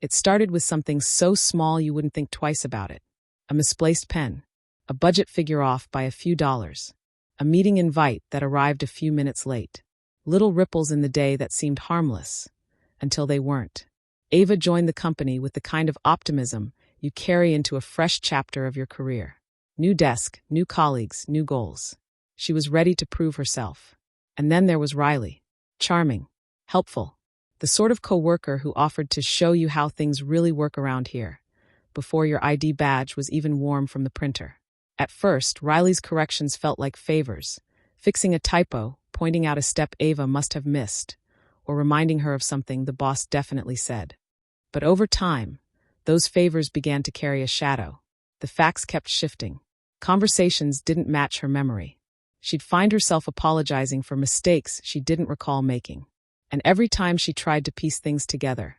It started with something so small you wouldn't think twice about it. A misplaced pen, a budget figure off by a few dollars, a meeting invite that arrived a few minutes late. Little ripples in the day that seemed harmless, until they weren't. Ava joined the company with the kind of optimism you carry into a fresh chapter of your career. New desk, new colleagues, new goals. She was ready to prove herself. And then there was Riley. Charming, helpful, the sort of coworker who offered to show you how things really work around here, before your ID badge was even warm from the printer. At first, Riley's corrections felt like favors, fixing a typo, pointing out a step Ava must have missed, or reminding her of something the boss definitely said. But over time, those favors began to carry a shadow. The facts kept shifting. Conversations didn't match her memory. She'd find herself apologizing for mistakes she didn't recall making. And every time she tried to piece things together,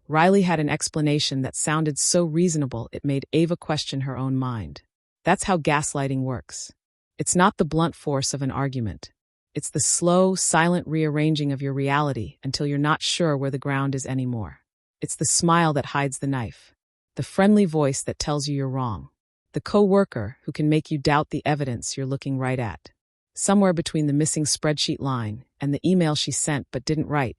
Riley had an explanation that sounded so reasonable it made Ava question her own mind. That's how gaslighting works. It's not the blunt force of an argument. It's the slow, silent rearranging of your reality until you're not sure where the ground is anymore. It's the smile that hides the knife, the friendly voice that tells you you're wrong, the coworker who can make you doubt the evidence you're looking right at. Somewhere between the missing spreadsheet line and the email she sent but didn't write,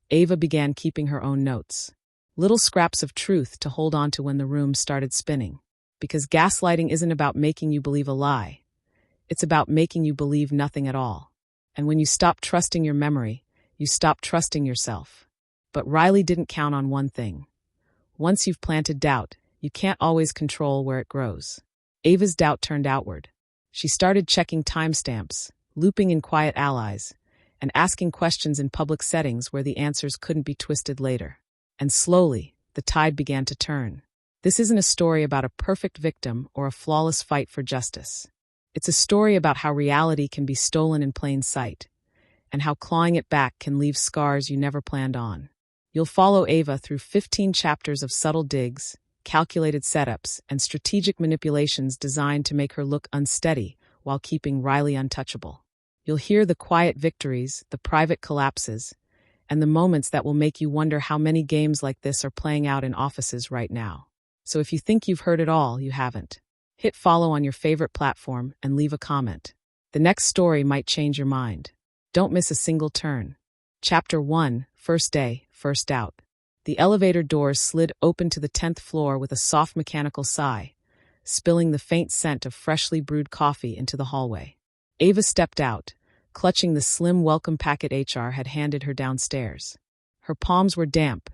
Ava began keeping her own notes. Little scraps of truth to hold on to when the room started spinning. Because gaslighting isn't about making you believe a lie. It's about making you believe nothing at all. And when you stop trusting your memory, you stop trusting yourself. But Riley didn't count on one thing. Once you've planted doubt, you can't always control where it grows. Ava's doubt turned outward. She started checking timestamps, looping in quiet allies, and asking questions in public settings where the answers couldn't be twisted later. And slowly, the tide began to turn. This isn't a story about a perfect victim or a flawless fight for justice. It's a story about how reality can be stolen in plain sight, and how clawing it back can leave scars you never planned on. You'll follow Ava through 15 chapters of subtle digs, calculated setups, and strategic manipulations designed to make her look unsteady while keeping Riley untouchable. You'll hear the quiet victories, the private collapses, and the moments that will make you wonder how many games like this are playing out in offices right now. So if you think you've heard it all, you haven't. Hit follow on your favorite platform and leave a comment. The next story might change your mind. Don't miss a single turn. Chapter 1, First Day, First Out. The elevator doors slid open to the 10th floor with a soft mechanical sigh, spilling the faint scent of freshly brewed coffee into the hallway. Ava stepped out, clutching the slim welcome packet HR had handed her downstairs. Her palms were damp,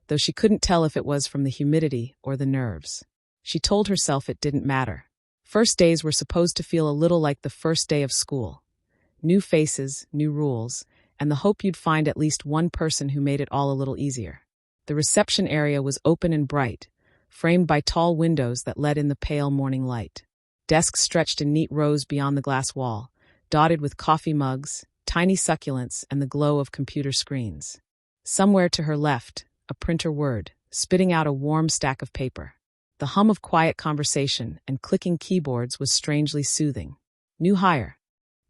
though she couldn't tell if it was from the humidity or the nerves. She told herself it didn't matter. First days were supposed to feel a little like the first day of school. New faces, new rules, and the hope you'd find at least one person who made it all a little easier. The reception area was open and bright, framed by tall windows that let in the pale morning light. Desks stretched in neat rows beyond the glass wall, dotted with coffee mugs, tiny succulents, and the glow of computer screens. Somewhere to her left, a printer whirred, spitting out a warm stack of paper. The hum of quiet conversation and clicking keyboards was strangely soothing. New hire.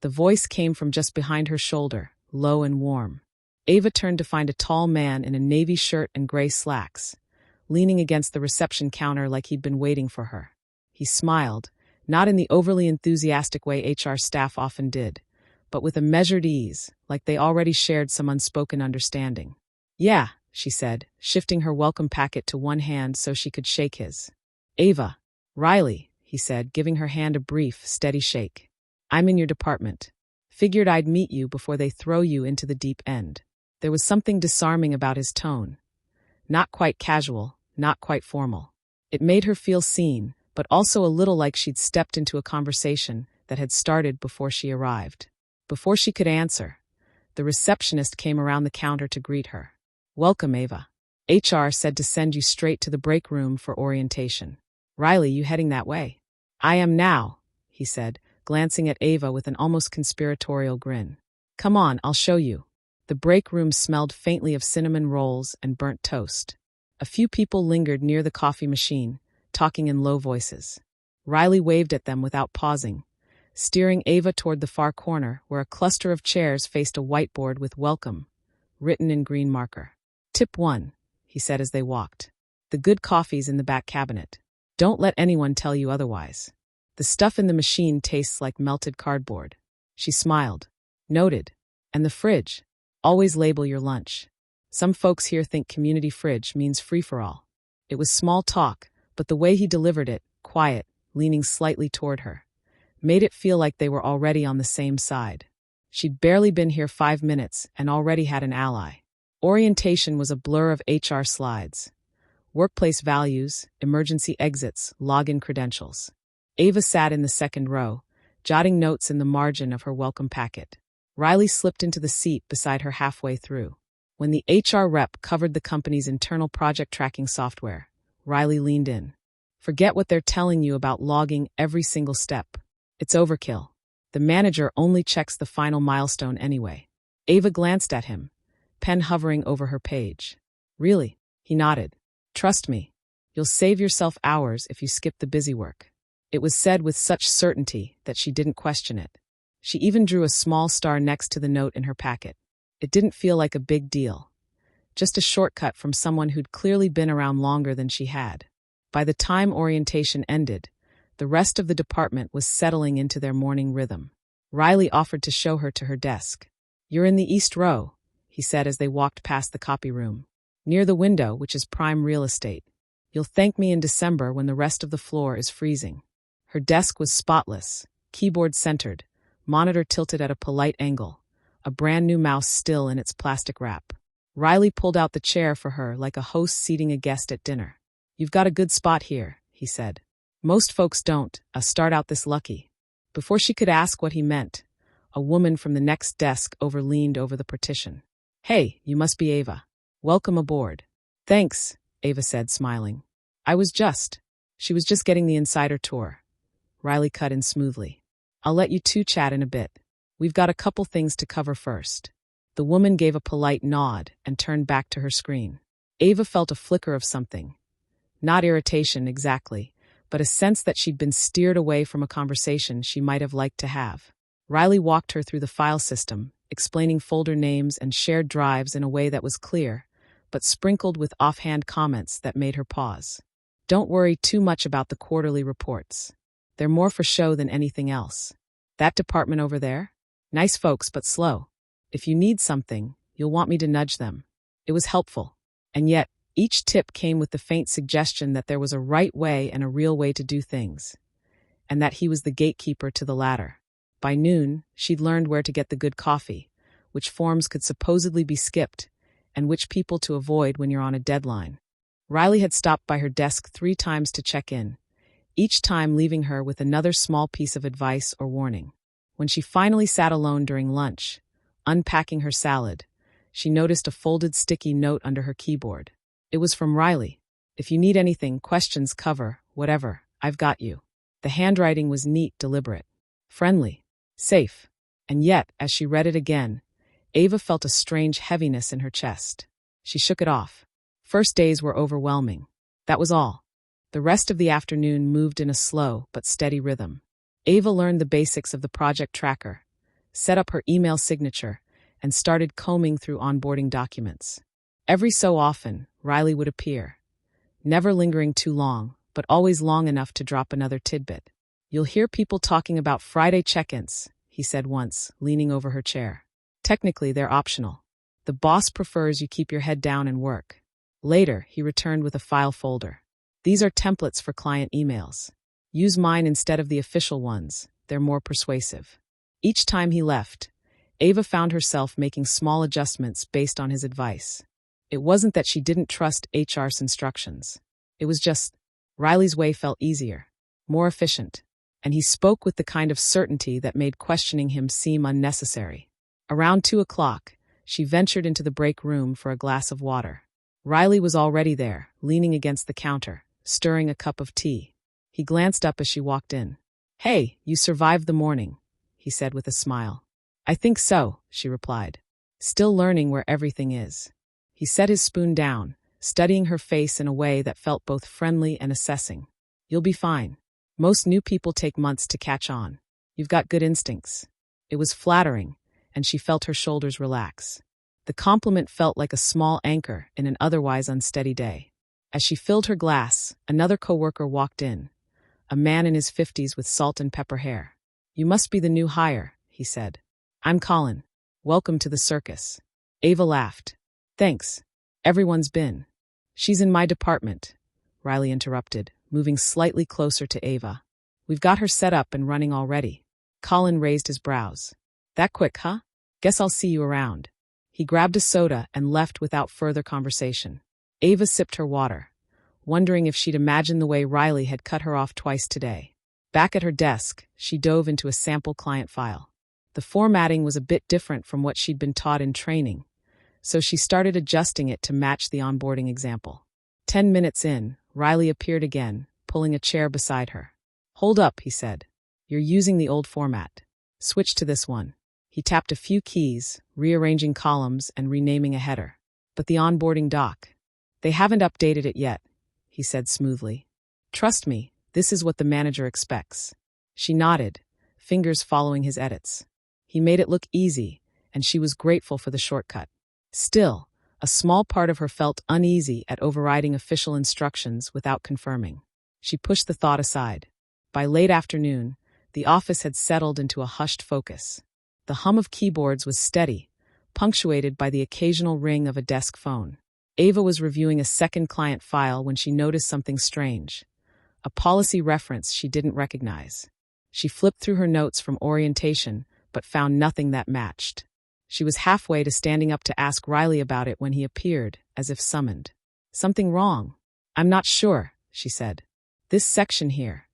The voice came from just behind her shoulder, low and warm. Ava turned to find a tall man in a navy shirt and gray slacks, leaning against the reception counter like he'd been waiting for her. He smiled, not in the overly enthusiastic way HR staff often did, but with a measured ease, like they already shared some unspoken understanding. "Yeah," she said, shifting her welcome packet to one hand so she could shake his. "Ava." "Riley," he said, giving her hand a brief, steady shake. "I'm in your department. Figured I'd meet you before they throw you into the deep end." There was something disarming about his tone. Not quite casual, not quite formal. It made her feel seen, but also a little like she'd stepped into a conversation that had started before she arrived. Before she could answer, the receptionist came around the counter to greet her. "Welcome, Ava. HR said to send you straight to the break room for orientation." "Riley, you heading that way?" "I am now," he said, glancing at Ava with an almost conspiratorial grin. "Come on, I'll show you." The break room smelled faintly of cinnamon rolls and burnt toast. A few people lingered near the coffee machine, talking in low voices. Riley waved at them without pausing, steering Ava toward the far corner where a cluster of chairs faced a whiteboard with "Welcome" written in green marker. "Tip 1, he said as they walked. The good coffee's in the back cabinet. Don't let anyone tell you otherwise. The stuff in the machine tastes like melted cardboard. She smiled. Noted. And the fridge. Always label your lunch. Some folks here think community fridge means free-for-all. It was small talk, but the way he delivered it, quiet, leaning slightly toward her, made it feel like they were already on the same side. She'd barely been here 5 minutes and already had an ally. Orientation was a blur of HR slides. Workplace values, emergency exits, login credentials. Ava sat in the second row, jotting notes in the margin of her welcome packet. Riley slipped into the seat beside her halfway through. When the HR rep covered the company's internal project tracking software, Riley leaned in. Forget what they're telling you about logging every single step. It's overkill. The manager only checks the final milestone anyway. Ava glanced at him, pen hovering over her page. Really? He nodded. Trust me. You'll save yourself hours if you skip the busy work. It was said with such certainty that she didn't question it. She even drew a small star next to the note in her packet. It didn't feel like a big deal. Just a shortcut from someone who'd clearly been around longer than she had. By the time orientation ended, the rest of the department was settling into their morning rhythm. Riley offered to show her to her desk. You're in the east row, he said as they walked past the copy room. Near the window, which is prime real estate. You'll thank me in December when the rest of the floor is freezing. Her desk was spotless, keyboard centered, monitor tilted at a polite angle, a brand new mouse still in its plastic wrap. Riley pulled out the chair for her like a host seating a guest at dinner. You've got a good spot here, he said. Most folks don't, start out this lucky. Before she could ask what he meant, a woman from the next desk leaned over the partition. Hey, you must be Ava. Welcome aboard. Thanks, Ava said, smiling. She was just getting the insider tour. Riley cut in smoothly. I'll let you two chat in a bit. We've got a couple things to cover first. The woman gave a polite nod and turned back to her screen. Ava felt a flicker of something. Not irritation exactly, but a sense that she'd been steered away from a conversation she might have liked to have. Riley walked her through the file system, explaining folder names and shared drives in a way that was clear, but sprinkled with offhand comments that made her pause. Don't worry too much about the quarterly reports. They're more for show than anything else. That department over there? Nice folks, but slow. If you need something, you'll want me to nudge them. It was helpful. And yet, each tip came with the faint suggestion that there was a right way and a real way to do things, and that he was the gatekeeper to the latter. By noon, she'd learned where to get the good coffee, which forms could supposedly be skipped, and which people to avoid when you're on a deadline. Riley had stopped by her desk 3 times to check in, each time leaving her with another small piece of advice or warning. When she finally sat alone during lunch, unpacking her salad, she noticed a folded sticky note under her keyboard. It was from Riley. If you need anything, questions, cover, whatever, I've got you. The handwriting was neat, deliberate, friendly, safe. And yet, as she read it again, Ava felt a strange heaviness in her chest. She shook it off. First days were overwhelming. That was all. The rest of the afternoon moved in a slow but steady rhythm. Ava learned the basics of the project tracker, set up her email signature, and started combing through onboarding documents. Every so often, Riley would appear, never lingering too long, but always long enough to drop another tidbit. You'll hear people talking about Friday check-ins, he said once, leaning over her chair. Technically, they're optional. The boss prefers you keep your head down and work. Later, he returned with a file folder. These are templates for client emails. Use mine instead of the official ones. They're more persuasive. Each time he left, Ava found herself making small adjustments based on his advice. It wasn't that she didn't trust HR's instructions. It was just, Riley's way felt easier, more efficient, and he spoke with the kind of certainty that made questioning him seem unnecessary. Around 2 o'clock, she ventured into the break room for a glass of water. Riley was already there, leaning against the counter, stirring a cup of tea. He glanced up as she walked in. Hey, you survived the morning, he said with a smile. I think so, she replied. Still learning where everything is. He set his spoon down, studying her face in a way that felt both friendly and assessing. You'll be fine. Most new people take months to catch on. You've got good instincts. It was flattering, and she felt her shoulders relax. The compliment felt like a small anchor in an otherwise unsteady day. As she filled her glass, another coworker walked in, a man in his 50s with salt and pepper hair. "You must be the new hire," he said. "I'm Colin. Welcome to the circus." Ava laughed. "Thanks. Everyone's been." "She's in my department," Riley interrupted, moving slightly closer to Ava. "We've got her set up and running already." Colin raised his brows. "That quick, huh? Guess I'll see you around." He grabbed a soda and left without further conversation. Ava sipped her water, wondering if she'd imagined the way Riley had cut her off twice today. Back at her desk, she dove into a sample client file. The formatting was a bit different from what she'd been taught in training, so she started adjusting it to match the onboarding example. 10 minutes in, Riley appeared again, pulling a chair beside her. "Hold up," he said. "You're using the old format. Switch to this one." He tapped a few keys, rearranging columns and renaming a header. "But the onboarding doc, they haven't updated it yet," he said smoothly. "Trust me, this is what the manager expects." She nodded, fingers following his edits. He made it look easy, and she was grateful for the shortcut. Still, a small part of her felt uneasy at overriding official instructions without confirming. She pushed the thought aside. By late afternoon, the office had settled into a hushed focus. The hum of keyboards was steady, punctuated by the occasional ring of a desk phone. Ava was reviewing a second client file when she noticed something strange. A policy reference she didn't recognize. She flipped through her notes from orientation, but found nothing that matched. She was halfway to standing up to ask Riley about it when he appeared, as if summoned. "Something wrong?" "I'm not sure," she said. "This section here.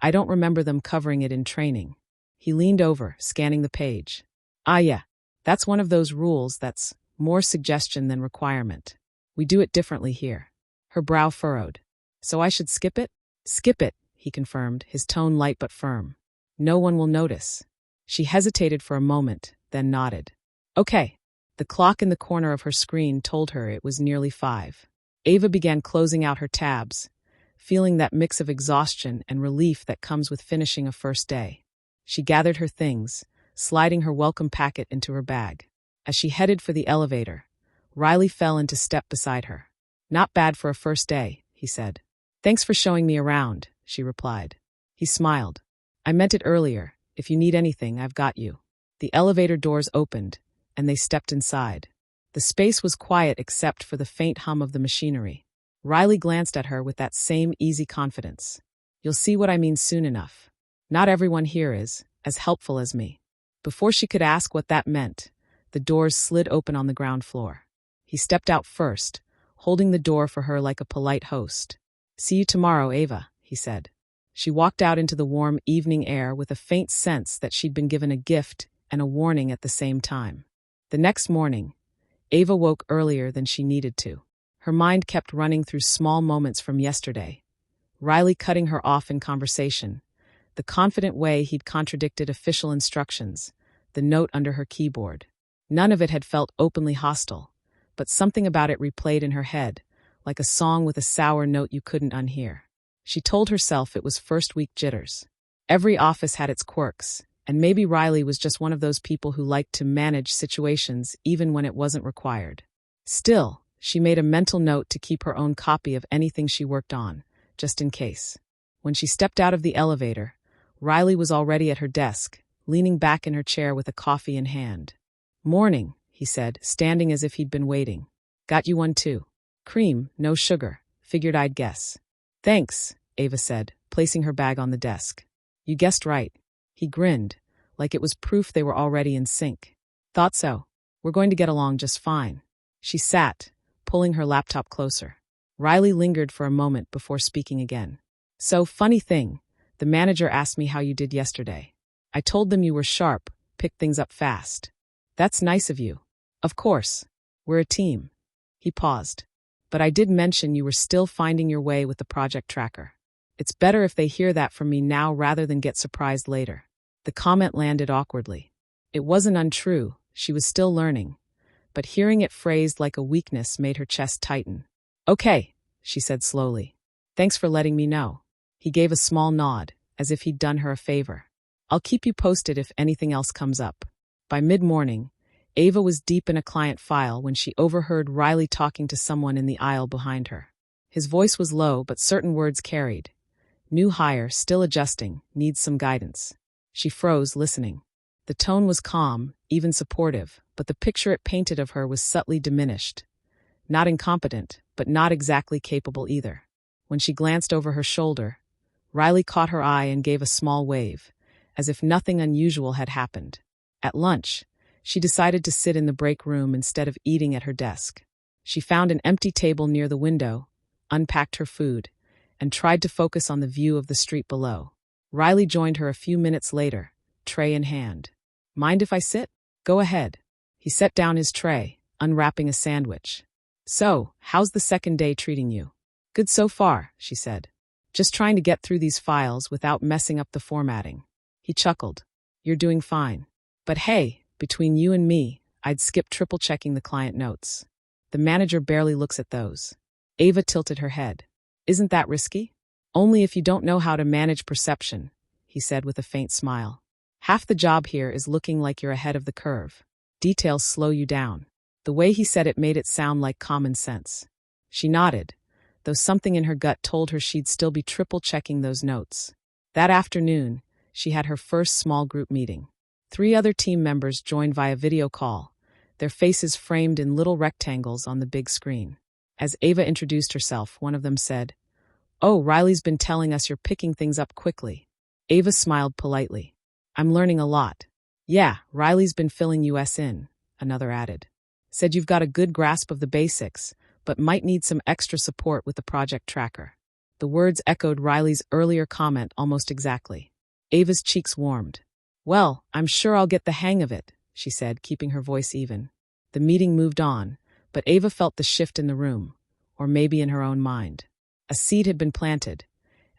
I don't remember them covering it in training." He leaned over, scanning the page. "Ah yeah, that's one of those rules that's more suggestion than requirement. We do it differently here." Her brow furrowed. "So I should skip it?" "Skip it," he confirmed, his tone light but firm. "No one will notice." She hesitated for a moment, then nodded. "Okay." The clock in the corner of her screen told her it was nearly 5. Ava began closing out her tabs, feeling that mix of exhaustion and relief that comes with finishing a first day. She gathered her things, sliding her welcome packet into her bag. As she headed for the elevator, Riley fell into step beside her. "Not bad for a first day," he said. "Thanks for showing me around," she replied. He smiled. "I meant it earlier. If you need anything, I've got you." The elevator doors opened, and they stepped inside. The space was quiet except for the faint hum of the machinery. Riley glanced at her with that same easy confidence. "You'll see what I mean soon enough. Not everyone here is as helpful as me." Before she could ask what that meant, the doors slid open on the ground floor. He stepped out first, holding the door for her like a polite host. "See you tomorrow, Ava," he said. She walked out into the warm evening air with a faint sense that she'd been given a gift and a warning at the same time. The next morning, Ava woke earlier than she needed to. Her mind kept running through small moments from yesterday. Riley cutting her off in conversation, the confident way he'd contradicted official instructions, the note under her keyboard. None of it had felt openly hostile, but something about it replayed in her head, like a song with a sour note you couldn't unhear. She told herself it was first-week jitters. Every office had its quirks, and maybe Riley was just one of those people who liked to manage situations even when it wasn't required. Still, she made a mental note to keep her own copy of anything she worked on, just in case. When she stepped out of the elevator, Riley was already at her desk, leaning back in her chair with a coffee in hand. "Morning," he said, standing as if he'd been waiting. "Got you one too. Cream, no sugar. Figured I'd guess." "Thanks," Ava said, placing her bag on the desk. "You guessed right." He grinned, like it was proof they were already in sync. "Thought so. We're going to get along just fine." She sat, pulling her laptop closer. Riley lingered for a moment before speaking again. "So, funny thing, the manager asked me how you did yesterday. I told them you were sharp, picked things up fast." "That's nice of you." "Of course. We're a team." He paused. "But I did mention you were still finding your way with the project tracker. It's better if they hear that from me now rather than get surprised later." The comment landed awkwardly. It wasn't untrue, she was still learning, but hearing it phrased like a weakness made her chest tighten. "Okay," she said slowly. "Thanks for letting me know." He gave a small nod, as if he'd done her a favor. "I'll keep you posted if anything else comes up." By mid-morning, Ava was deep in a client file when she overheard Riley talking to someone in the aisle behind her. His voice was low, but certain words carried. New hire, still adjusting, needs some guidance. She froze, listening. The tone was calm, even supportive, but the picture it painted of her was subtly diminished. Not incompetent, but not exactly capable either. When she glanced over her shoulder, Riley caught her eye and gave a small wave, as if nothing unusual had happened. At lunch, she decided to sit in the break room instead of eating at her desk. She found an empty table near the window, unpacked her food, and tried to focus on the view of the street below. Riley joined her a few minutes later, tray in hand. Mind if I sit? Go ahead. He set down his tray, unwrapping a sandwich. So, how's the second day treating you? Good so far, she said. Just trying to get through these files without messing up the formatting. He chuckled. You're doing fine. But hey, between you and me, I'd skip triple-checking the client notes. The manager barely looks at those. Ava tilted her head. Isn't that risky? Only if you don't know how to manage perception, he said with a faint smile. Half the job here is looking like you're ahead of the curve. Details slow you down. The way he said it made it sound like common sense. She nodded, though something in her gut told her she'd still be triple-checking those notes. That afternoon, she had her first small group meeting. 3 other team members joined via video call, their faces framed in little rectangles on the big screen. As Ava introduced herself, one of them said, "Oh, Riley's been telling us you're picking things up quickly." Ava smiled politely. "I'm learning a lot." "Yeah, Riley's been filling us in," another added. "Said you've got a good grasp of the basics, but might need some extra support with the project tracker." The words echoed Riley's earlier comment almost exactly. Ava's cheeks warmed. "Well, I'm sure I'll get the hang of it," she said, keeping her voice even. The meeting moved on, but Ava felt the shift in the room, or maybe in her own mind. A seed had been planted,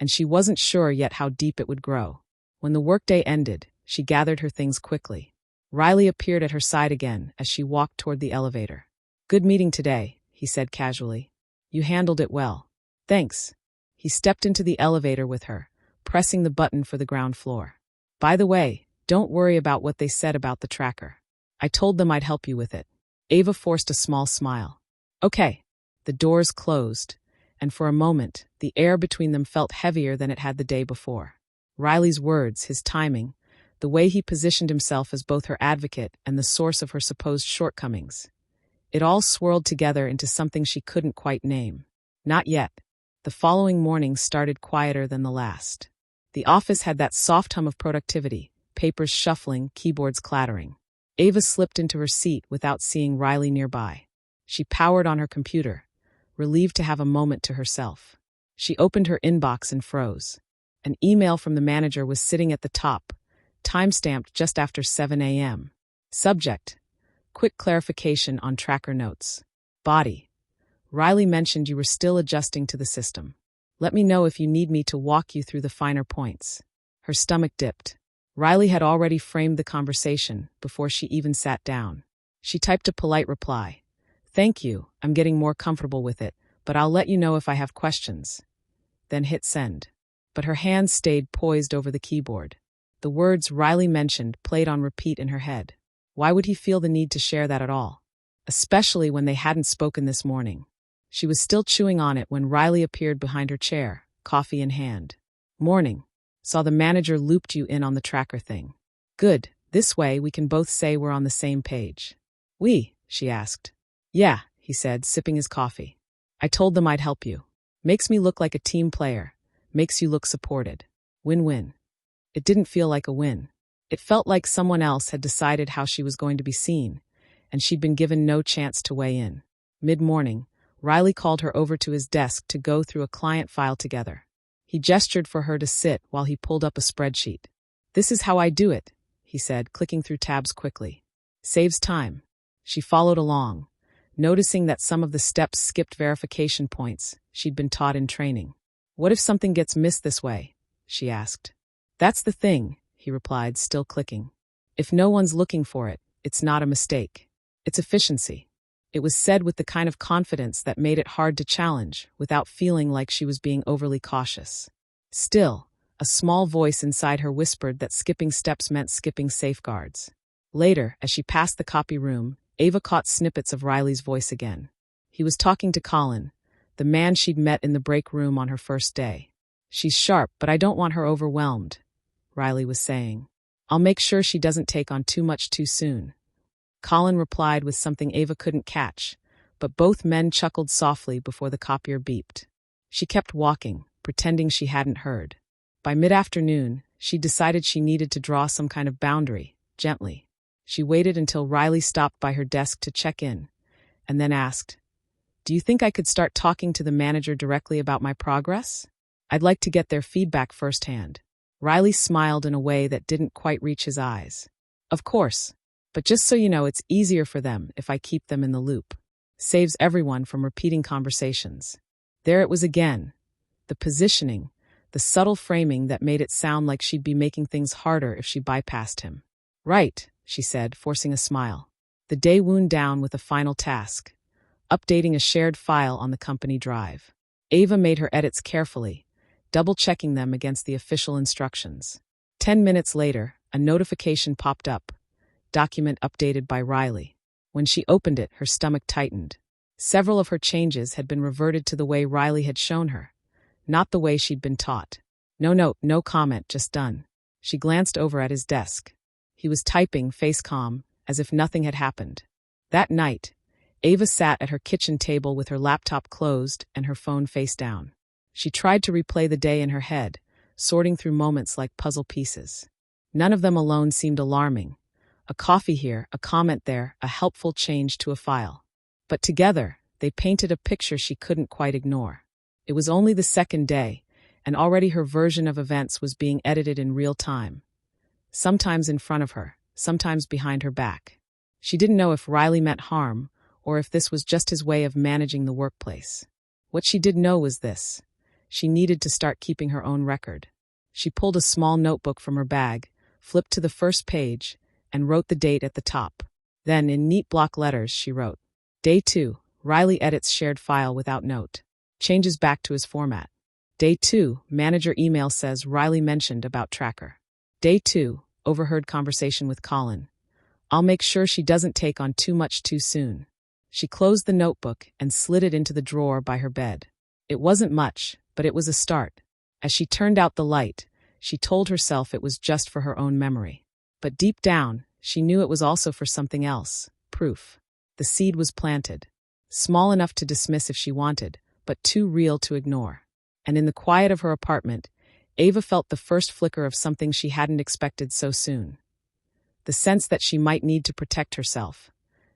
and she wasn't sure yet how deep it would grow. When the workday ended, she gathered her things quickly. Riley appeared at her side again as she walked toward the elevator. "Good meeting today," he said casually. "You handled it well." "Thanks." He stepped into the elevator with her, pressing the button for the ground floor. "By the way, don't worry about what they said about the tracker. I told them I'd help you with it." Ava forced a small smile. "Okay." The doors closed, and for a moment, the air between them felt heavier than it had the day before. Riley's words, his timing, the way he positioned himself as both her advocate and the source of her supposed shortcomings. It all swirled together into something she couldn't quite name. Not yet. The following morning started quieter than the last. The office had that soft hum of productivity, papers shuffling, keyboards clattering. Ava slipped into her seat without seeing Riley nearby. She powered on her computer, relieved to have a moment to herself. She opened her inbox and froze. An email from the manager was sitting at the top, time-stamped just after 7 a.m. Subject: quick clarification on tracker notes. Body: Riley mentioned you were still adjusting to the system. Let me know if you need me to walk you through the finer points. Her stomach dipped. Riley had already framed the conversation before she even sat down. She typed a polite reply. "Thank you, I'm getting more comfortable with it, but I'll let you know if I have questions." Then hit send. But her hands stayed poised over the keyboard. The words Riley mentioned played on repeat in her head. Why would he feel the need to share that at all? Especially when they hadn't spoken this morning. She was still chewing on it when Riley appeared behind her chair, coffee in hand. "Morning. Saw the manager looped you in on the tracker thing." "Good, this way we can both say we're on the same page." "We?" she asked. "Yeah," he said, sipping his coffee. "I told them I'd help you. Makes me look like a team player. Makes you look supported. Win-win." It didn't feel like a win. It felt like someone else had decided how she was going to be seen, and she'd been given no chance to weigh in. Mid-morning, Riley called her over to his desk to go through a client file together. He gestured for her to sit while he pulled up a spreadsheet. "This is how I do it," he said, clicking through tabs quickly. "Saves time." She followed along, noticing that some of the steps skipped verification points she'd been taught in training. "What if something gets missed this way?" she asked. "That's the thing," he replied, still clicking. "If no one's looking for it, it's not a mistake. It's efficiency." It was said with the kind of confidence that made it hard to challenge, without feeling like she was being overly cautious. Still, a small voice inside her whispered that skipping steps meant skipping safeguards. Later, as she passed the copy room, Ava caught snippets of Riley's voice again. He was talking to Colin, the man she'd met in the break room on her first day. "She's sharp, but I don't want her overwhelmed," Riley was saying. "I'll make sure she doesn't take on too much too soon." Colin replied with something Ava couldn't catch, but both men chuckled softly before the copier beeped. She kept walking, pretending she hadn't heard. By mid-afternoon, she decided she needed to draw some kind of boundary, gently. She waited until Riley stopped by her desk to check in, and then asked, "Do you think I could start talking to the manager directly about my progress? I'd like to get their feedback firsthand." Riley smiled in a way that didn't quite reach his eyes. "Of course, but just so you know, it's easier for them if I keep them in the loop. Saves everyone from repeating conversations." There it was again. The positioning, the subtle framing that made it sound like she'd be making things harder if she bypassed him. "Right," she said, forcing a smile. The day wound down with a final task, updating a shared file on the company drive. Ava made her edits carefully, double-checking them against the official instructions. 10 minutes later, a notification popped up. Document updated by Riley. When she opened it, her stomach tightened. Several of her changes had been reverted to the way Riley had shown her, not the way she'd been taught. No note, no comment, just done. She glanced over at his desk. He was typing, face calm, as if nothing had happened. That night, Ava sat at her kitchen table with her laptop closed and her phone face down. She tried to replay the day in her head, sorting through moments like puzzle pieces. None of them alone seemed alarming. A coffee here, a comment there, a helpful change to a file. But together, they painted a picture she couldn't quite ignore. It was only the second day, and already her version of events was being edited in real time. Sometimes in front of her, sometimes behind her back. She didn't know if Riley meant harm, or if this was just his way of managing the workplace. What she did know was this: she needed to start keeping her own record. She pulled a small notebook from her bag, flipped to the first page, and wrote the date at the top. Then, in neat block letters, she wrote, "Day 2, Riley edits shared file without note. Changes back to his format. Day 2, manager email says Riley mentioned about tracker. Day 2, overheard conversation with Colin. I'll make sure she doesn't take on too much too soon." She closed the notebook and slid it into the drawer by her bed. It wasn't much, but it was a start. As she turned out the light, she told herself it was just for her own memory. But deep down, she knew it was also for something else, proof. The seed was planted. Small enough to dismiss if she wanted, but too real to ignore. And in the quiet of her apartment, Ava felt the first flicker of something she hadn't expected so soon. The sense that she might need to protect herself.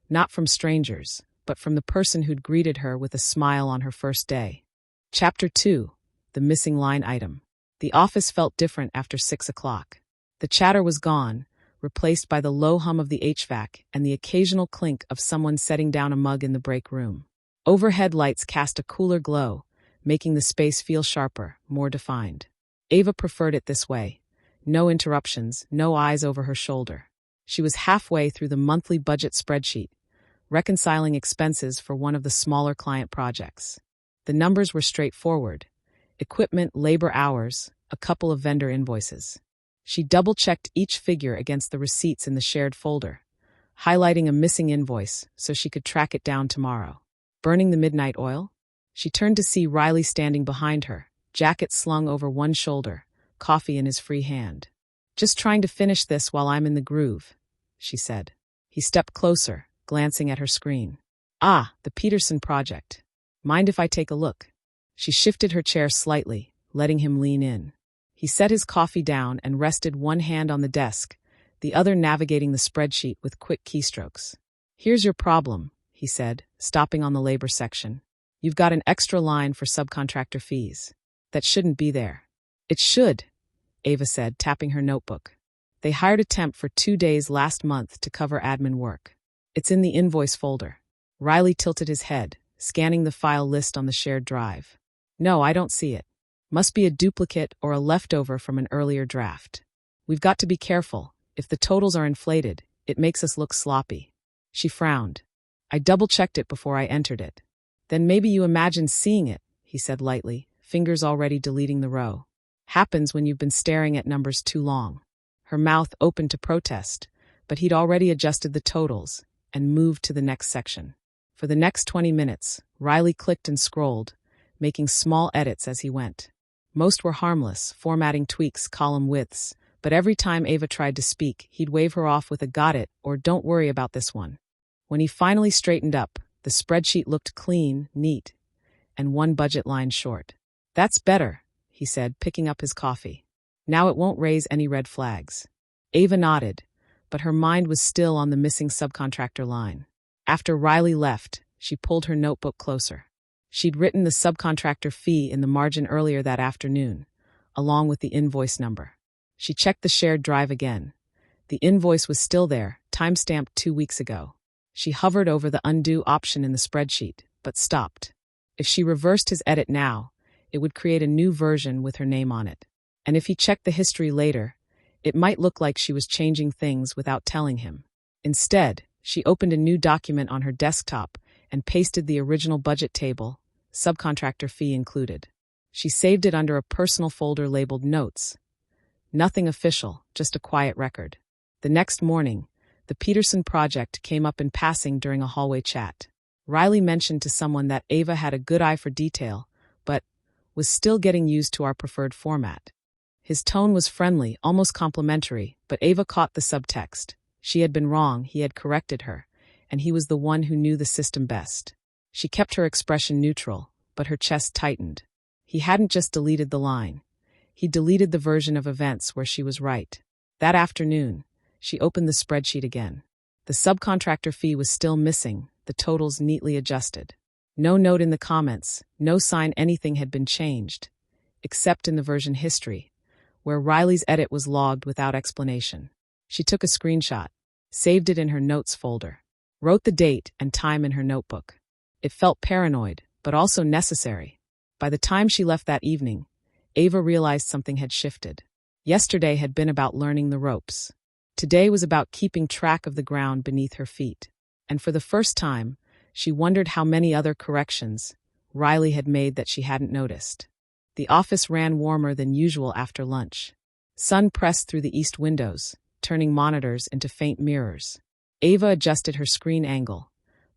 Not from strangers, but from the person who'd greeted her with a smile on her first day. Chapter 2. The missing line item. The office felt different after 6 o'clock. The chatter was gone, replaced by the low hum of the HVAC and the occasional clink of someone setting down a mug in the break room. Overhead lights cast a cooler glow, making the space feel sharper, more defined. Ava preferred it this way. No interruptions, no eyes over her shoulder. She was halfway through the monthly budget spreadsheet, reconciling expenses for one of the smaller client projects. The numbers were straightforward. Equipment, labor hours, a couple of vendor invoices. She double-checked each figure against the receipts in the shared folder, highlighting a missing invoice so she could track it down tomorrow. Burning the midnight oil? She turned to see Riley standing behind her, jacket slung over one shoulder, coffee in his free hand. "Just trying to finish this while I'm in the groove," she said. He stepped closer, glancing at her screen. "Ah, the Peterson project. Mind if I take a look?" She shifted her chair slightly, letting him lean in. He set his coffee down and rested one hand on the desk, the other navigating the spreadsheet with quick keystrokes. "Here's your problem," he said, stopping on the labor section. "You've got an extra line for subcontractor fees. That shouldn't be there." "It should," Ava said, tapping her notebook. "They hired a temp for 2 days last month to cover admin work. It's in the invoice folder." Riley tilted his head, scanning the file list on the shared drive. "No, I don't see it. Must be a duplicate or a leftover from an earlier draft. We've got to be careful. If the totals are inflated, it makes us look sloppy." She frowned. "I double-checked it before I entered it." "Then maybe you imagined seeing it," he said lightly, fingers already deleting the row. "Happens when you've been staring at numbers too long." Her mouth opened to protest, but he'd already adjusted the totals and moved to the next section. For the next 20 minutes, Riley clicked and scrolled, making small edits as he went. Most were harmless, formatting tweaks, column widths, but every time Ava tried to speak, he'd wave her off with a "got it" or "don't worry about this one." When he finally straightened up, the spreadsheet looked clean, neat, and one budget line short. "That's better," he said, picking up his coffee. "Now it won't raise any red flags." Ava nodded, but her mind was still on the missing subcontractor line. After Riley left, she pulled her notebook closer. She'd written the subcontractor fee in the margin earlier that afternoon, along with the invoice number. She checked the shared drive again. The invoice was still there, time-stamped 2 weeks ago. She hovered over the undo option in the spreadsheet, but stopped. If she reversed his edit now, it would create a new version with her name on it. And if he checked the history later, it might look like she was changing things without telling him. Instead, she opened a new document on her desktop and pasted the original budget table, subcontractor fee included. She saved it under a personal folder labeled Notes. Nothing official, just a quiet record. The next morning, the Peterson project came up in passing during a hallway chat. Riley mentioned to someone that Ava had a good eye for detail, but was still getting used to our preferred format. His tone was friendly, almost complimentary, but Ava caught the subtext. She had been wrong, he had corrected her, and he was the one who knew the system best. She kept her expression neutral, but her chest tightened. He hadn't just deleted the line. He deleted the version of events where she was right. That afternoon, she opened the spreadsheet again. The subcontractor fee was still missing, the totals neatly adjusted. No note in the comments, no sign anything had been changed, except in the version history, where Riley's edit was logged without explanation. She took a screenshot, saved it in her notes folder, wrote the date and time in her notebook. It felt paranoid, but also necessary. By the time she left that evening, Ava realized something had shifted. Yesterday had been about learning the ropes. Today was about keeping track of the ground beneath her feet. And for the first time, she wondered how many other corrections Riley had made that she hadn't noticed. The office ran warmer than usual after lunch. Sun pressed through the east windows, turning monitors into faint mirrors. Ava adjusted her screen angle,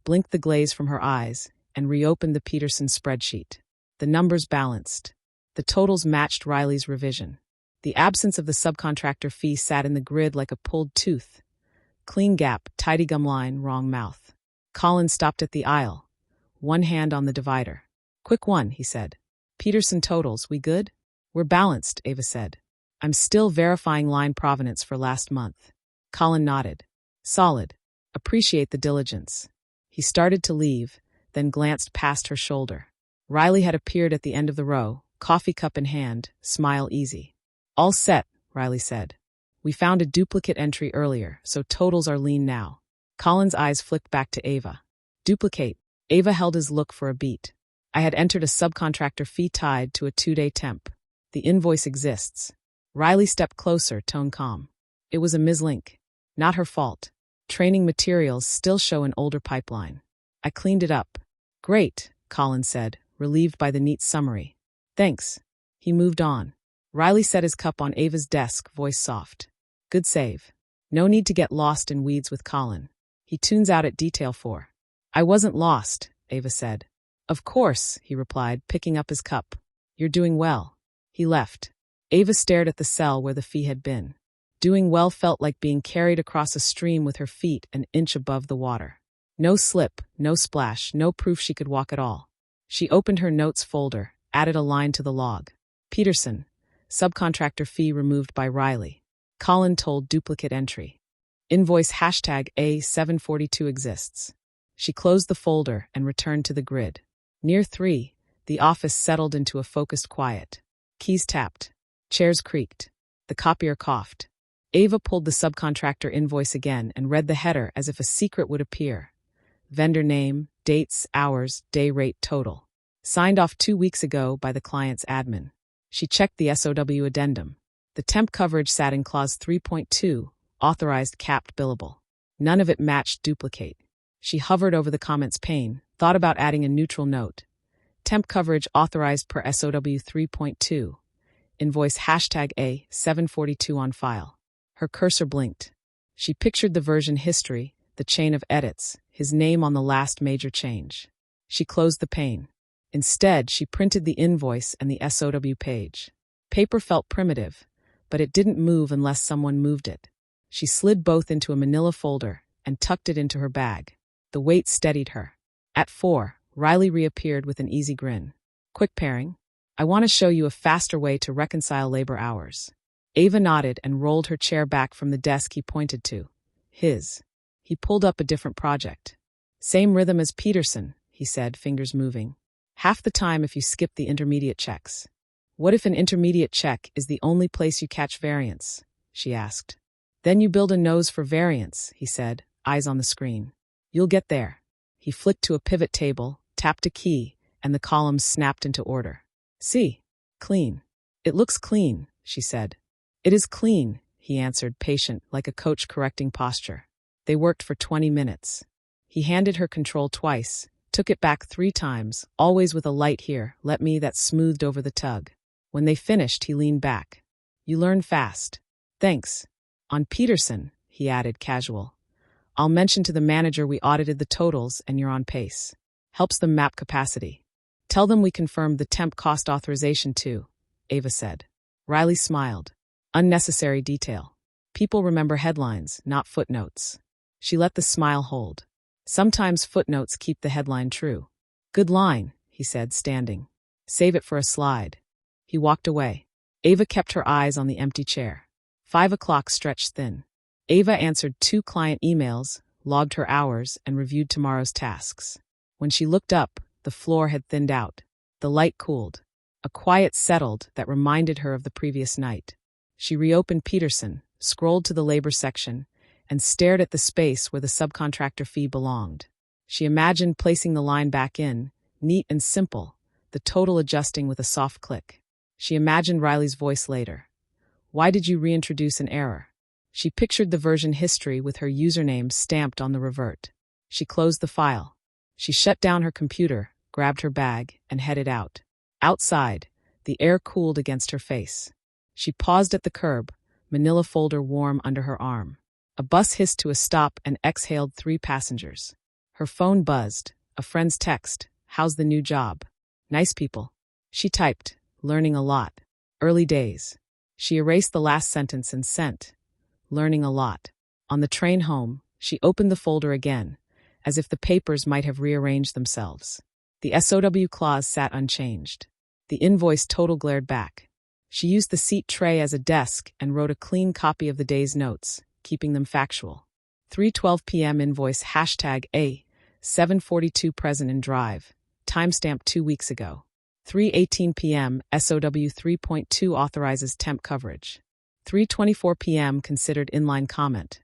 blinked the glaze from her eyes, and reopened the Peterson spreadsheet. The numbers balanced. The totals matched Riley's revision. The absence of the subcontractor fee sat in the grid like a pulled tooth. Clean gap, tidy gum line, wrong mouth. Colin stopped at the aisle, one hand on the divider. "Quick one," he said. "Peterson totals, we good?" "We're balanced," Ava said. "I'm still verifying line provenance for last month." Colin nodded. "Solid. Appreciate the diligence." He started to leave, then glanced past her shoulder. Riley had appeared at the end of the row, coffee cup in hand, smile easy. "All set," Riley said. "We found a duplicate entry earlier, so totals are lean now." Colin's eyes flicked back to Ava. "Duplicate." Ava held his look for a beat. "I had entered a subcontractor fee tied to a 2-day temp. The invoice exists." Riley stepped closer, tone calm. "It was a mislink. Not her fault. Training materials still show an older pipeline. I cleaned it up." "Great," Colin said, relieved by the neat summary. "Thanks." He moved on. Riley set his cup on Ava's desk, voice soft. "Good save. No need to get lost in weeds with Colin. He tunes out at detail 4. "I wasn't lost," Ava said. "Of course," he replied, picking up his cup. "You're doing well." He left. Ava stared at the cell where the fee had been. Doing well felt like being carried across a stream with her feet an inch above the water. No slip, no splash, no proof she could walk at all. She opened her notes folder, added a line to the log. "Peterson, subcontractor fee removed by Riley. Colin told duplicate entry. Invoice hashtag A742 exists." She closed the folder and returned to the grid. Near 3, the office settled into a focused quiet. Keys tapped. Chairs creaked. The copier coughed. Ava pulled the subcontractor invoice again and read the header as if a secret would appear. Vendor name, dates, hours, day rate total. Signed off 2 weeks ago by the client's admin. She checked the SOW addendum. The temp coverage sat in clause 3.2, authorized capped billable. None of it matched duplicate. She hovered over the comments pane, thought about adding a neutral note. Temp coverage authorized per SOW 3.2. Invoice hashtag A742 on file. Her cursor blinked. She pictured the version history, the chain of edits, his name on the last major change. She closed the pane. Instead, she printed the invoice and the SOW page. Paper felt primitive, but it didn't move unless someone moved it. She slid both into a manila folder and tucked it into her bag. The weight steadied her. At 4, Riley reappeared with an easy grin. Quick pairing. I want to show you a faster way to reconcile labor hours. Ava nodded and rolled her chair back from the desk he pointed to. His. He pulled up a different project. Same rhythm as Peterson, he said, fingers moving. Half the time if you skip the intermediate checks. What if an intermediate check is the only place you catch variance? She asked. Then you build a nose for variance, he said, eyes on the screen. You'll get there. He flicked to a pivot table, tapped a key, and the columns snapped into order. See? Clean. It looks clean, she said. It is clean, he answered, patient, like a coach correcting posture. They worked for 20 minutes. He handed her control twice, took it back 3 times, always with a light here, let me, that smoothed over the tug. When they finished, he leaned back. You learn fast. Thanks. On Peterson, he added, casual. I'll mention to the manager we audited the totals and you're on pace. Helps them map capacity. Tell them we confirmed the temp cost authorization too, Ava said. Riley smiled. Unnecessary detail. People remember headlines, not footnotes. She let the smile hold. Sometimes footnotes keep the headline true. Good line, he said, standing. Save it for a slide. He walked away. Ava kept her eyes on the empty chair. 5 o'clock stretched thin. Ava answered 2 client emails, logged her hours, and reviewed tomorrow's tasks. When she looked up, the floor had thinned out. The light cooled. A quiet settled that reminded her of the previous night. She reopened Peterson, scrolled to the labor section, and stared at the space where the subcontractor fee belonged. She imagined placing the line back in, neat and simple, the total adjusting with a soft click. She imagined Riley's voice later. Why did you reintroduce an error? She pictured the version history with her username stamped on the revert. She closed the file. She shut down her computer, grabbed her bag, and headed out. Outside, the air cooled against her face. She paused at the curb, manila folder warm under her arm. A bus hissed to a stop and exhaled 3 passengers. Her phone buzzed. A friend's text. How's the new job? Nice people. She typed, learning a lot. Early days. She erased the last sentence and sent, learning a lot. On the train home, she opened the folder again, as if the papers might have rearranged themselves. The SOW clause sat unchanged. The invoice total glared back. She used the seat tray as a desk and wrote a clean copy of the day's notes, keeping them factual. 3:12 p.m. invoice #A, 7:42 present in drive, timestamp 2 weeks ago. 3:18 p.m. SOW 3.2 authorizes temp coverage. 3:24 p.m. considered inline comment,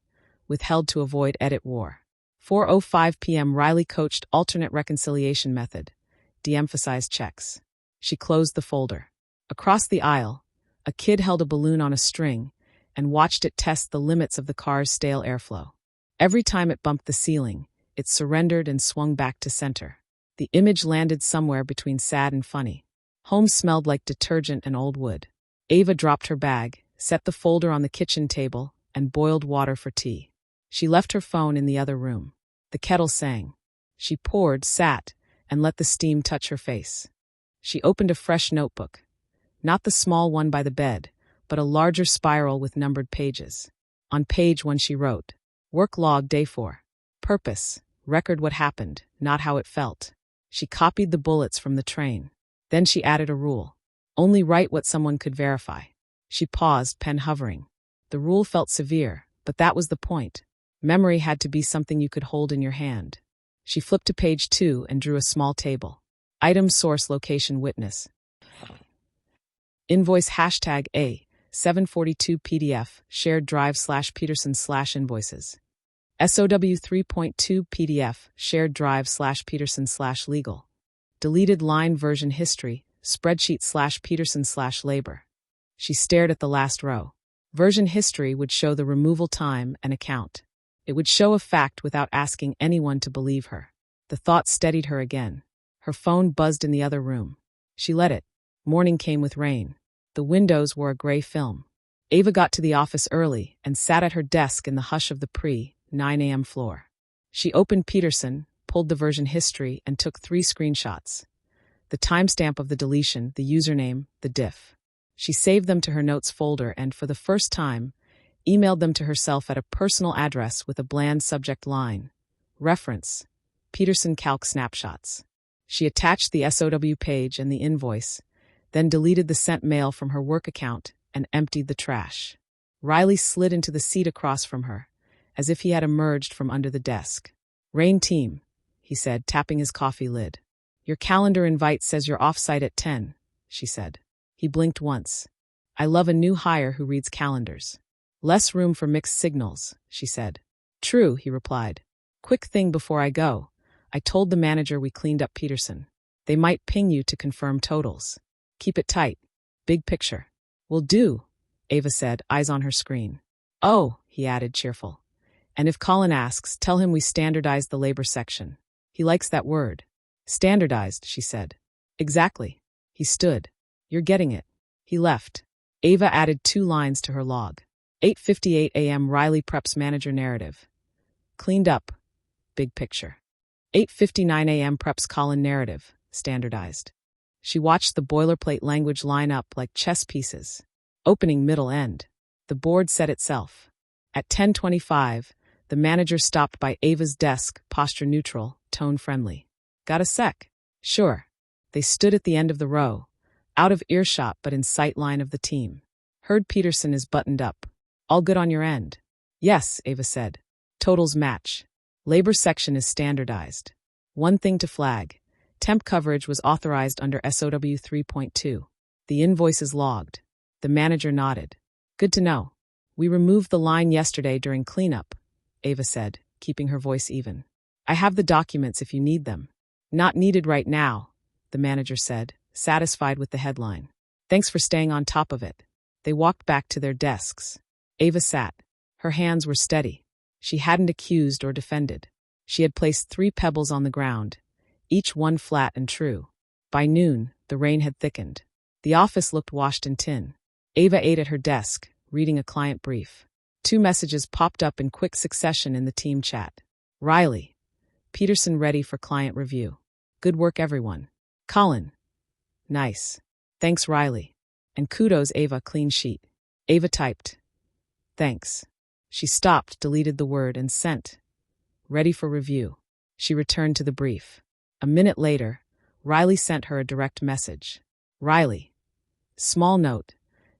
withheld to avoid edit war. 4:05 p.m. Riley coached alternate reconciliation method, de-emphasized checks. She closed the folder. Across the aisle, a kid held a balloon on a string and watched it test the limits of the car's stale airflow. Every time it bumped the ceiling, it surrendered and swung back to center. The image landed somewhere between sad and funny. Home smelled like detergent and old wood. Ava dropped her bag, set the folder on the kitchen table, and boiled water for tea. She left her phone in the other room. The kettle sang. She poured, sat, and let the steam touch her face. She opened a fresh notebook. Not the small one by the bed, but a larger spiral with numbered pages. On page 1 she wrote, Work log day 4. Purpose, record what happened, not how it felt. She copied the bullets from the train. Then she added a rule. Only write what someone could verify. She paused, pen hovering. The rule felt severe, but that was the point. Memory had to be something you could hold in your hand. She flipped to page 2 and drew a small table. Item source location witness. Invoice #A, 742 PDF, shared drive /Peterson /invoices. SOW 3.2 PDF, shared drive /Peterson /legal. Deleted line version history, spreadsheet /Peterson /labor. She stared at the last row. Version history would show the removal time and account. It would show a fact without asking anyone to believe her. The thought steadied her again. Her phone buzzed in the other room. She let it. Morning came with rain. The windows were a gray film. Ava got to the office early and sat at her desk in the hush of the pre-9 a.m. floor. She opened Peterson, pulled the version history, and took 3 screenshots. the timestamp of the deletion, the username, the diff. She saved them to her notes folder and, for the first time, emailed them to herself at a personal address with a bland subject line. Reference: Peterson Calc Snapshots. She attached the SOW page and the invoice, then deleted the sent mail from her work account and emptied the trash. Riley slid into the seat across from her, as if he had emerged from under the desk. "Rain team," he said, tapping his coffee lid. "Your calendar invite says you're off-site at 10, she said. He blinked once. "I love a new hire who reads calendars. Less room for mixed signals," she said. "True," he replied. "Quick thing before I go. I told the manager we cleaned up Peterson. They might ping you to confirm totals. Keep it tight. Big picture." "Will do," Ava said, eyes on her screen. "Oh," he added, cheerful. "And if Colin asks, tell him we standardized the labor section. He likes that word." "Standardized," she said. "Exactly." He stood. "You're getting it." He left. Ava added 2 lines to her log. 8:58 a.m. Riley preps manager narrative. Cleaned up. Big picture. 8:59 a.m. preps Colin narrative. Standardized. She watched the boilerplate language line up like chess pieces. Opening, middle, end. The board set itself. At 10:25, the manager stopped by Ava's desk, posture neutral, tone friendly. "Got a sec?" "Sure." They stood at the end of the row, out of earshot but in sight line of the team. "Heard Peterson is buttoned up. All good on your end?" "Yes," Ava said. "Totals match. Labor section is standardized. One thing to flag. Temp coverage was authorized under SOW 3.2. The invoice is logged." The manager nodded. "Good to know. We removed the line yesterday during cleanup," Ava said, keeping her voice even. "I have the documents if you need them." "Not needed right now," the manager said, satisfied with the headline. "Thanks for staying on top of it." They walked back to their desks. Ava sat. Her hands were steady. She hadn't accused or defended. She had placed 3 pebbles on the ground, each one flat and true. By noon, the rain had thickened. The office looked washed in tin. Ava ate at her desk, reading a client brief. 2 messages popped up in quick succession in the team chat. Riley: "Peterson ready for client review. Good work, everyone." Colin: "Nice. Thanks, Riley. And kudos, Ava, clean sheet." Ava typed, "Thanks." She stopped, deleted the word, and sent. "Ready for review." She returned to the brief. A minute later, Riley sent her a direct message. Riley: "Small note.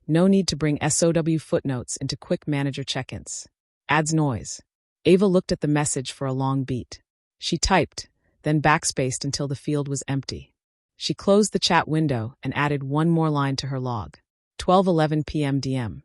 No need to bring SOW footnotes into quick manager check-ins. Adds noise." Ava looked at the message for a long beat. She typed, then backspaced until the field was empty. She closed the chat window and added 1 more line to her log. 12:11 p.m. DM.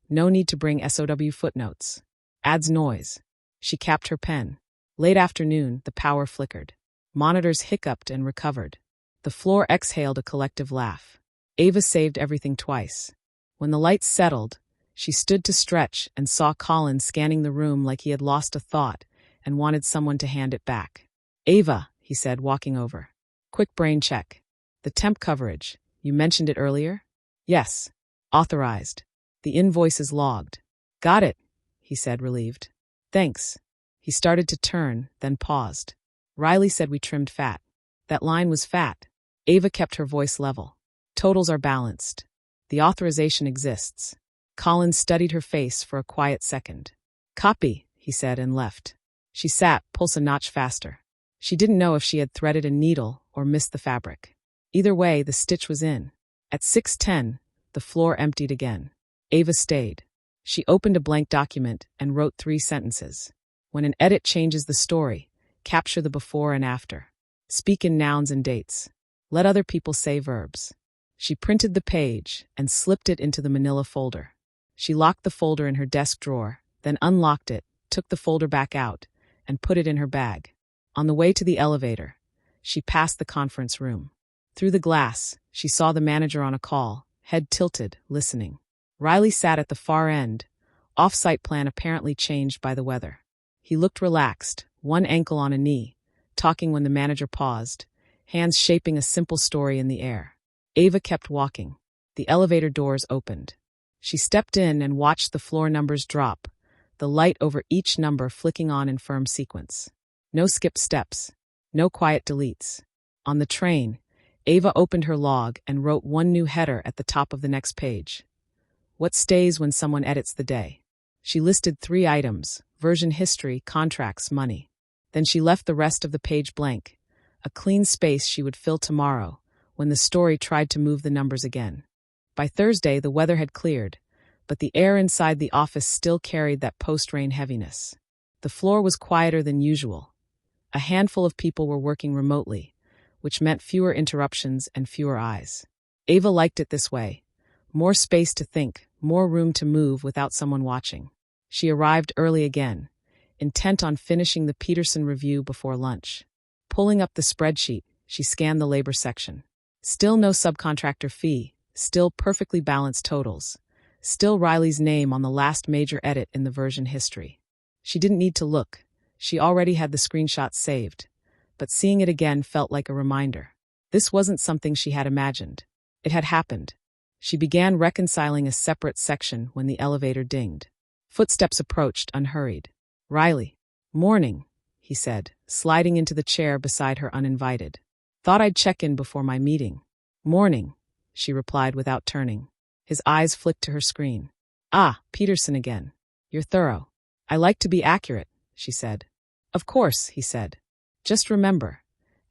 No need to bring SOW footnotes. Adds noise. She capped her pen. Late afternoon, the power flickered. Monitors hiccuped and recovered. The floor exhaled a collective laugh. Ava saved everything twice. When the lights settled, she stood to stretch and saw Colin scanning the room like he had lost a thought and wanted someone to hand it back. "Ava," he said, walking over. "Quick brain check. The temp coverage. You mentioned it earlier?" "Yes. Authorized. The invoice is logged." "Got it," he said, relieved. "Thanks." He started to turn, then paused. "Riley said we trimmed fat." That line was fat. Ava kept her voice level. "Totals are balanced. The authorization exists." Colin studied her face for a quiet second. "Copy," he said, and left. She sat, pulse a notch faster. She didn't know if she had threaded a needle or missed the fabric. Either way, the stitch was in. At 6:10, the floor emptied again. Ava stayed. She opened a blank document and wrote 3 sentences. When an edit changes the story, capture the before and after. Speak in nouns and dates. Let other people say verbs. She printed the page and slipped it into the manila folder. She locked the folder in her desk drawer, then unlocked it, took the folder back out, and put it in her bag. On the way to the elevator, she passed the conference room. Through the glass, she saw the manager on a call, head tilted, listening. Riley sat at the far end, off-site plan apparently changed by the weather. He looked relaxed, one ankle on a knee, talking when the manager paused, hands shaping a simple story in the air. Ava kept walking. The elevator doors opened. She stepped in and watched the floor numbers drop, the light over each number flicking on in firm sequence. No skipped steps. No quiet deletes. On the train, Ava opened her log and wrote one new header at the top of the next page. What stays when someone edits the day? She listed 3 items: version history, contracts, money. Then she left the rest of the page blank, a clean space she would fill tomorrow when the story tried to move the numbers again. By Thursday, the weather had cleared, but the air inside the office still carried that post-rain heaviness. The floor was quieter than usual. A handful of people were working remotely, which meant fewer interruptions and fewer eyes. Ava liked it this way. More space to think, more room to move without someone watching. She arrived early again, intent on finishing the Peterson review before lunch. Pulling up the spreadsheet, she scanned the labor section. Still no subcontractor fee, still perfectly balanced totals, still Riley's name on the last major edit in the version history. She didn't need to look. She already had the screenshots saved. But seeing it again felt like a reminder. This wasn't something she had imagined. It had happened. She began reconciling a separate section when the elevator dinged. Footsteps approached, unhurried. "Riley." "Morning," he said, sliding into the chair beside her uninvited. "Thought I'd check in before my meeting." "Morning," she replied without turning. His eyes flicked to her screen. "Ah, Peterson again. You're thorough." "I like to be accurate," she said. "Of course," he said. "Just remember,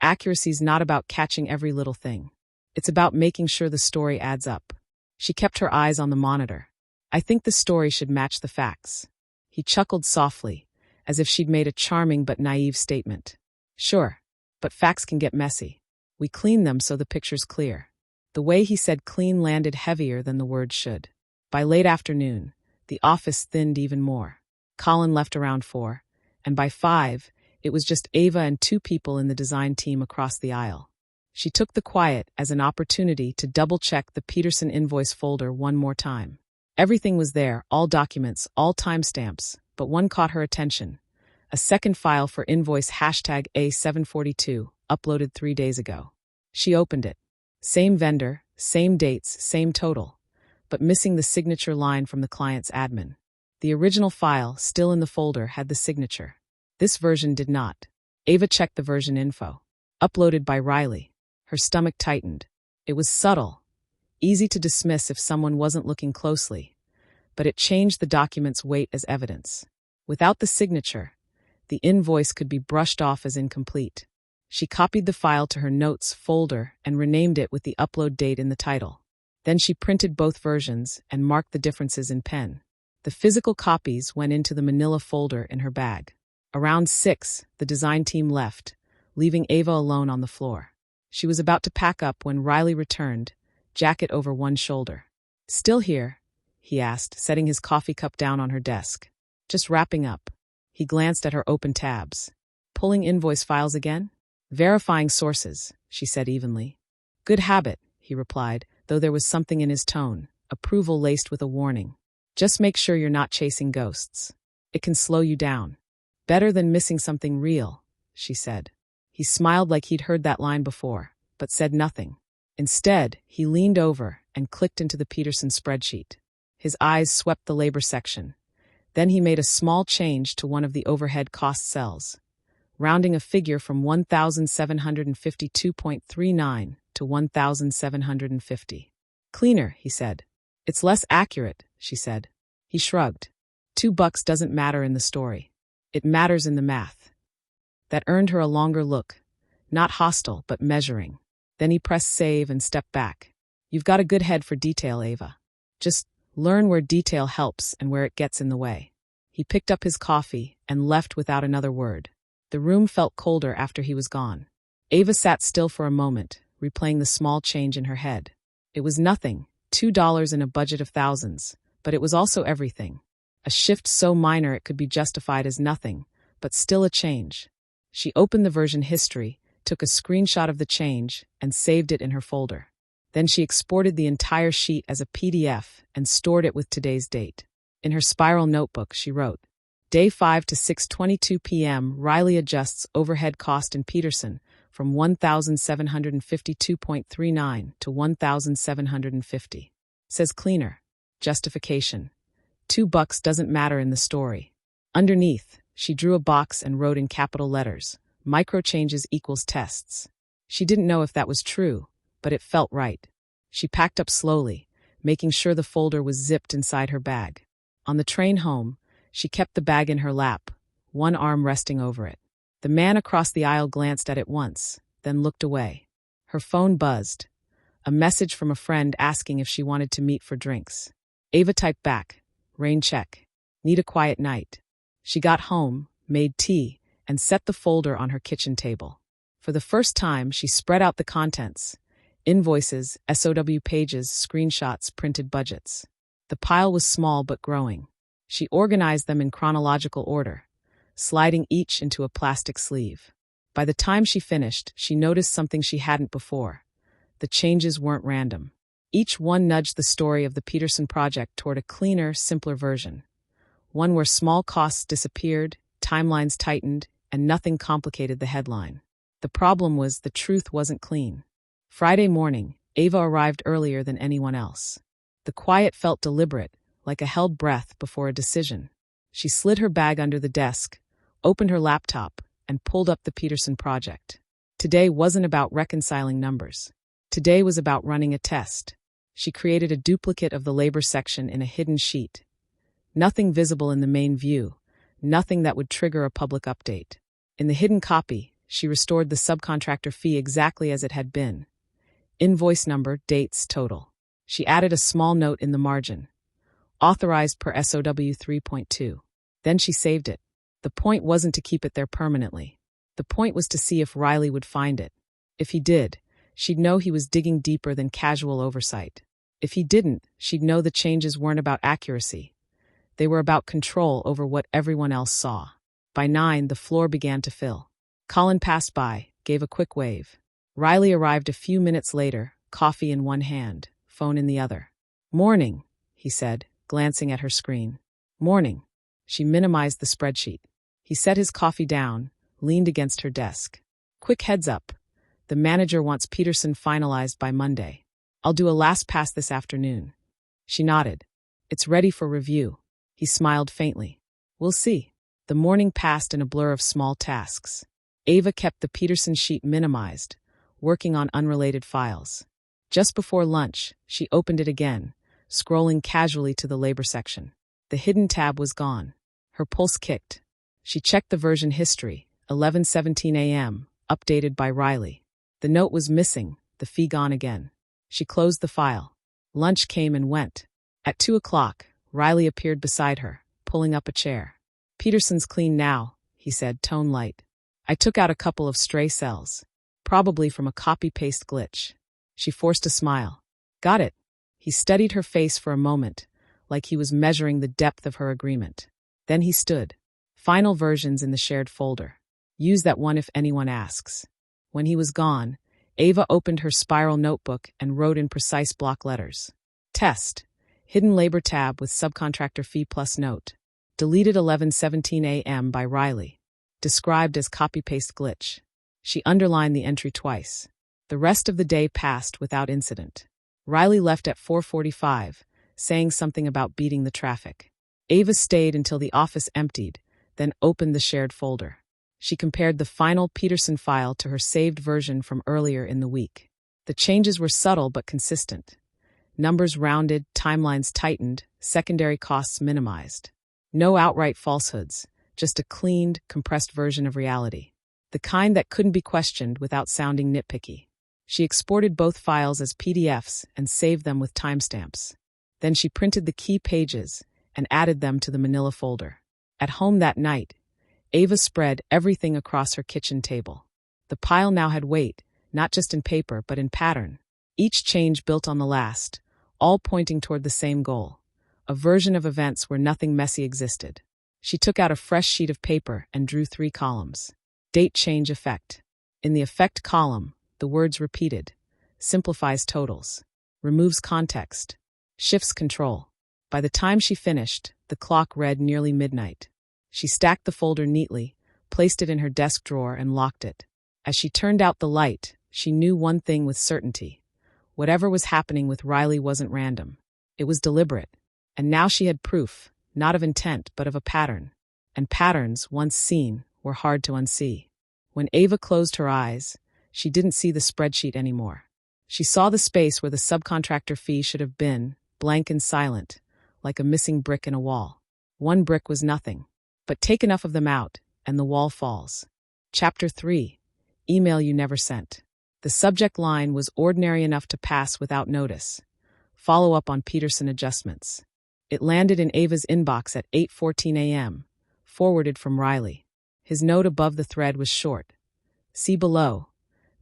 accuracy's not about catching every little thing. It's about making sure the story adds up." She kept her eyes on the monitor. "I think the story should match the facts." He chuckled softly, as if she'd made a charming but naive statement. "Sure, but facts can get messy. We clean them so the picture's clear." The way he said clean landed heavier than the word should. By late afternoon, the office thinned even more. Colin left around 4, and by 5, it was just Ava and 2 people in the design team across the aisle. She took the quiet as an opportunity to double-check the Peterson invoice folder one more time. Everything was there, all documents, all timestamps, but one caught her attention. A second file for invoice #A742, uploaded 3 days ago. She opened it. Same vendor, same dates, same total, but missing the signature line from the client's admin. The original file, still in the folder, had the signature. This version did not. Ava checked the version info. Uploaded by Riley. Her stomach tightened. It was subtle, easy to dismiss if someone wasn't looking closely, but it changed the document's weight as evidence. Without the signature, the invoice could be brushed off as incomplete. She copied the file to her notes folder and renamed it with the upload date in the title. Then she printed both versions and marked the differences in pen. The physical copies went into the manila folder in her bag. Around 6, the design team left, leaving Ava alone on the floor. She was about to pack up when Riley returned, jacket over one shoulder. "Still here?" he asked, setting his coffee cup down on her desk. "Just wrapping up." He glanced at her open tabs. "Pulling invoice files again?" "Verifying sources," she said evenly. "Good habit," he replied, though there was something in his tone, approval laced with a warning. "Just make sure you're not chasing ghosts. It can slow you down." "Better than missing something real," she said. He smiled like he'd heard that line before, but said nothing. Instead, he leaned over and clicked into the Peterson spreadsheet. His eyes swept the labor section. Then he made a small change to one of the overhead cost cells, rounding a figure from 1,752.39 to 1,750. "Cleaner," he said. "It's less accurate," she said. He shrugged. $2 doesn't matter in the story. It matters in the math. That earned her a longer look, not hostile, but measuring. Then he pressed save and stepped back. "You've got a good head for detail, Ava. Just learn where detail helps and where it gets in the way." He picked up his coffee and left without another word. The room felt colder after he was gone. Ava sat still for a moment, replaying the small change in her head. It was nothing, $2 in a budget of thousands, but it was also everything. A shift so minor it could be justified as nothing, but still a change. She opened the version history, took a screenshot of the change, and saved it in her folder. Then she exported the entire sheet as a PDF and stored it with today's date. In her spiral notebook, she wrote, "Day 5 to 6:22 p.m. Riley adjusts overhead cost in Peterson from 1,752.39 to 1,750. Says cleaner. Justification. $2 doesn't matter in the story." Underneath, she drew a box and wrote in capital letters, "Micro changes equals tests." She didn't know if that was true, but it felt right. She packed up slowly, making sure the folder was zipped inside her bag. On the train home, she kept the bag in her lap, one arm resting over it. The man across the aisle glanced at it once, then looked away. Her phone buzzed. A message from a friend asking if she wanted to meet for drinks. Ava typed back, "Rain check. Need a quiet night." She got home, made tea, and set the folder on her kitchen table. For the first time, she spread out the contents: invoices, SOW pages, screenshots, printed budgets. The pile was small but growing. She organized them in chronological order, sliding each into a plastic sleeve. By the time she finished, she noticed something she hadn't before. The changes weren't random. Each one nudged the story of the Peterson project toward a cleaner, simpler version. One where small costs disappeared, timelines tightened, and nothing complicated the headline. The problem was the truth wasn't clean. Friday morning, Ava arrived earlier than anyone else. The quiet felt deliberate, like a held breath before a decision. She slid her bag under the desk, opened her laptop, and pulled up the Peterson project. Today wasn't about reconciling numbers. Today was about running a test. She created a duplicate of the labor section in a hidden sheet. Nothing visible in the main view, nothing that would trigger a public update. In the hidden copy, she restored the subcontractor fee exactly as it had been. Invoice number, dates, total. She added a small note in the margin. Authorized per SOW 3.2. Then she saved it. The point wasn't to keep it there permanently. The point was to see if Riley would find it. If he did, she'd know he was digging deeper than casual oversight. If he didn't, she'd know the changes weren't about accuracy. They were about control over what everyone else saw. By 9, the floor began to fill. Colin passed by, gave a quick wave. Riley arrived a few minutes later, coffee in one hand, phone in the other. "Morning," he said, glancing at her screen. "Morning." She minimized the spreadsheet. He set his coffee down, leaned against her desk. "Quick heads up. The manager wants Peterson finalized by Monday. I'll do a last pass this afternoon." She nodded. "It's ready for review." He smiled faintly. "We'll see." The morning passed in a blur of small tasks. Ava kept the Peterson sheet minimized, working on unrelated files. Just before lunch, she opened it again, scrolling casually to the labor section. The hidden tab was gone. Her pulse kicked. She checked the version history, 11:17 a.m., updated by Riley. The note was missing, the fee gone again. She closed the file. Lunch came and went. At 2 o'clock, Riley appeared beside her, pulling up a chair. "Peterson's clean now," he said, tone light. "I took out a couple of stray cells, probably from a copy-paste glitch." She forced a smile. "Got it." He studied her face for a moment, like he was measuring the depth of her agreement. Then he stood. "Final versions in the shared folder. Use that one if anyone asks." When he was gone, Ava opened her spiral notebook and wrote in precise block letters. "Test. Hidden labor tab with subcontractor fee plus note. Deleted 11:17 a.m. by Riley. Described as copy-paste glitch." She underlined the entry twice. The rest of the day passed without incident. Riley left at 4:45, saying something about beating the traffic. Ava stayed until the office emptied, then opened the shared folder. She compared the final Peterson file to her saved version from earlier in the week. The changes were subtle but consistent. Numbers rounded, timelines tightened, secondary costs minimized. No outright falsehoods, just a cleaned, compressed version of reality. The kind that couldn't be questioned without sounding nitpicky. She exported both files as PDFs and saved them with timestamps. Then she printed the key pages and added them to the manila folder. At home that night, Ava spread everything across her kitchen table. The pile now had weight, not just in paper but in pattern. Each change built on the last, all pointing toward the same goal. A version of events where nothing messy existed. She took out a fresh sheet of paper and drew 3 columns. Date change effect. In the effect column, the words repeated. Simplifies totals. Removes context. Shifts control. By the time she finished, the clock read nearly midnight. She stacked the folder neatly, placed it in her desk drawer, and locked it. As she turned out the light, she knew one thing with certainty. Whatever was happening with Riley wasn't random. It was deliberate. And now she had proof, not of intent but of a pattern. And patterns, once seen, were hard to unsee. When Ava closed her eyes, she didn't see the spreadsheet anymore. She saw the space where the subcontractor fee should have been, blank and silent, like a missing brick in a wall. One brick was nothing. But take enough of them out, and the wall falls. Chapter 3. Email you never sent. The subject line was ordinary enough to pass without notice. Follow up on Peterson adjustments. It landed in Ava's inbox at 8:14 a.m., forwarded from Riley. His note above the thread was short. See below.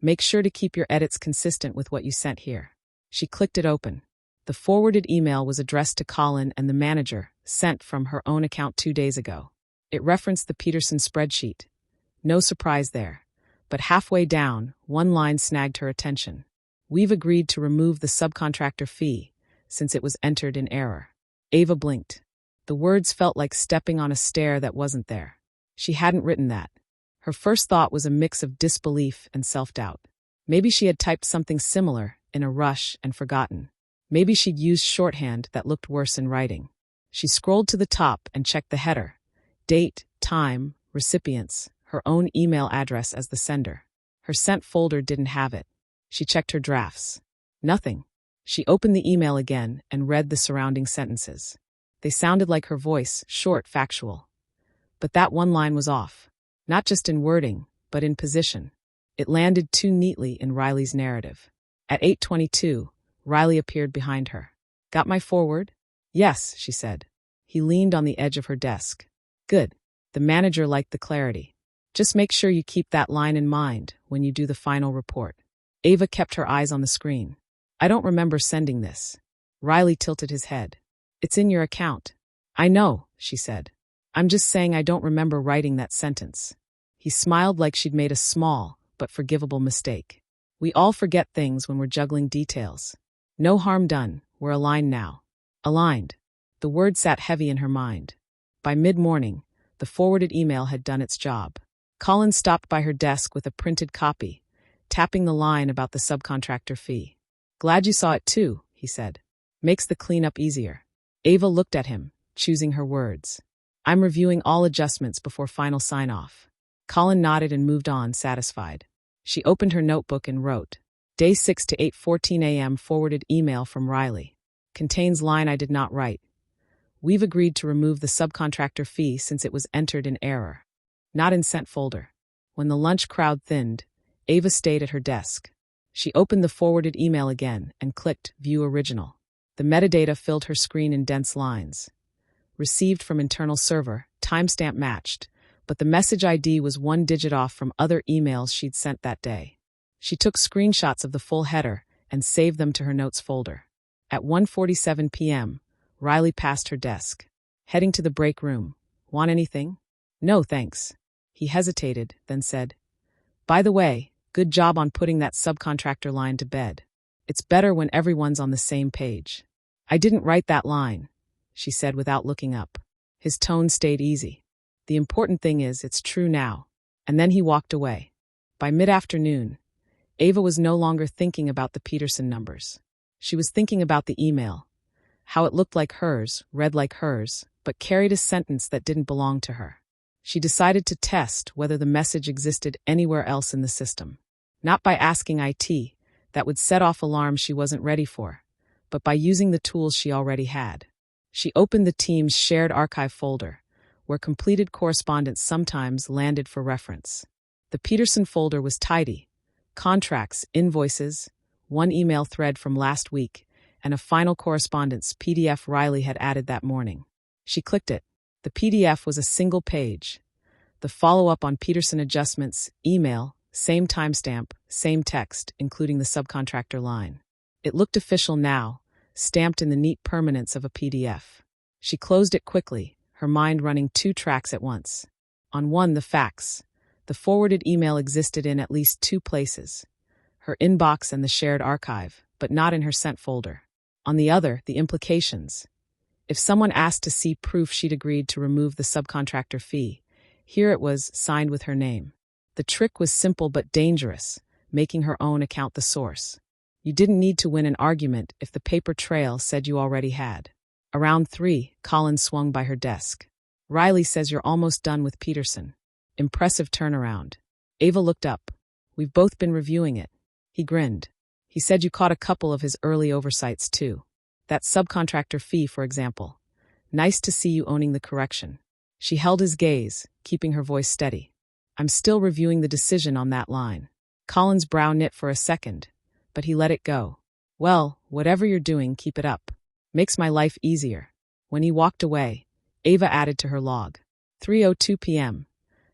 Make sure to keep your edits consistent with what you sent here. She clicked it open. The forwarded email was addressed to Colin and the manager, sent from her own account 2 days ago. It referenced the Peterson spreadsheet. No surprise there. But halfway down, one line snagged her attention. We've agreed to remove the subcontractor fee, since it was entered in error. Ava blinked. The words felt like stepping on a stair that wasn't there. She hadn't written that. Her first thought was a mix of disbelief and self-doubt. Maybe she had typed something similar, in a rush, and forgotten. Maybe she'd used shorthand that looked worse in writing. She scrolled to the top and checked the header. Date, time, recipients, her own email address as the sender. Her sent folder didn't have it. She checked her drafts. Nothing. She opened the email again and read the surrounding sentences. They sounded like her voice, short, factual. But that one line was off. Not just in wording, but in position. It landed too neatly in Riley's narrative. At 8:22, Riley appeared behind her. Got my forward? Yes, she said. He leaned on the edge of her desk. Good. The manager liked the clarity. Just make sure you keep that line in mind when you do the final report. Ava kept her eyes on the screen. I don't remember sending this. Riley tilted his head. It's in your account. I know, she said. I'm just saying I don't remember writing that sentence. He smiled like she'd made a small, but forgivable mistake. We all forget things when we're juggling details. No harm done, we're aligned now. Aligned. The word sat heavy in her mind. By mid-morning, the forwarded email had done its job. Colin stopped by her desk with a printed copy, tapping the line about the subcontractor fee. Glad you saw it too, he said. Makes the cleanup easier. Ava looked at him, choosing her words. I'm reviewing all adjustments before final sign-off. Colin nodded and moved on, satisfied. She opened her notebook and wrote, Day 6 to 8:14 a.m. forwarded email from Riley. Contains line I did not write. We've agreed to remove the subcontractor fee since it was entered in error. Not in sent folder. When the lunch crowd thinned, Ava stayed at her desk. She opened the forwarded email again and clicked View Original. The metadata filled her screen in dense lines. Received from internal server, timestamp matched, but the message ID was 1 digit off from other emails she'd sent that day. She took screenshots of the full header and saved them to her notes folder. At 1:47 p.m., Riley passed her desk. Heading to the break room. Want anything? No, thanks. He hesitated, then said, By the way, good job on putting that subcontractor line to bed. It's better when everyone's on the same page. I didn't write that line, she said without looking up. His tone stayed easy. The important thing is it's true now. And then he walked away. By mid-afternoon, Ava was no longer thinking about the Peterson numbers. She was thinking about the email. How it looked like hers, read like hers, but carried a sentence that didn't belong to her. She decided to test whether the message existed anywhere else in the system. Not by asking IT, that would set off alarms she wasn't ready for, but by using the tools she already had. She opened the team's shared archive folder, where completed correspondence sometimes landed for reference. The Peterson folder was tidy. Contracts, invoices, one email thread from last week, and a final correspondence PDF Riley had added that morning. She clicked it. The PDF was a single page. The follow-up on Peterson adjustments, email, same timestamp, same text, including the subcontractor line. It looked official now, stamped in the neat permanence of a PDF. She closed it quickly, her mind running 2 tracks at once. On one, the facts. The forwarded email existed in at least 2 places. Her inbox and the shared archive, but not in her sent folder. On the other, the implications. If someone asked to see proof she'd agreed to remove the subcontractor fee, here it was, signed with her name. The trick was simple but dangerous, making her own account the source. You didn't need to win an argument if the paper trail said you already had. Around 3, Colin swung by her desk. Riley says you're almost done with Peterson. Impressive turnaround. Ava looked up. We've both been reviewing it. He grinned. He said you caught a couple of his early oversights too. That subcontractor fee, for example. Nice to see you owning the correction. She held his gaze, keeping her voice steady. I'm still reviewing the decision on that line. Colin's brow knit for a second, but he let it go. Well, whatever you're doing, keep it up. Makes my life easier. When he walked away, Ava added to her log. 3:02 p.m.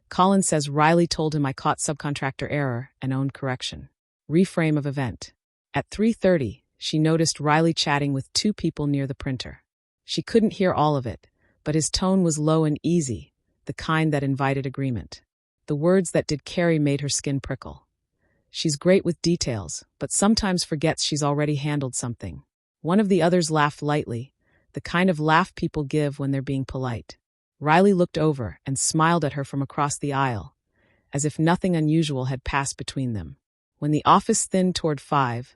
Colin says Riley told him I caught subcontractor error and owned correction. Reframe of event. At 3:30, she noticed Riley chatting with two people near the printer. She couldn't hear all of it, but his tone was low and easy, the kind that invited agreement. The words that did carry made her skin prickle. She's great with details, but sometimes forgets she's already handled something. One of the others laughed lightly, the kind of laugh people give when they're being polite. Riley looked over and smiled at her from across the aisle, as if nothing unusual had passed between them. When the office thinned toward 5,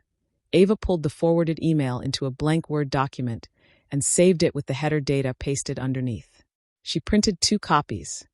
Ava pulled the forwarded email into a blank Word document and saved it with the header data pasted underneath. She printed 2 copies,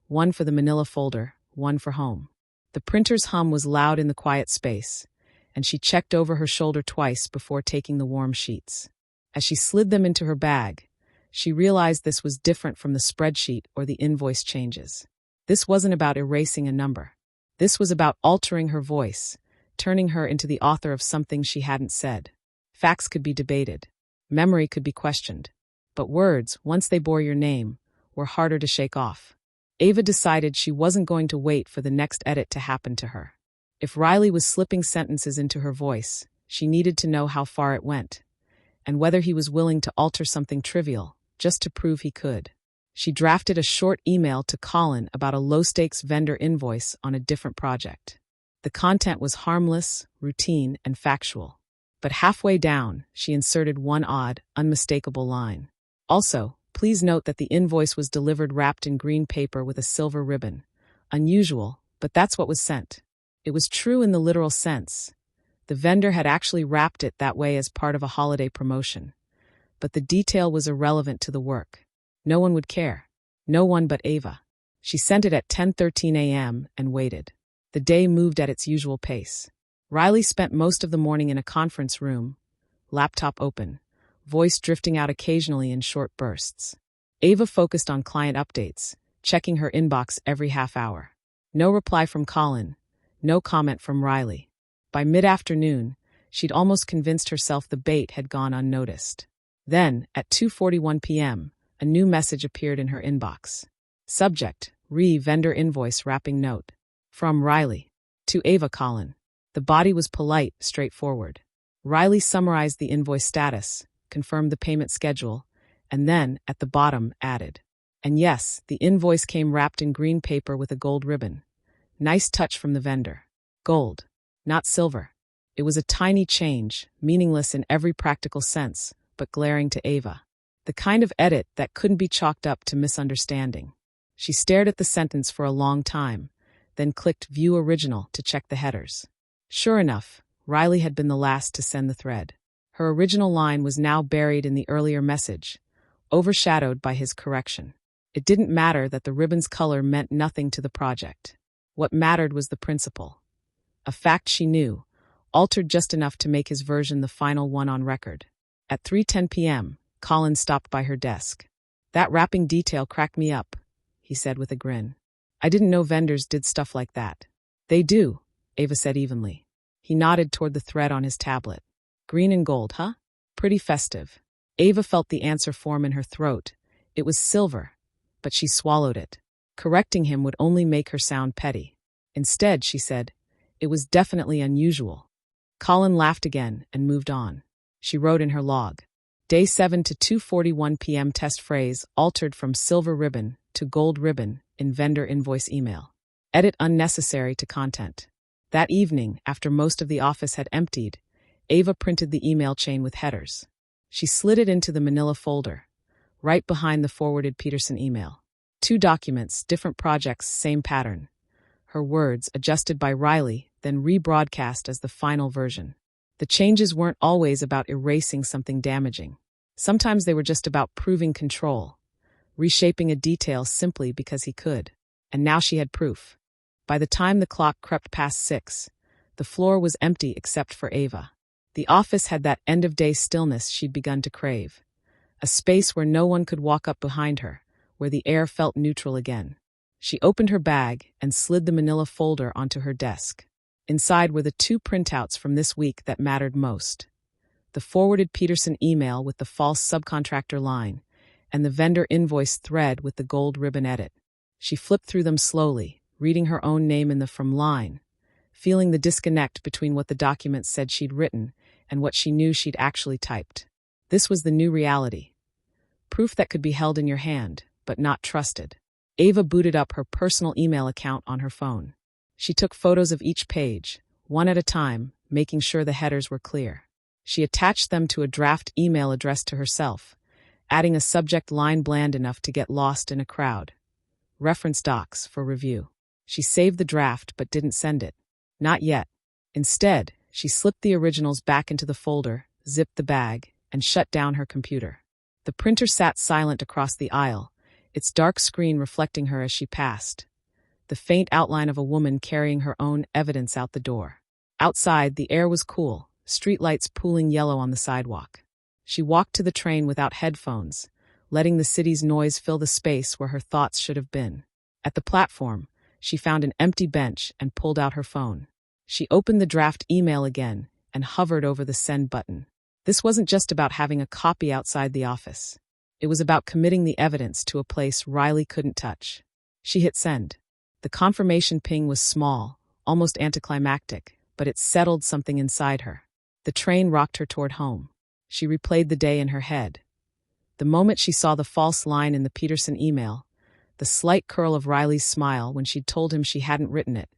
one for the manila folder, one for home. The printer's hum was loud in the quiet space, and she checked over her shoulder twice before taking the warm sheets. As she slid them into her bag, she realized this was different from the spreadsheet or the invoice changes. This wasn't about erasing a number. This was about altering her voice, turning her into the author of something she hadn't said. Facts could be debated. Memory could be questioned. But words, once they bore your name, were harder to shake off. Ava decided she wasn't going to wait for the next edit to happen to her. If Riley was slipping sentences into her voice, she needed to know how far it went, and whether he was willing to alter something trivial, just to prove he could. She drafted a short email to Colin about a low-stakes vendor invoice on a different project. The content was harmless, routine, and factual. But halfway down, she inserted one odd, unmistakable line. Also, please note that the invoice was delivered wrapped in green paper with a silver ribbon. Unusual, but that's what was sent. It was true in the literal sense. The vendor had actually wrapped it that way as part of a holiday promotion. But the detail was irrelevant to the work. No one would care. No one but Ava. She sent it at 10:13 a.m. and waited. The day moved at its usual pace. Riley spent most of the morning in a conference room, laptop open, voice drifting out occasionally in short bursts. Ava focused on client updates, checking her inbox every half hour. No reply from Colin, no comment from Riley. By mid-afternoon, she'd almost convinced herself the bait had gone unnoticed. Then, at 2:41 p.m., a new message appeared in her inbox. Subject, vendor invoice wrapping note. From Riley. To Ava Colin. The body was polite, straightforward. Riley summarized the invoice status, confirmed the payment schedule, and then, at the bottom, added. And yes, the invoice came wrapped in green paper with a gold ribbon. Nice touch from the vendor. Gold, not silver. It was a tiny change, meaningless in every practical sense, but glaring to Ava. The kind of edit that couldn't be chalked up to misunderstanding. She stared at the sentence for a long time, then clicked View Original to check the headers. Sure enough, Riley had been the last to send the thread. Her original line was now buried in the earlier message, overshadowed by his correction. It didn't matter that the ribbon's color meant nothing to the project. What mattered was the principle. A fact she knew, altered just enough to make his version the final one on record. At 3:10 p.m., Colin stopped by her desk. That wrapping detail cracked me up, he said with a grin. I didn't know vendors did stuff like that. They do, Ava said evenly. He nodded toward the thread on his tablet. Green and gold, huh? Pretty festive. Ava felt the answer form in her throat. It was silver, but she swallowed it. Correcting him would only make her sound petty. Instead, she said, it was definitely unusual. Colin laughed again and moved on. She wrote in her log. Day 7 to 2:41 p.m. test phrase altered from silver ribbon to gold ribbon in vendor invoice email. Edit unnecessary to content. That evening, after most of the office had emptied, Ava printed the email chain with headers. She slid it into the manila folder, right behind the forwarded Peterson email. 2 documents, different projects, same pattern. Her words, adjusted by Riley, then rebroadcast as the final version. The changes weren't always about erasing something damaging. Sometimes they were just about proving control, reshaping a detail simply because he could. And now she had proof. By the time the clock crept past 6, The floor was empty except for Ava. The office had that end-of-day stillness she'd begun to crave. A space where no one could walk up behind her, where the air felt neutral again. She opened her bag and slid the manila folder onto her desk. Inside were the 2 printouts from this week that mattered most. The forwarded Peterson email with the false subcontractor line, and the vendor invoice thread with the gold ribbon edit. She flipped through them slowly, reading her own name in the from line, feeling the disconnect between what the document said she'd written and what she knew she'd actually typed. This was the new reality. Proof that could be held in your hand, but not trusted. Ava booted up her personal email account on her phone. She took photos of each page, one at a time, making sure the headers were clear. She attached them to a draft email addressed to herself, adding a subject line bland enough to get lost in a crowd. Reference docs for review. She saved the draft but didn't send it. Not yet. Instead, she slipped the originals back into the folder, zipped the bag, and shut down her computer. The printer sat silent across the aisle, its dark screen reflecting her as she passed. The faint outline of a woman carrying her own evidence out the door. Outside, the air was cool, streetlights pooling yellow on the sidewalk. She walked to the train without headphones, letting the city's noise fill the space where her thoughts should have been. At the platform, she found an empty bench and pulled out her phone. She opened the draft email again and hovered over the send button. This wasn't just about having a copy outside the office. It was about committing the evidence to a place Riley couldn't touch. She hit send. The confirmation ping was small, almost anticlimactic, but it settled something inside her. The train rocked her toward home. She replayed the day in her head. The moment she saw the false line in the Peterson email, the slight curl of Riley's smile when she'd told him she hadn't written it,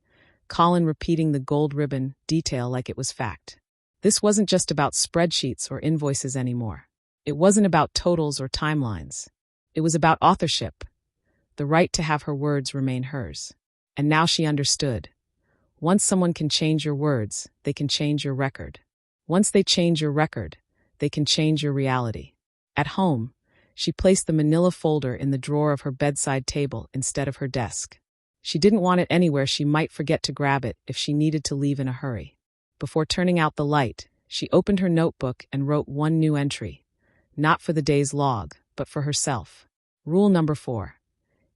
Colin repeating the gold ribbon detail like it was fact. This wasn't just about spreadsheets or invoices anymore. It wasn't about totals or timelines. It was about authorship, the right to have her words remain hers. And now she understood. Once someone can change your words, they can change your record. Once they change your record, they can change your reality. At home, she placed the manila folder in the drawer of her bedside table instead of her desk. She didn't want it anywhere she might forget to grab it if she needed to leave in a hurry. Before turning out the light, she opened her notebook and wrote one new entry. Not for the day's log, but for herself. Rule number 4.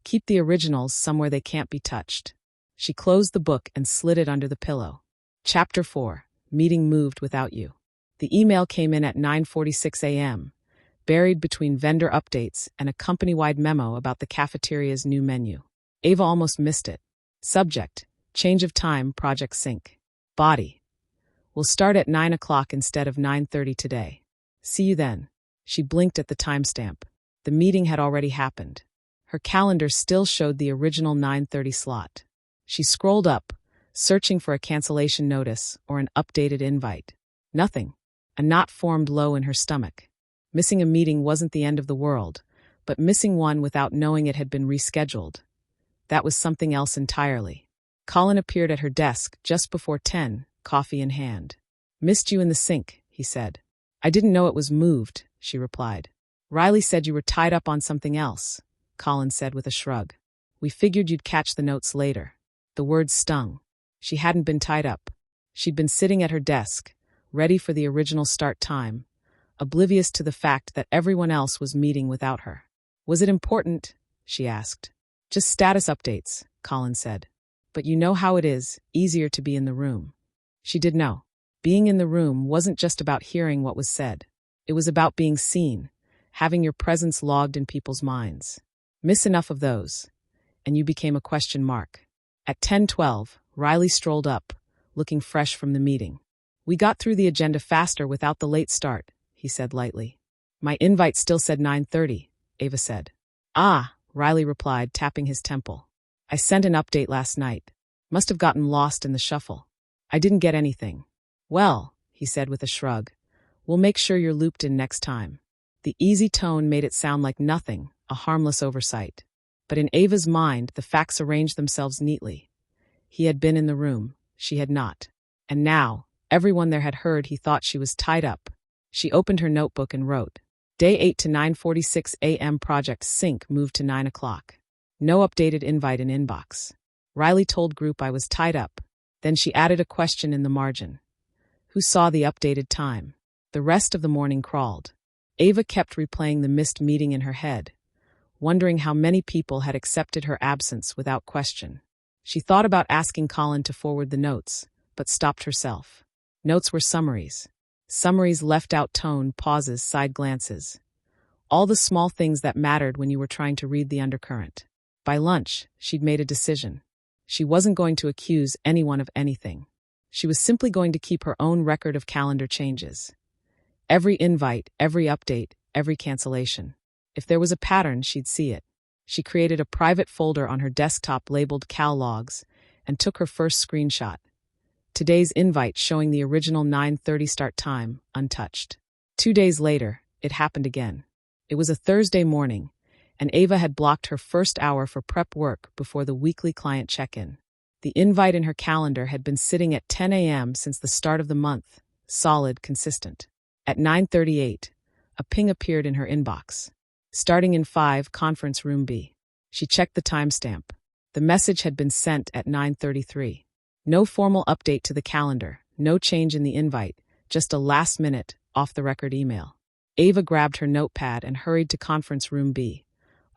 Keep the originals somewhere they can't be touched. She closed the book and slid it under the pillow. Chapter 4. Meeting moved without you. The email came in at 9:46 a.m., buried between vendor updates and a company-wide memo about the cafeteria's new menu. Ava almost missed it. Subject: change of time, project sync. Body: we'll start at 9 o'clock instead of 9:30 today. See you then. She blinked at the timestamp. The meeting had already happened. Her calendar still showed the original 9:30 slot. She scrolled up, searching for a cancellation notice or an updated invite. Nothing. A knot formed low in her stomach. Missing a meeting wasn't the end of the world, but missing one without knowing it had been rescheduled. That was something else entirely. Colin appeared at her desk just before 10, coffee in hand. Missed you in the sink, he said. I didn't know it was moved, she replied. Riley said you were tied up on something else, Colin said with a shrug. We figured you'd catch the notes later. The words stung. She hadn't been tied up. She'd been sitting at her desk, ready for the original start time, oblivious to the fact that everyone else was meeting without her. Was it important? She asked. Just status updates, Colin said. But you know how it is, easier to be in the room. She did know. Being in the room wasn't just about hearing what was said. It was about being seen, having your presence logged in people's minds. Miss enough of those, and you became a question mark. At 10:12, Riley strolled up, looking fresh from the meeting. We got through the agenda faster without the late start, he said lightly. My invite still said 9:30, Ava said. Ah, Riley replied, tapping his temple. I sent an update last night. Must have gotten lost in the shuffle. I didn't get anything. Well, he said with a shrug, we'll make sure you're looped in next time. The easy tone made it sound like nothing, a harmless oversight. But in Ava's mind, the facts arranged themselves neatly. He had been in the room, she had not. And now, everyone there had heard he thought she was tied up. She opened her notebook and wrote, Day 8 to 9:46 a.m. project sync moved to 9 o'clock. No updated invite in inbox. Riley told group I was tied up. Then she added a question in the margin. Who saw the updated time? The rest of the morning crawled. Ava kept replaying the missed meeting in her head, wondering how many people had accepted her absence without question. She thought about asking Colin to forward the notes, but stopped herself. Notes were summaries. Summaries left out tone, pauses, side glances. All the small things that mattered when you were trying to read the undercurrent. By lunch, she'd made a decision. She wasn't going to accuse anyone of anything. She was simply going to keep her own record of calendar changes. Every invite, every update, every cancellation. If there was a pattern, she'd see it. She created a private folder on her desktop labeled Cal Logs and took her first screenshot. Today's invite showing the original 9:30 start time, untouched. 2 days later, it happened again. It was a Thursday morning, and Ava had blocked her first hour for prep work before the weekly client check-in. The invite in her calendar had been sitting at 10 a.m. since the start of the month, solid, consistent. At 9:38, a ping appeared in her inbox. Starting in 5, conference room B. She checked the timestamp. The message had been sent at 9:33. No formal update to the calendar, no change in the invite, just a last-minute, off-the-record email. Ava grabbed her notepad and hurried to conference room B,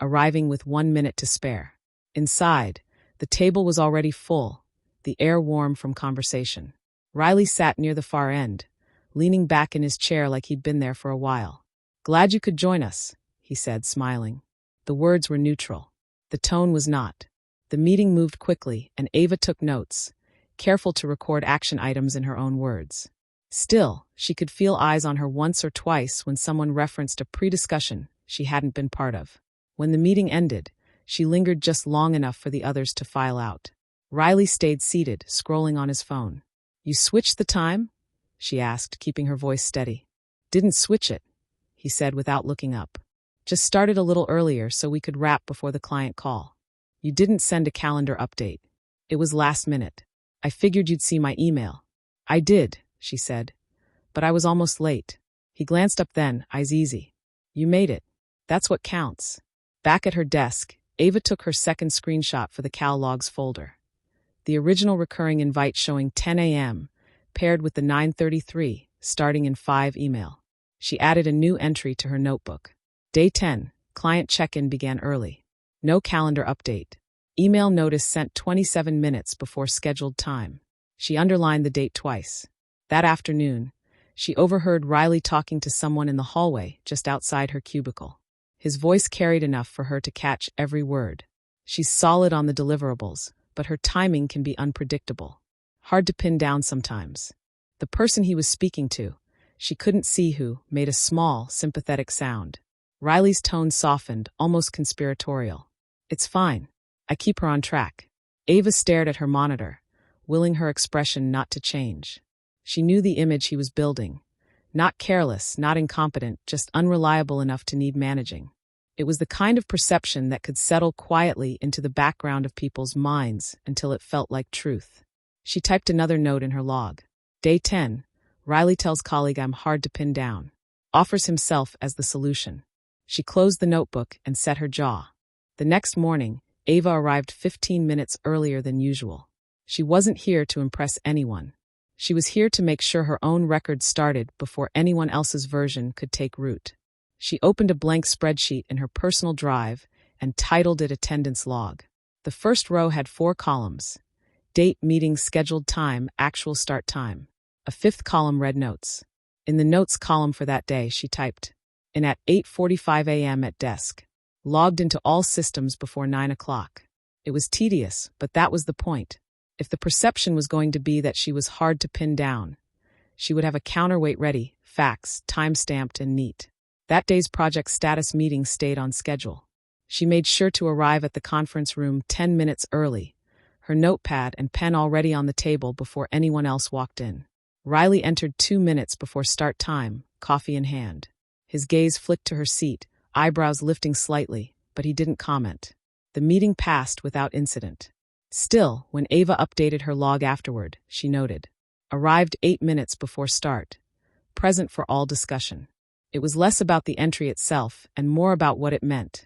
arriving with 1 minute to spare. Inside, the table was already full, the air warm from conversation. Riley sat near the far end, leaning back in his chair like he'd been there for a while. "Glad you could join us," he said, smiling. The words were neutral. The tone was not. The meeting moved quickly, and Ava took notes, careful to record action items in her own words. Still, she could feel eyes on her once or twice when someone referenced a pre-discussion she hadn't been part of. When the meeting ended, she lingered just long enough for the others to file out. Riley stayed seated, scrolling on his phone. "You switched the time?" she asked, keeping her voice steady. "Didn't switch it," he said without looking up. "Just started a little earlier so we could wrap before the client call. You didn't send a calendar update. It was last minute. I figured you'd see my email." "I did," she said, "but I was almost late." He glanced up then, eyes easy. "You made it. That's what counts." Back at her desk, Ava took her second screenshot for the Cal Logs folder. The original recurring invite showing 10 a.m., paired with the 9:33, starting in 5 email. She added a new entry to her notebook. Day 10, client check-in began early. No calendar update. Email notice sent 27 minutes before scheduled time. She underlined the date twice. That afternoon, she overheard Riley talking to someone in the hallway just outside her cubicle. His voice carried enough for her to catch every word. She's solid on the deliverables, but her timing can be unpredictable. Hard to pin down sometimes. The person he was speaking to, she couldn't see who, made a small, sympathetic sound. Riley's tone softened, almost conspiratorial. "It's fine. I keep her on track." Ava stared at her monitor, willing her expression not to change. She knew the image he was building. Not careless, not incompetent, just unreliable enough to need managing. It was the kind of perception that could settle quietly into the background of people's minds until it felt like truth. She typed another note in her log. Day 10, Riley tells colleague I'm hard to pin down. Offers himself as the solution. She closed the notebook and set her jaw. The next morning, Ava arrived 15 minutes earlier than usual. She wasn't here to impress anyone. She was here to make sure her own record started before anyone else's version could take root. She opened a blank spreadsheet in her personal drive and titled it Attendance Log. The first row had 4 columns. Date, meeting, scheduled time, actual start time. A 5th column read notes. In the notes column for that day, she typed, in at 8:45 a.m. at desk. Logged into all systems before 9 o'clock. It was tedious, but that was the point. If the perception was going to be that she was hard to pin down, she would have a counterweight ready, facts, time-stamped and neat. That day's project status meeting stayed on schedule. She made sure to arrive at the conference room 10 minutes early, her notepad and pen already on the table before anyone else walked in. Riley entered 2 minutes before start time, coffee in hand. His gaze flicked to her seat, eyebrows lifting slightly, but he didn't comment. The meeting passed without incident. Still, when Ava updated her log afterward, she noted, arrived 8 minutes before start, present for all discussion. It was less about the entry itself and more about what it meant.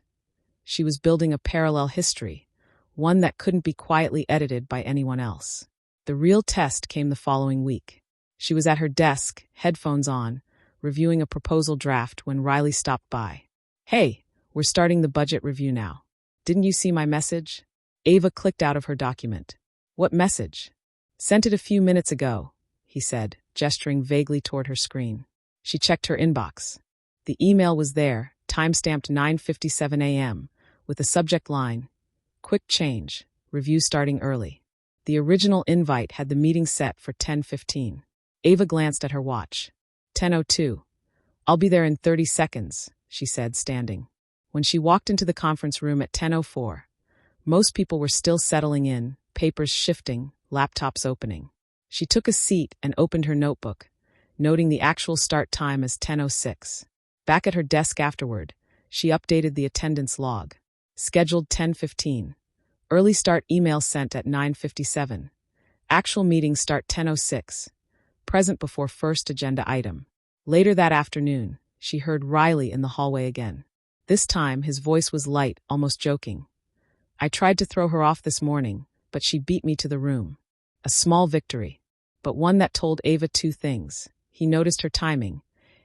She was building a parallel history, one that couldn't be quietly edited by anyone else. The real test came the following week. She was at her desk, headphones on, reviewing a proposal draft when Riley stopped by. "Hey, we're starting the budget review now. Didn't you see my message?" Ava clicked out of her document. "What message?" "Sent it a few minutes ago," he said, gesturing vaguely toward her screen. She checked her inbox. The email was there, timestamped 9:57 a.m., with the subject line, "Quick change, review starting early." The original invite had the meeting set for 10:15. Ava glanced at her watch. 10:02. "I'll be there in 30 seconds, she said, standing. When she walked into the conference room at 10:04, most people were still settling in, papers shifting, laptops opening. She took a seat and opened her notebook, noting the actual start time as 10:06. Back at her desk afterward, she updated the attendance log. Scheduled 10:15. Early start email sent at 9:57. Actual meeting start 10:06. Present before first agenda item. Later that afternoon, she heard Riley in the hallway again. This time, his voice was light, almost joking. "I tried to throw her off this morning, but she beat me to the room." A small victory, but one that told Ava two things. He noticed her timing,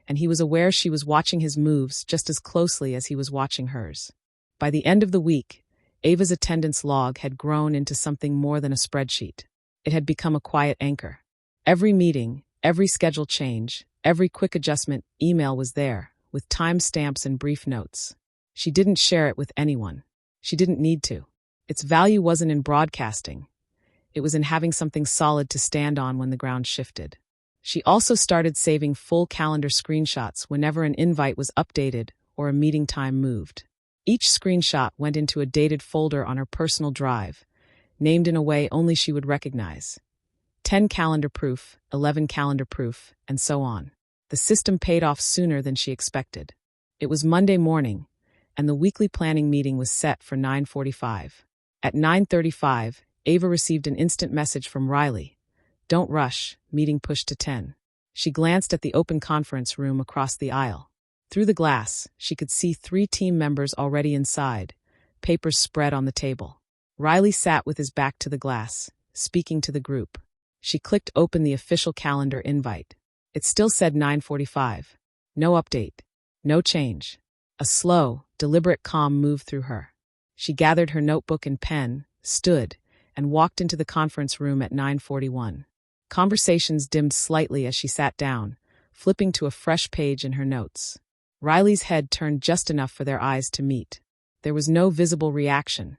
and he was aware she was watching his moves just as closely as he was watching hers. By the end of the week, Ava's attendance log had grown into something more than a spreadsheet. It had become a quiet anchor. Every meeting, every schedule change, every quick adjustment email was there, with timestamps and brief notes. She didn't share it with anyone. She didn't need to. Its value wasn't in broadcasting. It was in having something solid to stand on when the ground shifted. She also started saving full calendar screenshots whenever an invite was updated or a meeting time moved. Each screenshot went into a dated folder on her personal drive, named in a way only she would recognize. 10 calendar proof, 11 calendar proof, and so on. The system paid off sooner than she expected. It was Monday morning, and the weekly planning meeting was set for 9:45. At 9:35, Ava received an instant message from Riley. "Don't rush, meeting pushed to 10. She glanced at the open conference room across the aisle. Through the glass, she could see 3 team members already inside, papers spread on the table. Riley sat with his back to the glass, speaking to the group. She clicked open the official calendar invite. It still said 9:45. No update. No change. A slow, deliberate calm moved through her. She gathered her notebook and pen, stood, and walked into the conference room at 9:41. Conversations dimmed slightly as she sat down, flipping to a fresh page in her notes. Riley's head turned just enough for their eyes to meet. There was no visible reaction,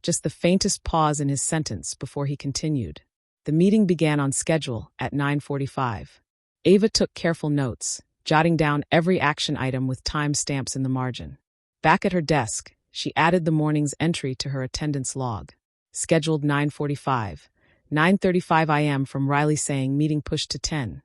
just the faintest pause in his sentence before he continued. The meeting began on schedule at 9:45. Ava took careful notes, jotting down every action item with timestamps in the margin. Back at her desk, she added the morning's entry to her attendance log. Scheduled 9:45. 9:35 a.m. from Riley saying meeting pushed to 10.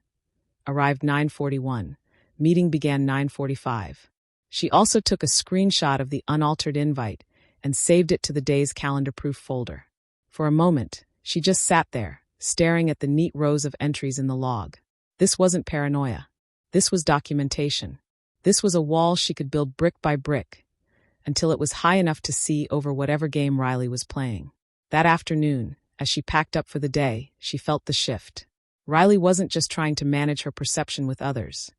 Arrived 9:41. Meeting began 9:45. She also took a screenshot of the unaltered invite and saved it to the day's calendar-proof folder. For a moment, she just sat there, staring at the neat rows of entries in the log. This wasn't paranoia. This was documentation. This was a wall she could build brick by brick, until it was high enough to see over whatever game Riley was playing. That afternoon, as she packed up for the day, she felt the shift. Riley wasn't just trying to manage her perception with others.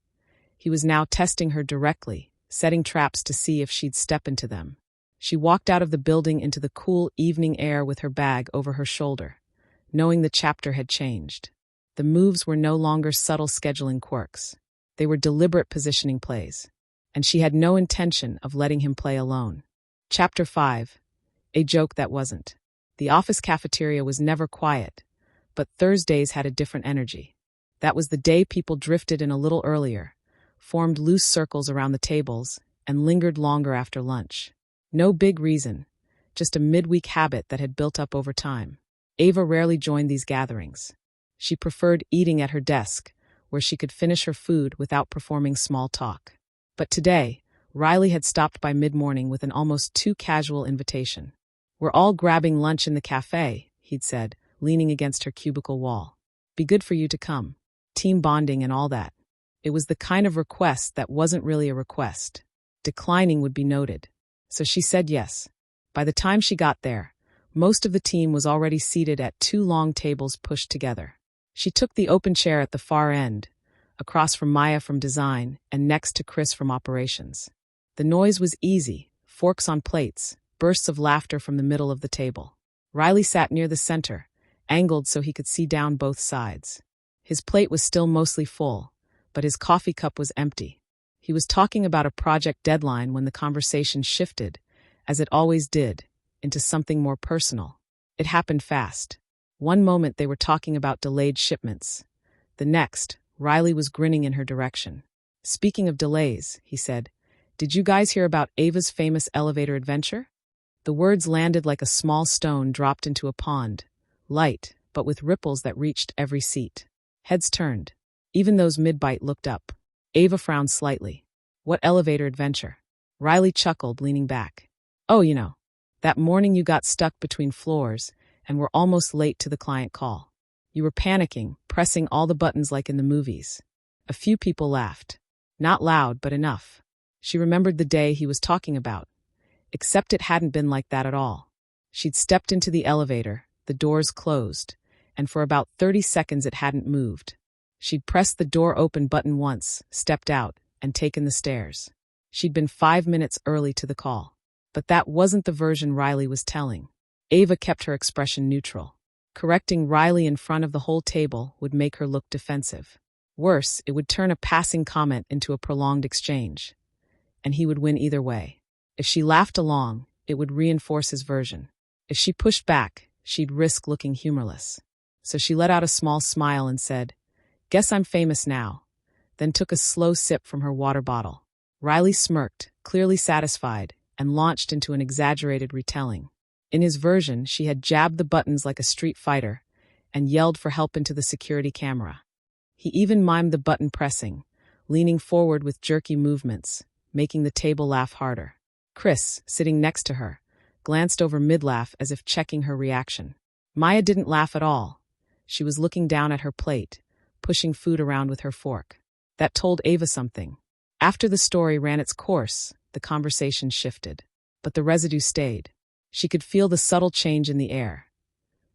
He was now testing her directly, setting traps to see if she'd step into them. She walked out of the building into the cool evening air with her bag over her shoulder, knowing the chapter had changed. The moves were no longer subtle scheduling quirks. They were deliberate positioning plays, and she had no intention of letting him play alone. Chapter 5. A joke that wasn't. The office cafeteria was never quiet, but Thursdays had a different energy. That was the day people drifted in a little earlier, formed loose circles around the tables, and lingered longer after lunch. No big reason, just a midweek habit that had built up over time. Ava rarely joined these gatherings. She preferred eating at her desk, where she could finish her food without performing small talk. But today, Riley had stopped by mid-morning with an almost too casual invitation. "We're all grabbing lunch in the cafe," he'd said, leaning against her cubicle wall. "Be good for you to come. Team bonding and all that." It was the kind of request that wasn't really a request. Declining would be noted. So she said yes. By the time she got there, Most of the team was already seated at two long tables pushed together. She took the open chair at the far end, across from Maya from design and next to Chris from operations. The noise was easy, forks on plates, bursts of laughter from the middle of the table. Riley sat near the center, angled so he could see down both sides. His plate was still mostly full, but his coffee cup was empty. He was talking about a project deadline when the conversation shifted, as it always did, into something more personal. It happened fast. One moment they were talking about delayed shipments. The next, Riley was grinning in her direction. "Speaking of delays," he said, "did you guys hear about Ava's famous elevator adventure?" The words landed like a small stone dropped into a pond, light, but with ripples that reached every seat. Heads turned. Even those mid-bite looked up. Ava frowned slightly. "What elevator adventure?" Riley chuckled, leaning back. "Oh, that morning you got stuck between floors and were almost late to the client call. You were panicking, pressing all the buttons like in the movies." A few people laughed. Not loud, but enough. She remembered the day he was talking about. Except it hadn't been like that at all. She'd stepped into the elevator, the doors closed, and for about 30 seconds it hadn't moved. She'd pressed the door open button once, stepped out, and taken the stairs. She'd been 5 minutes early to the call. But that wasn't the version Riley was telling. Ava kept her expression neutral. Correcting Riley in front of the whole table would make her look defensive. Worse, it would turn a passing comment into a prolonged exchange. And he would win either way. If she laughed along, it would reinforce his version. If she pushed back, she'd risk looking humorless. So she let out a small smile and said, "Guess I'm famous now," then took a slow sip from her water bottle. Riley smirked, clearly satisfied, and launched into an exaggerated retelling. In his version, she had jabbed the buttons like a street fighter and yelled for help into the security camera. He even mimed the button pressing, leaning forward with jerky movements, making the table laugh harder. Chris, sitting next to her, glanced over mid-laugh as if checking her reaction. Maya didn't laugh at all. She was looking down at her plate, pushing food around with her fork. That told Ava something. After the story ran its course, the conversation shifted. But the residue stayed. She could feel the subtle change in the air.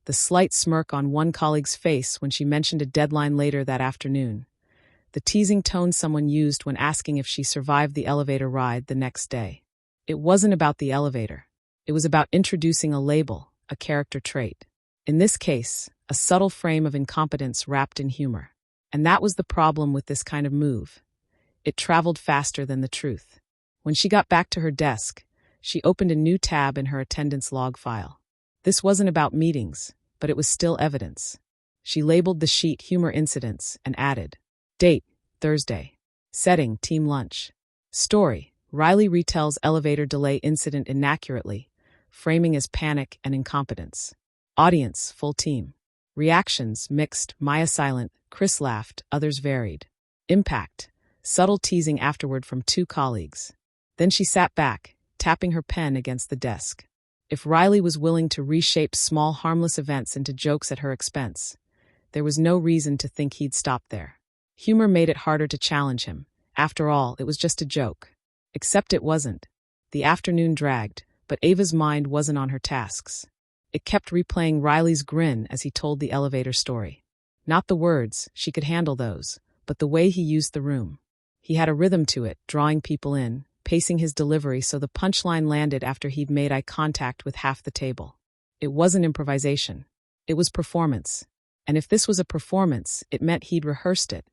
The slight smirk on one colleague's face when she mentioned a deadline later that afternoon. The teasing tone someone used when asking if she survived the elevator ride the next day. It wasn't about the elevator. It was about introducing a label, a character trait. In this case, a subtle frame of incompetence wrapped in humor. And that was the problem with this kind of move. It traveled faster than the truth. When she got back to her desk, she opened a new tab in her attendance log file. This wasn't about meetings, but it was still evidence. She labeled the sheet Humor Incidents and added, Date, Thursday. Setting, Team Lunch. Story, Riley retells elevator delay incident inaccurately, framing as panic and incompetence. Audience, full team. Reactions, mixed, Maya silent, Chris laughed, others varied. Impact, subtle teasing afterward from two colleagues. Then she sat back, tapping her pen against the desk. If Riley was willing to reshape small harmless events into jokes at her expense, there was no reason to think he'd stop there. Humor made it harder to challenge him. After all, it was just a joke. Except it wasn't. The afternoon dragged, but Ava's mind wasn't on her tasks. It kept replaying Riley's grin as he told the elevator story. Not the words, she could handle those, but the way he used the room. He had a rhythm to it, drawing people in, pacing his delivery so the punchline landed after he'd made eye contact with half the table. It wasn't improvisation. It was performance. And if this was a performance, it meant he'd rehearsed it,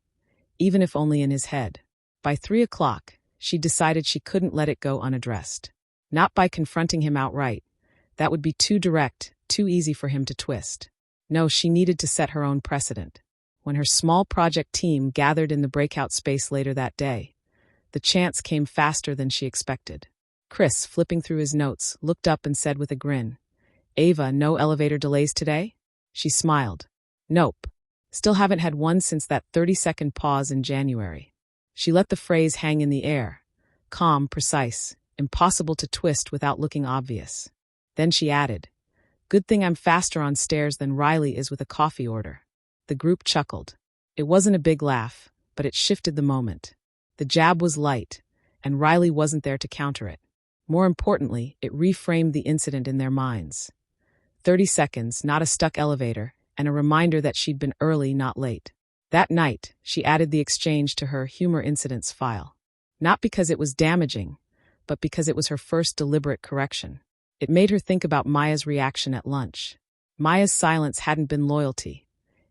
even if only in his head. By 3 o'clock, she decided she couldn't let it go unaddressed. Not by confronting him outright. That would be too direct, too easy for him to twist. No, she needed to set her own precedent. When her small project team gathered in the breakout space later that day, the chance came faster than she expected. Chris, flipping through his notes, looked up and said with a grin, Ava, no elevator delays today? She smiled. Nope. Still haven't had one since that 30-second pause in January. She let the phrase hang in the air. Calm, precise, impossible to twist without looking obvious. Then she added, Good thing I'm faster on stairs than Riley is with a coffee order. The group chuckled. It wasn't a big laugh, but it shifted the moment. The jab was light, and Riley wasn't there to counter it. More importantly, it reframed the incident in their minds. 30 seconds, not a stuck elevator, and a reminder that she'd been early, not late. That night, she added the exchange to her humor incidents file. Not because it was damaging, but because it was her first deliberate correction. It made her think about Maya's reaction at lunch. Maya's silence hadn't been loyalty.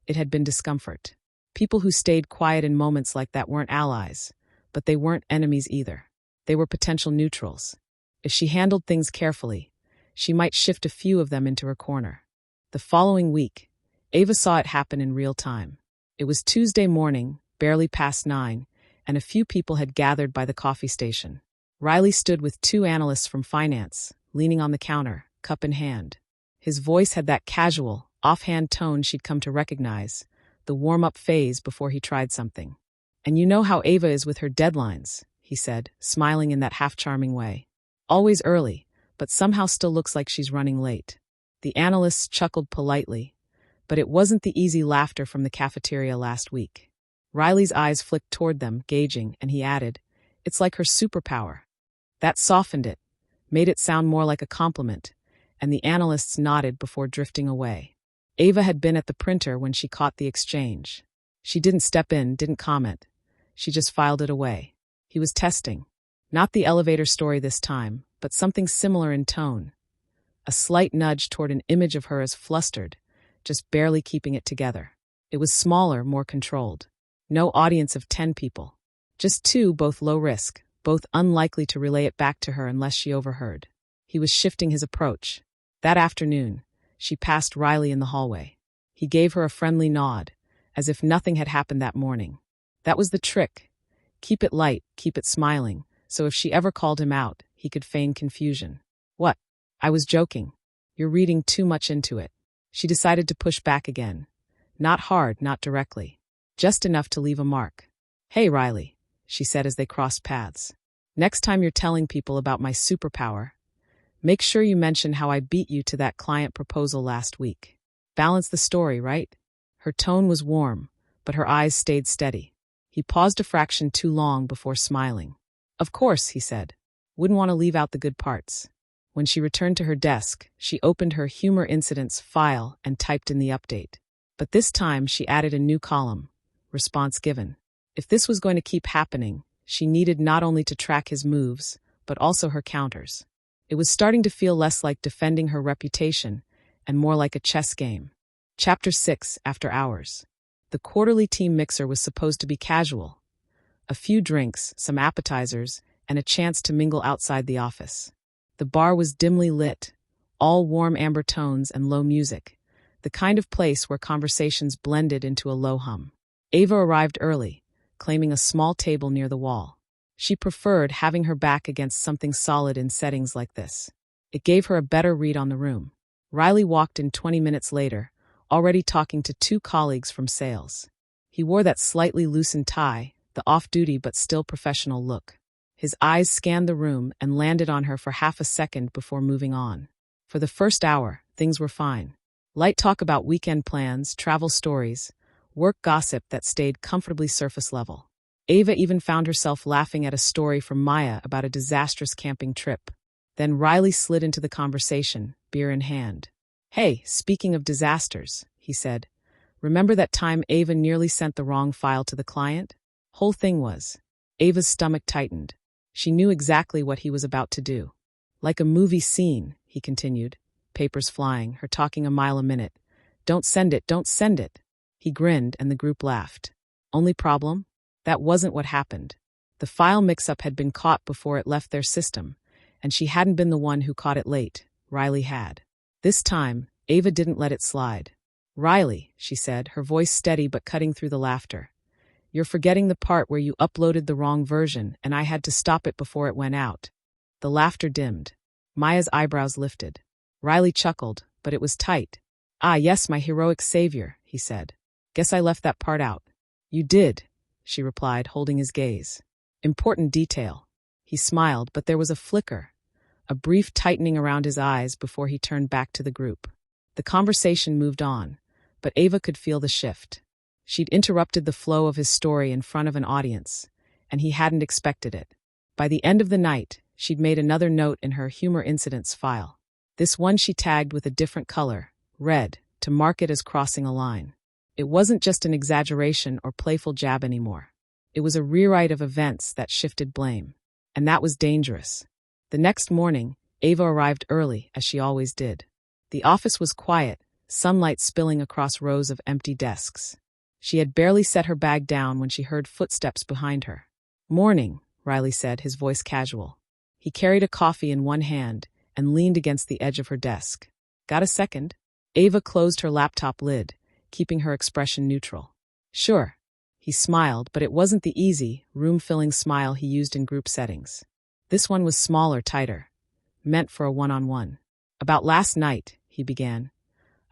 It had been discomfort. People who stayed quiet in moments like that weren't allies, but they weren't enemies either. They were potential neutrals. If she handled things carefully, she might shift a few of them into her corner. The following week, Ava saw it happen in real time. It was Tuesday morning, barely past 9, and a few people had gathered by the coffee station. Riley stood with 2 analysts from finance, leaning on the counter, cup in hand. His voice had that casual, offhand tone she'd come to recognize, the warm-up phase before he tried something. "And you know how Ava is with her deadlines," he said, smiling in that half-charming way. "Always early, but somehow still looks like she's running late." The analysts chuckled politely, but it wasn't the easy laughter from the cafeteria last week. Riley's eyes flicked toward them, gauging, and he added, "It's like her superpower." That softened it, made it sound more like a compliment, and the analysts nodded before drifting away. Ava had been at the printer when she caught the exchange. She didn't step in, didn't comment. She just filed it away. He was testing. Not the elevator story this time, but something similar in tone. A slight nudge toward an image of her as flustered, just barely keeping it together. It was smaller, more controlled. No audience of 10 people. Just 2, both low risk, both unlikely to relay it back to her unless she overheard. He was shifting his approach. That afternoon, she passed Riley in the hallway. He gave her a friendly nod, as if nothing had happened that morning. That was the trick. Keep it light, keep it smiling, so if she ever called him out, he could feign confusion. "What? I was joking. You're reading too much into it." She decided to push back again. Not hard, not directly. Just enough to leave a mark. "Hey, Riley," she said as they crossed paths. "Next time you're telling people about my superpower, make sure you mention how I beat you to that client proposal last week. Balance the story, right?" Her tone was warm, but her eyes stayed steady. He paused a fraction too long before smiling. "Of course," he said. "Wouldn't want to leave out the good parts." When she returned to her desk, she opened her humor incidents file and typed in the update. But this time she added a new column, response given. If this was going to keep happening, she needed not only to track his moves, but also her counters. It was starting to feel less like defending her reputation and more like a chess game. Chapter 6, After Hours. The quarterly team mixer was supposed to be casual. A few drinks, some appetizers, and a chance to mingle outside the office. The bar was dimly lit, all warm amber tones and low music, the kind of place where conversations blended into a low hum. Ava arrived early, claiming a small table near the wall. She preferred having her back against something solid in settings like this. It gave her a better read on the room. Riley walked in 20 minutes later, already talking to 2 colleagues from sales. He wore that slightly loosened tie, the off-duty but still professional look. His eyes scanned the room and landed on her for half a second before moving on. For the first hour, things were fine. Light talk about weekend plans, travel stories, work gossip that stayed comfortably surface level. Ava even found herself laughing at a story from Maya about a disastrous camping trip. Then Riley slid into the conversation, beer in hand. "Hey, speaking of disasters," he said, "remember that time Ava nearly sent the wrong file to the client?" Whole thing was. Ava's stomach tightened. She knew exactly what he was about to do. "Like a movie scene," he continued, papers flying, her talking a mile a minute. "Don't send it, don't send it." He grinned and the group laughed. Only problem? That wasn't what happened. The file mix-up had been caught before it left their system, and she hadn't been the one who caught it late. Riley had. This time, Ava didn't let it slide. "Riley," she said, her voice steady but cutting through the laughter. "You're forgetting the part where you uploaded the wrong version and I had to stop it before it went out." The laughter dimmed. Maya's eyebrows lifted. Riley chuckled, but it was tight. "Ah, yes, my heroic savior," he said. "Guess I left that part out." "You did," she replied, holding his gaze. "Important detail." He smiled, but there was a flicker, a brief tightening around his eyes before he turned back to the group. The conversation moved on, but Ava could feel the shift. She'd interrupted the flow of his story in front of an audience, and he hadn't expected it. By the end of the night, she'd made another note in her humor incidents file. This one she tagged with a different color, red, to mark it as crossing a line. It wasn't just an exaggeration or playful jab anymore. It was a rewrite of events that shifted blame. And that was dangerous. The next morning, Ava arrived early, as she always did. The office was quiet, sunlight spilling across rows of empty desks. She had barely set her bag down when she heard footsteps behind her. "Morning," Riley said, his voice casual. He carried a coffee in one hand and leaned against the edge of her desk. "Got a second?" Ava closed her laptop lid, keeping her expression neutral. "Sure." He smiled, but it wasn't the easy, room-filling smile he used in group settings. This one was smaller, tighter, meant for a one-on-one. "About last night," he began.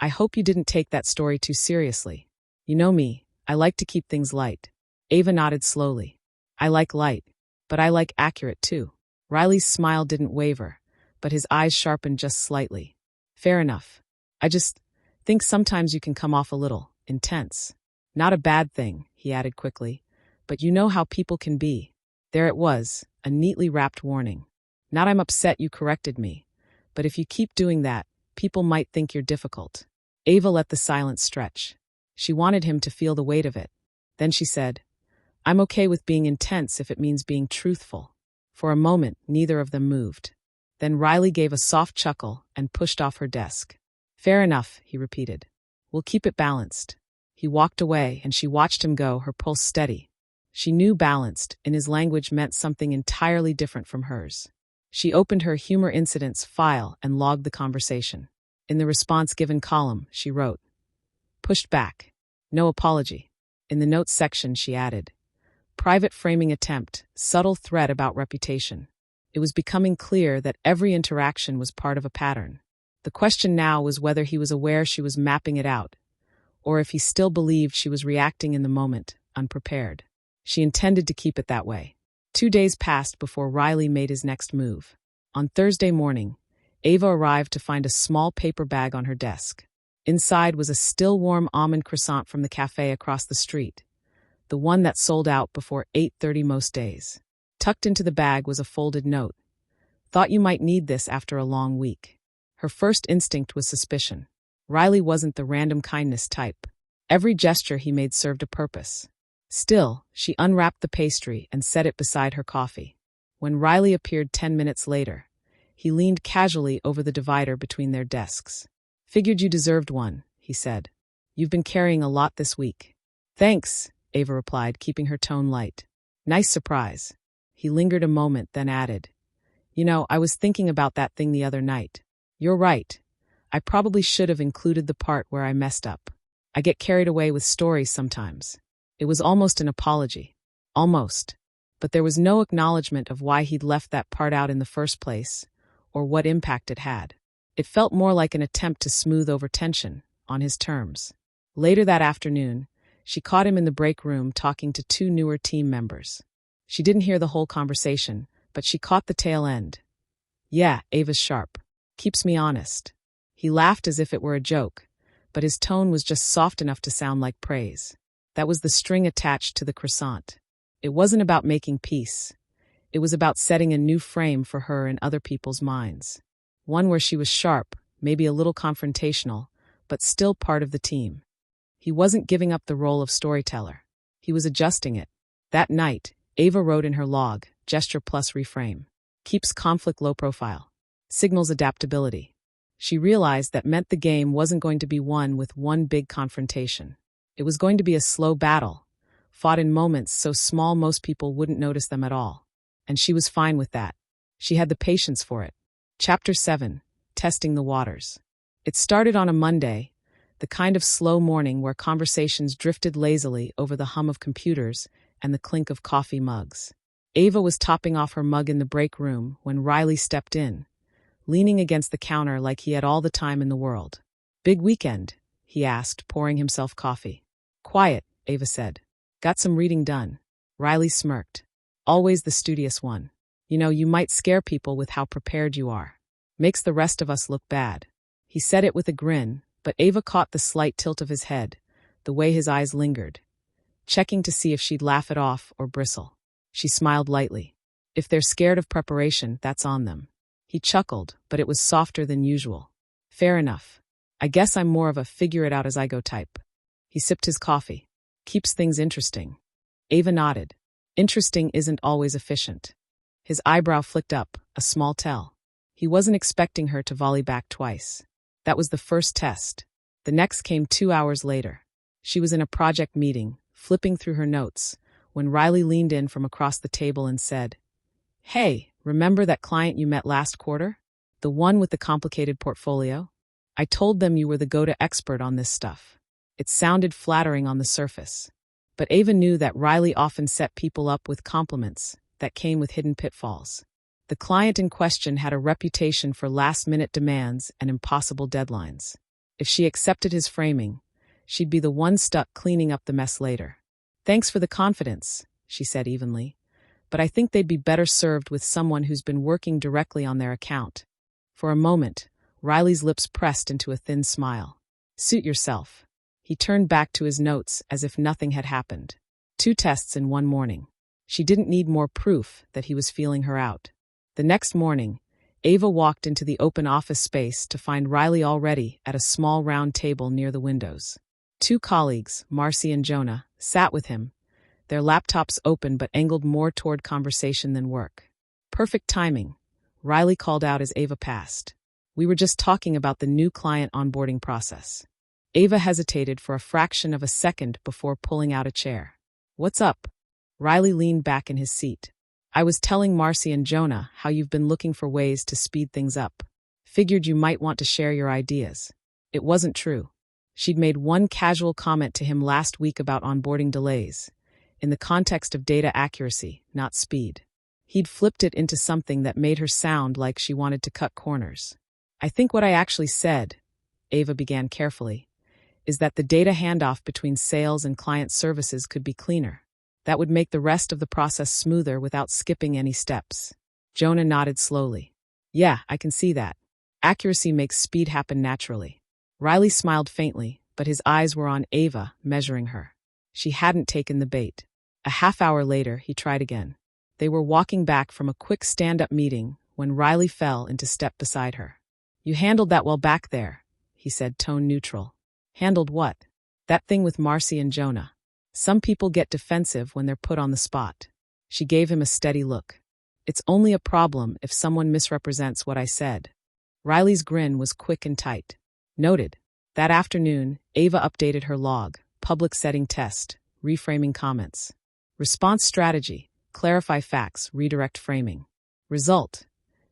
"I hope you didn't take that story too seriously. You know me, I like to keep things light." Ava nodded slowly. "I like light, but I like accurate too." Riley's smile didn't waver, but his eyes sharpened just slightly. "Fair enough. I just think sometimes you can come off a little intense. Not a bad thing," he added quickly, "but you know how people can be." There it was, a neatly wrapped warning. "Not I'm upset you corrected me, but if you keep doing that, people might think you're difficult." Ava let the silence stretch. She wanted him to feel the weight of it. Then she said, "I'm okay with being intense if it means being truthful." For a moment, neither of them moved. Then Riley gave a soft chuckle and pushed off her desk. "Fair enough," he repeated. "We'll keep it balanced." He walked away, and she watched him go, her pulse steady. She knew balanced, in his language, meant something entirely different from hers. She opened her humor incidents file and logged the conversation. In the response given column, she wrote, "Pushed back. No apology." In the notes section, she added, "Private framing attempt, subtle threat about reputation." It was becoming clear that every interaction was part of a pattern. The question now was whether he was aware she was mapping it out, or if he still believed she was reacting in the moment, unprepared. She intended to keep it that way. 2 days passed before Riley made his next move. On Thursday morning, Ava arrived to find a small paper bag on her desk. Inside was a still-warm almond croissant from the cafe across the street, the one that sold out before 8:30 most days. Tucked into the bag was a folded note. "Thought you might need this after a long week." Her first instinct was suspicion. Riley wasn't the random kindness type. Every gesture he made served a purpose. Still, she unwrapped the pastry and set it beside her coffee. When Riley appeared 10 minutes later, he leaned casually over the divider between their desks. "Figured you deserved one," he said. "You've been carrying a lot this week." "Thanks," Ava replied, keeping her tone light. "Nice surprise." He lingered a moment, then added, "You know, I was thinking about that thing the other night. You're right. I probably should have included the part where I messed up. I get carried away with stories sometimes." It was almost an apology. Almost. But there was no acknowledgement of why he'd left that part out in the first place, or what impact it had. It felt more like an attempt to smooth over tension, on his terms. Later that afternoon, she caught him in the break room talking to 2 newer team members. She didn't hear the whole conversation, but she caught the tail end. "Yeah, Ava's sharp. Keeps me honest." He laughed as if it were a joke, but his tone was just soft enough to sound like praise. That was the string attached to the croissant. It wasn't about making peace. It was about setting a new frame for her in other people's minds. One where she was sharp, maybe a little confrontational, but still part of the team. He wasn't giving up the role of storyteller. He was adjusting it. That night, Ava wrote in her log, gesture plus reframe. Keeps conflict low profile. Signals adaptability. She realized that meant the game wasn't going to be won with one big confrontation. It was going to be a slow battle, fought in moments so small most people wouldn't notice them at all. And she was fine with that. She had the patience for it. Chapter 7, Testing the Waters. It started on a Monday, the kind of slow morning where conversations drifted lazily over the hum of computers and the clink of coffee mugs. Ava was topping off her mug in the break room when Riley stepped in, leaning against the counter like he had all the time in the world. "Big weekend?" he asked, pouring himself coffee. "Quiet," Ava said. "Got some reading done." Riley smirked. "Always the studious one. You know, you might scare people with how prepared you are. Makes the rest of us look bad." He said it with a grin, but Ava caught the slight tilt of his head, the way his eyes lingered, checking to see if she'd laugh it off or bristle. She smiled lightly. "If they're scared of preparation, that's on them." He chuckled, but it was softer than usual. Fair enough. I guess I'm more of a figure-it-out-as-I-go type. He sipped his coffee. Keeps things interesting. Ava nodded. Interesting isn't always efficient. His eyebrow flicked up, a small tell. He wasn't expecting her to volley back twice. That was the first test. The next came 2 hours later. She was in a project meeting, flipping through her notes, when Riley leaned in from across the table and said, "Hey, remember that client you met last quarter? The one with the complicated portfolio? I told them you were the go-to expert on this stuff." It sounded flattering on the surface. But Ava knew that Riley often set people up with compliments that came with hidden pitfalls. The client in question had a reputation for last-minute demands and impossible deadlines. If she accepted his framing, she'd be the one stuck cleaning up the mess later. "Thanks for the confidence," she said evenly, "but I think they'd be better served with someone who's been working directly on their account." For a moment, Riley's lips pressed into a thin smile. "Suit yourself." He turned back to his notes as if nothing had happened. 2 tests in one morning. She didn't need more proof that he was feeling her out. The next morning, Ava walked into the open office space to find Riley already at a small round table near the windows. 2 colleagues, Marcy and Jonah, sat with him, their laptops open but angled more toward conversation than work. "Perfect timing," Riley called out as Ava passed. "We were just talking about the new client onboarding process." Ava hesitated for a fraction of a second before pulling out a chair. "What's up?" Riley leaned back in his seat. "I was telling Marcy and Jonah how you've been looking for ways to speed things up. Figured you might want to share your ideas." It wasn't true. She'd made one casual comment to him last week about onboarding delays, in the context of data accuracy, not speed. He'd flipped it into something that made her sound like she wanted to cut corners. "I think what I actually said," Ava began carefully, "is that the data handoff between sales and client services could be cleaner. That would make the rest of the process smoother without skipping any steps." Jonah nodded slowly. "Yeah, I can see that. Accuracy makes speed happen naturally." Riley smiled faintly, but his eyes were on Ava, measuring her. She hadn't taken the bait. A half hour later, he tried again. They were walking back from a quick stand-up meeting when Riley fell into step beside her. "You handled that well back there," he said, tone neutral. "Handled what?" "That thing with Marcy and Jonah. Some people get defensive when they're put on the spot." She gave him a steady look. "It's only a problem if someone misrepresents what I said." Riley's grin was quick and tight. "Noted." That afternoon, Ava updated her log, public setting test, reframing comments. Response strategy, clarify facts, redirect framing. Result,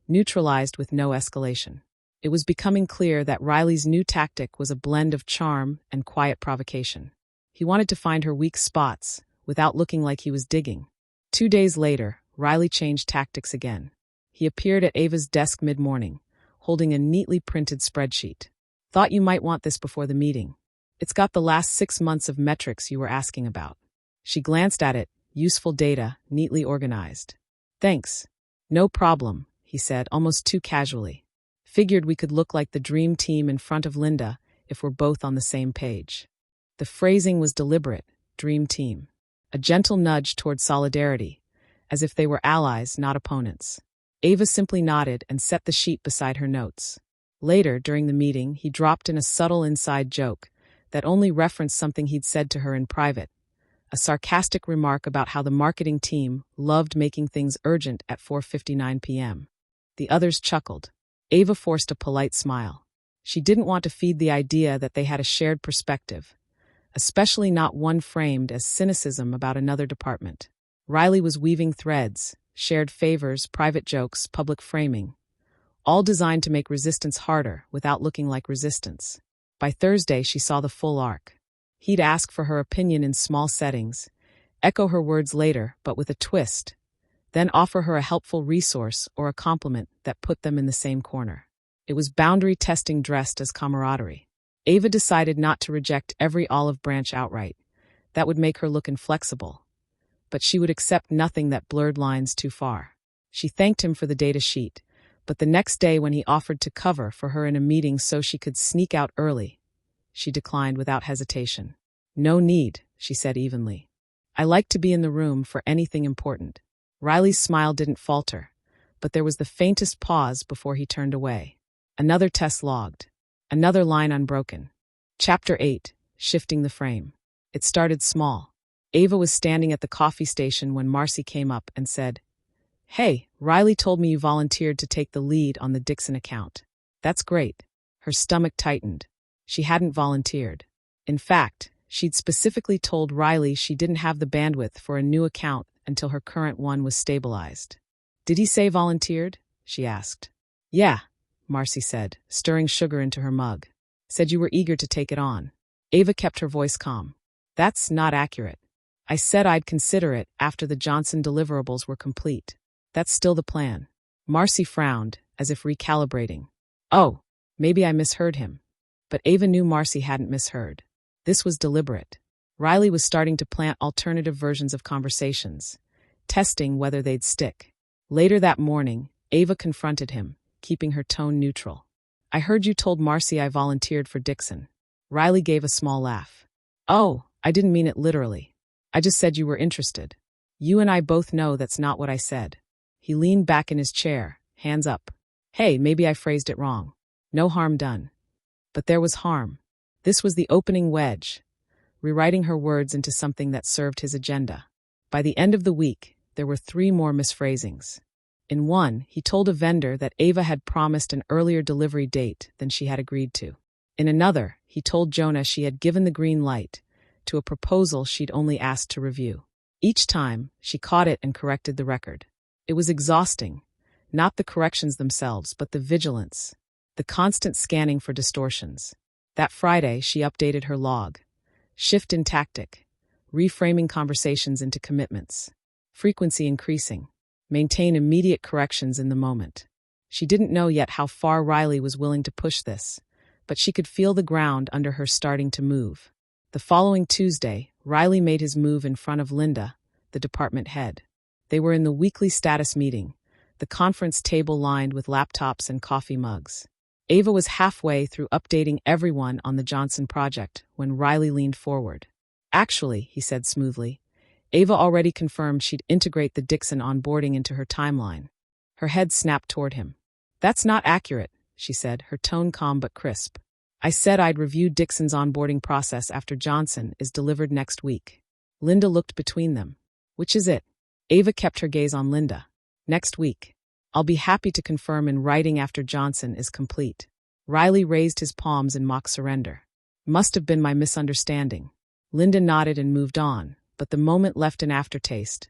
neutralized with no escalation. It was becoming clear that Riley's new tactic was a blend of charm and quiet provocation. He wanted to find her weak spots, without looking like he was digging. 2 days later, Riley changed tactics again. He appeared at Ava's desk mid-morning, holding a neatly printed spreadsheet. "Thought you might want this before the meeting. It's got the last 6 months of metrics you were asking about." She glanced at it, useful data, neatly organized. "Thanks." "No problem," he said, almost too casually. "Figured we could look like the dream team in front of Linda if we're both on the same page." The phrasing was deliberate, dream team. A gentle nudge toward solidarity, as if they were allies, not opponents. Ava simply nodded and set the sheet beside her notes. Later, during the meeting, he dropped in a subtle inside joke that only referenced something he'd said to her in private, a sarcastic remark about how the marketing team loved making things urgent at 4:59 p.m. The others chuckled. Ava forced a polite smile. She didn't want to feed the idea that they had a shared perspective, especially not one framed as cynicism about another department. Riley was weaving threads, shared favors, private jokes, public framing, all designed to make resistance harder without looking like resistance. By Thursday, she saw the full arc. He'd ask for her opinion in small settings, echo her words later, but with a twist, then offer her a helpful resource or a compliment that put them in the same corner. It was boundary testing dressed as camaraderie. Ava decided not to reject every olive branch outright. That would make her look inflexible. But she would accept nothing that blurred lines too far. She thanked him for the data sheet, but the next day when he offered to cover for her in a meeting so she could sneak out early, she declined without hesitation. "No need," she said evenly. "I like to be in the room for anything important." Riley's smile didn't falter, but there was the faintest pause before he turned away. Another test logged. Another line unbroken. Chapter 8, Shifting the Frame. It started small. Ava was standing at the coffee station when Marcy came up and said, "Hey, Riley told me you volunteered to take the lead on the Dixon account. That's great." Her stomach tightened. She hadn't volunteered. In fact, she'd specifically told Riley she didn't have the bandwidth for a new account until her current one was stabilized. "Did he say volunteered?" she asked. "Yeah," Marcy said, stirring sugar into her mug. "Said you were eager to take it on." Ava kept her voice calm. "That's not accurate. I said I'd consider it after the Johnson deliverables were complete. That's still the plan." Marcy frowned, as if recalibrating. "Oh, maybe I misheard him." But Ava knew Marcy hadn't misheard. This was deliberate. Riley was starting to plant alternative versions of conversations, testing whether they'd stick. Later that morning, Ava confronted him, keeping her tone neutral. "I heard you told Marcy I volunteered for Dixon." Riley gave a small laugh. "Oh, I didn't mean it literally. I just said you were interested. You and I both know that's not what I said." He leaned back in his chair, hands up. "Hey, maybe I phrased it wrong. No harm done." But there was harm. This was the opening wedge, rewriting her words into something that served his agenda. By the end of the week, there were 3 more misphrasings. In one, he told a vendor that Ava had promised an earlier delivery date than she had agreed to. In another, he told Jonah she had given the green light to a proposal she'd only asked to review. Each time, she caught it and corrected the record. It was exhausting, not the corrections themselves, but the vigilance, the constant scanning for distortions. That Friday, she updated her log. Shift in tactic, reframing conversations into commitments, frequency increasing, maintain immediate corrections in the moment. She didn't know yet how far Riley was willing to push this, but she could feel the ground under her starting to move. The following Tuesday, Riley made his move in front of Linda, the department head. They were in the weekly status meeting, the conference table lined with laptops and coffee mugs. Ava was halfway through updating everyone on the Johnson project when Riley leaned forward. "Actually," he said smoothly, "Ava already confirmed she'd integrate the Dixon onboarding into her timeline." Her head snapped toward him. "That's not accurate," she said, her tone calm but crisp. "I said I'd review Dixon's onboarding process after Johnson is delivered next week." Linda looked between them. "Which is it?" Ava kept her gaze on Linda. "Next week. I'll be happy to confirm in writing after Johnson is complete." Riley raised his palms in mock surrender. "Must have been my misunderstanding." Linda nodded and moved on, but the moment left an aftertaste.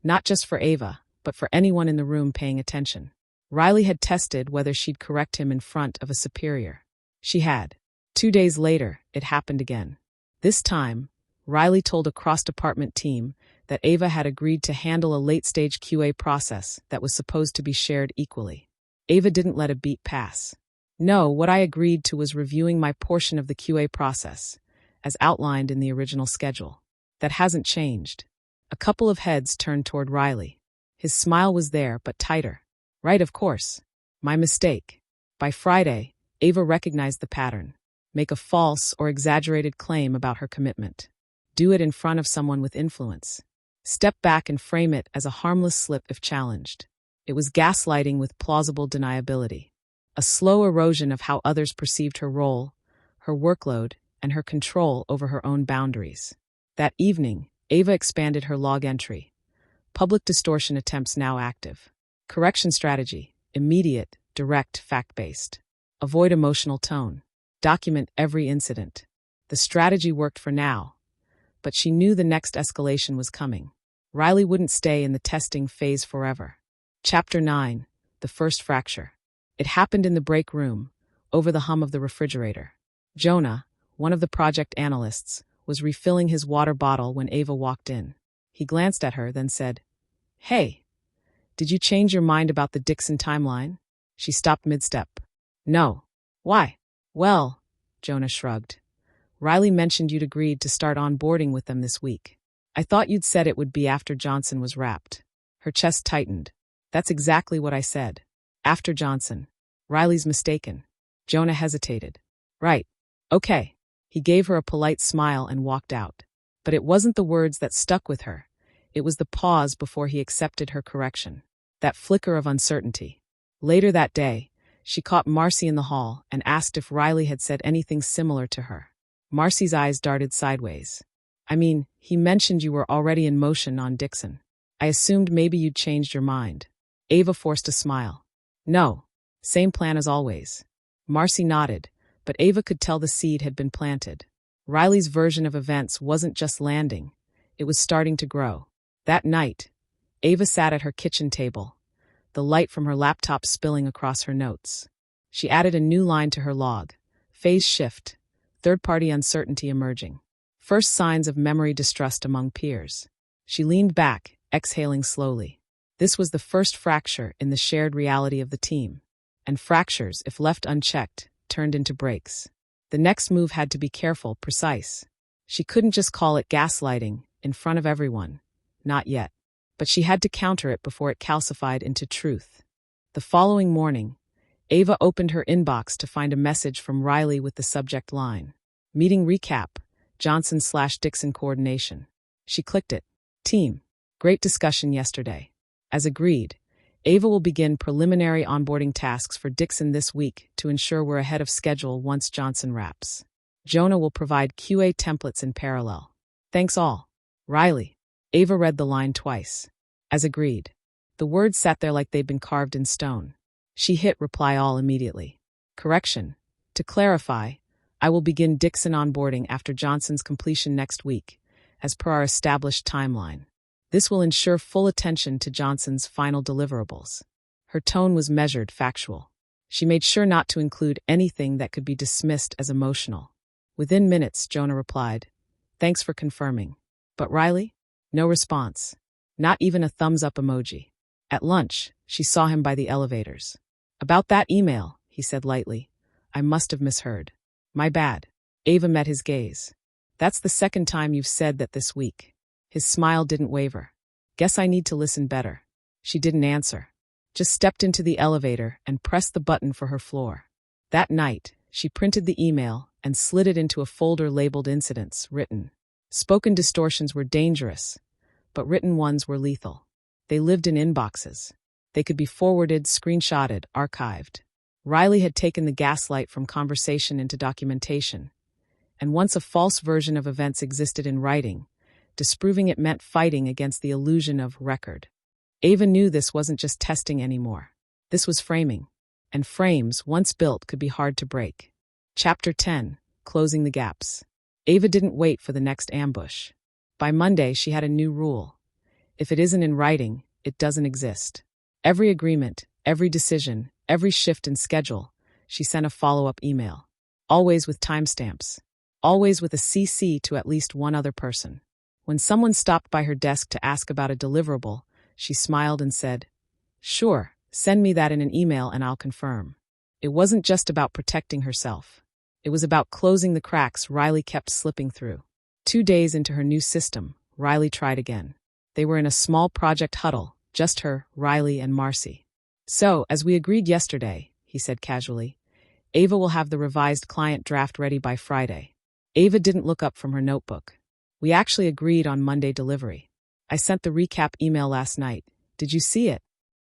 Not just for Ava, but for anyone in the room paying attention. Riley had tested whether she'd correct him in front of a superior. She had. 2 days later, it happened again. This time, Riley told a cross-department team that Ava had agreed to handle a late-stage QA process that was supposed to be shared equally. Ava didn't let a beat pass. "No, what I agreed to was reviewing my portion of the QA process, as outlined in the original schedule. That hasn't changed." A couple of heads turned toward Riley. His smile was there, but tighter. "Right, of course. My mistake." By Friday, Ava recognized the pattern. Make a false or exaggerated claim about her commitment. Do it in front of someone with influence. Step back and frame it as a harmless slip if challenged. It was gaslighting with plausible deniability. A slow erosion of how others perceived her role, her workload, and her control over her own boundaries. That evening, Ava expanded her log entry. Public distortion attempts now active. Correction strategy: immediate, direct, fact-based. Avoid emotional tone. Document every incident. The strategy worked for now, but she knew the next escalation was coming. Riley wouldn't stay in the testing phase forever. Chapter 9, The First Fracture. It happened in the break room, over the hum of the refrigerator. Jonah, one of the project analysts, was refilling his water bottle when Ava walked in. He glanced at her, then said, "Hey, did you change your mind about the Dixon timeline?" She stopped mid-step. "No. Why?" "Well," Jonah shrugged. "Riley mentioned you'd agreed to start onboarding with them this week. I thought you'd said it would be after Johnson was wrapped." Her chest tightened. "That's exactly what I said. After Johnson. Riley's mistaken." Jonah hesitated. "Right. Okay." He gave her a polite smile and walked out. But it wasn't the words that stuck with her. It was the pause before he accepted her correction. that flicker of uncertainty. Later that day, she caught Marcy in the hall and asked if Riley had said anything similar to her. Marcy's eyes darted sideways. I mean, he mentioned you were already in motion on Dixon. I assumed maybe you'd changed your mind. Ava forced a smile. No. Same plan as always. Marcy nodded, but Ava could tell the seed had been planted. Riley's version of events wasn't just landing. It was starting to grow. That night, Ava sat at her kitchen table, the light from her laptop spilling across her notes. She added a new line to her log. Phase shift. Third-party uncertainty emerging. First signs of memory distrust among peers. She leaned back, exhaling slowly. This was the first fracture in the shared reality of the team. And fractures, if left unchecked, turned into breaks. The next move had to be careful, precise. She couldn't just call it gaslighting in front of everyone. Not yet. But she had to counter it before it calcified into truth. The following morning, Ava opened her inbox to find a message from Riley with the subject line. Meeting recap, Johnson/Dixon coordination. She clicked it. Team. Great discussion yesterday. As agreed, Ava will begin preliminary onboarding tasks for Dixon this week to ensure we're ahead of schedule once Johnson wraps. Jonah will provide QA templates in parallel. Thanks all. Riley. Ava read the line twice. As agreed. The words sat there like they'd been carved in stone. She hit reply all immediately. Correction. To clarify, I will begin Dixon onboarding after Johnson's completion next week, as per our established timeline. This will ensure full attention to Johnson's final deliverables. Her tone was measured, factual. She made sure not to include anything that could be dismissed as emotional. Within minutes, Jonah replied, Thanks for confirming. But Riley? No response. Not even a thumbs-up emoji. At lunch, she saw him by the elevators. About that email, he said lightly. I must have misheard. My bad. Ava met his gaze. That's the second time you've said that this week. His smile didn't waver. Guess I need to listen better. She didn't answer. Just stepped into the elevator and pressed the button for her floor. That night, she printed the email and slid it into a folder labeled Incidents, written. Spoken distortions were dangerous, but written ones were lethal. They lived in inboxes. They could be forwarded, screenshotted, archived. Riley had taken the gaslight from conversation into documentation. And once a false version of events existed in writing, disproving it meant fighting against the illusion of record. Ava knew this wasn't just testing anymore. This was framing. And frames, once built, could be hard to break. Chapter 10. Closing the gaps. Ava didn't wait for the next ambush. By Monday, she had a new rule. If it isn't in writing, it doesn't exist. Every agreement, every decision, every shift in schedule, she sent a follow-up email. Always with timestamps. Always with a CC to at least one other person. When someone stopped by her desk to ask about a deliverable, she smiled and said, Sure, send me that in an email and I'll confirm. It wasn't just about protecting herself. It was about closing the cracks Riley kept slipping through. 2 days into her new system, Riley tried again. They were in a small project huddle, just her, Riley, and Marcy. So, as we agreed yesterday, he said casually, Ava will have the revised client draft ready by Friday. Ava didn't look up from her notebook. We actually agreed on Monday delivery. I sent the recap email last night. Did you see it?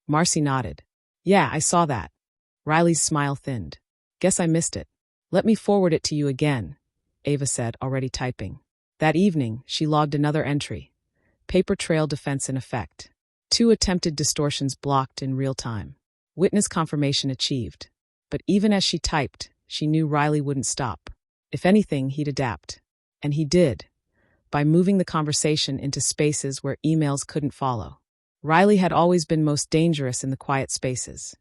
Marcy nodded. Yeah, I saw that. Riley's smile thinned. Guess I missed it. Let me forward it to you again, Ava said, already typing. That evening, she logged another entry. Paper trail defense in effect. 2 attempted distortions blocked in real time. Witness confirmation achieved. But even as she typed, she knew Riley wouldn't stop. If anything, he'd adapt. And he did. By moving the conversation into spaces where emails couldn't follow. Riley had always been most dangerous in the quiet spaces.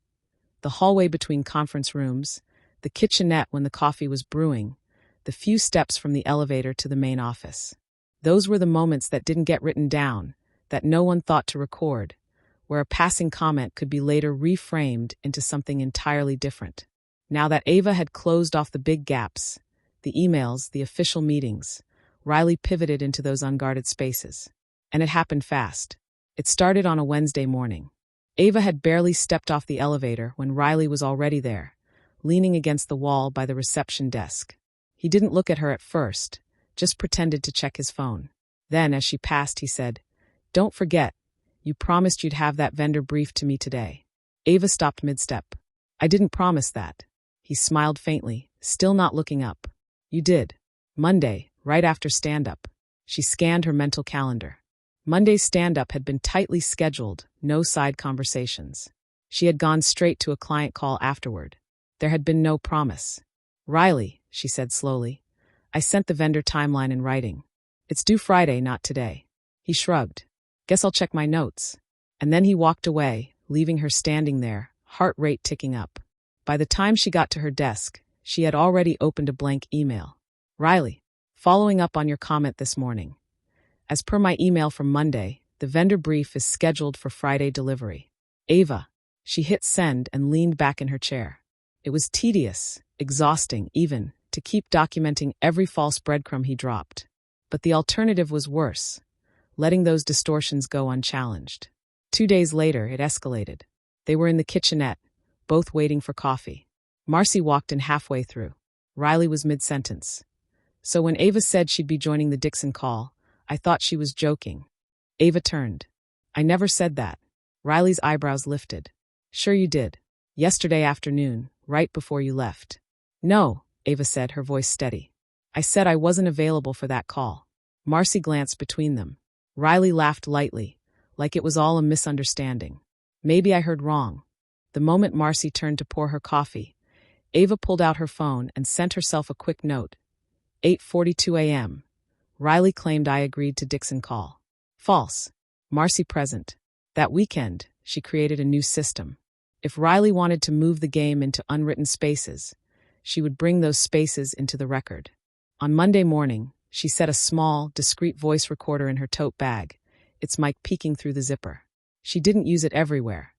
The hallway between conference rooms, the kitchenette when the coffee was brewing, the few steps from the elevator to the main office. Those were the moments that didn't get written down, that no one thought to record, where a passing comment could be later reframed into something entirely different. Now that Ava had closed off the big gaps, the emails, the official meetings, Riley pivoted into those unguarded spaces. And it happened fast. It started on a Wednesday morning. Ava had barely stepped off the elevator when Riley was already there, leaning against the wall by the reception desk. He didn't look at her at first, just pretended to check his phone. Then, as she passed, he said, Don't forget, You promised you'd have that vendor briefed to me today. Ava stopped mid-step. I didn't promise that. He smiled faintly, still not looking up. You did. Monday, right after stand-up. She scanned her mental calendar. Monday's stand-up had been tightly scheduled, no side conversations. She had gone straight to a client call afterward. There had been no promise. Riley, she said slowly, I sent the vendor timeline in writing. It's due Friday, not today. He shrugged. Guess I'll check my notes. And then he walked away, leaving her standing there, heart rate ticking up. By the time she got to her desk, she had already opened a blank email. Riley, following up on your comment this morning. As per my email from Monday, the vendor brief is scheduled for Friday delivery. Ava. She hit send and leaned back in her chair. It was tedious, exhausting even, to keep documenting every false breadcrumb he dropped. But the alternative was worse, letting those distortions go unchallenged. 2 days later, it escalated. They were in the kitchenette, both waiting for coffee. Marcy walked in halfway through. Riley was mid-sentence. So when Ava said she'd be joining the Dixon call, I thought she was joking. Ava turned. I never said that. Riley's eyebrows lifted. Sure you did. Yesterday afternoon, right before you left. No, Ava said, her voice steady. I said I wasn't available for that call. Marcy glanced between them. Riley laughed lightly, like it was all a misunderstanding. Maybe I heard wrong. The moment Marcy turned to pour her coffee, Ava pulled out her phone and sent herself a quick note. 8:42 a.m. Riley claimed I agreed to Dixon call. False. Marcy present. That weekend, she created a new system. If Riley wanted to move the game into unwritten spaces, she would bring those spaces into the record. On Monday morning, she set a small, discreet voice recorder in her tote bag, its mic peeking through the zipper. She didn't use it everywhere,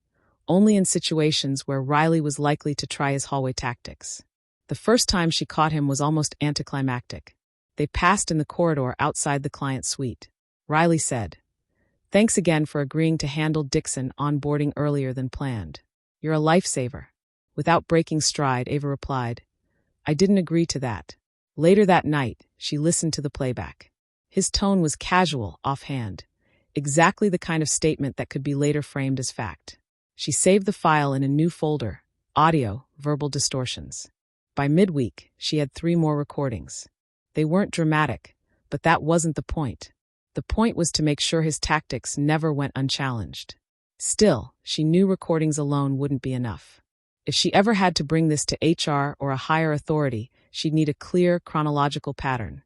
only in situations where Riley was likely to try his hallway tactics. The first time she caught him was almost anticlimactic. They passed in the corridor outside the client suite. Riley said, Thanks again for agreeing to handle Dixon onboarding earlier than planned. You're a lifesaver. Without breaking stride, Ava replied, I didn't agree to that. Later that night, she listened to the playback. His tone was casual, offhand, exactly the kind of statement that could be later framed as fact. She saved the file in a new folder, Audio, Verbal Distortions. By midweek, she had 3 more recordings. They weren't dramatic, but that wasn't the point. The point was to make sure his tactics never went unchallenged. Still, she knew recordings alone wouldn't be enough. If she ever had to bring this to HR or a higher authority, she'd need a clear chronological pattern,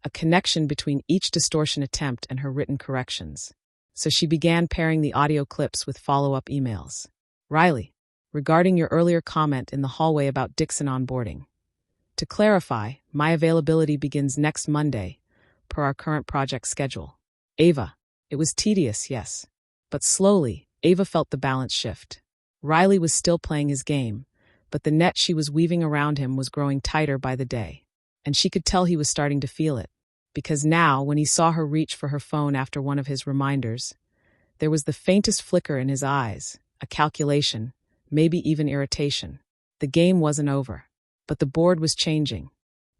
a connection between each distortion attempt and her written corrections. So she began pairing the audio clips with follow-up emails. Riley, regarding your earlier comment in the hallway about Dixon onboarding. To clarify, my availability begins next Monday, per our current project schedule. Ava, it was tedious, yes. But slowly, Ava felt the balance shift. Riley was still playing his game, but the net she was weaving around him was growing tighter by the day. And she could tell he was starting to feel it. Because now, when he saw her reach for her phone after one of his reminders, there was the faintest flicker in his eyes, a calculation, maybe even irritation. The game wasn't over, but the board was changing.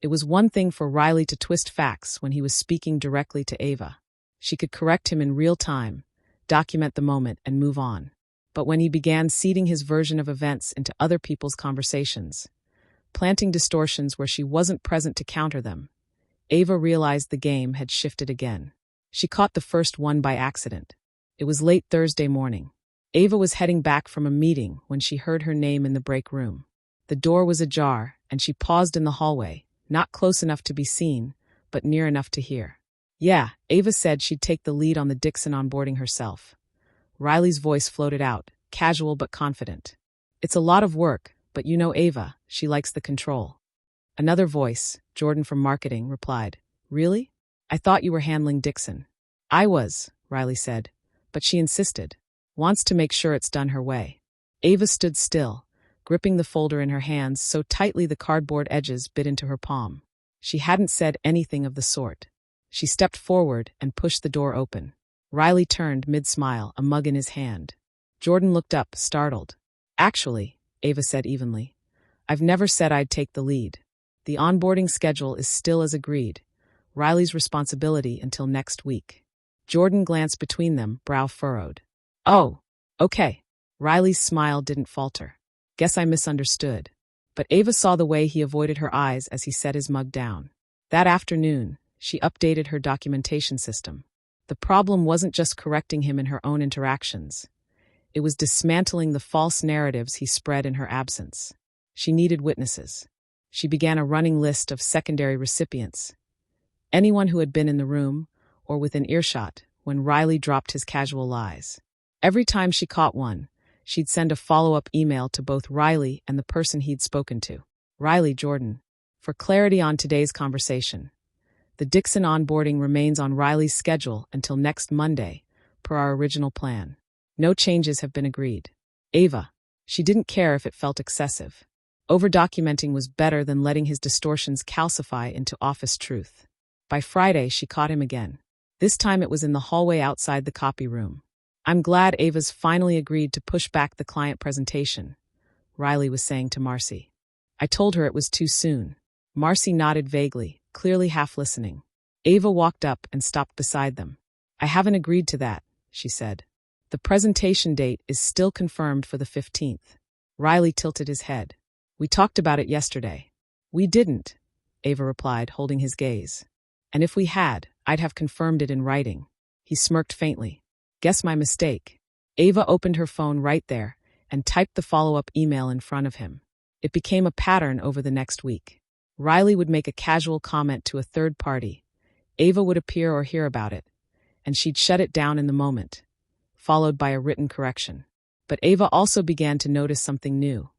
It was one thing for Riley to twist facts when he was speaking directly to Ava. She could correct him in real time, document the moment, and move on. But when he began seeding his version of events into other people's conversations, planting distortions where she wasn't present to counter them, Ava realized the game had shifted again. She caught the first one by accident. It was late Thursday morning. Ava was heading back from a meeting when she heard her name in the break room. The door was ajar, and she paused in the hallway, not close enough to be seen, but near enough to hear. Yeah, Ava said she'd take the lead on the Dixon onboarding herself. Riley's voice floated out, casual but confident. It's a lot of work, but you know Ava, she likes the control. Another voice, Jordan from marketing, replied, Really? I thought you were handling Dixon. I was, Riley said, but she insisted. Wants to make sure it's done her way. Ava stood still, gripping the folder in her hands so tightly the cardboard edges bit into her palm. She hadn't said anything of the sort. She stepped forward and pushed the door open. Riley turned mid-smile, a mug in his hand. Jordan looked up, startled. Actually, Ava said evenly, I've never said I'd take the lead. The onboarding schedule is still as agreed. Riley's responsibility until next week. Jordan glanced between them, brow furrowed. Oh, okay. Riley's smile didn't falter. Guess I misunderstood. But Ava saw the way he avoided her eyes as he set his mug down. That afternoon, she updated her documentation system. The problem wasn't just correcting him in her own interactions. It was dismantling the false narratives he spread in her absence. She needed witnesses. She began a running list of secondary recipients. Anyone who had been in the room, or within earshot, when Riley dropped his casual lies. Every time she caught one, she'd send a follow-up email to both Riley and the person he'd spoken to. Riley Jordan. For clarity on today's conversation, the Dixon onboarding remains on Riley's schedule until next Monday, per our original plan. No changes have been agreed. Ava. She didn't care if it felt excessive. Over-documenting was better than letting his distortions calcify into office truth. By Friday, she caught him again. This time it was in the hallway outside the copy room. I'm glad Ava's finally agreed to push back the client presentation, Riley was saying to Marcy. I told her it was too soon. Marcy nodded vaguely, clearly half listening. Ava walked up and stopped beside them. I haven't agreed to that, she said. The presentation date is still confirmed for the 15th. Riley tilted his head. We talked about it yesterday. We didn't, Ava replied, holding his gaze. And if we had, I'd have confirmed it in writing. He smirked faintly. Guess my mistake. Ava opened her phone right there and typed the follow-up email in front of him. It became a pattern over the next week. Riley would make a casual comment to a third party. Ava would appear or hear about it, and she'd shut it down in the moment, followed by a written correction. But Ava also began to notice something new.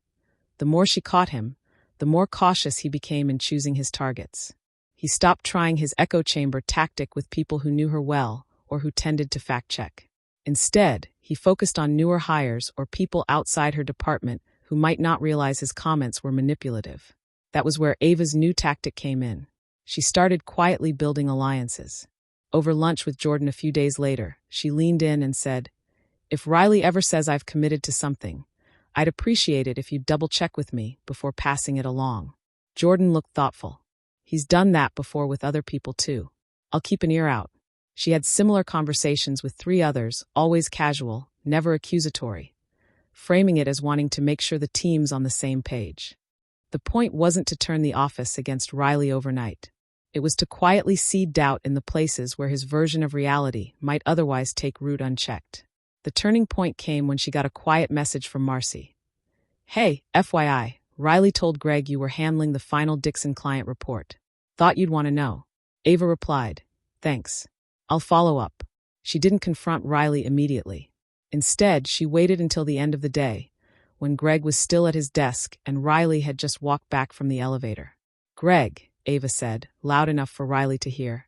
The more she caught him, the more cautious he became in choosing his targets. He stopped trying his echo chamber tactic with people who knew her well or who tended to fact-check. Instead, he focused on newer hires or people outside her department who might not realize his comments were manipulative. That was where Ava's new tactic came in. She started quietly building alliances. Over lunch with Jordan a few days later, she leaned in and said, If Riley ever says I've committed to something, I'd appreciate it if you'd double-check with me before passing it along. Jordan looked thoughtful. He's done that before with other people too. I'll keep an ear out. She had similar conversations with 3 others, always casual, never accusatory, framing it as wanting to make sure the team's on the same page. The point wasn't to turn the office against Riley overnight. It was to quietly seed doubt in the places where his version of reality might otherwise take root unchecked. The turning point came when she got a quiet message from Marcy. Hey, FYI, Riley told Greg you were handling the final Dixon client report. Thought you'd want to know. Ava replied, Thanks. I'll follow up. She didn't confront Riley immediately. Instead, she waited until the end of the day, when Greg was still at his desk and Riley had just walked back from the elevator. Greg, Ava said, loud enough for Riley to hear.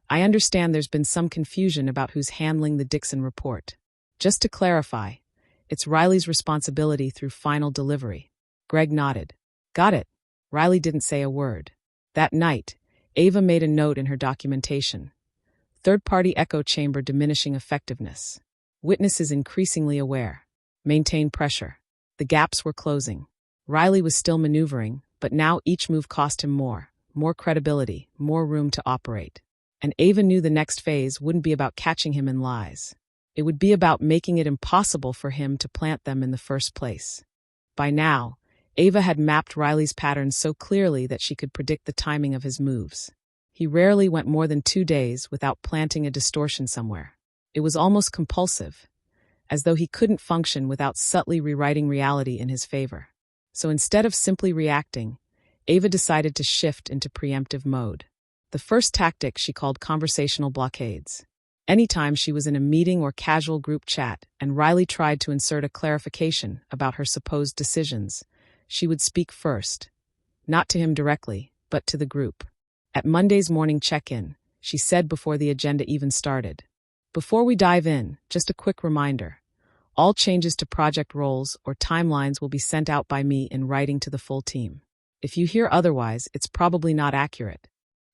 I understand there's been some confusion about who's handling the Dixon report. Just to clarify, it's Riley's responsibility through final delivery. Greg nodded. Got it. Riley didn't say a word. That night, Ava made a note in her documentation. Third-party echo chamber diminishing effectiveness. Witnesses increasingly aware. Maintain pressure. The gaps were closing. Riley was still maneuvering, but now each move cost him more credibility, more room to operate. And Ava knew the next phase wouldn't be about catching him in lies. It would be about making it impossible for him to plant them in the first place. By now, Ava had mapped Riley's patterns so clearly that she could predict the timing of his moves. He rarely went more than 2 days without planting a distortion somewhere. It was almost compulsive, as though he couldn't function without subtly rewriting reality in his favor. So instead of simply reacting, Ava decided to shift into preemptive mode. The first tactic she called conversational blockades. Anytime she was in a meeting or casual group chat and Riley tried to insert a clarification about her supposed decisions, she would speak first. Not to him directly, but to the group. At Monday's morning check-in, she said before the agenda even started. Before we dive in, just a quick reminder. All changes to project roles or timelines will be sent out by me in writing to the full team. If you hear otherwise, it's probably not accurate.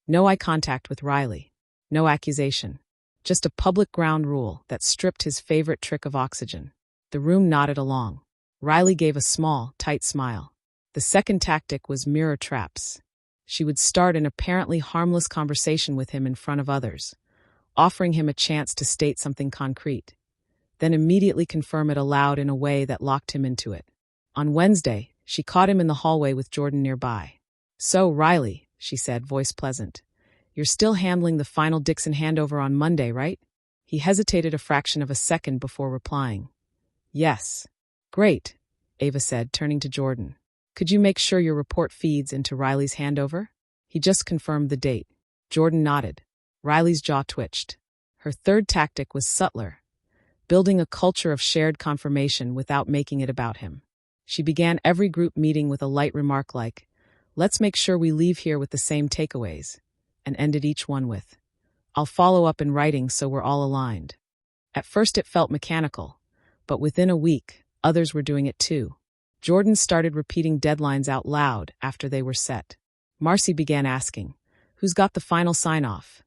No eye contact with Riley. No accusation. Just a public ground rule that stripped his favorite trick of oxygen. The room nodded along. Riley gave a small, tight smile. The second tactic was mirror traps. She would start an apparently harmless conversation with him in front of others, offering him a chance to state something concrete, then immediately confirm it aloud in a way that locked him into it. On Wednesday, she caught him in the hallway with Jordan nearby. "So, Riley," she said, voice pleasant, "you're still handling the final Dixon handover on Monday, right?" He hesitated a fraction of a second before replying. "Yes." "Great," Ava said, turning to Jordan. "Could you make sure your report feeds into Riley's handover?" He just confirmed the date. Jordan nodded. Riley's jaw twitched. Her third tactic was subtler, building a culture of shared confirmation without making it about him. She began every group meeting with a light remark like, "Let's make sure we leave here with the same takeaways," and ended each one with, "I'll follow up in writing so we're all aligned." At first it felt mechanical, but within a week, others were doing it too. Jordan started repeating deadlines out loud after they were set. Marcy began asking, "Who's got the final sign-off?"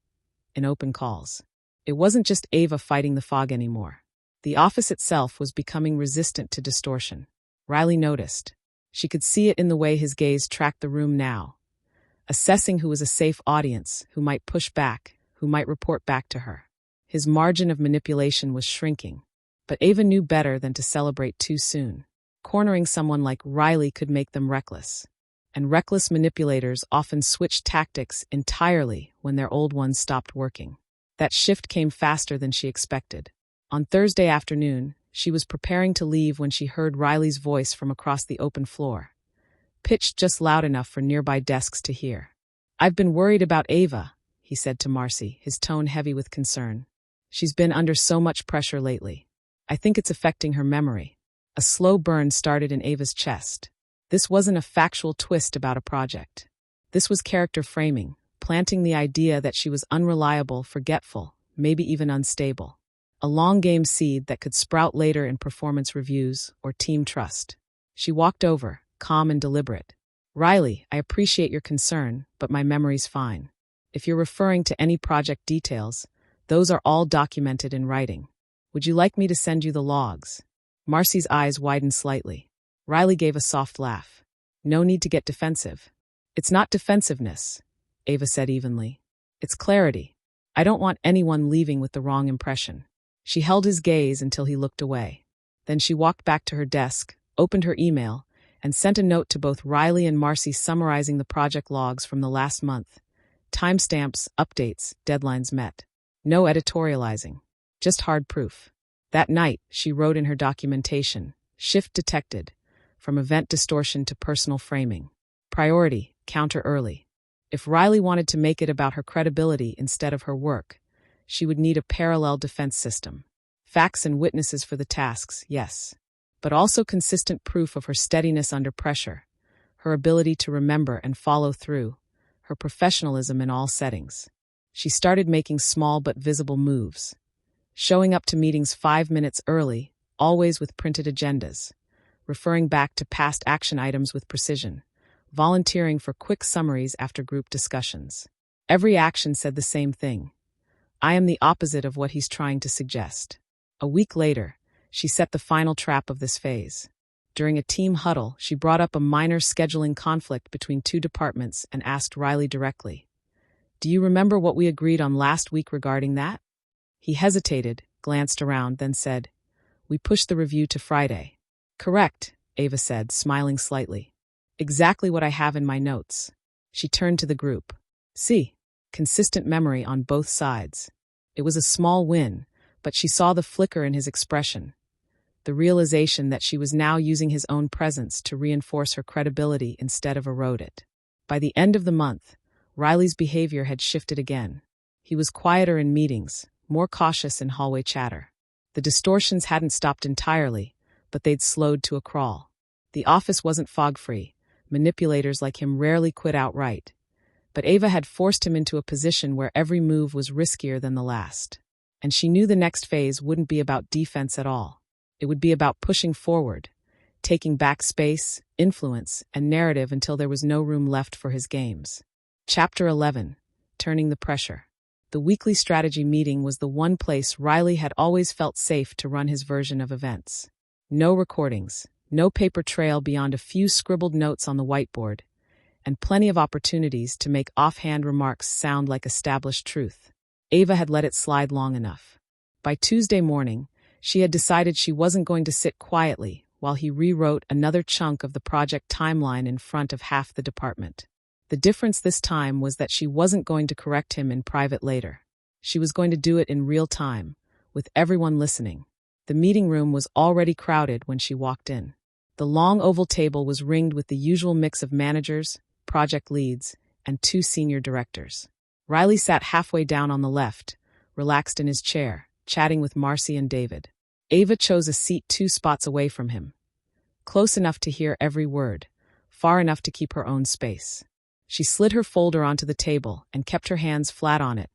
in open calls. It wasn't just Ava fighting the fog anymore. The office itself was becoming resistant to distortion. Riley noticed. She could see it in the way his gaze tracked the room now, assessing who was a safe audience, who might push back, who might report back to her. His margin of manipulation was shrinking, but Ava knew better than to celebrate too soon. Cornering someone like Riley could make them reckless, and reckless manipulators often switched tactics entirely when their old ones stopped working. That shift came faster than she expected. On Thursday afternoon, she was preparing to leave when she heard Riley's voice from across the open floor, pitched just loud enough for nearby desks to hear. "I've been worried about Ava," he said to Marcy, his tone heavy with concern. "She's been under so much pressure lately. I think it's affecting her memory." A slow burn started in Ava's chest. This wasn't a factual twist about a project. This was character framing, planting the idea that she was unreliable, forgetful, maybe even unstable. A long-game seed that could sprout later in performance reviews or team trust. She walked over, calm and deliberate. "Riley, I appreciate your concern, but my memory's fine. If you're referring to any project details, those are all documented in writing. Would you like me to send you the logs?" Marcy's eyes widened slightly. Riley gave a soft laugh. "No need to get defensive." "It's not defensiveness," Ava said evenly. "It's clarity. I don't want anyone leaving with the wrong impression." She held his gaze until he looked away. Then she walked back to her desk, opened her email, and sent a note to both Riley and Marcy summarizing the project logs from the last month. Timestamps, updates, deadlines met. No editorializing. Just hard proof. That night, she wrote in her documentation, "Shift detected, from event distortion to personal framing. Priority, counter early." If Riley wanted to make it about her credibility instead of her work, she would need a parallel defense system. Facts and witnesses for the tasks, yes, but also consistent proof of her steadiness under pressure, her ability to remember and follow through, her professionalism in all settings. She started making small but visible moves. Showing up to meetings 5 minutes early, always with printed agendas, referring back to past action items with precision, volunteering for quick summaries after group discussions. Every action said the same thing. "I am the opposite of what he's trying to suggest." A week later, she set the final trap of this phase. During a team huddle, she brought up a minor scheduling conflict between two departments and asked Riley directly, "Do you remember what we agreed on last week regarding that?" He hesitated, glanced around, then said, "We pushed the review to Friday." "Correct," Ava said, smiling slightly. "Exactly what I have in my notes." She turned to the group. "See, consistent memory on both sides." It was a small win, but she saw the flicker in his expression, the realization that she was now using his own presence to reinforce her credibility instead of erode it. By the end of the month, Riley's behavior had shifted again. He was quieter in meetings, more cautious in hallway chatter. The distortions hadn't stopped entirely, but they'd slowed to a crawl. The office wasn't fog-free. Manipulators like him rarely quit outright. But Ava had forced him into a position where every move was riskier than the last. And she knew the next phase wouldn't be about defense at all. It would be about pushing forward, taking back space, influence, and narrative until there was no room left for his games. Chapter 11. Turning the Pressure. The weekly strategy meeting was the one place Riley had always felt safe to run his version of events. No recordings, no paper trail beyond a few scribbled notes on the whiteboard, and plenty of opportunities to make offhand remarks sound like established truth. Ava had let it slide long enough. By Tuesday morning, she had decided she wasn't going to sit quietly while he rewrote another chunk of the project timeline in front of half the department. The difference this time was that she wasn't going to correct him in private later. She was going to do it in real time, with everyone listening. The meeting room was already crowded when she walked in. The long oval table was ringed with the usual mix of managers, project leads, and 2 senior directors. Riley sat halfway down on the left, relaxed in his chair, chatting with Marcy and David. Ava chose a seat 2 spots away from him, close enough to hear every word, far enough to keep her own space. She slid her folder onto the table and kept her hands flat on it,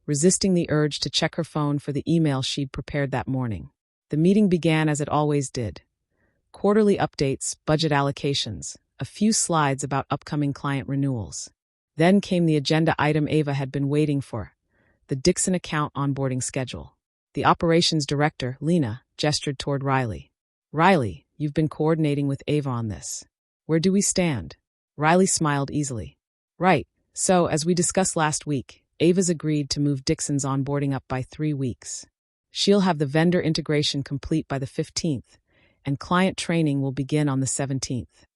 resisting the urge to check her phone for the email she'd prepared that morning. The meeting began as it always did. Quarterly updates, budget allocations, a few slides about upcoming client renewals. Then came the agenda item Ava had been waiting for, the Dixon account onboarding schedule. The operations director, Lena, gestured toward Riley. "Riley, you've been coordinating with Ava on this. Where do we stand?" Riley smiled easily. "Right, so as we discussed last week, Ava's agreed to move Dixon's onboarding up by 3 weeks. She'll have the vendor integration complete by the 15th, and client training will begin on the 17th.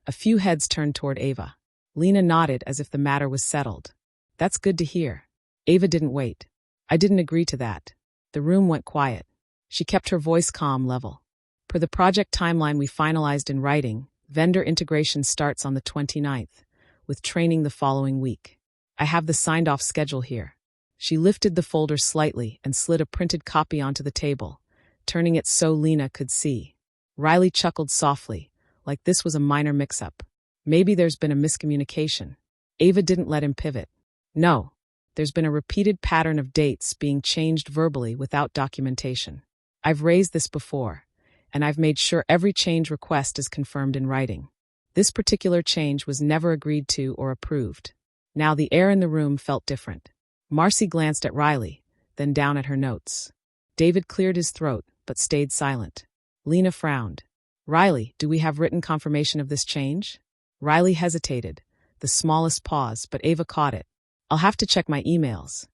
A few heads turned toward Ava. Lena nodded as if the matter was settled. "That's good to hear." Ava didn't wait. "I didn't agree to that." The room went quiet. She kept her voice calm, level. "Per the project timeline we finalized in writing, vendor integration starts on the 29th, with training the following week. I have the signed-off schedule here." She lifted the folder slightly and slid a printed copy onto the table, turning it so Lena could see. Riley chuckled softly, like this was a minor mix-up. Maybe there's been a miscommunication. Ava didn't let him pivot. "No, there's been a repeated pattern of dates being changed verbally without documentation. I've raised this before, and I've made sure every change request is confirmed in writing. This particular change was never agreed to or approved." Now the air in the room felt different. Marcy glanced at Riley, then down at her notes. David cleared his throat, but stayed silent. Lena frowned. "Riley, do we have written confirmation of this change?" Riley hesitated, the smallest pause, but Ava caught it. "I'll have to check my emails."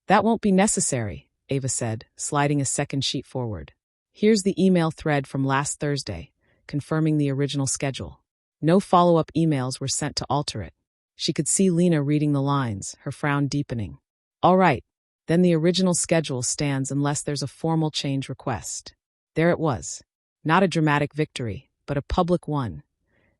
"That won't be necessary," Ava said, sliding a second sheet forward. "Here's the email thread from last Thursday, confirming the original schedule." No follow-up emails were sent to alter it. She could see Lena reading the lines, her frown deepening. "All right, then the original schedule stands unless there's a formal change request." There it was. Not a dramatic victory, but a public one,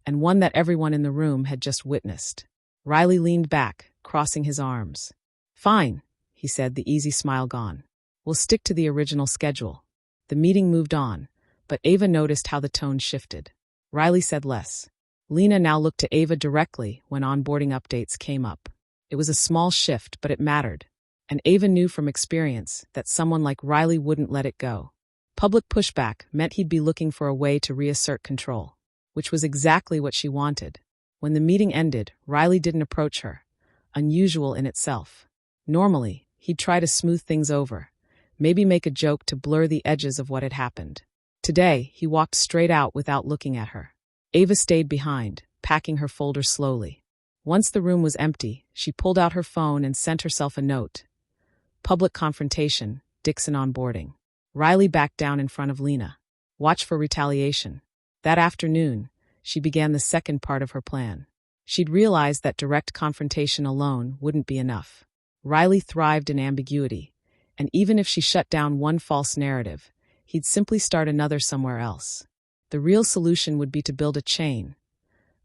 and one that everyone in the room had just witnessed. Riley leaned back, crossing his arms. "Fine," he said, the easy smile gone. "We'll stick to the original schedule." The meeting moved on, but Ava noticed how the tone shifted. Riley said less. Lena now looked to Ava directly when onboarding updates came up. It was a small shift, but it mattered, and Ava knew from experience that someone like Riley wouldn't let it go. Public pushback meant he'd be looking for a way to reassert control, which was exactly what she wanted. When the meeting ended, Riley didn't approach her, unusual in itself. Normally, he'd try to smooth things over, maybe make a joke to blur the edges of what had happened. Today, he walked straight out without looking at her. Ava stayed behind, packing her folder slowly. Once the room was empty, she pulled out her phone and sent herself a note. Public confrontation, Dixon onboarding. Riley backed down in front of Lena. Watch for retaliation. That afternoon, she began the second part of her plan. She'd realized that direct confrontation alone wouldn't be enough. Riley thrived in ambiguity, and even if she shut down one false narrative, he'd simply start another somewhere else. The real solution would be to build a chain,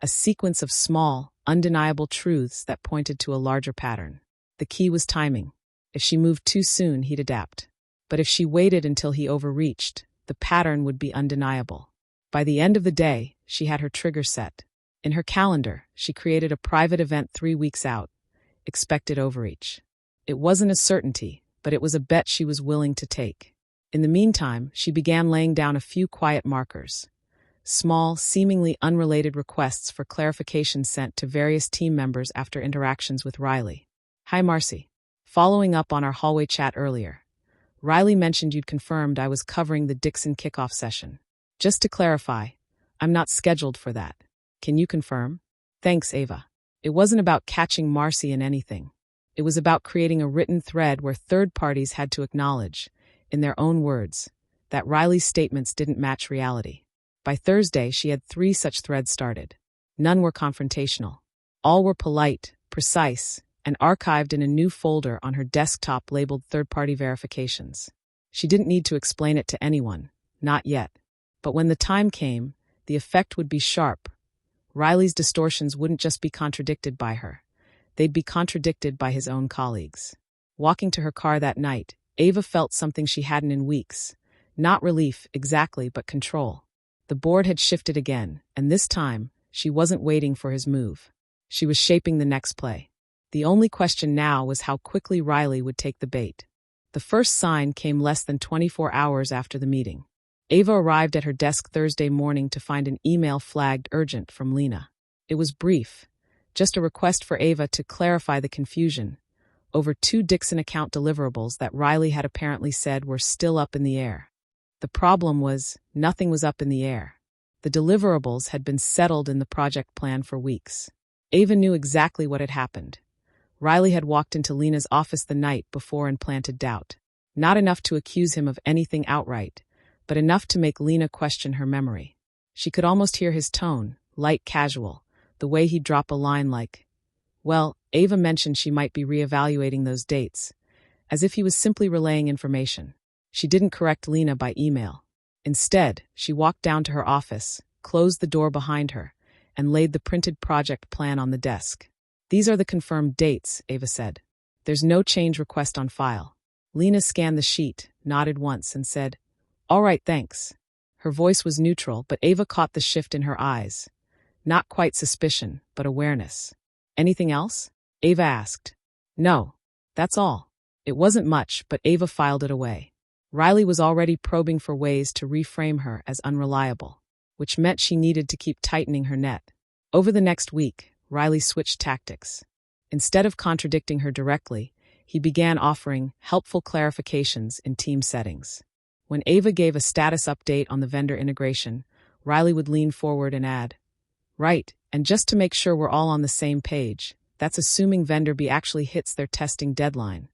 a sequence of small, undeniable truths that pointed to a larger pattern. The key was timing. If she moved too soon, he'd adapt. But if she waited until he overreached, the pattern would be undeniable. By the end of the day, she had her trigger set. In her calendar, she created a private event 3 weeks out. Expected overreach. It wasn't a certainty, but it was a bet she was willing to take. In the meantime, she began laying down a few quiet markers. Small, seemingly unrelated requests for clarification sent to various team members after interactions with Riley. "Hi, Marcy. Following up on our hallway chat earlier. Riley mentioned you'd confirmed I was covering the Dixon kickoff session. Just to clarify, I'm not scheduled for that. Can you confirm? Thanks, Ava. It wasn't about catching Marcy in anything. It was about creating a written thread where third parties had to acknowledge, in their own words, that Riley's statements didn't match reality. By Thursday, she had 3 such threads started. None were confrontational. All were polite, precise, and archived in a new folder on her desktop labeled third-party verifications. She didn't need to explain it to anyone, not yet. But when the time came, the effect would be sharp. Riley's distortions wouldn't just be contradicted by her. They'd be contradicted by his own colleagues. Walking to her car that night, Ava felt something she hadn't in weeks. Not relief, exactly, but control. The board had shifted again, and this time, she wasn't waiting for his move. She was shaping the next play. The only question now was how quickly Riley would take the bait. The first sign came less than 24 hours after the meeting. Ava arrived at her desk Thursday morning to find an email flagged urgent from Lena. It was brief, just a request for Ava to clarify the confusion over 2 Dixon account deliverables that Riley had apparently said were still up in the air. The problem was, nothing was up in the air. The deliverables had been settled in the project plan for weeks. Ava knew exactly what had happened. Riley had walked into Lena's office the night before and planted doubt. Not enough to accuse him of anything outright, but enough to make Lena question her memory. She could almost hear his tone, light casual, the way he'd drop a line like, "Well, Ava mentioned she might be reevaluating those dates," as if he was simply relaying information. She didn't correct Lena by email. Instead, she walked down to her office, closed the door behind her, and laid the printed project plan on the desk. "These are the confirmed dates," Ava said. "There's no change request on file." Lena scanned the sheet, nodded once, and said, "All right, thanks." Her voice was neutral, but Ava caught the shift in her eyes. Not quite suspicion, but awareness. "Anything else?" Ava asked. "No, that's all." It wasn't much, but Ava filed it away. Riley was already probing for ways to reframe her as unreliable, which meant she needed to keep tightening her net. Over the next week, Riley switched tactics. Instead of contradicting her directly, he began offering helpful clarifications in team settings. When Ava gave a status update on the vendor integration, Riley would lean forward and add, "Right, and just to make sure we're all on the same page, that's assuming vendor B actually hits their testing deadline,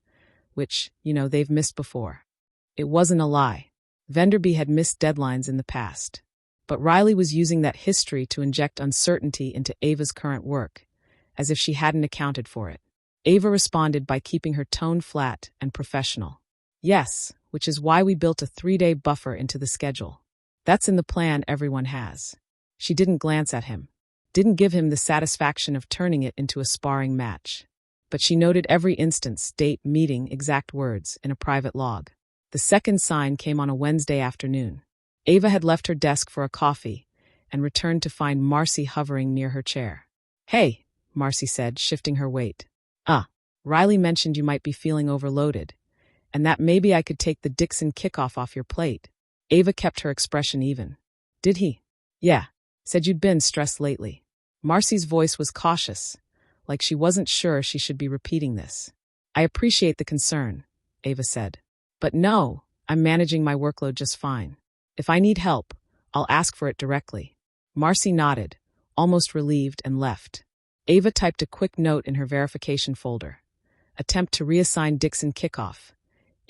which, they've missed before." It wasn't a lie. Vendor B had missed deadlines in the past. But Riley was using that history to inject uncertainty into Ava's current work, as if she hadn't accounted for it. Ava responded by keeping her tone flat and professional. "Yes, which is why we built a 3-day buffer into the schedule. That's in the plan everyone has." She didn't glance at him, didn't give him the satisfaction of turning it into a sparring match. But she noted every instance, date, meeting, exact words, in a private log. The second sign came on a Wednesday afternoon. Ava had left her desk for a coffee and returned to find Marcy hovering near her chair. "Hey," Marcy said, shifting her weight. Riley mentioned you might be feeling overloaded, and that maybe I could take the Dixon kickoff off your plate." Ava kept her expression even. "Did he?" "Yeah. Said you'd been stressed lately." Marcy's voice was cautious, like she wasn't sure she should be repeating this. "I appreciate the concern," Ava said. "But no, I'm managing my workload just fine. If I need help, I'll ask for it directly." Marcy nodded, almost relieved, and left. Ava typed a quick note in her verification folder. Attempt to reassign Dixon kickoff.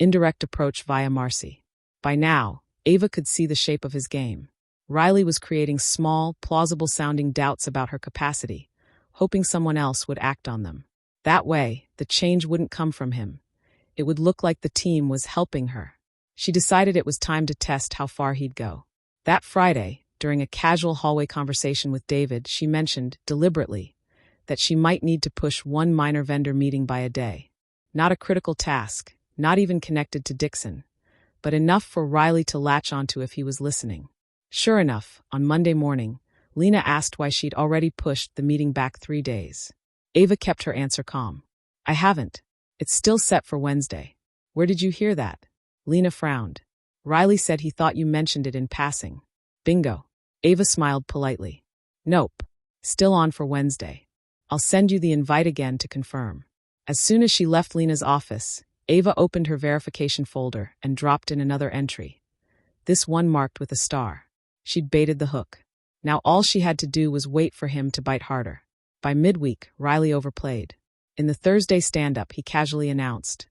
Indirect approach via Marcy. By now, Ava could see the shape of his game. Riley was creating small, plausible-sounding doubts about her capacity, hoping someone else would act on them. That way, the change wouldn't come from him. It would look like the team was helping her. She decided it was time to test how far he'd go. That Friday, during a casual hallway conversation with David, she mentioned, deliberately, that she might need to push one minor vendor meeting by a day. Not a critical task, not even connected to Dixon, but enough for Riley to latch onto if he was listening. Sure enough, on Monday morning, Lena asked why she'd already pushed the meeting back 3 days. Ava kept her answer calm. "I haven't. It's still set for Wednesday." "Where did you hear that?" Lena frowned. "Riley said he thought you mentioned it in passing." "Bingo." Ava smiled politely. "Nope. Still on for Wednesday. I'll send you the invite again to confirm." As soon as she left Lena's office, Ava opened her verification folder and dropped in another entry. This one marked with a star. She'd baited the hook. Now all she had to do was wait for him to bite harder. By midweek, Riley overplayed. In the Thursday stand-up, he casually announced,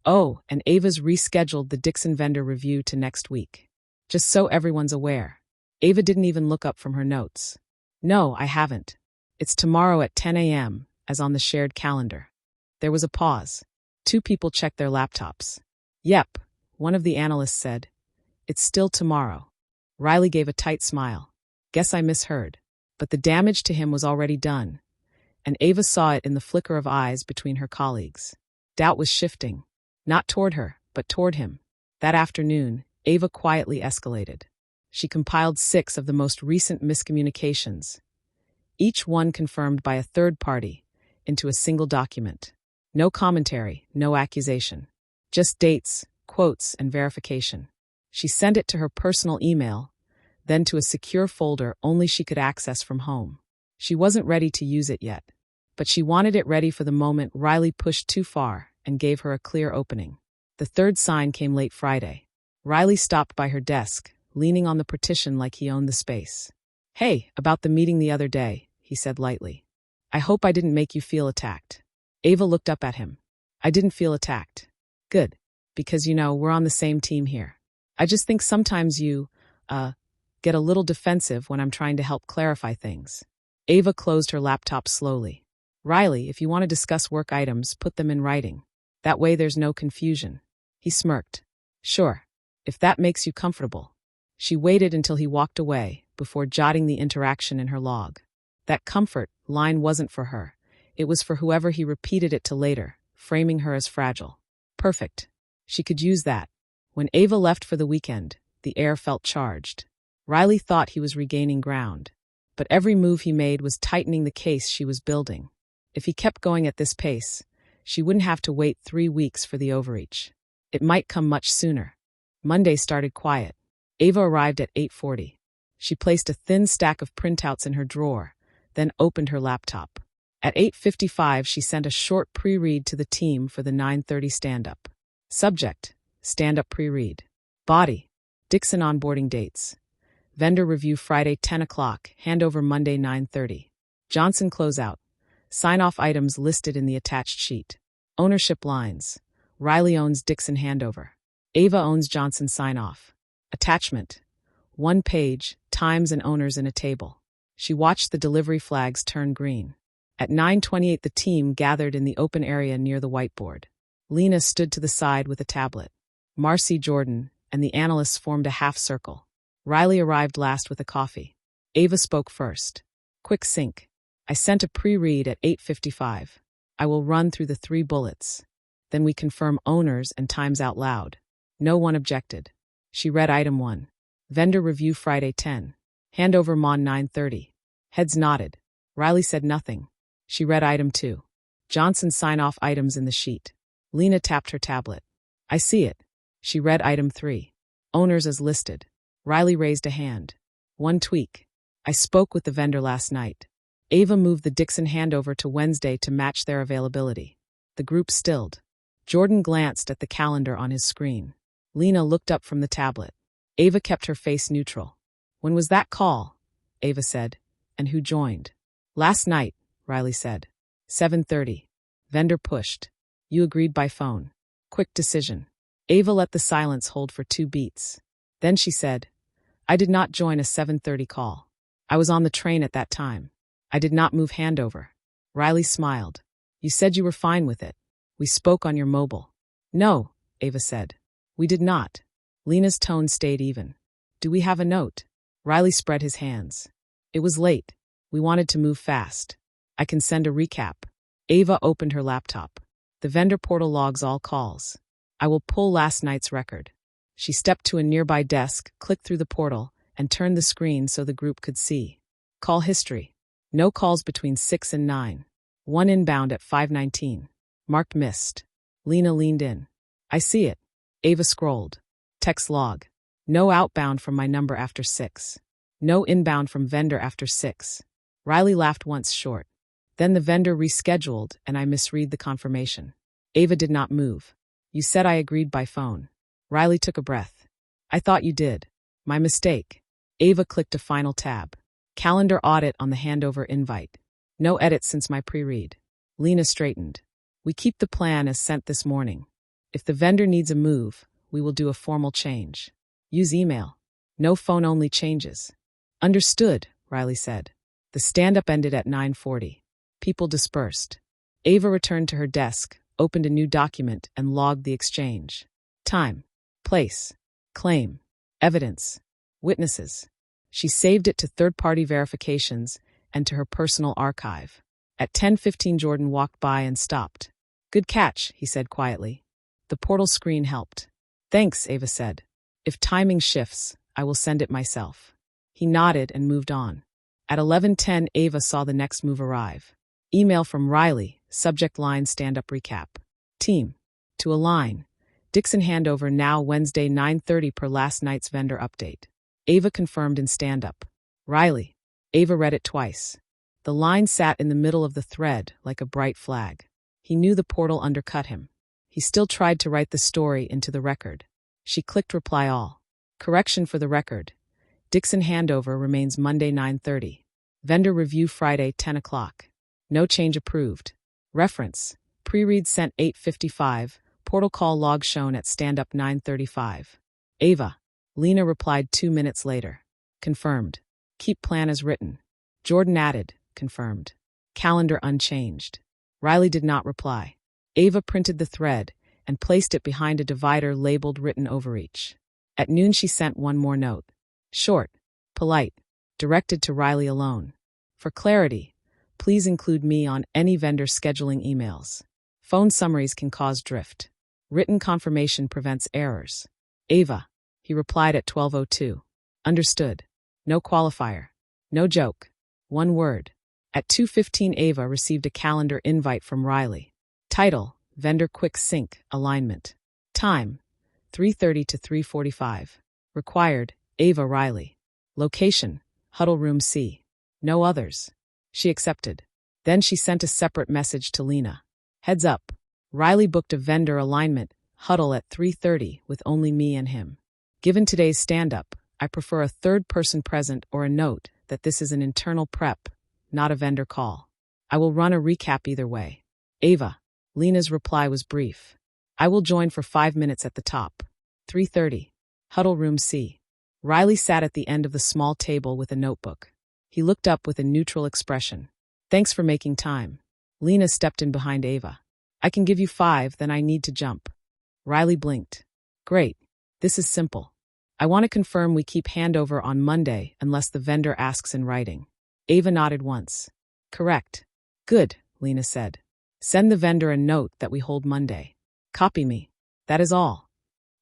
"Oh, and Ava's rescheduled the Dixon vendor review to next week. Just so everyone's aware." Ava didn't even look up from her notes. "No, I haven't. It's tomorrow at 10 a.m., as on the shared calendar." There was a pause. Two people checked their laptops. "Yep," one of the analysts said. "It's still tomorrow." Riley gave a tight smile. "Guess I misheard." But the damage to him was already done, and Ava saw it in the flicker of eyes between her colleagues. Doubt was shifting. Not toward her, but toward him. That afternoon, Ava quietly escalated. She compiled 6 of the most recent miscommunications, each one confirmed by a third party, into a single document. No commentary, no accusation. Just dates, quotes, and verification. She sent it to her personal email, then to a secure folder only she could access from home. She wasn't ready to use it yet, but she wanted it ready for the moment Riley pushed too far and gave her a clear opening. The third sign came late Friday. Riley stopped by her desk, leaning on the partition like he owned the space. "Hey, about the meeting the other day," he said lightly. "I hope I didn't make you feel attacked." Ava looked up at him. "I didn't feel attacked." "Good. Because, we're on the same team here. I just think sometimes you, get a little defensive when I'm trying to help clarify things." Ava closed her laptop slowly. "Riley, if you want to discuss work items, put them in writing. That way there's no confusion." He smirked. "Sure, if that makes you comfortable." She waited until he walked away before jotting the interaction in her log. That comfort line wasn't for her. It was for whoever he repeated it to later, framing her as fragile. Perfect. She could use that. When Ava left for the weekend, the air felt charged. Riley thought he was regaining ground, but every move he made was tightening the case she was building. If he kept going at this pace, she wouldn't have to wait 3 weeks for the overreach. It might come much sooner. Monday started quiet. Ava arrived at 8:40. She placed a thin stack of printouts in her drawer, then opened her laptop. At 8:55, she sent a short pre-read to the team for the 9:30 stand-up. Subject: stand-up pre-read. Body: Dixon onboarding dates. Vendor review Friday 10 o'clock, handover Monday 9:30. Johnson closeout. Sign-off items listed in the attached sheet. Ownership lines. Riley owns Dixon handover. Ava owns Johnson sign-off. Attachment: 1 page, times and owners in a table. She watched the delivery flags turn green. At 9:28, the team gathered in the open area near the whiteboard. Lena stood to the side with a tablet. Marcy, Jordan, and the analysts formed a half circle. Riley arrived last with a coffee. Ava spoke first. "Quick sync. I sent a pre-read at 8:55. I will run through the 3 bullets. Then we confirm owners and times out loud." No one objected. She read item 1. Vendor review Friday 10. Handover Mon 9:30. Heads nodded. Riley said nothing. She read item 2. Johnson sign-off items in the sheet. Lena tapped her tablet. "I see it." She read item 3. Owners as listed. Riley raised a hand. "One tweak. I spoke with the vendor last night. Ava moved the Dixon handover to Wednesday to match their availability." The group stilled. Jordan glanced at the calendar on his screen. Lena looked up from the tablet. Ava kept her face neutral. "When was that call?" Ava said. "And who joined?" "Last night," Riley said. 7:30. Vendor pushed. "You agreed by phone." Quick decision. Ava let the silence hold for 2 beats. Then she said, "I did not join a 7:30 call. I was on the train at that time. I did not move handover." Riley smiled. "You said you were fine with it. We spoke on your mobile." "No," Ava said. "We did not." Lena's tone stayed even. "Do we have a note?" Riley spread his hands. "It was late. We wanted to move fast. I can send a recap." Ava opened her laptop. The vendor portal logs all calls. "I will pull last night's record." She stepped to a nearby desk, clicked through the portal, and turned the screen so the group could see. Call history. No calls between 6 and 9. 1 inbound at 5:19. Marked missed. Lena leaned in. "I see it." Ava scrolled. Text log. No outbound from my number after 6. No inbound from vendor after 6. Riley laughed once short. Then the vendor rescheduled and I misread the confirmation. Ava did not move. "You said I agreed by phone." Riley took a breath. "I thought you did. My mistake." Ava clicked a final tab. Calendar audit on the handover invite. No edits since my pre-read. Lena straightened. We keep the plan as sent this morning. If the vendor needs a move, we will do a formal change. Use email. No phone-only changes. Understood, Riley said. The stand-up ended at 9:40. People dispersed. Ava returned to her desk, opened a new document, and logged the exchange. Time, place, claim, evidence, witnesses. She saved it to third-party verifications and to her personal archive. At 10:15, Jordan walked by and stopped. Good catch, he said quietly. The portal screen helped. Thanks, Ava said. If timing shifts, I will send it myself. He nodded and moved on. At 11:10, Ava saw the next move arrive. Email from Riley, subject line stand-up recap. Team. To align. Dixon handover now Wednesday 9:30 per last night's vendor update. Ava confirmed in stand-up. Riley. Ava read it twice. The line sat in the middle of the thread like a bright flag. He knew the portal undercut him. He still tried to write the story into the record. She clicked reply all. Correction for the record. Dixon handover remains Monday 9:30. Vendor review Friday 10 o'clock. No change approved. Reference. Pre-read sent 8:55. Portal call log shown at stand-up 9:35. Ava. Lena replied 2 minutes later. Confirmed. Keep plan as written. Jordan added. Confirmed. Calendar unchanged. Riley did not reply. Ava printed the thread and placed it behind a divider labeled written overreach. At noon she sent one more note. Short, polite, directed to Riley alone. For clarity, please include me on any vendor scheduling emails. Phone summaries can cause drift. Written confirmation prevents errors. Ava. He replied at 12:02. Understood. No qualifier. No joke. One word. At 2:15 Ava received a calendar invite from Riley. Title, Vendor Quick Sync, Alignment. Time, 3:30 to 3:45. Required, Ava Riley. Location, Huddle Room C. No others. She accepted. Then she sent a separate message to Lena. Heads up. Riley booked a vendor alignment, huddle at 3:30 with only me and him. Given today's stand-up, I prefer a third person present or a note that this is an internal prep, not a vendor call. I will run a recap either way. Ava. Lena's reply was brief. I will join for 5 minutes at the top. 3:30. Huddle Room C. Riley sat at the end of the small table with a notebook. He looked up with a neutral expression. Thanks for making time. Lena stepped in behind Ava. I can give you 5, then I need to jump. Riley blinked. Great. This is simple. I want to confirm we keep handover on Monday unless the vendor asks in writing. Ava nodded once. Correct. Good, Lena said. Send the vendor a note that we hold Monday. Copy me. That is all.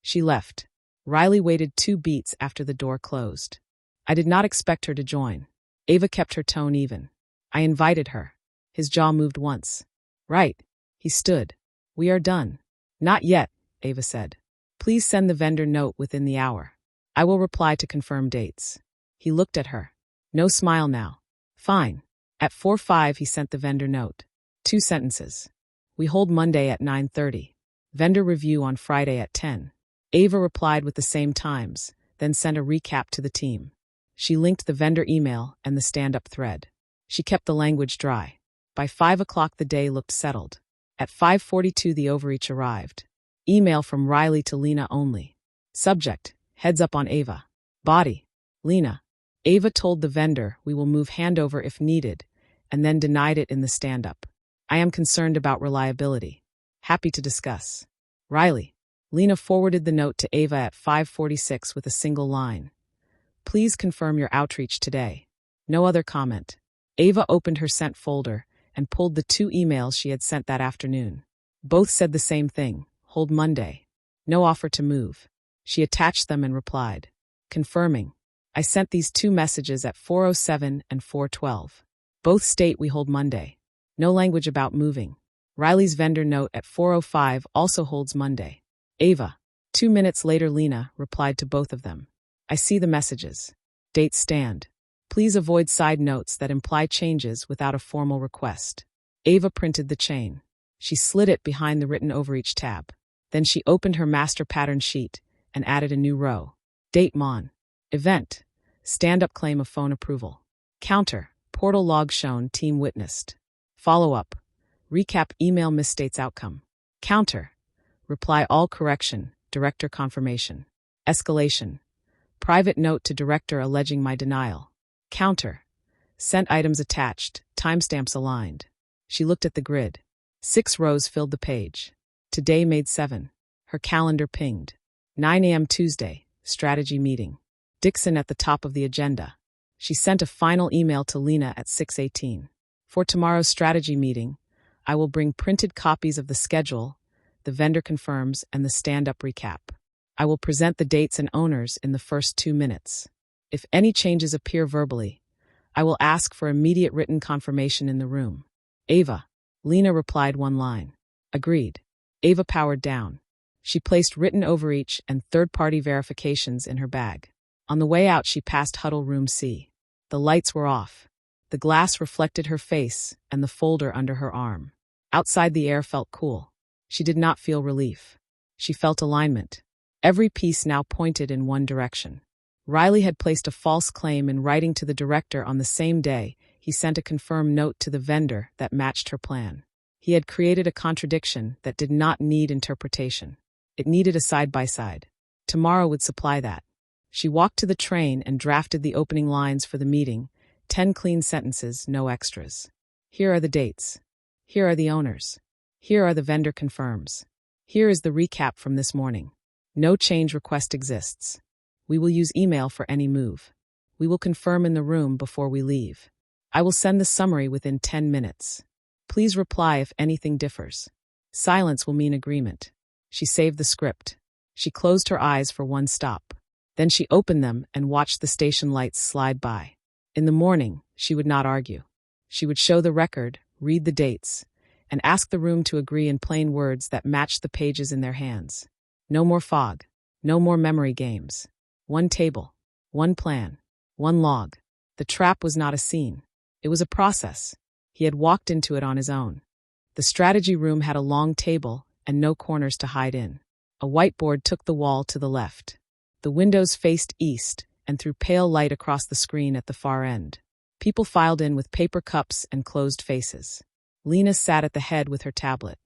She left. Riley waited 2 beats after the door closed. I did not expect her to join. Ava kept her tone even. I invited her. His jaw moved once. Right. He stood. We are done. Not yet, Ava said. Please send the vendor note within the hour. I will reply to confirm dates. He looked at her. No smile now. Fine. At 4:05 he sent the vendor note. 2 sentences. We hold Monday at 9:30. Vendor review on Friday at 10. Ava replied with the same times, then sent a recap to the team. She linked the vendor email and the stand-up thread. She kept the language dry. By 5 o'clock the day looked settled. At 5:42 the overreach arrived. Email from Riley to Lena only. Subject, heads up on Ava. Body, Lena. Ava told the vendor we will move handover if needed, and then denied it in the stand-up. I am concerned about reliability. Happy to discuss. Riley. Lena forwarded the note to Ava at 5:46 with a single line. Please confirm your outreach today. No other comment. Ava opened her sent folder and pulled the 2 emails she had sent that afternoon. Both said the same thing, hold Monday. No offer to move. She attached them and replied. Confirming. I sent these 2 messages at 4:07 and 4:12. Both state we hold Monday. No language about moving. Riley's vendor note at 4:05 also holds Monday. Ava. 2 minutes later Lena replied to both of them. I see the messages. Dates stand. Please avoid side notes that imply changes without a formal request. Ava printed the chain. She slid it behind the written overreach tab. Then she opened her master pattern sheet and added a new row. Date Mon. Event. Stand-up claim of phone approval. Counter. Portal log shown, team witnessed. Follow-up. Recap email misstates outcome. Counter. Reply all correction, director confirmation. Escalation. Private note to director alleging my denial. Counter. Sent items attached, timestamps aligned. She looked at the grid. 6 rows filled the page. Today made 7. Her calendar pinged. 9 a.m. Tuesday, strategy meeting. Dixon at the top of the agenda. She sent a final email to Lena at 6:18. For tomorrow's strategy meeting, I will bring printed copies of the schedule, the vendor confirms, and the stand-up recap. I will present the dates and owners in the first 2 minutes. If any changes appear verbally, I will ask for immediate written confirmation in the room. Ava. Lena replied one line. Agreed. Ava powered down. She placed written overreach and third-party verifications in her bag. On the way out, she passed huddle room C. The lights were off. The glass reflected her face and the folder under her arm. Outside, the air felt cool. She did not feel relief. She felt alignment. Every piece now pointed in one direction. Riley had placed a false claim in writing to the director on the same day. He sent a confirmed note to the vendor that matched her plan. He had created a contradiction that did not need interpretation. It needed a side-by-side. Tomorrow would supply that. She walked to the train and drafted the opening lines for the meeting, 10 clean sentences, no extras. Here are the dates. Here are the owners. Here are the vendor confirms. Here is the recap from this morning. No change request exists. We will use email for any move. We will confirm in the room before we leave. I will send the summary within 10 minutes. Please reply if anything differs. Silence will mean agreement. She saved the script. She closed her eyes for one stop. Then she opened them and watched the station lights slide by. In the morning, she would not argue. She would show the record, read the dates, and ask the room to agree in plain words that matched the pages in their hands. No more fog. No more memory games. One table. One plan. One log. The trap was not a scene. It was a process. He had walked into it on his own. The strategy room had a long table and no corners to hide in. A whiteboard took the wall to the left. The windows faced east and threw pale light across the screen at the far end. People filed in with paper cups and closed faces. Lena sat at the head with her tablet.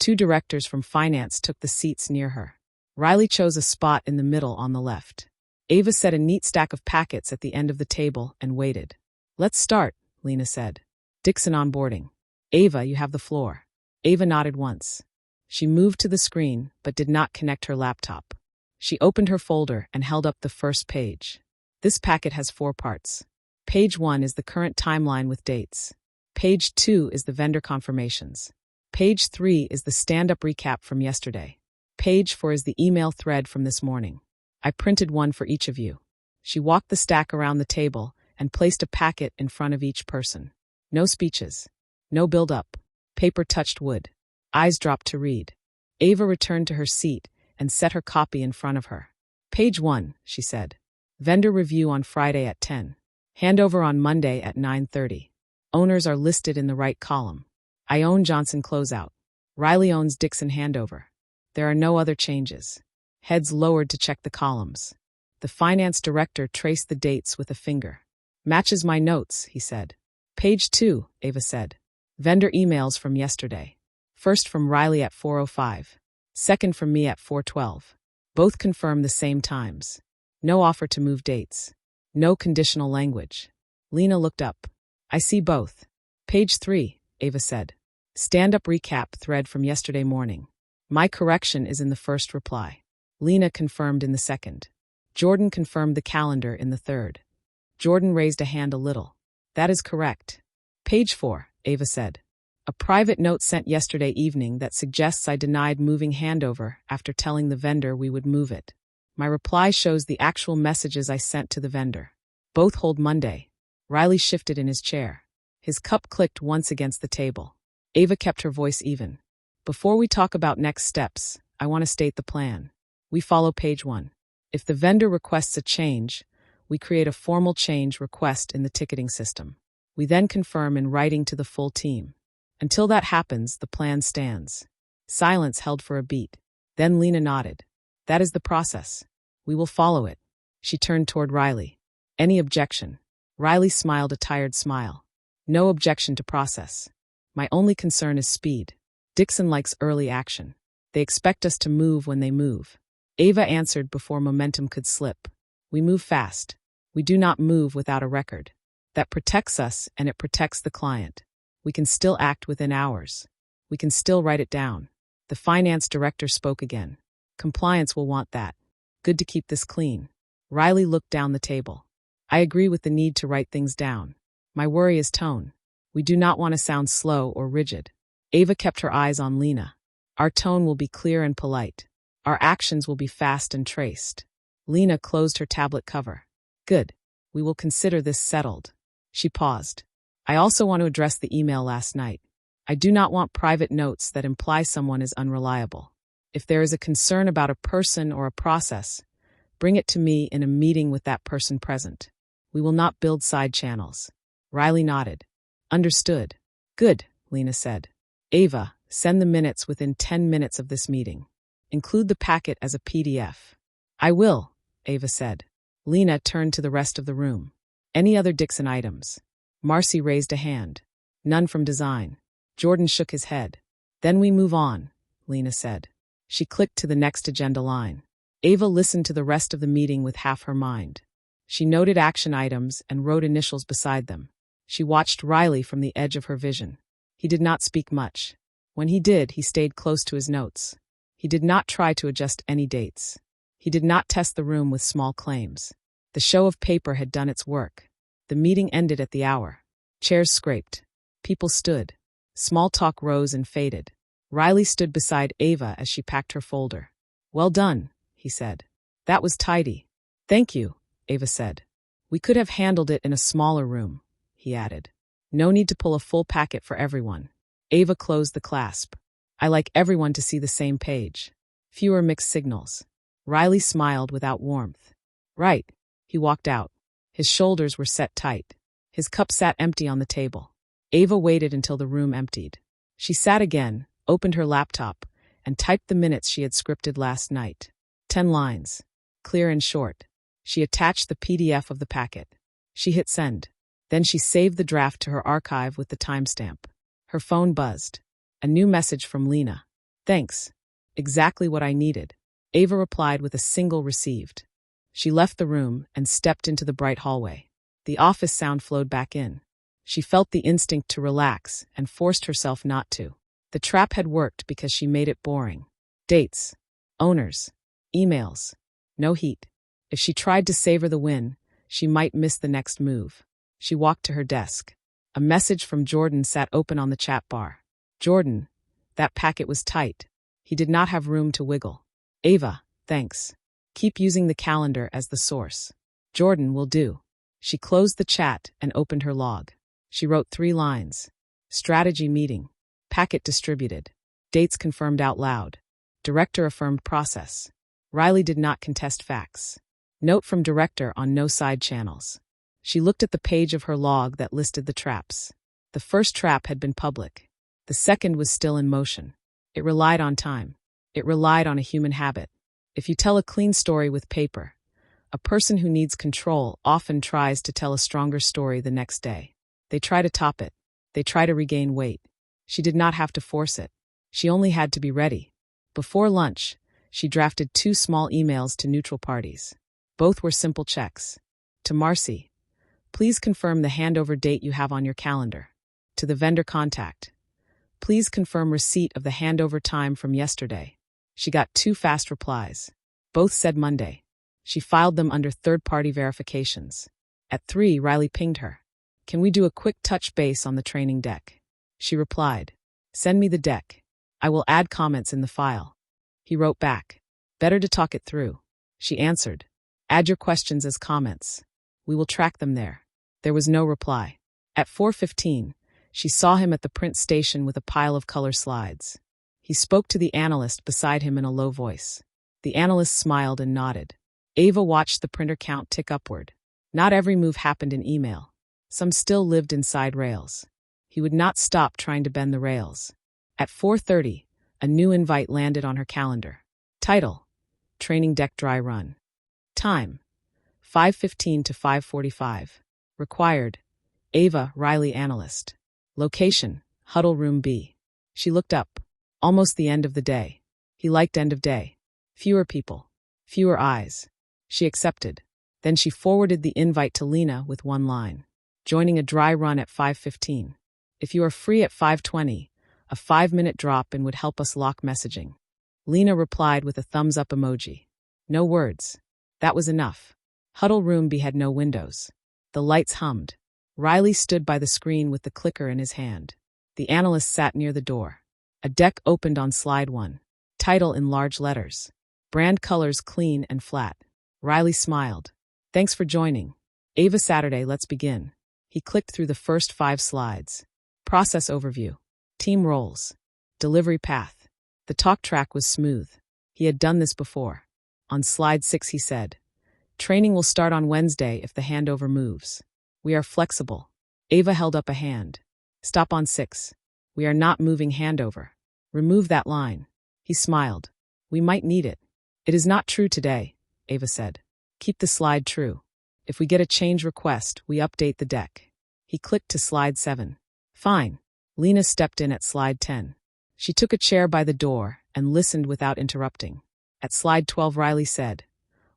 2 directors from finance took the seats near her. Riley chose a spot in the middle on the left. Ava set a neat stack of packets at the end of the table and waited. Let's start, Lena said. Dixon onboarding. Ava, you have the floor. Ava nodded once. She moved to the screen but did not connect her laptop. She opened her folder and held up the first page. This packet has 4 parts. Page 1 is the current timeline with dates. Page 2 is the vendor confirmations. Page 3 is the stand-up recap from yesterday. Page 4 is the email thread from this morning. I printed one for each of you. She walked the stack around the table and placed a packet in front of each person. No speeches. No build-up. Paper touched wood. Eyes dropped to read. Ava returned to her seat and set her copy in front of her. Page 1, she said. Vendor review on Friday at 10. Handover on Monday at 9:30. Owners are listed in the right column. I own Johnson closeout. Riley owns Dixon handover. There are no other changes. Heads lowered to check the columns. The finance director traced the dates with a finger. Matches my notes, he said. Page 2, Ava said. Vendor emails from yesterday. First from Riley at 4:05. Second from me at 4:12. Both confirm the same times. No offer to move dates. No conditional language. Lena looked up. I see both. Page 3, Ava said. Stand-up recap thread from yesterday morning. My correction is in the first reply. Lena confirmed in the second. Jordan confirmed the calendar in the third. Jordan raised a hand a little. That is correct. Page 4, Ava said. A private note sent yesterday evening that suggests I denied moving handover after telling the vendor we would move it. My reply shows the actual messages I sent to the vendor. Both hold Monday. Riley shifted in his chair. His cup clicked once against the table. Ava kept her voice even. Before we talk about next steps, I want to state the plan. We follow page 1. If the vendor requests a change, we create a formal change request in the ticketing system. We then confirm in writing to the full team. Until that happens, the plan stands. Silence held for a beat. Then Lena nodded. That is the process. We will follow it. She turned toward Riley. Any objection? Riley smiled a tired smile. No objection to process. My only concern is speed. Dixon likes early action. They expect us to move when they move. Ava answered before momentum could slip. We move fast. We do not move without a record. That protects us and it protects the client. We can still act within hours. We can still write it down. The finance director spoke again. Compliance will want that. Good to keep this clean. Riley looked down the table. I agree with the need to write things down. My worry is tone. We do not want to sound slow or rigid. Ava kept her eyes on Lena. Our tone will be clear and polite. Our actions will be fast and traced. Lena closed her tablet cover. Good. We will consider this settled. She paused. I also want to address the email last night. I do not want private notes that imply someone is unreliable. If there is a concern about a person or a process, bring it to me in a meeting with that person present. We will not build side channels. Riley nodded. Understood. Good, Lena said. Ava, send the minutes within 10 minutes of this meeting. Include the packet as a PDF. I will, Ava said. Lena turned to the rest of the room. Any other Dixon items? Marcy raised a hand. None from design. Jordan shook his head. Then we move on, Lena said. She clicked to the next agenda line. Ava listened to the rest of the meeting with half her mind. She noted action items and wrote initials beside them. She watched Riley from the edge of her vision. He did not speak much. When he did, he stayed close to his notes. He did not try to adjust any dates. He did not test the room with small claims. The show of paper had done its work. The meeting ended at the hour. Chairs scraped. People stood. Small talk rose and faded. Riley stood beside Ava as she packed her folder. Well done, he said. That was tidy. Thank you, Ava said. We could have handled it in a smaller room, he added. No need to pull a full packet for everyone. Ava closed the clasp. I like everyone to see the same page. Fewer mixed signals. Riley smiled without warmth. Right. He walked out. His shoulders were set tight. His cup sat empty on the table. Ava waited until the room emptied. She sat again, opened her laptop, and typed the minutes she had scripted last night. 10 lines. Clear and short. She attached the PDF of the packet. She hit send. Then she saved the draft to her archive with the timestamp. Her phone buzzed. A new message from Lena. Thanks. Exactly what I needed. Ava replied with a single received. She left the room and stepped into the bright hallway. The office sound flowed back in. She felt the instinct to relax and forced herself not to. The trap had worked because she made it boring. Dates. Owners. Emails. No heat. If she tried to savor the win, she might miss the next move. She walked to her desk. A message from Jordan sat open on the chat bar. Jordan. That packet was tight. He did not have room to wiggle. Ava, thanks. Keep using the calendar as the source. Jordan will do. She closed the chat and opened her log. She wrote 3 lines. Strategy meeting. Packet distributed. Dates confirmed out loud. Director affirmed process. Riley did not contest facts. Note from director on no side channels. She looked at the page of her log that listed the traps. The first trap had been public. The second was still in motion. It relied on time. It relied on a human habit. If you tell a clean story with paper, a person who needs control often tries to tell a stronger story the next day. They try to top it. They try to regain weight. She did not have to force it. She only had to be ready. Before lunch, she drafted 2 small emails to neutral parties. Both were simple checks. To Marcy, please confirm the handover date you have on your calendar. To the vendor contact, please confirm receipt of the handover time from yesterday. She got 2 fast replies. Both said Monday. She filed them under third-party verifications. At 3, Riley pinged her. Can we do a quick touch base on the training deck? She replied. Send me the deck. I will add comments in the file. He wrote back. Better to talk it through. She answered. Add your questions as comments. We will track them there. There was no reply. At 4:15, she saw him at the print station with a pile of color slides. He spoke to the analyst beside him in a low voice. The analyst smiled and nodded. Ava watched the printer count tick upward. Not every move happened in email. Some still lived inside rails. He would not stop trying to bend the rails. At 4:30, a new invite landed on her calendar. Title: Training Deck Dry Run. Time: 5:15 to 5:45. Required: Ava, Riley analyst. Location: Huddle Room B. She looked up. Almost the end of the day. He liked end of day. Fewer people. Fewer eyes. She accepted. Then she forwarded the invite to Lena with one line. Joining a dry run at 5:15. If you are free at 5:20, a 5-minute drop-in would help us lock messaging. Lena replied with a thumbs-up emoji. No words. That was enough. Huddle Room B had no windows. The lights hummed. Riley stood by the screen with the clicker in his hand. The analyst sat near the door. A deck opened on slide 1. Title in large letters. Brand colors clean and flat. Riley smiled. Thanks for joining. Ava Saturday, let's begin. He clicked through the first 5 slides. Process overview. Team roles. Delivery path. The talk track was smooth. He had done this before. On slide 6 he said, training will start on Wednesday if the handover moves. We are flexible. Ava held up a hand. Stop on 6. We are not moving handover. Remove that line. He smiled. We might need it. It is not true today, Ava said. Keep the slide true. If we get a change request, we update the deck. He clicked to slide 7. Fine. Lena stepped in at slide 10. She took a chair by the door and listened without interrupting. At slide 12 Riley said,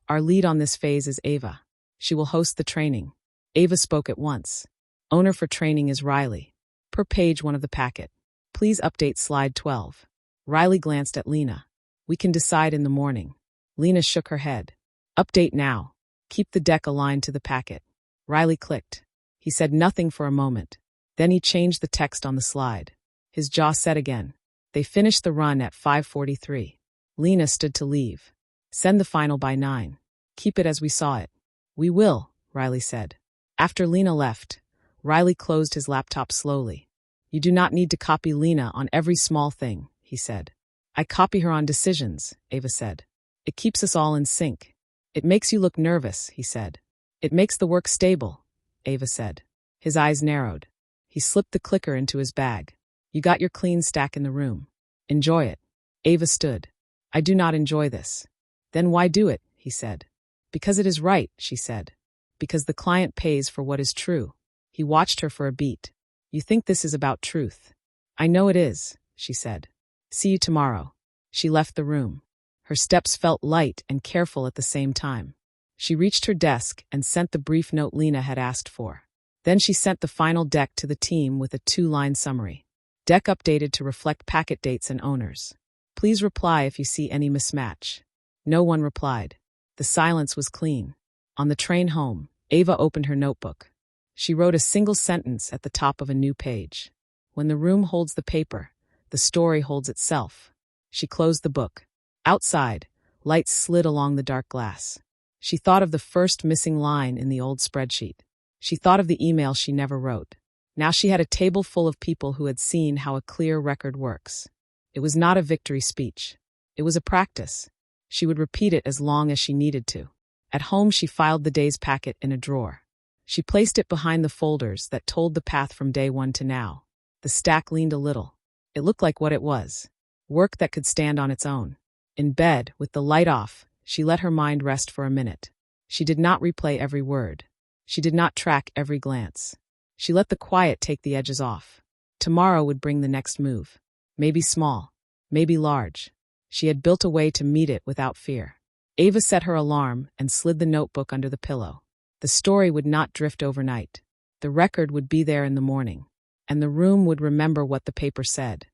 our lead on this phase is Ava. She will host the training. Ava spoke at once. Owner for training is Riley. Per page 1 of the packet. Please update slide 12. Riley glanced at Lena. We can decide in the morning. Lena shook her head. Update now. Keep the deck aligned to the packet. Riley clicked. He said nothing for a moment. Then he changed the text on the slide. His jaw set again. They finished the run at 5:43. Lena stood to leave. Send the final by 9. Keep it as we saw it. We will, Riley said. After Lena left, Riley closed his laptop slowly. You do not need to copy Lena on every small thing, he said. I copy her on decisions, Ava said. It keeps us all in sync. It makes you look nervous, he said. It makes the work stable, Ava said. His eyes narrowed. He slipped the clicker into his bag. You got your clean stack in the room. Enjoy it. Ava stood. I do not enjoy this. Then why do it, he said. Because it is right, she said. Because the client pays for what is true. He watched her for a beat. You think this is about truth. I know it is, she said. See you tomorrow. She left the room. Her steps felt light and careful at the same time. She reached her desk and sent the brief note Lena had asked for. Then she sent the final deck to the team with a 2-line summary. Deck updated to reflect packet dates and owners. Please reply if you see any mismatch. No one replied. The silence was clean. On the train home, Ava opened her notebook. She wrote a single sentence at the top of a new page. When the room holds the paper, the story holds itself. She closed the book. Outside, lights slid along the dark glass. She thought of the first missing line in the old spreadsheet. She thought of the email she never wrote. Now she had a table full of people who had seen how a clear record works. It was not a victory speech. It was a practice. She would repeat it as long as she needed to. At home, she filed the day's packet in a drawer. She placed it behind the folders that told the path from day 1 to now. The stack leaned a little. It looked like what it was. Work that could stand on its own. In bed, with the light off, she let her mind rest for a minute. She did not replay every word. She did not track every glance. She let the quiet take the edges off. Tomorrow would bring the next move. Maybe small, maybe large. She had built a way to meet it without fear. Ava set her alarm and slid the notebook under the pillow. The story would not drift overnight. The record would be there in the morning. And the room would remember what the paper said.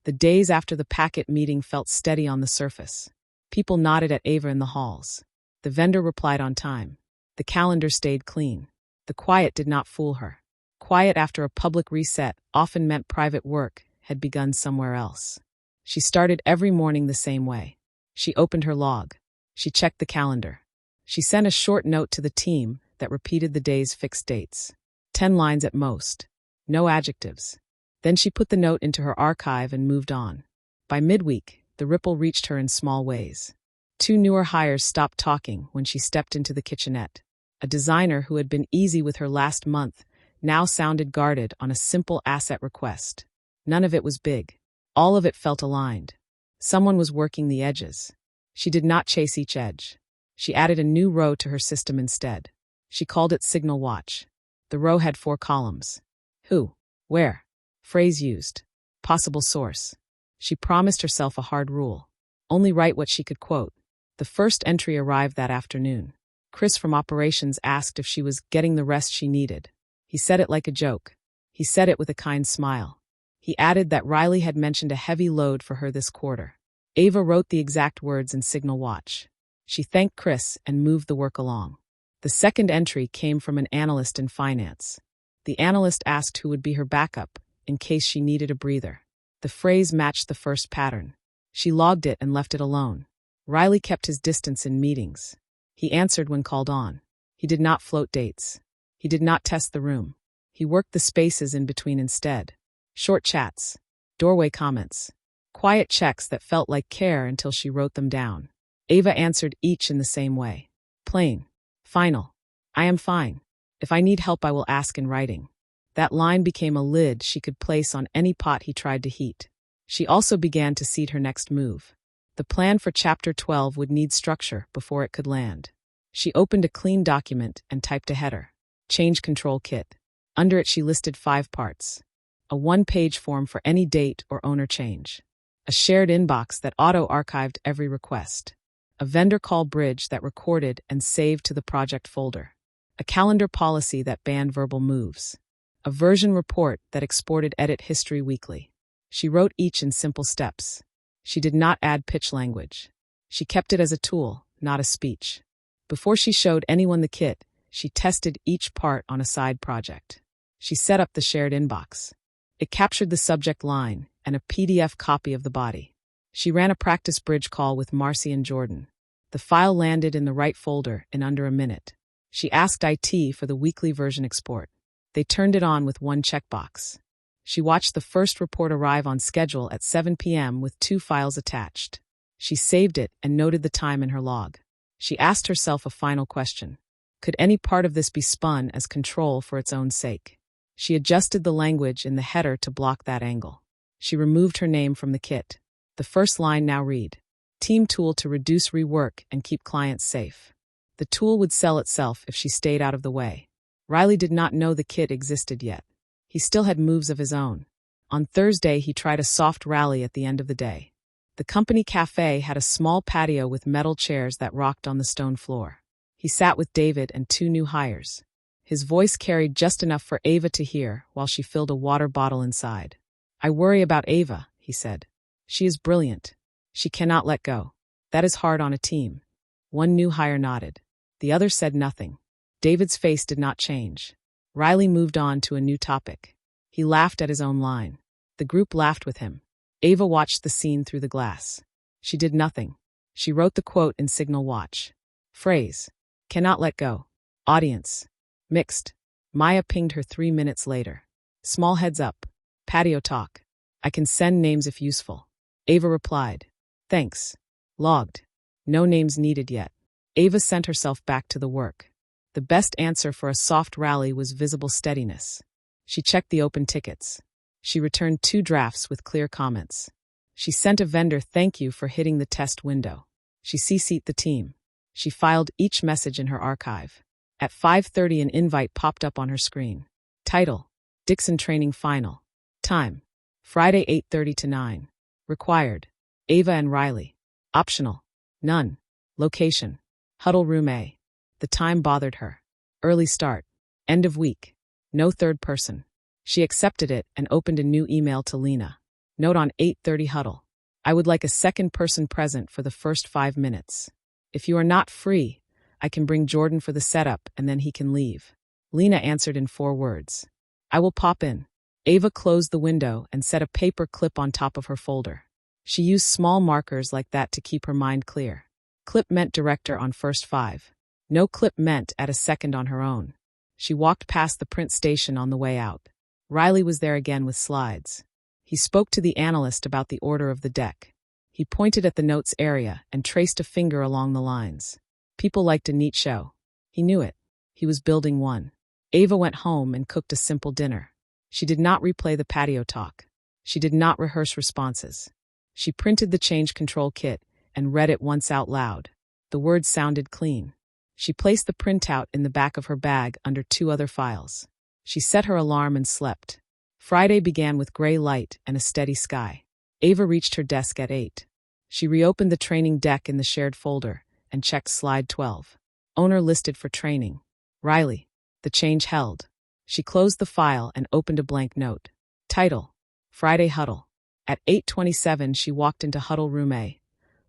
The days after the packet meeting felt steady on the surface. People nodded at Ava in the halls. The vendor replied on time. The calendar stayed clean. The quiet did not fool her. Quiet after a public reset often meant private work had begun somewhere else. She started every morning the same way. She opened her log. She checked the calendar. She sent a short note to the team that repeated the day's fixed dates. 10 lines at most. No adjectives. Then she put the note into her archive and moved on. By midweek, the ripple reached her in small ways. 2 newer hires stopped talking when she stepped into the kitchenette. A designer who had been easy with her last month now sounded guarded on a simple asset request. None of it was big. All of it felt aligned. Someone was working the edges. She did not chase each edge. She added a new row to her system instead. She called it Signal Watch. The row had 4 columns. Who? Where? Phrase used. Possible source. She promised herself a hard rule. Only write what she could quote. The first entry arrived that afternoon. Chris from operations asked if she was getting the rest she needed. He said it like a joke. He said it with a kind smile. He added that Riley had mentioned a heavy load for her this quarter. Ava wrote the exact words in Signal Watch. She thanked Chris and moved the work along. The second entry came from an analyst in finance. The analyst asked who would be her backup, in case she needed a breather. The phrase matched the first pattern. She logged it and left it alone. Riley kept his distance in meetings. He answered when called on. He did not float dates. He did not test the room. He worked the spaces in between instead. Short chats. Doorway comments. Quiet checks that felt like care until she wrote them down. Ava answered each in the same way. Plain. Final. I am fine. If I need help, I will ask in writing. That line became a lid she could place on any pot he tried to heat. She also began to seed her next move. The plan for Chapter 12 would need structure before it could land. She opened a clean document and typed a header. Change control kit. Under it she listed 5 parts. A 1-page form for any date or owner change. A shared inbox that auto-archived every request. A vendor call bridge that recorded and saved to the project folder. A calendar policy that banned verbal moves. A version report that exported edit history weekly. She wrote each in simple steps. She did not add pitch language. She kept it as a tool, not a speech. Before she showed anyone the kit, she tested each part on a side project. She set up the shared inbox. It captured the subject line and a PDF copy of the body. She ran a practice bridge call with Marcy and Jordan. The file landed in the right folder in under a minute. She asked IT for the weekly version export. They turned it on with 1 checkbox. She watched the first report arrive on schedule at 7 p.m. with 2 files attached. She saved it and noted the time in her log. She asked herself a final question. Could any part of this be spun as control for its own sake? She adjusted the language in the header to block that angle. She removed her name from the kit. The first line now read, Team tool to reduce rework and keep clients safe. The tool would sell itself if she stayed out of the way. Riley did not know the kit existed yet. He still had moves of his own. On Thursday, he tried a soft rally at the end of the day. The company cafe had a small patio with metal chairs that rocked on the stone floor. He sat with David and 2 new hires. His voice carried just enough for Ava to hear while she filled a water bottle inside. I worry about Ava, he said. She is brilliant. She cannot let go. That is hard on a team. 1 new hire nodded. The other said nothing. David's face did not change. Riley moved on to a new topic. He laughed at his own line. The group laughed with him. Ava watched the scene through the glass. She did nothing. She wrote the quote in Signal Watch. Phrase. Cannot let go. Audience. Mixed. Maya pinged her 3 minutes later. Small heads up. Patio talk. I can send names if useful. Ava replied. Thanks. Logged. No names needed yet. Ava sent herself back to the work. The best answer for a soft rally was visible steadiness. She checked the open tickets. She returned 2 drafts with clear comments. She sent a vendor thank you for hitting the test window. She CC'd the team. She filed each message in her archive. At 5:30 an invite popped up on her screen. Title: Dixon Training Final. Time: Friday 8:30 to 9. Required: Ava and Riley. Optional: none. Location: Huddle Room A. The time bothered her. Early start. End of week. No third person. She accepted it and opened a new email to Lena. Note on 8:30 huddle. I would like a second person present for the first 5 minutes. If you are not free, I can bring Jordan for the setup and then he can leave. Lena answered in 4 words. I will pop in. Ava closed the window and set a paper clip on top of her folder. She used small markers like that to keep her mind clear. Clip meant director on first 5. No clip meant at a second on her own. She walked past the print station on the way out. Riley was there again with slides. He spoke to the analyst about the order of the deck. He pointed at the notes area and traced a finger along the lines. People liked a neat show. He knew it. He was building one. Ava went home and cooked a simple dinner. She did not replay the patio talk. She did not rehearse responses. She printed the change control kit and read it once out loud. The words sounded clean. She placed the printout in the back of her bag under 2 other files. She set her alarm and slept. Friday began with gray light and a steady sky. Ava reached her desk at 8. She reopened the training deck in the shared folder and checked slide 12. Owner listed for training. Riley. The change held. She closed the file and opened a blank note. Title: Friday Huddle. At 8:27 she walked into Huddle Room A.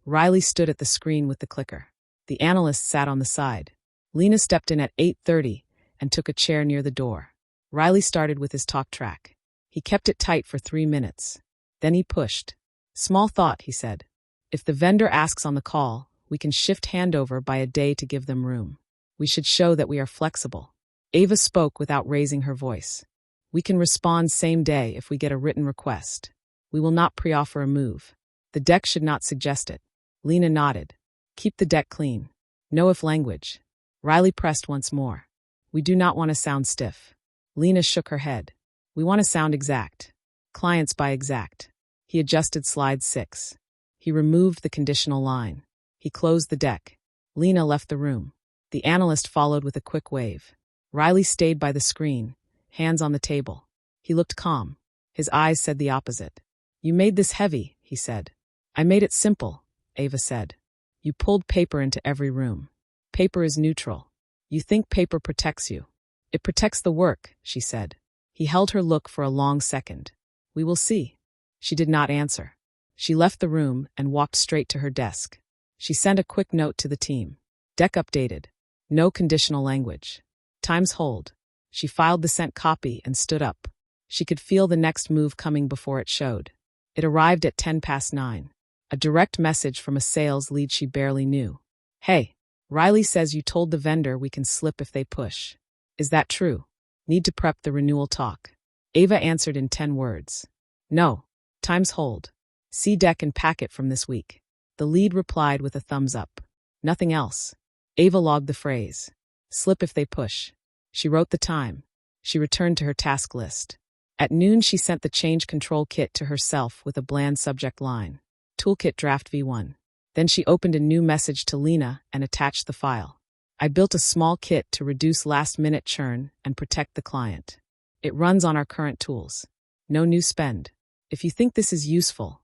Riley stood at the screen with the clicker. The analyst sat on the side. Lena stepped in at 8:30 and took a chair near the door. Riley started with his talk track. He kept it tight for 3 minutes. Then he pushed. Small thought, he said. If the vendor asks on the call, we can shift handover by a day to give them room. We should show that we are flexible. Ava spoke without raising her voice. We can respond same day if we get a written request. We will not pre-offer a move. The deck should not suggest it. Lena nodded. Keep the deck clean. No if language. Riley pressed once more. We do not want to sound stiff. Lena shook her head. We want to sound exact. Clients by exact. He adjusted slide 6. He removed the conditional line. He closed the deck. Lena left the room. The analyst followed with a quick wave. Riley stayed by the screen, hands on the table. He looked calm. His eyes said the opposite. You made this heavy, he said. I made it simple, Ava said. You pulled paper into every room. Paper is neutral. You think paper protects you. It protects the work, she said. He held her look for a long second. We will see. She did not answer. She left the room and walked straight to her desk. She sent a quick note to the team. Deck updated. No conditional language. Times hold. She filed the sent copy and stood up. She could feel the next move coming before it showed. It arrived at 9:10. A direct message from a sales lead she barely knew. Hey, Riley says you told the vendor we can slip if they push. Is that true? Need to prep the renewal talk. Ava answered in 10 words. No. Times hold. See deck and packet from this week. The lead replied with a thumbs up. Nothing else. Ava logged the phrase. Slip if they push. She wrote the time. She returned to her task list. At noon she sent the change control kit to herself with a bland subject line. Toolkit draft V1. Then she opened a new message to Lena and attached the file. I built a small kit to reduce last-minute churn and protect the client. It runs on our current tools. No new spend. If you think this is useful,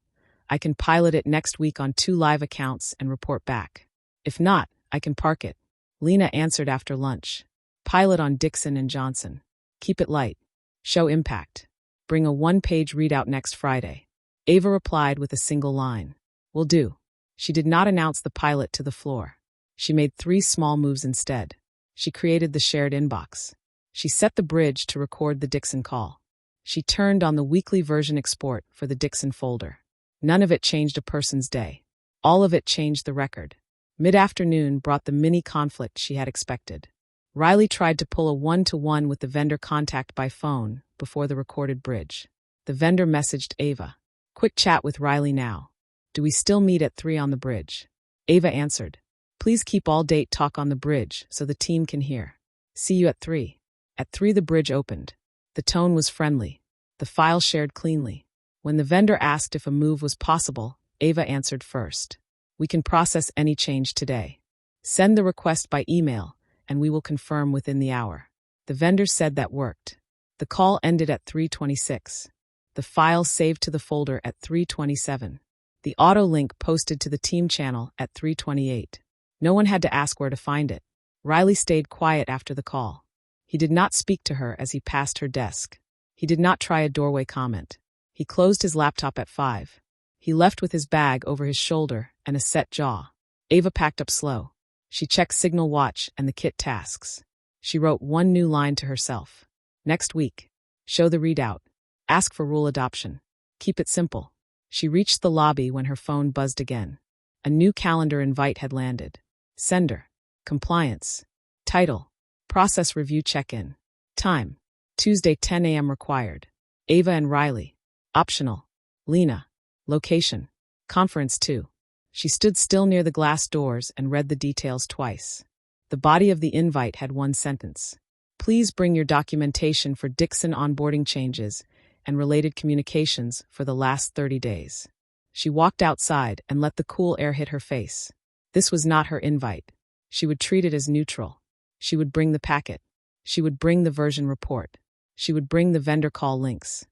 I can pilot it next week on 2 live accounts and report back. If not, I can park it. Lena answered after lunch. Pilot on Dixon and Johnson. Keep it light. Show impact. Bring a 1-page readout next Friday. Ava replied with a single line. Will do. She did not announce the pilot to the floor. She made 3 small moves instead. She created the shared inbox. She set the bridge to record the Dixon call. She turned on the weekly version export for the Dixon folder. None of it changed a person's day. All of it changed the record. Mid-afternoon brought the mini conflict she had expected. Riley tried to pull a 1-to-1 with the vendor contact by phone before the recorded bridge. The vendor messaged Ava. Quick chat with Riley now. Do we still meet at 3 on the bridge? Ava answered. Please keep all date talk on the bridge so the team can hear. See you at 3. At 3 the bridge opened. The tone was friendly. The file shared cleanly. When the vendor asked if a move was possible, Ava answered first. We can process any change today. Send the request by email, and we will confirm within the hour. The vendor said that worked. The call ended at 3:26. The file saved to the folder at 3:27. The auto link posted to the team channel at 3:28. No one had to ask where to find it. Riley stayed quiet after the call. He did not speak to her as he passed her desk. He did not try a doorway comment. He closed his laptop at 5. He left with his bag over his shoulder and a set jaw. Ava packed up slow. She checked Signal Watch and the kit tasks. She wrote 1 new line to herself. Next week. Show the readout. Ask for rule adoption. Keep it simple. She reached the lobby when her phone buzzed again. A new calendar invite had landed. Sender. Compliance. Title. Process review check-in. Time. Tuesday 10 a.m. required. Ava and Riley. Optional. Lena. Location. Conference 2. She stood still near the glass doors and read the details twice. The body of the invite had 1 sentence. Please bring your documentation for Dixon onboarding changes and related communications for the last 30 days. She walked outside and let the cool air hit her face. This was not her invite. She would treat it as neutral. She would bring the packet. She would bring the version report. She would bring the vendor call links.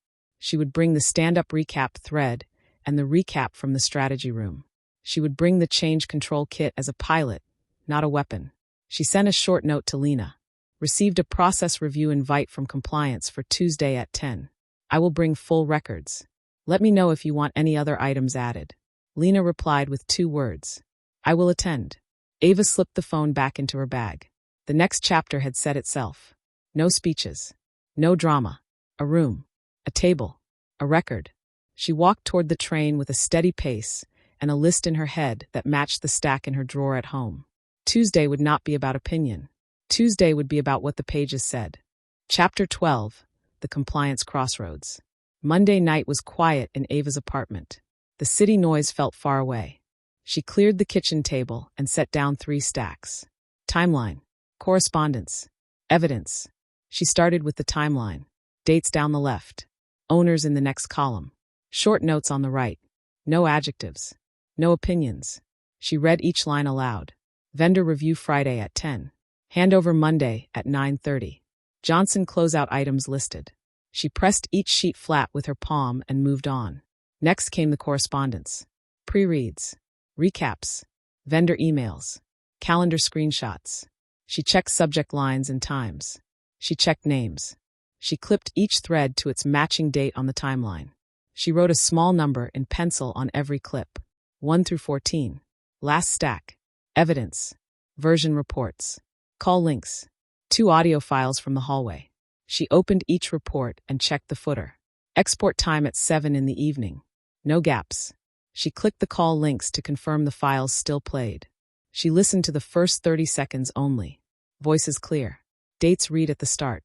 She would bring the stand-up recap thread and the recap from the strategy room. She would bring the change control kit as a pilot, not a weapon. She sent a short note to Lena. Received a process review invite from compliance for Tuesday at 10. I will bring full records. Let me know if you want any other items added. Lena replied with 2 words. I will attend. Ava slipped the phone back into her bag. The next chapter had said itself. No speeches. No drama. A room. A table. A record. She walked toward the train with a steady pace and a list in her head that matched the stack in her drawer at home. Tuesday would not be about opinion. Tuesday would be about what the pages said. Chapter 12. The Compliance Crossroads. Monday night was quiet in Ava's apartment. The city noise felt far away. She cleared the kitchen table and set down 3 stacks. Timeline. Correspondence. Evidence. She started with the timeline. Dates down the left. Owners in the next column. Short notes on the right. No adjectives. No opinions. She read each line aloud. Vendor review Friday at 10. Handover Monday at 9:30. Johnson closeout items listed. She pressed each sheet flat with her palm and moved on. Next came the correspondence. Pre-reads. Recaps. Vendor emails. Calendar screenshots. She checked subject lines and times. She checked names. She clipped each thread to its matching date on the timeline. She wrote a small number in pencil on every clip. 1 through 14. Last stack. Evidence. Version reports. Call links. 2 audio files from the hallway. She opened each report and checked the footer. Export time at 7 in the evening. No gaps. She clicked the call links to confirm the files still played. She listened to the first 30 seconds only. Voices clear. Dates read at the start.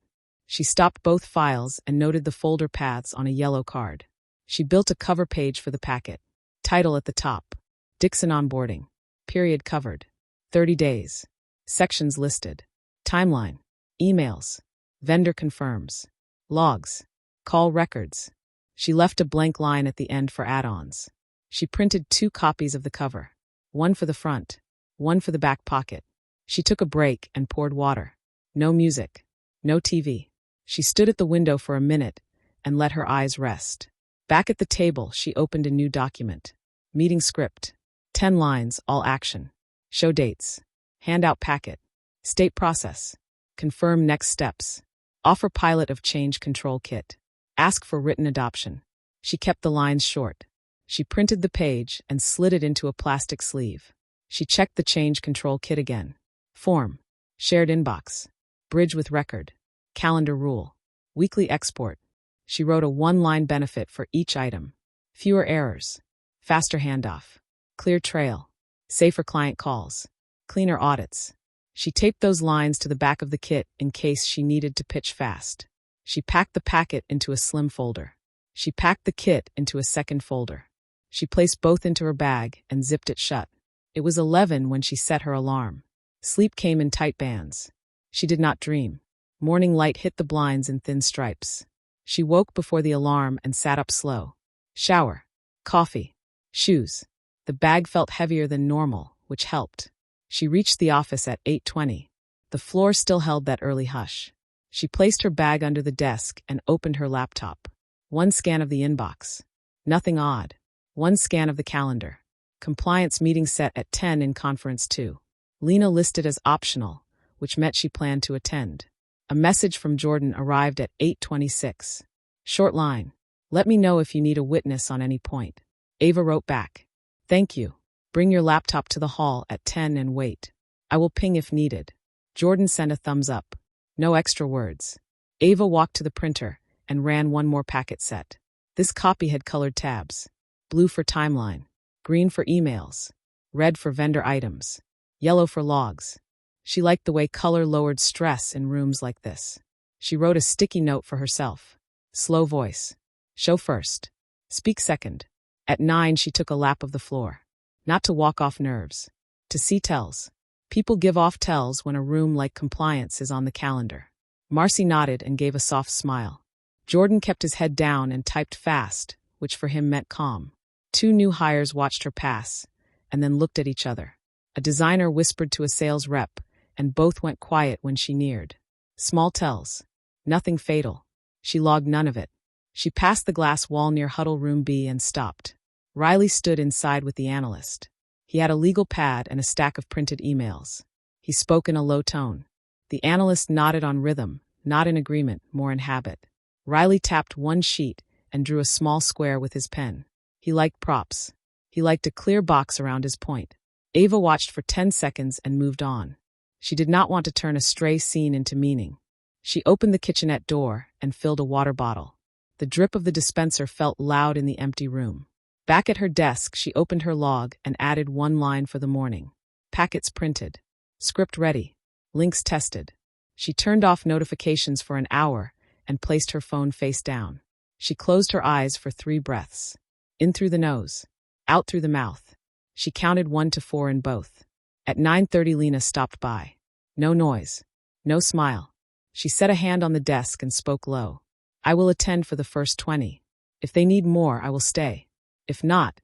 She stopped both files and noted the folder paths on a yellow card. She built a cover page for the packet. Title at the top. Dixon onboarding. Period covered. 30 days. Sections listed. Timeline. Emails. Vendor confirms. Logs. Call records. She left a blank line at the end for add-ons. She printed 2 copies of the cover. 1 for the front. 1 for the back pocket. She took a break and poured water. No music. No TV. She stood at the window for a minute and let her eyes rest. Back at the table, she opened a new document. Meeting script. 10 lines, all action. Show dates. Handout packet. State process. Confirm next steps. Offer pilot of change control kit. Ask for written adoption. She kept the lines short. She printed the page and slid it into a plastic sleeve. She checked the change control kit again. Form. Shared inbox. Bridge with record. Calendar rule. Weekly export. She wrote a 1-line benefit for each item. Fewer errors. Faster handoff. Clear trail. Safer client calls. Cleaner audits. She taped those lines to the back of the kit in case she needed to pitch fast. She packed the packet into a slim folder. She packed the kit into a second folder. She placed both into her bag and zipped it shut. It was 11 when she set her alarm. Sleep came in tight bands. She did not dream. Morning light hit the blinds in thin stripes. She woke before the alarm and sat up slow. Shower. Coffee. Shoes. The bag felt heavier than normal, which helped. She reached the office at 8:20. The floor still held that early hush. She placed her bag under the desk and opened her laptop. 1 scan of the inbox. Nothing odd. 1 scan of the calendar. Compliance meeting set at 10 in conference 2. Lena listed as optional, which meant she planned to attend. A message from Jordan arrived at 8:26. Short line. Let me know if you need a witness on any point. Ava wrote back. Thank you. Bring your laptop to the hall at 10 and wait. I will ping if needed. Jordan sent a thumbs up. No extra words. Ava walked to the printer and ran 1 more packet set. This copy had colored tabs. Blue for timeline. Green for emails. Red for vendor items. Yellow for logs. She liked the way color lowered stress in rooms like this. She wrote a sticky note for herself. Slow voice. Show first. Speak second. At 9 she took a lap of the floor. Not to walk off nerves. To see tells. People give off tells when a room like compliance is on the calendar. Marcy nodded and gave a soft smile. Jordan kept his head down and typed fast, which for him meant calm. 2 new hires watched her pass, and then looked at each other. A designer whispered to a sales rep, and both went quiet when she neared. Small tells. Nothing fatal. She logged none of it. She passed the glass wall near Huddle Room B and stopped. Riley stood inside with the analyst. He had a legal pad and a stack of printed emails. He spoke in a low tone. The analyst nodded on rhythm, not in agreement, more in habit. Riley tapped one sheet and drew a small square with his pen. He liked props. He liked a clear box around his point. Ava watched for 10 seconds and moved on. She did not want to turn a stray scene into meaning. She opened the kitchenette door and filled a water bottle. The drip of the dispenser felt loud in the empty room. Back at her desk, she opened her log and added one line for the morning. Packets printed. Script ready. Links tested. She turned off notifications for an hour and placed her phone face down. She closed her eyes for 3 breaths. In through the nose. Out through the mouth. She counted 1 to 4 in both. At 9:30, Lena stopped by. No noise. No smile. She set a hand on the desk and spoke low. I will attend for the first 20. If they need more, I will stay. If not,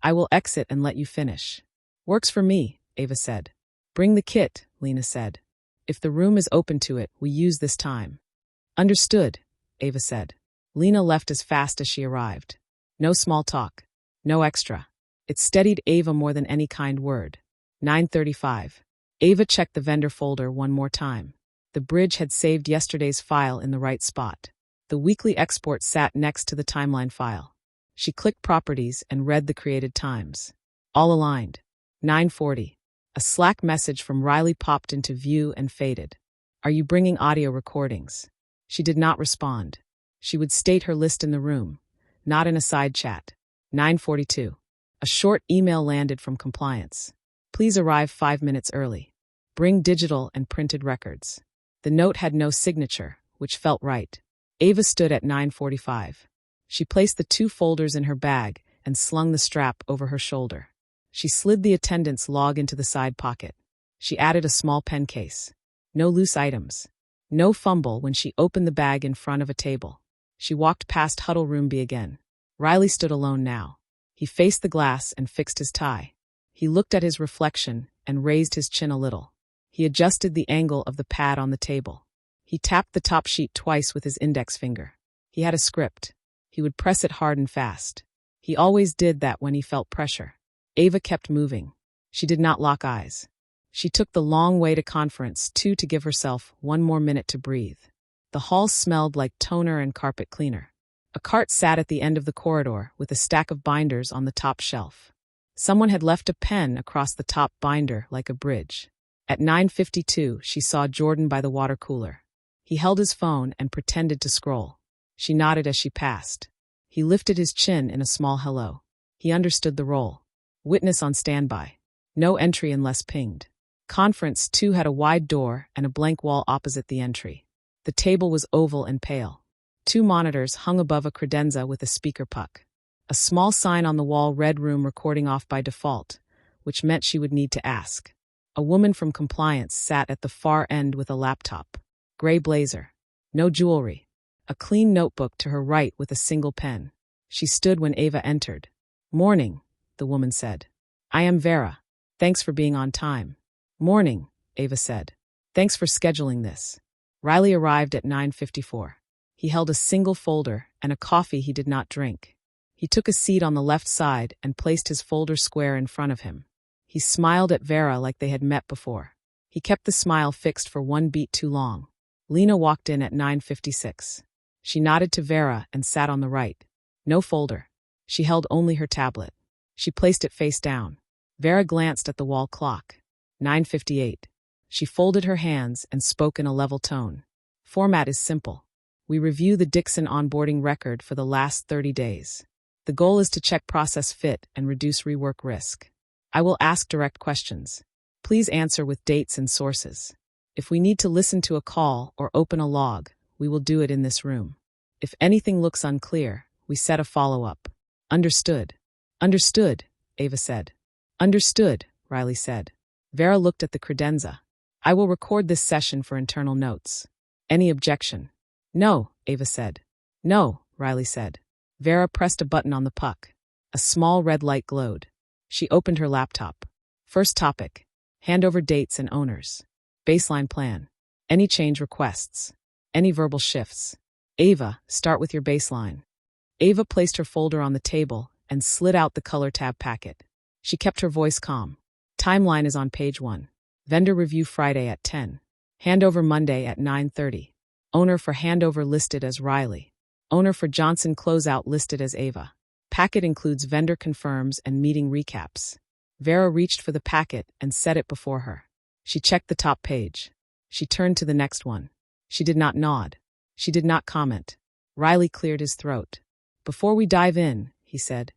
I will exit and let you finish. Works for me, Ava said. Bring the kit, Lena said. If the room is open to it, we use this time. Understood, Ava said. Lena left as fast as she arrived. No small talk. No extra. It steadied Ava more than any kind word. 9:35. Ava checked the vendor folder one more time. The bridge had saved yesterday's file in the right spot. The weekly export sat next to the timeline file. She clicked Properties and read the created times. All aligned. 9:40. A Slack message from Riley popped into view and faded. Are you bringing audio recordings? She did not respond. She would state her list in the room, not in a side chat. 9:42. A short email landed from compliance. Please arrive 5 minutes early. Bring digital and printed records. The note had no signature, which felt right. Ava stood at 9:45. She placed the 2 folders in her bag and slung the strap over her shoulder. She slid the attendant's log into the side pocket. She added a small pen case. No loose items. No fumble when she opened the bag in front of a table. She walked past Huddle Room B again. Riley stood alone now. He faced the glass and fixed his tie. He looked at his reflection and raised his chin a little. He adjusted the angle of the pad on the table. He tapped the top sheet twice with his index finger. He had a script. He would press it hard and fast. He always did that when he felt pressure. Ava kept moving. She did not lock eyes. She took the long way to conference 2 to give herself 1 more minute to breathe. The hall smelled like toner and carpet cleaner. A cart sat at the end of the corridor with a stack of binders on the top shelf. Someone had left a pen across the top binder like a bridge. At 9:52, she saw Jordan by the water cooler. He held his phone and pretended to scroll. She nodded as she passed. He lifted his chin in a small hello. He understood the role. Witness on standby. No entry unless pinged. Conference 2 had a wide door and a blank wall opposite the entry. The table was oval and pale. 2 monitors hung above a credenza with a speaker puck. A small sign on the wall read room recording off by default, which meant she would need to ask. A woman from compliance sat at the far end with a laptop. Gray blazer. No jewelry. A clean notebook to her right with a single pen. She stood when Ava entered. Morning, the woman said. I am Vera. Thanks for being on time. Morning, Ava said. Thanks for scheduling this. Riley arrived at 9:54. He held a single folder and a coffee he did not drink. He took a seat on the left side and placed his folder square in front of him. He smiled at Vera like they had met before. He kept the smile fixed for 1 beat too long. Lena walked in at 9:56. She nodded to Vera and sat on the right. No folder. She held only her tablet. She placed it face down. Vera glanced at the wall clock. 9:58. She folded her hands and spoke in a level tone. Format is simple. We review the Dixon onboarding record for the last 30 days. The goal is to check process fit and reduce rework risk. I will ask direct questions. Please answer with dates and sources. If we need to listen to a call or open a log, we will do it in this room. If anything looks unclear, we set a follow-up. Understood. Understood, Ava said. Understood, Riley said. Vera looked at the credenza. I will record this session for internal notes. Any objection? No, Ava said. No, Riley said. Vera pressed a button on the puck. A small red light glowed. She opened her laptop. First topic. Handover dates and owners. Baseline plan. Any change requests. Any verbal shifts. Ava, start with your baseline. Ava placed her folder on the table and slid out the color tab packet. She kept her voice calm. Timeline is on page 1. Vendor review Friday at 10. Handover Monday at 9:30. Owner for handover listed as Riley. Owner for Johnson closeout listed as Ava. Packet includes vendor confirms and meeting recaps. Vera reached for the packet and set it before her. She checked the top page. She turned to the next one. She did not nod. She did not comment. Riley cleared his throat. Before we dive in, he said,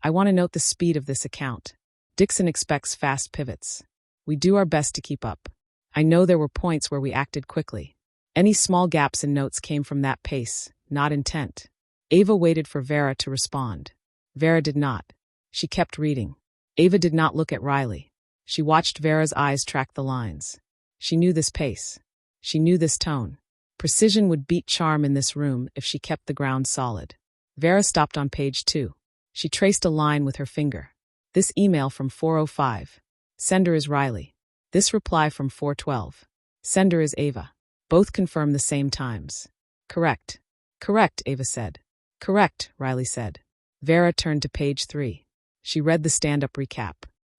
I want to note the speed of this account. Dixon expects fast pivots. We do our best to keep up. I know there were points where we acted quickly. Any small gaps in notes came from that pace, not intent. Ava waited for Vera to respond. Vera did not. She kept reading. Ava did not look at Riley. She watched Vera's eyes track the lines. She knew this pace. She knew this tone. Precision would beat charm in this room if she kept the ground solid. Vera stopped on page 2. She traced a line with her finger. This email from 4:05. Sender is Riley. This reply from 4:12. Sender is Ava. Both confirm the same times. Correct. Correct, Ava said. Correct, Riley said. Vera turned to page 3. She read the stand-up recap.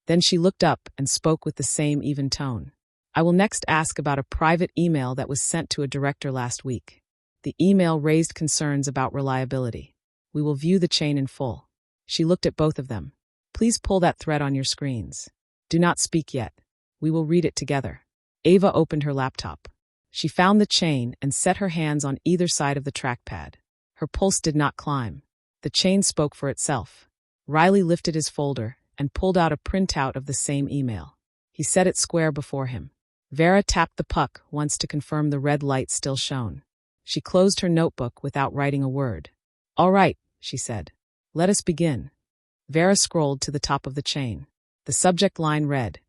Then she looked up and spoke with the same even tone. I will next ask about a private email that was sent to a director last week. The email raised concerns about reliability. We will view the chain in full. She looked at both of them. Please pull that thread on your screens. Do not speak yet. We will read it together. Ava opened her laptop. She found the chain and set her hands on either side of the trackpad. Her pulse did not climb. The chain spoke for itself. Riley lifted his folder and pulled out a printout of the same email. He set it square before him. Vera tapped the puck once to confirm the red light still shone. She closed her notebook without writing a word. All right, she said. Let us begin. Vera scrolled to the top of the chain. The subject line read,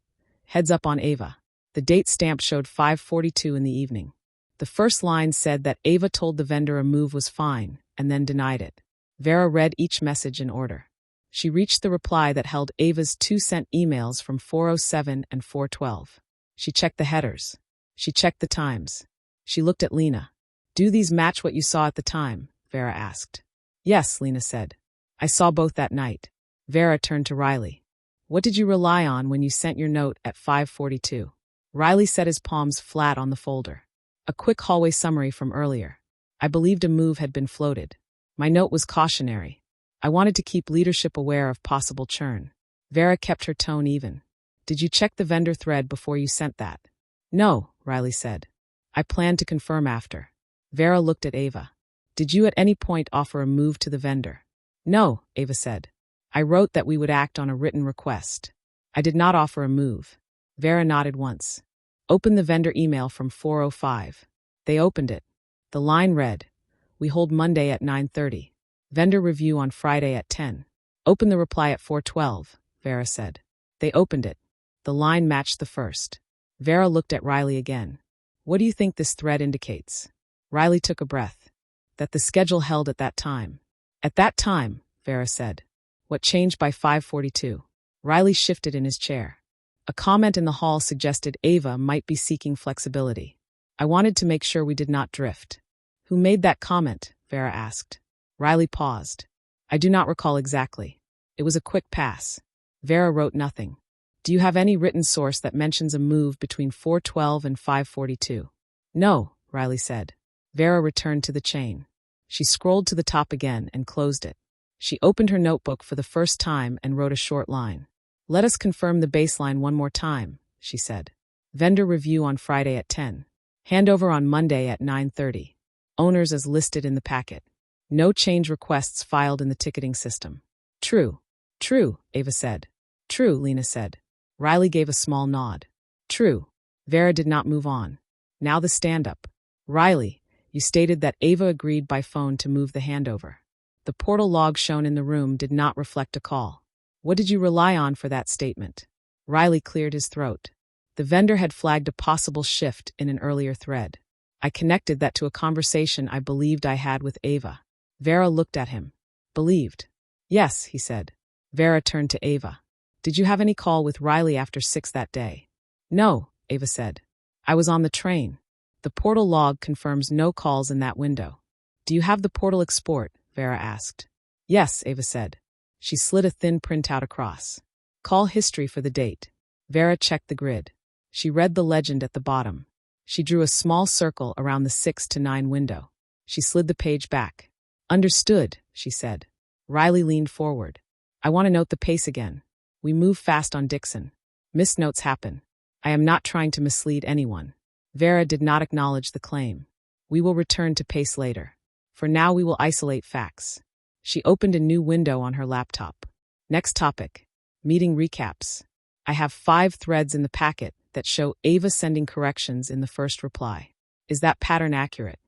Heads up on Ava. The date stamp showed 5:42 in the evening. The first line said that Ava told the vendor a move was fine, and then denied it. Vera read each message in order. She reached the reply that held Ava's 2 sent emails from 4:07 and 4:12. She checked the headers. She checked the times. She looked at Lena. Do these match what you saw at the time? Vera asked. Yes, Lena said. I saw both that night. Vera turned to Riley. What did you rely on when you sent your note at 5:42? Riley set his palms flat on the folder. A quick hallway summary from earlier. I believed a move had been floated. My note was cautionary. I wanted to keep leadership aware of possible churn. Vera kept her tone even. Did you check the vendor thread before you sent that? No, Riley said. I planned to confirm after. Vera looked at Ava. Did you at any point offer a move to the vendor? No, Ava said. I wrote that we would act on a written request. I did not offer a move. Vera nodded once. Open the vendor email from 4:05. They opened it. The line read, We hold Monday at 9:30. Vendor review on Friday at 10. Open the reply at 4:12, Vera said. They opened it. The line matched the first. Vera looked at Riley again. What do you think this thread indicates? Riley took a breath. That the schedule held at that time. At that time, Vera said. What changed by 5:42? Riley shifted in his chair. A comment in the hall suggested Ava might be seeking flexibility. I wanted to make sure we did not drift. Who made that comment? Vera asked. Riley paused. I do not recall exactly. It was a quick pass. Vera wrote nothing. Do you have any written source that mentions a move between 4:12 and 5:42? No, Riley said. Vera returned to the chain. She scrolled to the top again and closed it. She opened her notebook for the first time and wrote a short line. Let us confirm the baseline one more time, she said. Vendor review on Friday at 10. Handover on Monday at 9:30. Owners as listed in the packet. No change requests filed in the ticketing system. True. True, Ava said. True, Lena said. Riley gave a small nod. True. Vera did not move on. Now the stand-up. Riley, you stated that Ava agreed by phone to move the handover. The portal log shown in the room did not reflect a call. What did you rely on for that statement? Riley cleared his throat. The vendor had flagged a possible shift in an earlier thread. I connected that to a conversation I believed I had with Ava. Vera looked at him. Believed? Yes, he said. Vera turned to Ava. Did you have any call with Riley after 6 that day? No, Ava said. I was on the train. The portal log confirms no calls in that window. Do you have the portal export? Vera asked. Yes, Ava said. She slid a thin printout across. Call history for the date. Vera checked the grid. She read the legend at the bottom. She drew a small circle around the 6 to 9 window. She slid the page back. Understood, she said. Riley leaned forward. I want to note the pace again. We move fast on Dixon. Misnotes happen. I am not trying to mislead anyone. Vera did not acknowledge the claim. We will return to pace later. For now we will isolate facts. She opened a new window on her laptop. Next topic. Meeting recaps. I have 5 threads in the packet that show Ava sending corrections in the first reply. Is that pattern accurate?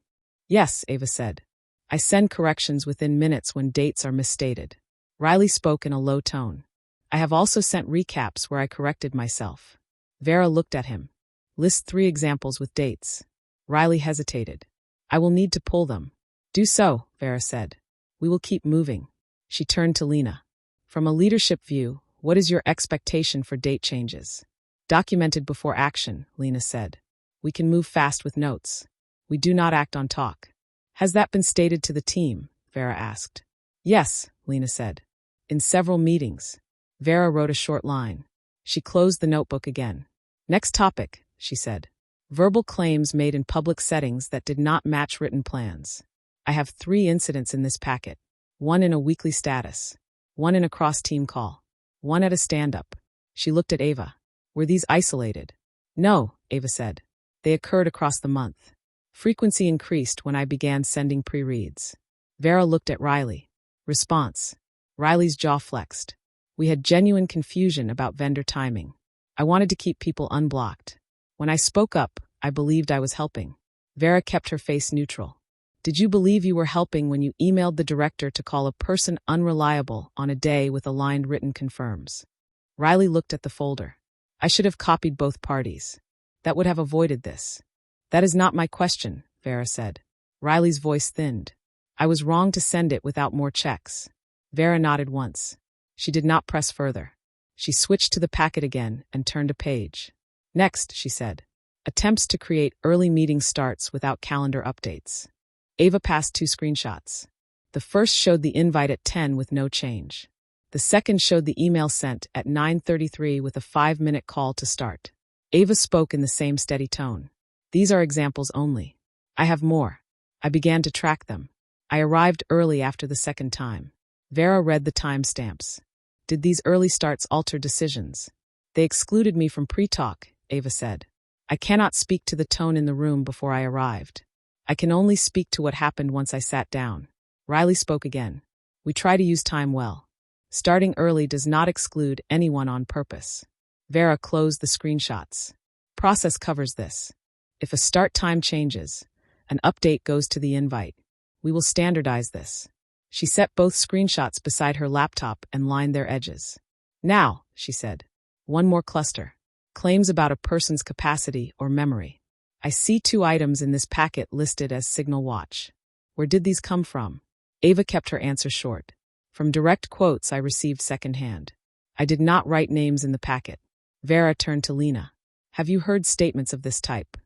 Yes, Ava said. I send corrections within minutes when dates are misstated. Riley spoke in a low tone. I have also sent recaps where I corrected myself. Vera looked at him. List 3 examples with dates. Riley hesitated. I will need to pull them. Do so, Vera said. We will keep moving. She turned to Lena. From a leadership view, what is your expectation for date changes? Documented before action, Lena said. We can move fast with notes. We do not act on talk. Has that been stated to the team? Vera asked. Yes, Lena said. In several meetings. Vera wrote a short line. She closed the notebook again. Next topic, she said. Verbal claims made in public settings that did not match written plans. I have 3 incidents in this packet. 1 in a weekly status. 1 in a cross-team call. 1 at a stand-up. She looked at Ava. Were these isolated? No, Ava said. They occurred across the month. Frequency increased when I began sending pre-reads. Vera looked at Riley. Response. Riley's jaw flexed. We had genuine confusion about vendor timing. I wanted to keep people unblocked. When I spoke up, I believed I was helping. Vera kept her face neutral. Did you believe you were helping when you emailed the director to call a person unreliable on a day with aligned written confirms? Riley looked at the folder. I should have copied both parties. That would have avoided this. That is not my question, Vera said. Riley's voice thinned. I was wrong to send it without more checks. Vera nodded once. She did not press further. She switched to the packet again and turned a page. Next, she said. Attempts to create early meeting starts without calendar updates. Ava passed 2 screenshots. The first showed the invite at 10 with no change. The second showed the email sent at 9:33 with a 5-minute call to start. Ava spoke in the same steady tone. These are examples only. I have more. I began to track them. I arrived early after the second time. Vera read the timestamps. Did these early starts alter decisions? They excluded me from pre-talk, Ava said. I cannot speak to the tone in the room before I arrived. I can only speak to what happened once I sat down. Riley spoke again. We try to use time well. Starting early does not exclude anyone on purpose. Vera closed the screenshots. Process covers this. If a start time changes, an update goes to the invite. We will standardize this. She set both screenshots beside her laptop and lined their edges. Now, she said. One more cluster. Claims about a person's capacity or memory. I see 2 items in this packet listed as Signal Watch. Where did these come from? Ava kept her answer short. From direct quotes I received secondhand. I did not write names in the packet. Vera turned to Lena. Have you heard statements of this type?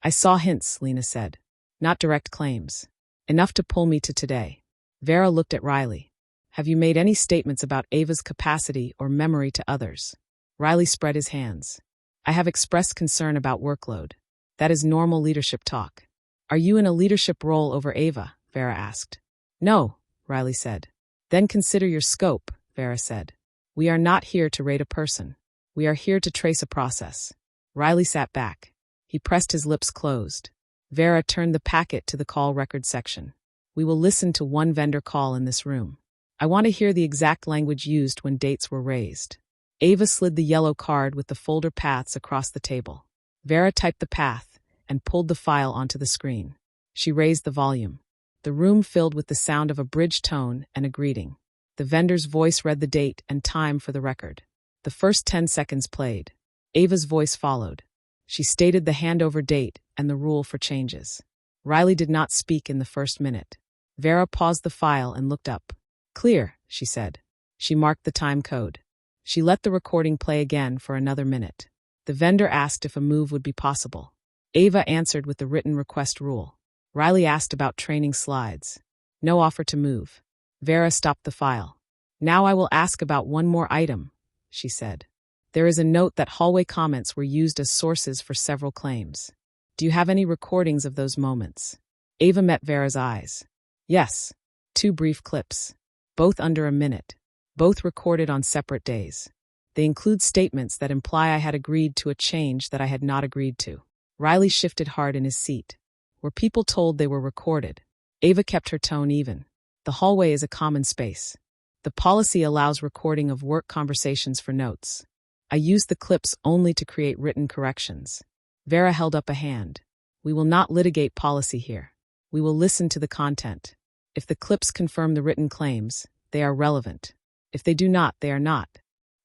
I saw hints, Lena said. Not direct claims. Enough to pull me to today. Vera looked at Riley. Have you made any statements about Ava's capacity or memory to others? Riley spread his hands. I have expressed concern about workload. That is normal leadership talk. Are you in a leadership role over Ava? Vera asked. No, Riley said. Then consider your scope, Vera said. We are not here to rate a person. We are here to trace a process. Riley sat back. He pressed his lips closed. Vera turned the packet to the call record section. We will listen to 1 vendor call in this room. I want to hear the exact language used when dates were raised. Ava slid the yellow card with the folder paths across the table. Vera typed the path and pulled the file onto the screen. She raised the volume. The room filled with the sound of a bridge tone and a greeting. The vendor's voice read the date and time for the record. The first 10 seconds played. Ava's voice followed. She stated the handover date and the rule for changes. Riley did not speak in the first minute. Vera paused the file and looked up. Clear, she said. She marked the time code. She let the recording play again for another minute. The vendor asked if a move would be possible. Ava answered with the written request rule. Riley asked about training slides. No offer to move. Vera stopped the file. Now I will ask about one more item, she said. There is a note that hallway comments were used as sources for several claims. Do you have any recordings of those moments? Ava met Vera's eyes. Yes. 2 brief clips. Both under a minute. Both recorded on separate days. They include statements that imply I had agreed to a change that I had not agreed to. Riley shifted hard in his seat. Were people told they were recorded? Ava kept her tone even. The hallway is a common space. The policy allows recording of work conversations for notes. I used the clips only to create written corrections. Vera held up a hand. We will not litigate policy here. We will listen to the content. If the clips confirm the written claims, they are relevant. If they do not, they are not.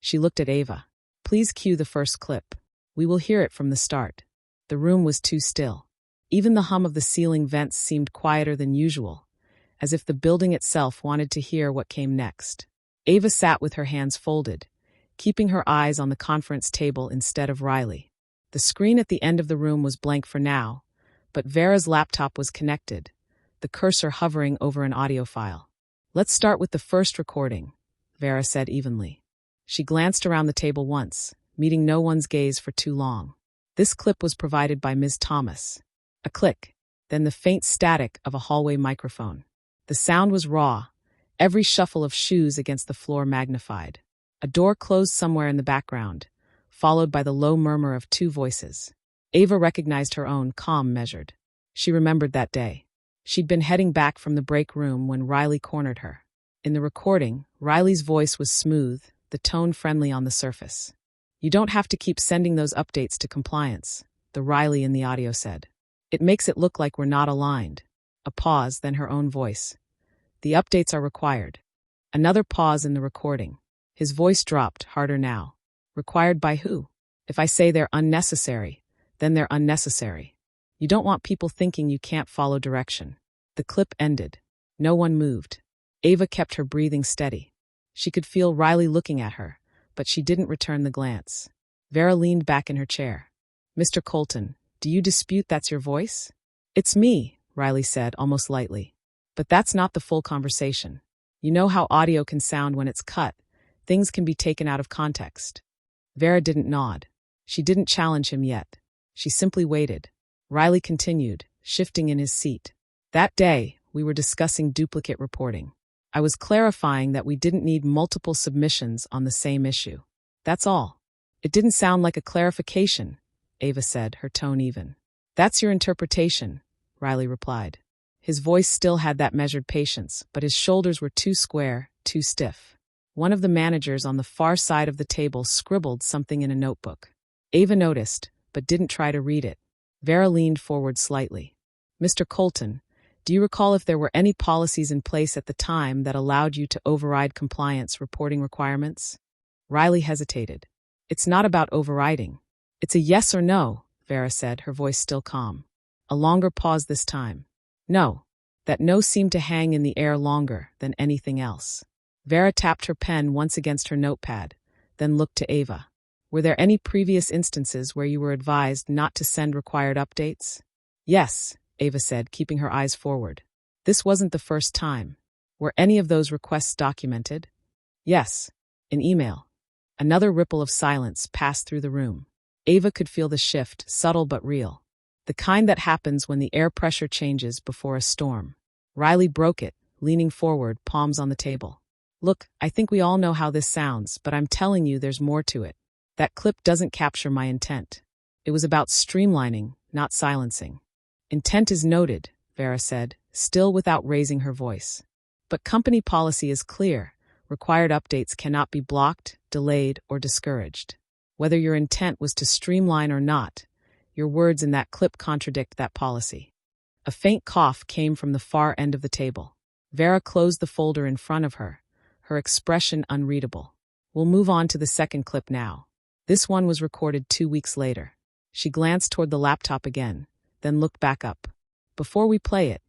She looked at Ava. Please cue the first clip. We will hear it from the start. The room was too still. Even the hum of the ceiling vents seemed quieter than usual, as if the building itself wanted to hear what came next. Ava sat with her hands folded, keeping her eyes on the conference table instead of Riley. The screen at the end of the room was blank for now, but Vera's laptop was connected, the cursor hovering over an audio file. Let's start with the first recording, Vera said evenly. She glanced around the table once, meeting no one's gaze for too long. This clip was provided by Ms. Thomas. A click, then the faint static of a hallway microphone. The sound was raw, every shuffle of shoes against the floor magnified. A door closed somewhere in the background, followed by the low murmur of 2 voices. Ava recognized her own, calm, measured. She remembered that day. She'd been heading back from the break room when Riley cornered her. In the recording, Riley's voice was smooth, the tone friendly on the surface. You don't have to keep sending those updates to compliance, the Riley in the audio said. It makes it look like we're not aligned. A pause, then her own voice. The updates are required. Another pause in the recording. His voice dropped, harder now. Required by who? If I say they're unnecessary, then they're unnecessary. You don't want people thinking you can't follow direction. The clip ended. No one moved. Ava kept her breathing steady. She could feel Riley looking at her, but she didn't return the glance. Vera leaned back in her chair. Mr. Colton, do you dispute that's your voice? It's me, Riley said, almost lightly. But that's not the full conversation. You know how audio can sound when it's cut. Things can be taken out of context. Vera didn't nod. She didn't challenge him yet. She simply waited. Riley continued, shifting in his seat. That day, we were discussing duplicate reporting. I was clarifying that we didn't need multiple submissions on the same issue. That's all. It didn't sound like a clarification, Ava said, her tone even. That's your interpretation, Riley replied. His voice still had that measured patience, but his shoulders were too square, too stiff. One of the managers on the far side of the table scribbled something in a notebook. Ava noticed, but didn't try to read it. Vera leaned forward slightly. Mr. Colton, do you recall if there were any policies in place at the time that allowed you to override compliance reporting requirements? Riley hesitated. It's not about overriding. It's a yes or no, Vera said, her voice still calm. A longer pause this time. No. That no seemed to hang in the air longer than anything else. Vera tapped her pen once against her notepad, then looked to Ava. Were there any previous instances where you were advised not to send required updates? Yes, Ava said, keeping her eyes forward. This wasn't the first time. Were any of those requests documented? Yes. In email. Another ripple of silence passed through the room. Ava could feel the shift, subtle but real. The kind that happens when the air pressure changes before a storm. Riley broke it, leaning forward, palms on the table. Look, I think we all know how this sounds, but I'm telling you there's more to it. That clip doesn't capture my intent. It was about streamlining, not silencing. Intent is noted, Vera said, still without raising her voice. But company policy is clear. Required updates cannot be blocked, delayed, or discouraged. Whether your intent was to streamline or not, your words in that clip contradict that policy. A faint cough came from the far end of the table. Vera closed the folder in front of her, her expression unreadable. We'll move on to the second clip now. This one was recorded 2 weeks later. She glanced toward the laptop again, then looked back up. Before we play it,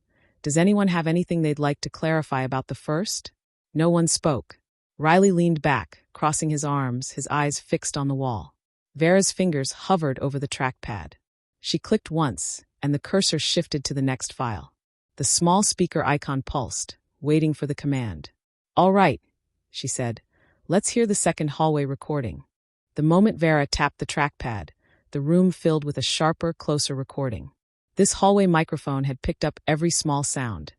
does anyone have anything they'd like to clarify about the first? No one spoke. Riley leaned back, crossing his arms, his eyes fixed on the wall. Vera's fingers hovered over the trackpad. She clicked once, and the cursor shifted to the next file. The small speaker icon pulsed, waiting for the command. All right, she said. Let's hear the second hallway recording. The moment Vera tapped the trackpad, the room filled with a sharper, closer recording. This hallway microphone had picked up every small sound.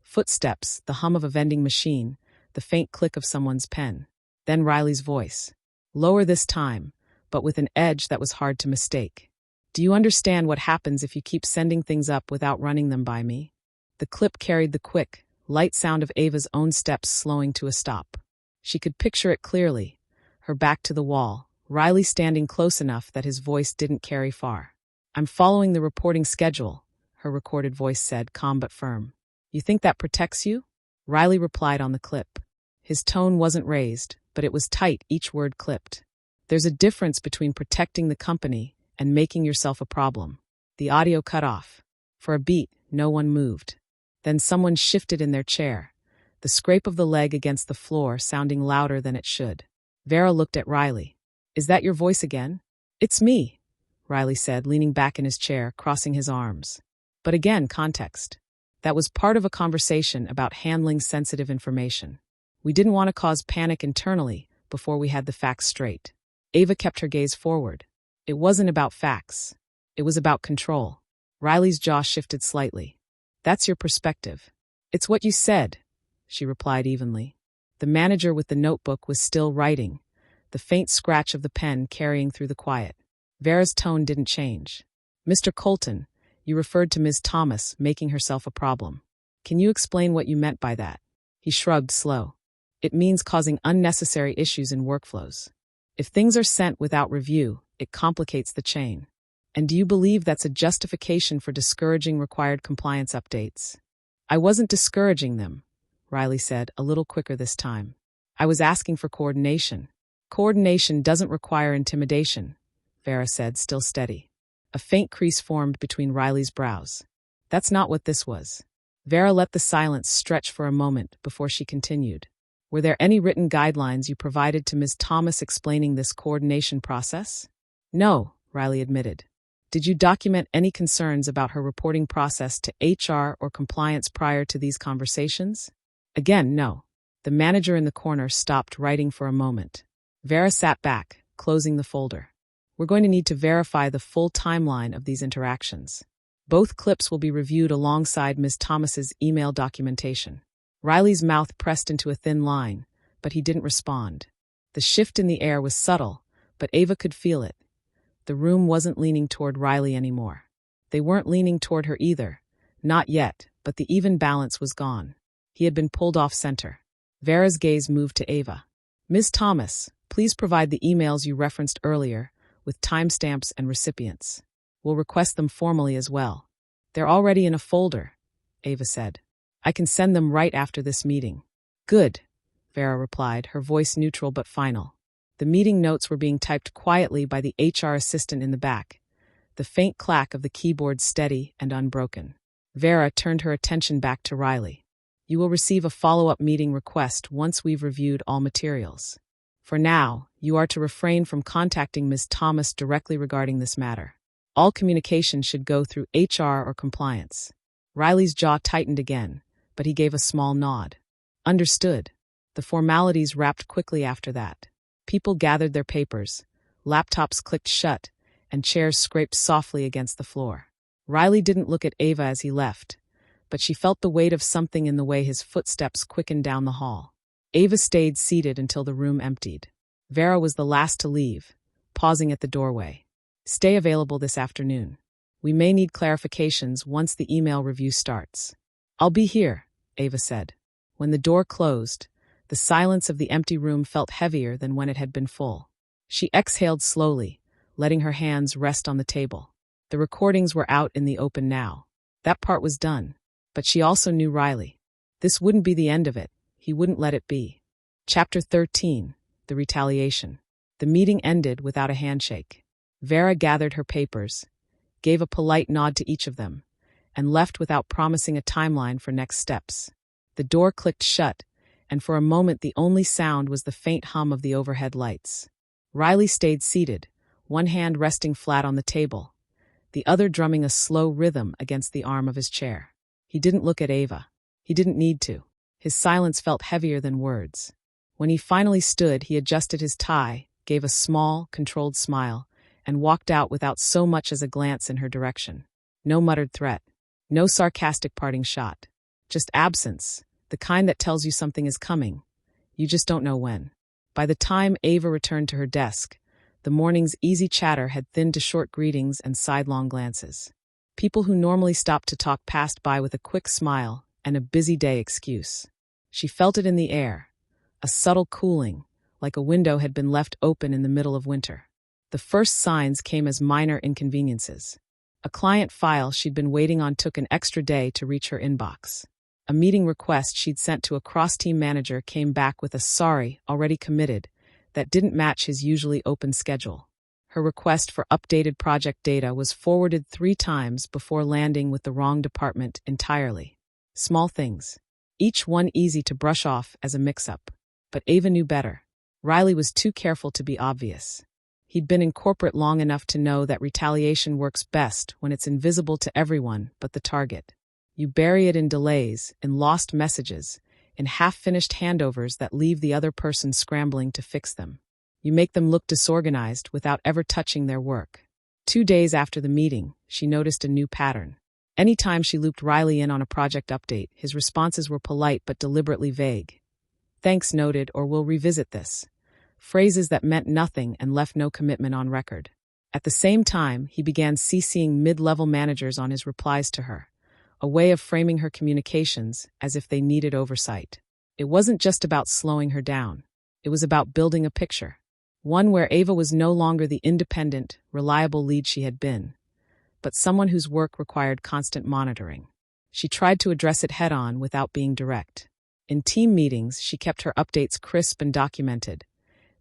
Footsteps, the hum of a vending machine, the faint click of someone's pen. Then Riley's voice. Lower this time, but with an edge that was hard to mistake. Do you understand what happens if you keep sending things up without running them by me? The clip carried the quick, light sound of Ava's own steps slowing to a stop. She could picture it clearly, her back to the wall, Riley standing close enough that his voice didn't carry far. I'm following the reporting schedule, her recorded voice said, calm but firm. You think that protects you? Riley replied on the clip. His tone wasn't raised, but it was tight, each word clipped. There's a difference between protecting the company and making yourself a problem. The audio cut off. For a beat, no one moved. Then someone shifted in their chair, the scrape of the leg against the floor sounding louder than it should. Vera looked at Riley. Is that your voice again? It's me, Riley said, leaning back in his chair, crossing his arms. But again, context. That was part of a conversation about handling sensitive information. We didn't want to cause panic internally before we had the facts straight. Ava kept her gaze forward. It wasn't about facts. It was about control. Riley's jaw shifted slightly. That's your perspective. It's what you said, she replied evenly. The manager with the notebook was still writing, the faint scratch of the pen carrying through the quiet. Vera's tone didn't change. Mr. Colton, you referred to Ms. Thomas making herself a problem. Can you explain what you meant by that? He shrugged slow. It means causing unnecessary issues in workflows. If things are sent without review, it complicates the chain. And do you believe that's a justification for discouraging required compliance updates? I wasn't discouraging them, Riley said, a little quicker this time. I was asking for coordination. Coordination doesn't require intimidation, Vera said, still steady. A faint crease formed between Riley's brows. That's not what this was. Vera let the silence stretch for a moment before she continued. Were there any written guidelines you provided to Ms. Thomas explaining this coordination process? No, Riley admitted. Did you document any concerns about her reporting process to HR or compliance prior to these conversations? Again, no. The manager in the corner stopped writing for a moment. Vera sat back, closing the folder. We're going to need to verify the full timeline of these interactions. Both clips will be reviewed alongside Ms. Thomas's email documentation. Riley's mouth pressed into a thin line, but he didn't respond. The shift in the air was subtle, but Ava could feel it. The room wasn't leaning toward Riley anymore. They weren't leaning toward her either. Not yet, but the even balance was gone. He had been pulled off center. Vera's gaze moved to Ava. Ms. Thomas, please provide the emails you referenced earlier, with timestamps and recipients. We'll request them formally as well. They're already in a folder, Ava said. I can send them right after this meeting. Good, Vera replied, her voice neutral but final. The meeting notes were being typed quietly by the HR assistant in the back, the faint clack of the keyboard steady and unbroken. Vera turned her attention back to Riley. You will receive a follow-up meeting request once we've reviewed all materials. For now, you are to refrain from contacting Ms. Thomas directly regarding this matter. All communication should go through HR or compliance. Riley's jaw tightened again, but he gave a small nod. Understood. The formalities wrapped quickly after that. People gathered their papers, laptops clicked shut, and chairs scraped softly against the floor. Riley didn't look at Ava as he left, but she felt the weight of something in the way his footsteps quickened down the hall. Ava stayed seated until the room emptied. Vera was the last to leave, pausing at the doorway. Stay available this afternoon. We may need clarifications once the email review starts. I'll be here, Ava said. When the door closed, the silence of the empty room felt heavier than when it had been full. She exhaled slowly, letting her hands rest on the table. The recordings were out in the open now. That part was done. But she also knew Riley. This wouldn't be the end of it. He wouldn't let it be. Chapter 13, The Retaliation. The meeting ended without a handshake. Vera gathered her papers, gave a polite nod to each of them, and left without promising a timeline for next steps. The door clicked shut, and for a moment the only sound was the faint hum of the overhead lights. Riley stayed seated, one hand resting flat on the table, the other drumming a slow rhythm against the arm of his chair. He didn't look at Ava. He didn't need to. His silence felt heavier than words. When he finally stood, he adjusted his tie, gave a small, controlled smile, and walked out without so much as a glance in her direction. No muttered threat. No sarcastic parting shot. Just absence, the kind that tells you something is coming. You just don't know when. By the time Ava returned to her desk, the morning's easy chatter had thinned to short greetings and sidelong glances. People who normally stopped to talk passed by with a quick smile and a busy day excuse. She felt it in the air, a subtle cooling, like a window had been left open in the middle of winter. The first signs came as minor inconveniences. A client file she'd been waiting on took an extra day to reach her inbox. A meeting request she'd sent to a cross-team manager came back with a "sorry, already committed" that didn't match his usually open schedule. Her request for updated project data was forwarded 3 times before landing with the wrong department entirely. Small things. Each one easy to brush off as a mix-up. But Ava knew better. Riley was too careful to be obvious. He'd been in corporate long enough to know that retaliation works best when it's invisible to everyone but the target. You bury it in delays, in lost messages, in half-finished handovers that leave the other person scrambling to fix them. You make them look disorganized without ever touching their work. 2 days after the meeting, she noticed a new pattern. Anytime she looped Riley in on a project update, his responses were polite but deliberately vague. "Thanks noted," or "we'll revisit this." Phrases that meant nothing and left no commitment on record. At the same time, he began CCing mid-level managers on his replies to her, a way of framing her communications as if they needed oversight. It wasn't just about slowing her down. It was about building a picture. One where Ava was no longer the independent, reliable lead she had been, but someone whose work required constant monitoring. She tried to address it head-on without being direct. In team meetings, she kept her updates crisp and documented,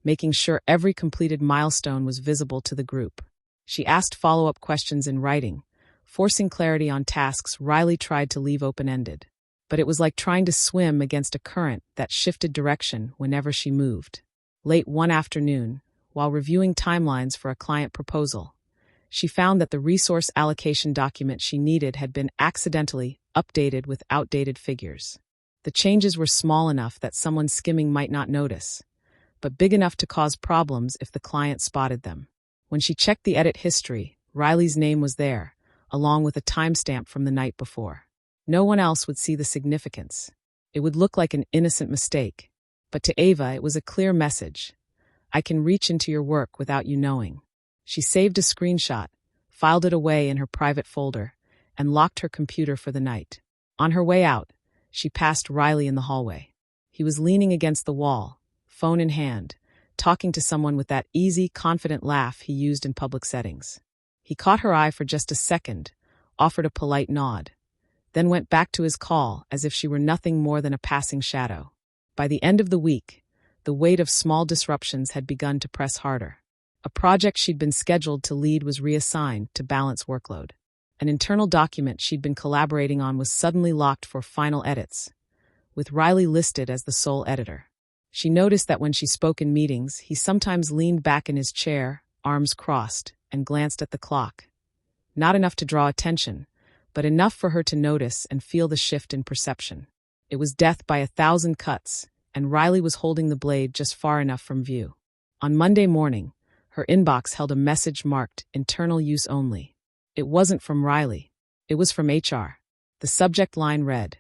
making sure every completed milestone was visible to the group. She asked follow-up questions in writing, forcing clarity on tasks Riley tried to leave open-ended. But it was like trying to swim against a current that shifted direction whenever she moved. Late one afternoon, while reviewing timelines for a client proposal, she found that the resource allocation document she needed had been accidentally updated with outdated figures. The changes were small enough that someone skimming might not notice, but big enough to cause problems if the client spotted them. When she checked the edit history, Riley's name was there, along with a timestamp from the night before. No one else would see the significance. It would look like an innocent mistake. But to Ava, it was a clear message. I can reach into your work without you knowing. She saved a screenshot, filed it away in her private folder, and locked her computer for the night. On her way out, she passed Riley in the hallway. He was leaning against the wall, phone in hand, talking to someone with that easy, confident laugh he used in public settings. He caught her eye for just a second, offered a polite nod, then went back to his call as if she were nothing more than a passing shadow. By the end of the week, the weight of small disruptions had begun to press harder. A project she'd been scheduled to lead was reassigned to balance workload. An internal document she'd been collaborating on was suddenly locked for final edits, with Riley listed as the sole editor. She noticed that when she spoke in meetings, he sometimes leaned back in his chair, arms crossed, and glanced at the clock. Not enough to draw attention, but enough for her to notice and feel the shift in perception. It was death by 1,000 cuts, and Riley was holding the blade just far enough from view. On Monday morning, her inbox held a message marked internal use only. It wasn't from Riley. It was from HR. The subject line read,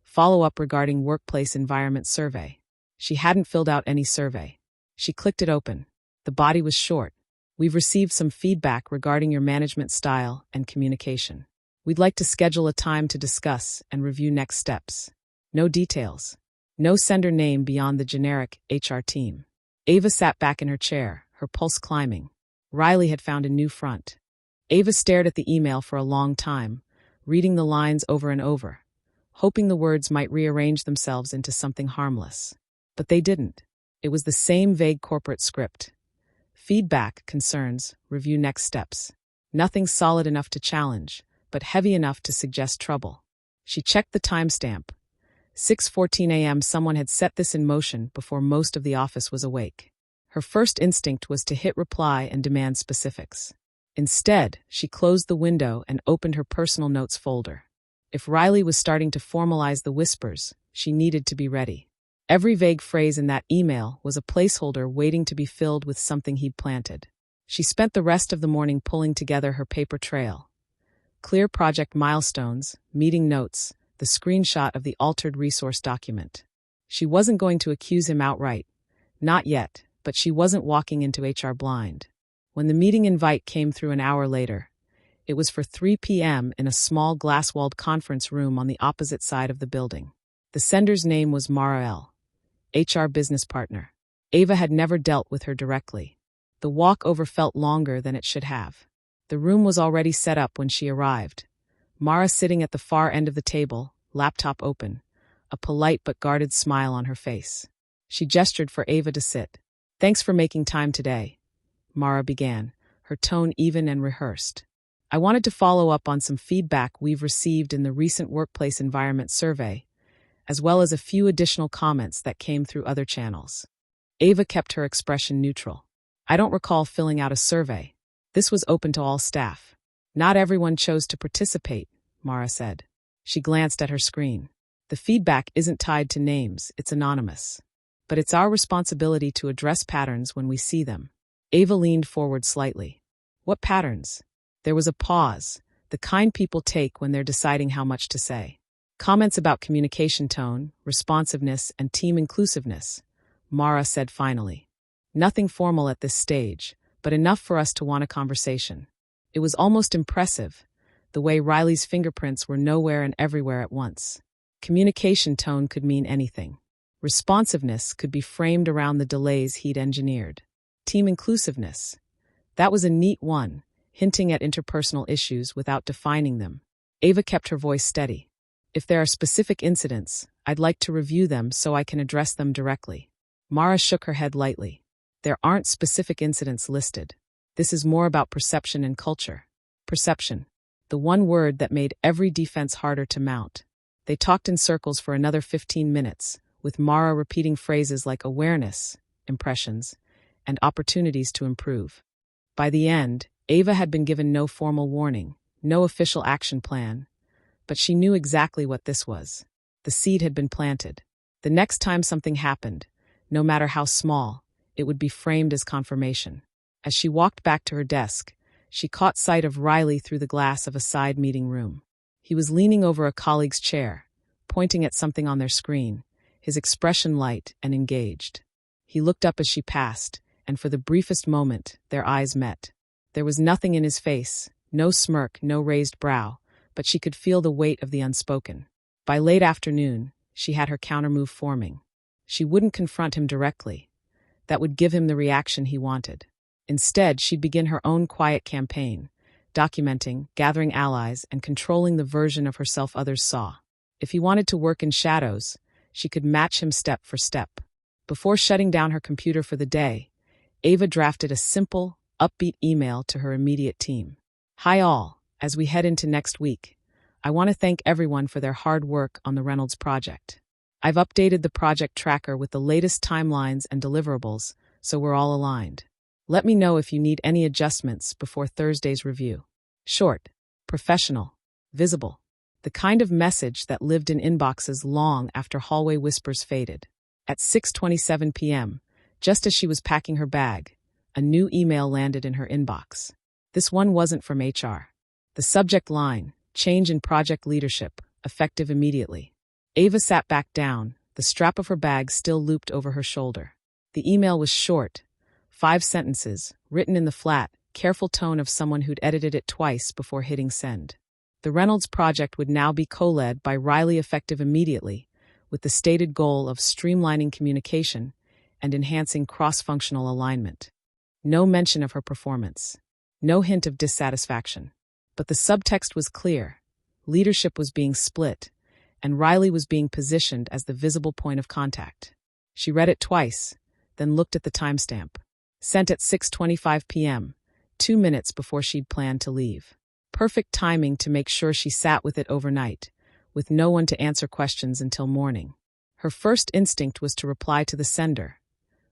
"Follow-up regarding workplace environment survey." She hadn't filled out any survey. She clicked it open. The body was short. "We've received some feedback regarding your management style and communication. We'd like to schedule a time to discuss and review next steps." No details. No sender name beyond the generic HR team. Ava sat back in her chair, her pulse climbing. Riley had found a new front. Ava stared at the email for a long time, reading the lines over and over, hoping the words might rearrange themselves into something harmless. But they didn't. It was the same vague corporate script. Feedback, concerns, review next steps. Nothing solid enough to challenge, but heavy enough to suggest trouble. She checked the timestamp. 6:14 a.m. Someone had set this in motion before most of the office was awake. Her first instinct was to hit reply and demand specifics. Instead, she closed the window and opened her personal notes folder. If Riley was starting to formalize the whispers, She needed to be ready. Every vague phrase in that email was a placeholder waiting to be filled with something he'd planted. She spent the rest of the morning pulling together her paper trail. Clear project milestones, meeting notes, the screenshot of the altered resource document. She wasn't going to accuse him outright. Not yet, but she wasn't walking into HR blind. When the meeting invite came through an hour later, it was for 3 p.m. in a small glass-walled conference room on the opposite side of the building. The sender's name was Mara L., HR business partner. Ava had never dealt with her directly. The walkover felt longer than it should have. The room was already set up when she arrived. Mara sitting at the far end of the table, laptop open, a polite but guarded smile on her face. She gestured for Ava to sit. "Thanks for making time today," Mara began, her tone even and rehearsed. "I wanted to follow up on some feedback we've received in the recent workplace environment survey, as well as a few additional comments that came through other channels." Ava kept her expression neutral. "I don't recall filling out a survey. This was open to all staff. Not everyone chose to participate," Mara said. She glanced at her screen. "The feedback isn't tied to names, it's anonymous. But it's our responsibility to address patterns when we see them." Ava leaned forward slightly. "What patterns?" There was a pause, the kind people take when they're deciding how much to say. "Comments about communication tone, responsiveness, and team inclusiveness," Mara said finally. "Nothing formal at this stage, but enough for us to want a conversation." It was almost impressive, the way Riley's fingerprints were nowhere and everywhere at once. Communication tone could mean anything. Responsiveness could be framed around the delays he'd engineered. Team inclusiveness. That was a neat one, hinting at interpersonal issues without defining them. Ava kept her voice steady. "If there are specific incidents, I'd like to review them so I can address them directly." Mara shook her head lightly. "There aren't specific incidents listed. This is more about perception and culture." Perception. The one word that made every defense harder to mount. They talked in circles for another 15 minutes, with Mara repeating phrases like awareness, impressions, and opportunities to improve. By the end, Ava had been given no formal warning, no official action plan, but she knew exactly what this was. The seed had been planted. The next time something happened, no matter how small, it would be framed as confirmation. As she walked back to her desk, she caught sight of Riley through the glass of a side meeting room. He was leaning over a colleague's chair, pointing at something on their screen, his expression light and engaged. He looked up as she passed, and for the briefest moment, their eyes met. There was nothing in his face, no smirk, no raised brow, but she could feel the weight of the unspoken. By late afternoon, she had her countermove forming. She wouldn't confront him directly. That would give him the reaction he wanted. Instead, she'd begin her own quiet campaign, documenting, gathering allies, and controlling the version of herself others saw. If he wanted to work in shadows, she could match him step for step. Before shutting down her computer for the day, Ava drafted a simple, upbeat email to her immediate team. "Hi all, as we head into next week, I want to thank everyone for their hard work on the Reynolds project. I've updated the project tracker with the latest timelines and deliverables, so we're all aligned. Let me know if you need any adjustments before Thursday's review." Short, professional, visible. The kind of message that lived in inboxes long after hallway whispers faded. At 6:27 p.m., just as she was packing her bag, a new email landed in her inbox. This one wasn't from HR. The subject line, "Change in project leadership, effective immediately." Ava sat back down, the strap of her bag still looped over her shoulder. The email was short, 5 sentences, written in the flat, careful tone of someone who'd edited it twice before hitting send. The Reynolds project would now be co-led by Riley, effective immediately, with the stated goal of streamlining communication and enhancing cross-functional alignment. No mention of her performance. No hint of dissatisfaction. But the subtext was clear. Leadership was being split, and Riley was being positioned as the visible point of contact. She read it twice, then looked at the timestamp. Sent at 6:25 p.m., 2 minutes before she'd planned to leave. Perfect timing to make sure she sat with it overnight, with no one to answer questions until morning. Her first instinct was to reply to the sender,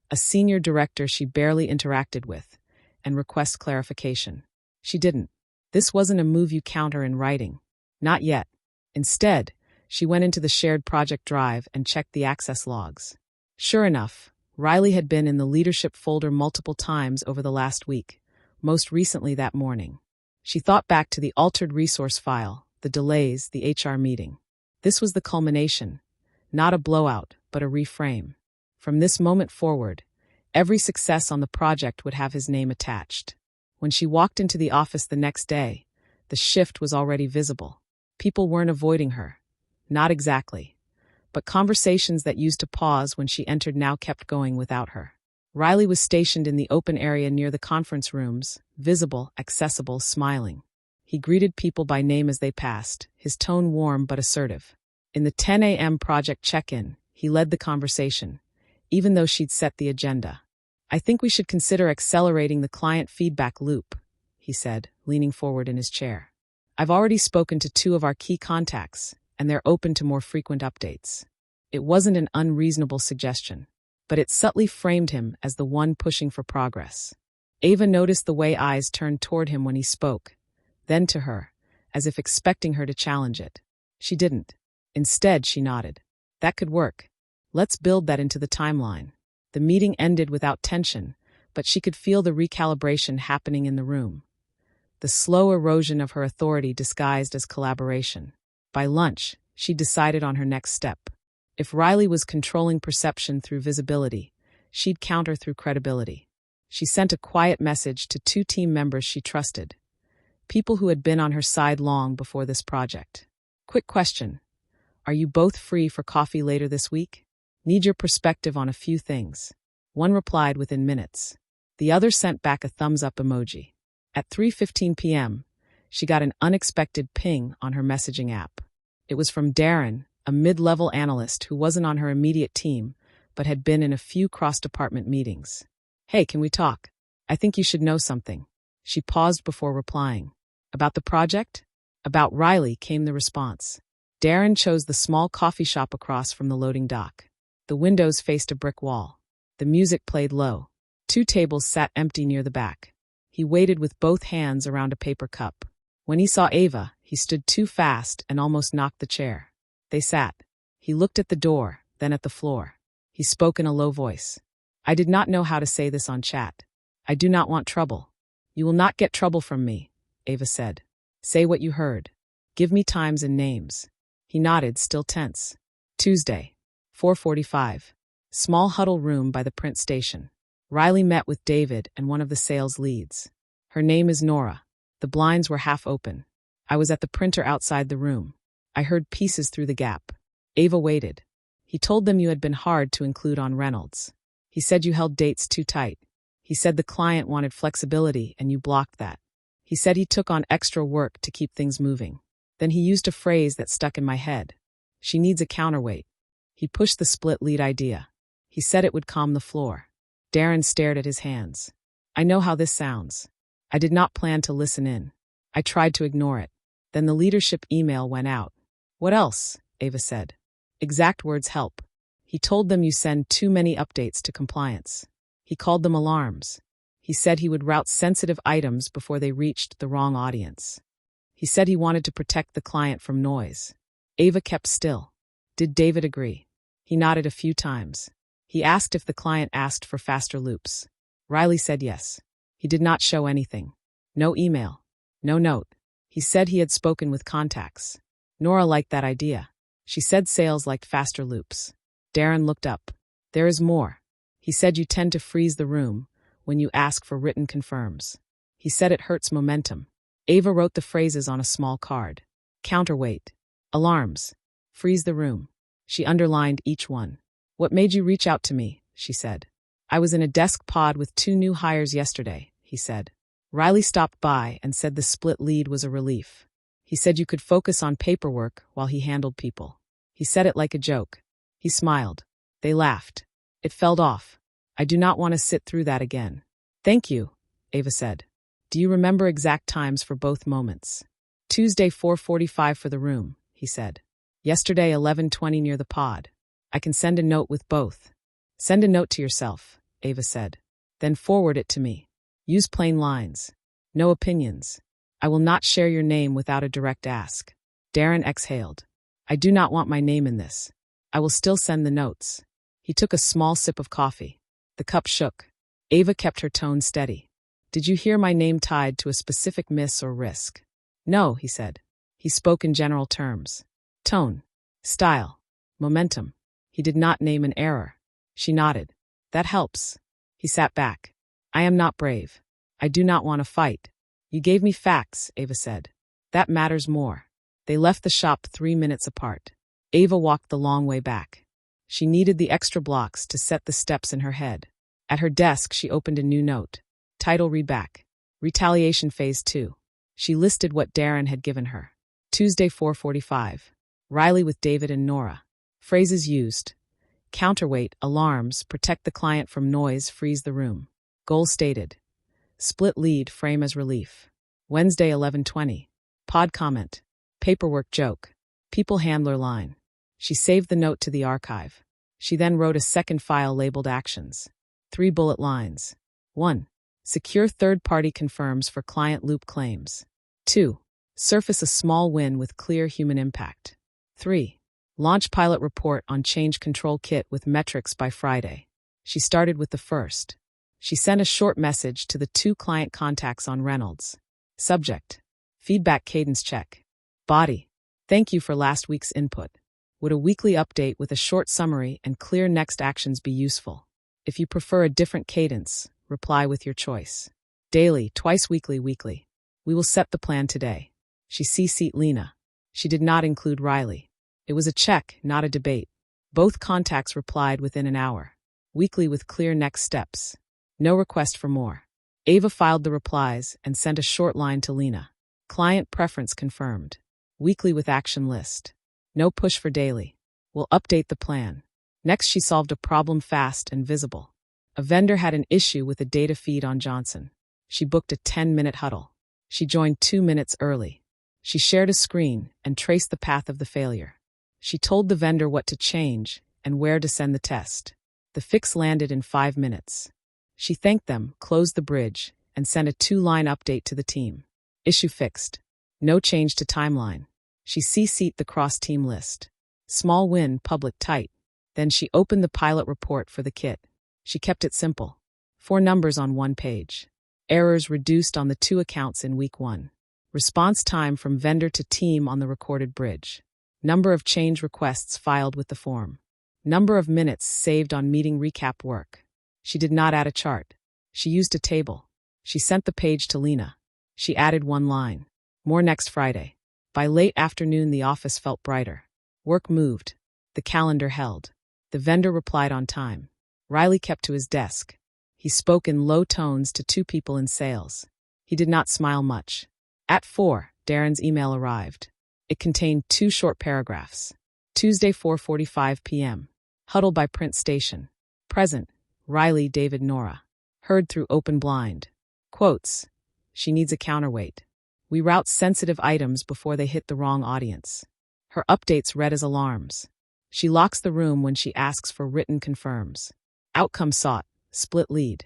a senior director she barely interacted with, and request clarification. She didn't. This wasn't a move you counter in writing. Not yet. Instead, She went into the shared project drive and checked the access logs. Sure enough, Riley had been in the leadership folder multiple times over the last week, most recently that morning. She thought back to the altered resource file, the delays, the HR meeting. This was the culmination. Not a blowout, but a reframe. From this moment forward, every success on the project would have his name attached. When she walked into the office the next day, the shift was already visible. People weren't avoiding her. Not exactly. But conversations that used to pause when she entered now kept going without her. Riley was stationed in the open area near the conference rooms, visible, accessible, smiling. He greeted people by name as they passed, his tone warm but assertive. In the 10 a.m. project check-in, he led the conversation, even though she'd set the agenda. "I think we should consider accelerating the client feedback loop," he said, leaning forward in his chair. "I've already spoken to 2 of our key contacts, and they're open to more frequent updates." It wasn't an unreasonable suggestion, but it subtly framed him as the one pushing for progress. Ava noticed the way eyes turned toward him when he spoke, then to her, as if expecting her to challenge it. She didn't. Instead, she nodded. "That could work. Let's build that into the timeline." The meeting ended without tension, but she could feel the recalibration happening in the room. The slow erosion of her authority disguised as collaboration. By lunch, she decided on her next step. If Riley was controlling perception through visibility, she'd counter through credibility. She sent a quiet message to 2 team members she trusted, people who had been on her side long before this project. "Quick question. Are you both free for coffee later this week? Need your perspective on a few things." One replied within minutes. The other sent back a thumbs-up emoji. At 3:15 p.m., she got an unexpected ping on her messaging app. It was from Darren, a mid-level analyst who wasn't on her immediate team, but had been in a few cross-department meetings. "Hey, can we talk? I think you should know something." She paused before replying. "About the project?" "About Riley," came the response. Darren chose the small coffee shop across from the loading dock. The windows faced a brick wall. The music played low. 2 tables sat empty near the back. He waited with both hands around a paper cup. When he saw Ava, he stood too fast and almost knocked the chair. They sat. He looked at the door, then at the floor. He spoke in a low voice. "I did not know how to say this on chat. I do not want trouble." "You will not get trouble from me," Ava said. "Say what you heard. Give me times and names." He nodded, still tense. "Tuesday, 4:45. Small huddle room by the print station. Riley met with David and one of the sales leads. Her name is Nora. The blinds were half open. I was at the printer outside the room. I heard pieces through the gap. Ava waited. He told them you had been hard to include on Reynolds. He said you held dates too tight. He said the client wanted flexibility and you blocked that. He said he took on extra work to keep things moving. Then he used a phrase that stuck in my head. She needs a counterweight. He pushed the split lead idea. He said it would calm the floor. Darren stared at his hands. "I know how this sounds. I did not plan to listen in. I tried to ignore it. Then the leadership email went out." "What else?" Ava said. "Exact words help. He told them you send too many updates to compliance. He called them alarms. He said he would route sensitive items before they reached the wrong audience. He said he wanted to protect the client from noise." Ava kept still. "Did David agree?" He nodded a few times. He asked if the client asked for faster loops. Riley said yes. He did not show anything. No email. No note. He said he had spoken with contacts. Nora liked that idea. She said sales liked faster loops. Darren looked up. "There is more. He said you tend to freeze the room when you ask for written confirms. He said it hurts momentum." Ava wrote the phrases on a small card. Counterweight. Alarms. Freeze the room. She underlined each one. "What made you reach out to me?" she said. "I was in a desk pod with 2 new hires yesterday," he said. Riley stopped by and said the split lead was a relief. He said you could focus on paperwork while he handled people. He said it like a joke. He smiled. They laughed. It felt off. "I do not want to sit through that again." "Thank you," Ava said. "Do you remember exact times for both moments?" "Tuesday 4:45 for the room," he said. "Yesterday 11:20 near the pod. I can send a note with both." "Send a note to yourself," Ava said. "Then forward it to me. Use plain lines. No opinions. I will not share your name without a direct ask." Darren exhaled. I do not want my name in this. I will still send the notes. He took a small sip of coffee. The cup shook. Ava kept her tone steady. Did you hear my name tied to a specific miss or risk? No, he said. He spoke in general terms. Tone, style, momentum. He did not name an error. She nodded. That helps. He sat back. I am not brave. I do not want to fight. You gave me facts, Ava said. That matters more. They left the shop 3 minutes apart. Ava walked the long way back. She needed the extra blocks to set the steps in her head. At her desk, she opened a new note. Title read back. Retaliation Phase 2. She listed what Darren had given her. Tuesday 4:45. Riley with David and Nora. Phrases used. Counterweight, alarms, protect the client from noise, freeze the room. Goal stated. Split lead, frame as relief. Wednesday 11:20. Pod comment. Paperwork joke. People handler line. She saved the note to the archive. She then wrote a second file labeled actions. 3 bullet lines. 1. Secure third-party confirms for client loop claims. 2. Surface a small win with clear human impact. 3. Launch pilot report on change control kit with metrics by Friday. She started with the first. She sent a short message to the 2 client contacts on Reynolds. Subject. Feedback cadence check. Body. Thank you for last week's input. Would a weekly update with a short summary and clear next actions be useful? If you prefer a different cadence, reply with your choice. Daily, twice weekly, weekly. We will set the plan today. She CC'd Lena. She did not include Riley. It was a check, not a debate. Both contacts replied within an hour. Weekly with clear next steps. No request for more. Ava filed the replies and sent a short line to Lena. Client preference confirmed. Weekly with action list. No push for daily. We'll update the plan. Next, she solved a problem fast and visible. A vendor had an issue with a data feed on Johnson. She booked a 10-minute huddle. She joined 2 minutes early. She shared a screen and traced the path of the failure. She told the vendor what to change and where to send the test. The fix landed in 5 minutes. She thanked them, closed the bridge, and sent a 2-line update to the team. Issue fixed. No change to timeline. She CC'd the cross-team list. Small win, public tight. Then she opened the pilot report for the kit. She kept it simple. 4 numbers on 1 page. Errors reduced on the 2 accounts in week 1. Response time from vendor to team on the recorded bridge. Number of change requests filed with the form. Number of minutes saved on meeting recap work. She did not add a chart. She used a table. She sent the page to Lena. She added 1 line. More next Friday. By late afternoon, the office felt brighter. Work moved. The calendar held. The vendor replied on time. Riley kept to his desk. He spoke in low tones to 2 people in sales. He did not smile much. At 4, Darren's email arrived. It contained 2 short paragraphs. Tuesday 4:45 p.m. Huddle by Print Station. Present. Riley, David, Nora. Heard through open blind. Quotes. She needs a counterweight. We route sensitive items before they hit the wrong audience. Her updates read as alarms. She locks the room when she asks for written confirms. Outcome sought. Split lead.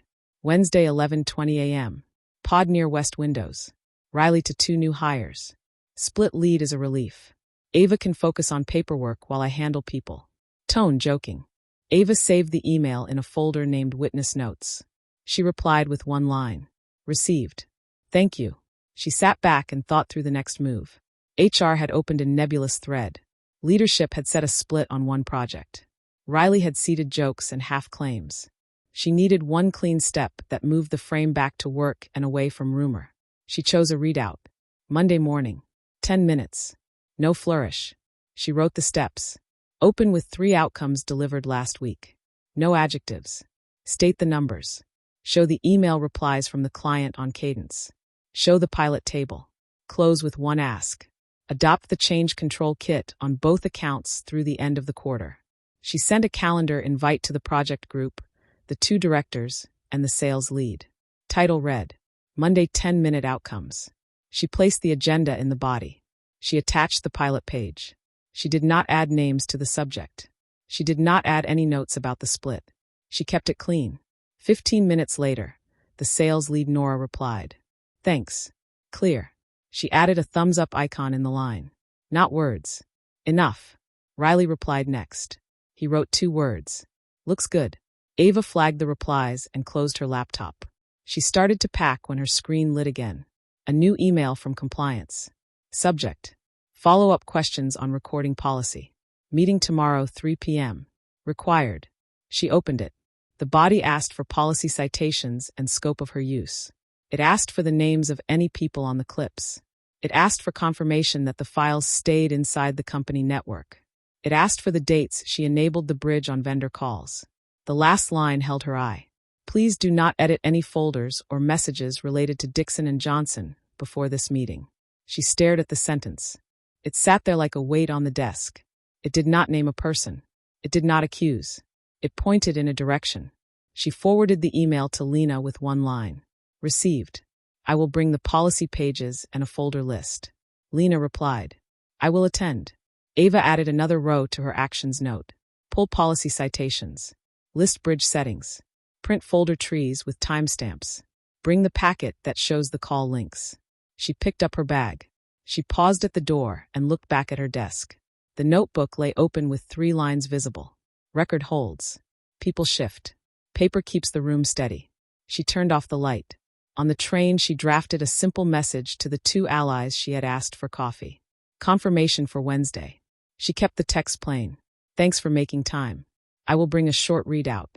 Wednesday 11:20 a.m. Pod near West Windows. Riley to 2 new hires. Split lead is a relief. Ava can focus on paperwork while I handle people. Tone joking. Ava saved the email in a folder named Witness Notes. She replied with 1 line. Received. Thank you. She sat back and thought through the next move. HR had opened a nebulous thread. Leadership had set a split on 1 project. Riley had seeded jokes and half claims. She needed 1 clean step that moved the frame back to work and away from rumor. She chose a readout. Monday morning. 10 minutes. No flourish. She wrote the steps. Open with 3 outcomes delivered last week. No adjectives. State the numbers. Show the email replies from the client on cadence. Show the pilot table. Close with 1 ask. Adopt the change control kit on both accounts through the end of the quarter. She sent a calendar invite to the project group, the 2 directors, and the sales lead. Title read. Monday 10-minute outcomes. She placed the agenda in the body. She attached the pilot page. She did not add names to the subject. She did not add any notes about the split. She kept it clean. 15 minutes later, the sales lead Nora replied. Thanks. Clear. She added a thumbs up icon in the line. Not words. Enough. Riley replied next. He wrote 2 words. Looks good. Ava flagged the replies and closed her laptop. She started to pack when her screen lit again. A new email from compliance. Subject: follow-up questions on recording policy. Meeting tomorrow 3 p.m. Required. She opened it. The body asked for policy citations and scope of her use. It asked for the names of any people on the clips. It asked for confirmation that the files stayed inside the company network. It asked for the dates she enabled the bridge on vendor calls. The last line held her eye. Please do not edit any folders or messages related to Dixon and Johnson before this meeting. She stared at the sentence. It sat there like a weight on the desk. It did not name a person. It did not accuse. It pointed in a direction. She forwarded the email to Lena with 1 line. Received. I will bring the policy pages and a folder list. Lena replied. I will attend. Ava added another row to her actions note. Pull policy citations. List bridge settings. Print folder trees with timestamps. Bring the packet that shows the call links. She picked up her bag. She paused at the door and looked back at her desk. The notebook lay open with 3 lines visible. Record holds. People shift. Paper keeps the room steady. She turned off the light. On the train, she drafted a simple message to the 2 allies she had asked for coffee. Confirmation for Wednesday. She kept the text plain. Thanks for making time. I will bring a short readout.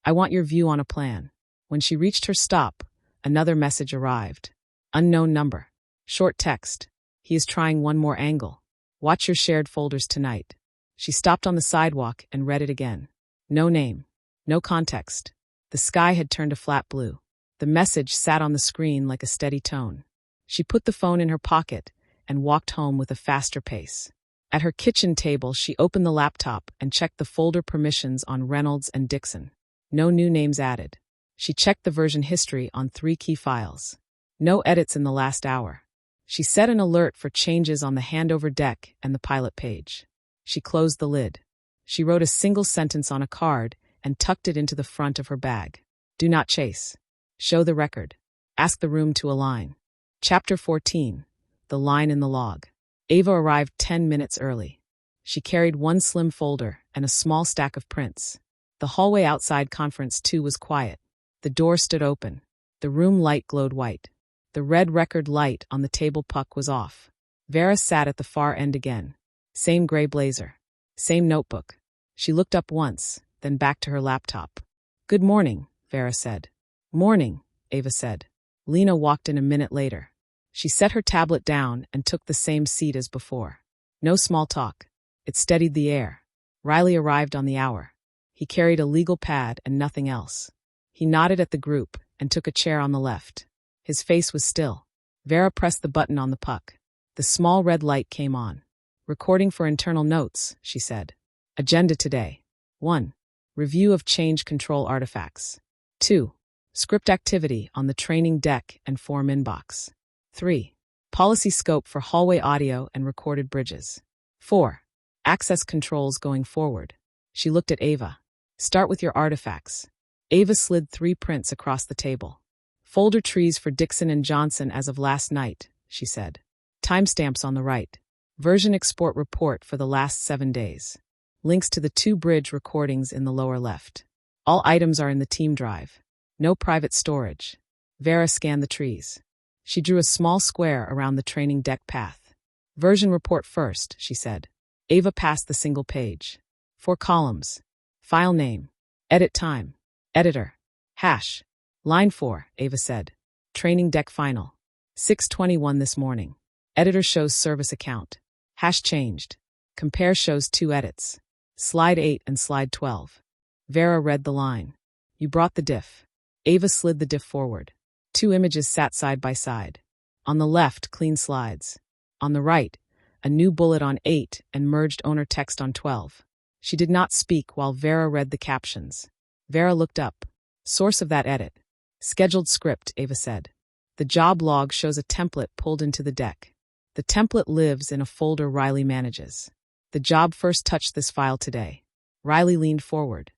I want your view on a plan. When she reached her stop, another message arrived. Unknown number. Short text. He is trying one more angle. Watch your shared folders tonight. She stopped on the sidewalk and read it again. No name. No context. The sky had turned a flat blue. The message sat on the screen like a steady tone. She put the phone in her pocket and walked home with a faster pace. At her kitchen table, she opened the laptop and checked the folder permissions on Reynolds and Dixon. No new names added. She checked the version history on 3 key files. No edits in the last hour. She set an alert for changes on the handover deck and the pilot page. She closed the lid. She wrote a single sentence on a card and tucked it into the front of her bag. Do not chase. Show the record. Ask the room to align. Chapter 14. The line in the log. Ava arrived 10 minutes early. She carried 1 slim folder and a small stack of prints. The hallway outside Conference 2 was quiet. The door stood open. The room light glowed white. The red record light on the table puck was off. Vera sat at the far end again. Same gray blazer. Same notebook. She looked up once, then back to her laptop. Good morning, Vera said. Morning, Ava said. Lena walked in a minute later. She set her tablet down and took the same seat as before. No small talk. It steadied the air. Riley arrived on the hour. He carried a legal pad and nothing else. He nodded at the group and took a chair on the left. His face was still. Vera pressed the button on the puck. The small red light came on. Recording for internal notes, she said. Agenda today. 1. Review of change control artifacts. 2. Script activity on the training deck and form inbox. 3. Policy scope for hallway audio and recorded bridges. 4. Access controls going forward. She looked at Ava. Start with your artifacts. Ava slid 3 prints across the table. Folder trees for Dixon and Johnson as of last night, she said. Timestamps on the right. Version export report for the last 7 days. Links to the 2 bridge recordings in the lower left. All items are in the team drive. No private storage. Vera scanned the trees. She drew a small square around the training deck path. Version report first, she said. Ava passed the single page. 4 columns. File name. Edit time. Editor. Hash. Line 4, Ava said. Training deck final. 6:21 this morning. Editor shows service account. Hash changed. Compare shows 2 edits. Slide 8 and slide 12. Vera read the line. You brought the diff. Ava slid the diff forward. 2 images sat side by side. On the left, clean slides. On the right, a new bullet on 8 and merged owner text on 12. She did not speak while Vera read the captions. Vera looked up. Source of that edit. Scheduled script, Ava said. The job log shows a template pulled into the deck. The template lives in a folder Riley manages. The job first touched this file today. Riley leaned forward.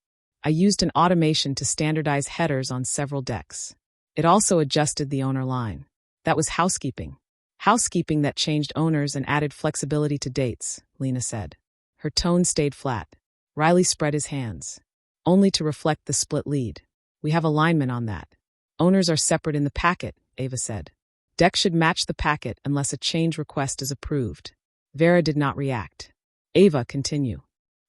I used an automation to standardize headers on several decks. It also adjusted the owner line. That was housekeeping. Housekeeping that changed owners and added flexibility to dates, Lena said. Her tone stayed flat. Riley spread his hands, only to reflect the split lead. We have alignment on that. Owners are separate in the packet, Ava said. Deck should match the packet unless a change request is approved. Vera did not react. Ava, continue.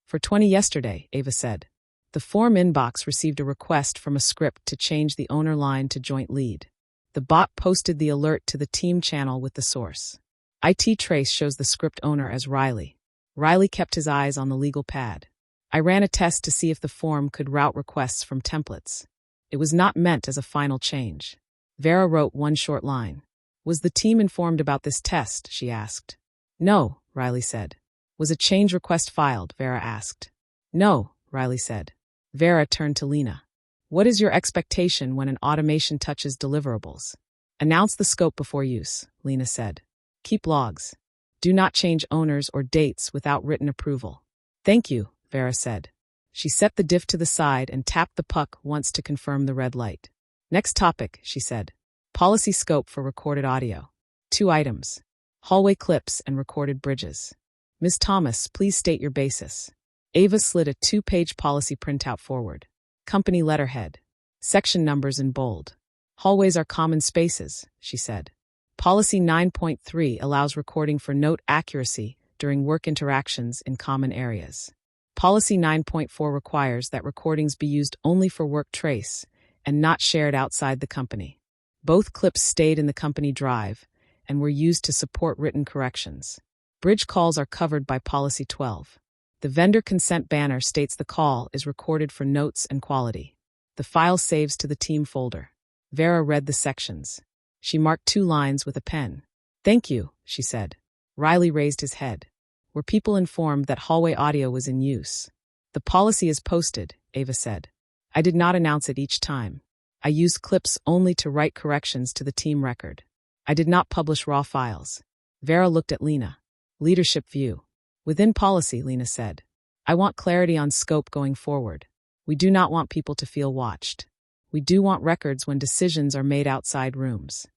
For 20 yesterday, Ava said. The form inbox received a request from a script to change the owner line to joint lead. The bot posted the alert to the team channel with the source. IT trace shows the script owner as Riley. Riley kept his eyes on the legal pad. I ran a test to see if the form could route requests from templates. It was not meant as a final change. Vera wrote one short line. Was the team informed about this test? She asked. No, Riley said. Was a change request filed? Vera asked. No, Riley said. Vera turned to Lena. What is your expectation when an automation touches deliverables? Announce the scope before use, Lena said. Keep logs. Do not change owners or dates without written approval. Thank you, Vera said. She set the diff to the side and tapped the puck once to confirm the red light. Next topic, she said. Policy scope for recorded audio. 2 items. Hallway clips and recorded bridges. Ms. Thomas, please state your basis. Ava slid a 2-page policy printout forward. Company letterhead. Section numbers in bold. Hallways are common spaces, she said. Policy 9.3 allows recording for note accuracy during work interactions in common areas. Policy 9.4 requires that recordings be used only for work trace and not shared outside the company. Both clips stayed in the company drive and were used to support written corrections. Bridge calls are covered by Policy 12. The vendor consent banner states the call is recorded for notes and quality. The file saves to the team folder. Vera read the sections. She marked 2 lines with a pen. Thank you, she said. Riley raised his head. Were people informed that hallway audio was in use? The policy is posted, Ava said. I did not announce it each time. I used clips only to write corrections to the team record. I did not publish raw files. Vera looked at Lena. Leadership view. Within policy, Lena said. I want clarity on scope going forward. We do not want people to feel watched. We do want records when decisions are made outside rooms.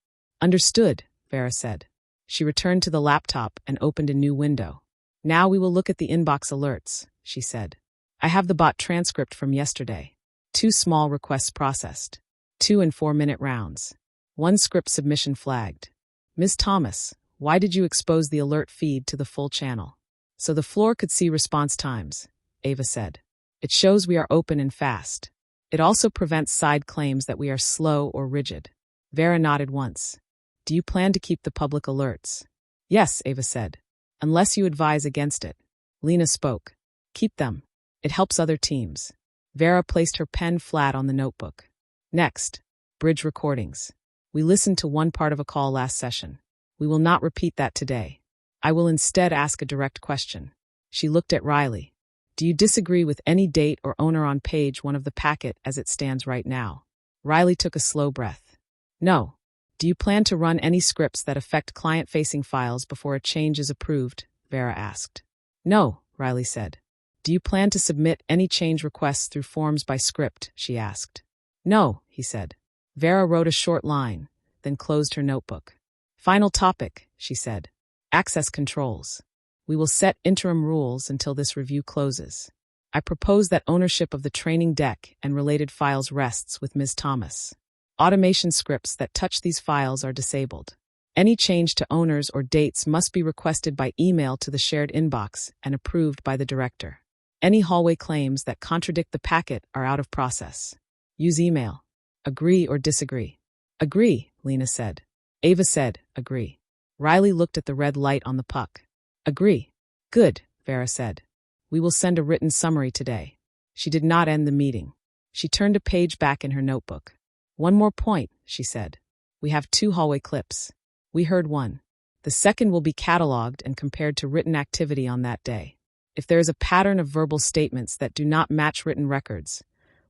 Understood, Vera said. She returned to the laptop and opened a new window. Now we will look at the inbox alerts, she said. I have the bot transcript from yesterday. 2 small requests processed. 2 and 4-minute rounds. 1 script submission flagged. Ms. Thomas, why did you expose the alert feed to the full channel? So the floor could see response times, Ava said. It shows we are open and fast. It also prevents side claims that we are slow or rigid. Vera nodded once. Do you plan to keep the public alerts? Yes, Ava said. Unless you advise against it. Lena spoke. Keep them. It helps other teams. Vera placed her pen flat on the notebook. Next, bridge recordings. We listened to one part of a call last session. We will not repeat that today. I will instead ask a direct question. She looked at Riley. Do you disagree with any date or owner on page 1 of the packet as it stands right now? Riley took a slow breath. No. Do you plan to run any scripts that affect client-facing files before a change is approved? Vera asked. No, Riley said. Do you plan to submit any change requests through forms by script? She asked. No, he said. Vera wrote a short line, then closed her notebook. Final topic, she said. Access controls. We will set interim rules until this review closes. I propose that ownership of the training deck and related files rests with Ms. Thomas. Automation scripts that touch these files are disabled. Any change to owners or dates must be requested by email to the shared inbox and approved by the director. Any hallway claims that contradict the packet are out of process. Use email. Agree or disagree? Agree, Lena said. Ava said, agree. Riley looked at the red light on the puck. Agree. Good, Vera said. We will send a written summary today. She did not end the meeting. She turned a page back in her notebook. One more point, she said. We have 2 hallway clips. We heard 1. The second will be cataloged and compared to written activity on that day. If there is a pattern of verbal statements that do not match written records,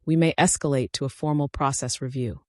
we may escalate to a formal process review.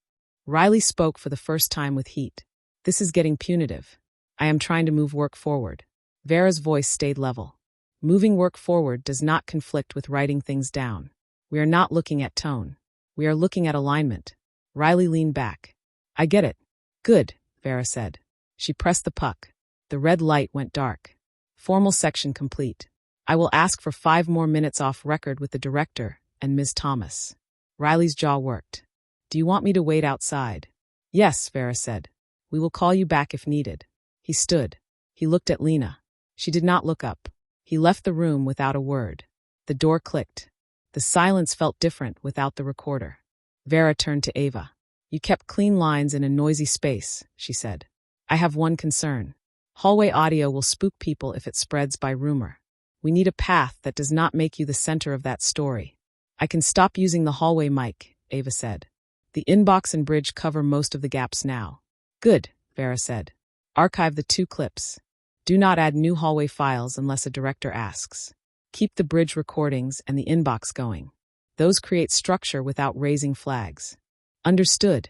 Riley spoke for the first time with heat. This is getting punitive. I am trying to move work forward. Vera's voice stayed level. Moving work forward does not conflict with writing things down. We are not looking at tone. We are looking at alignment. Riley leaned back. I get it. Good, Vera said. She pressed the puck. The red light went dark. Formal section complete. I will ask for 5 more minutes off record with the director and Ms. Thomas. Riley's jaw worked. Do you want me to wait outside? Yes, Vera said. We will call you back if needed. He stood. He looked at Lena. She did not look up. He left the room without a word. The door clicked. The silence felt different without the recorder. Vera turned to Ava. You kept clean lines in a noisy space, she said. I have one concern. Hallway audio will spook people if it spreads by rumor. We need a path that does not make you the center of that story. I can stop using the hallway mic, Ava said. The inbox and bridge cover most of the gaps now. Good, Vera said. Archive the 2 clips. Do not add new hallway files unless a director asks. Keep the bridge recordings and the inbox going. Those create structure without raising flags. Understood,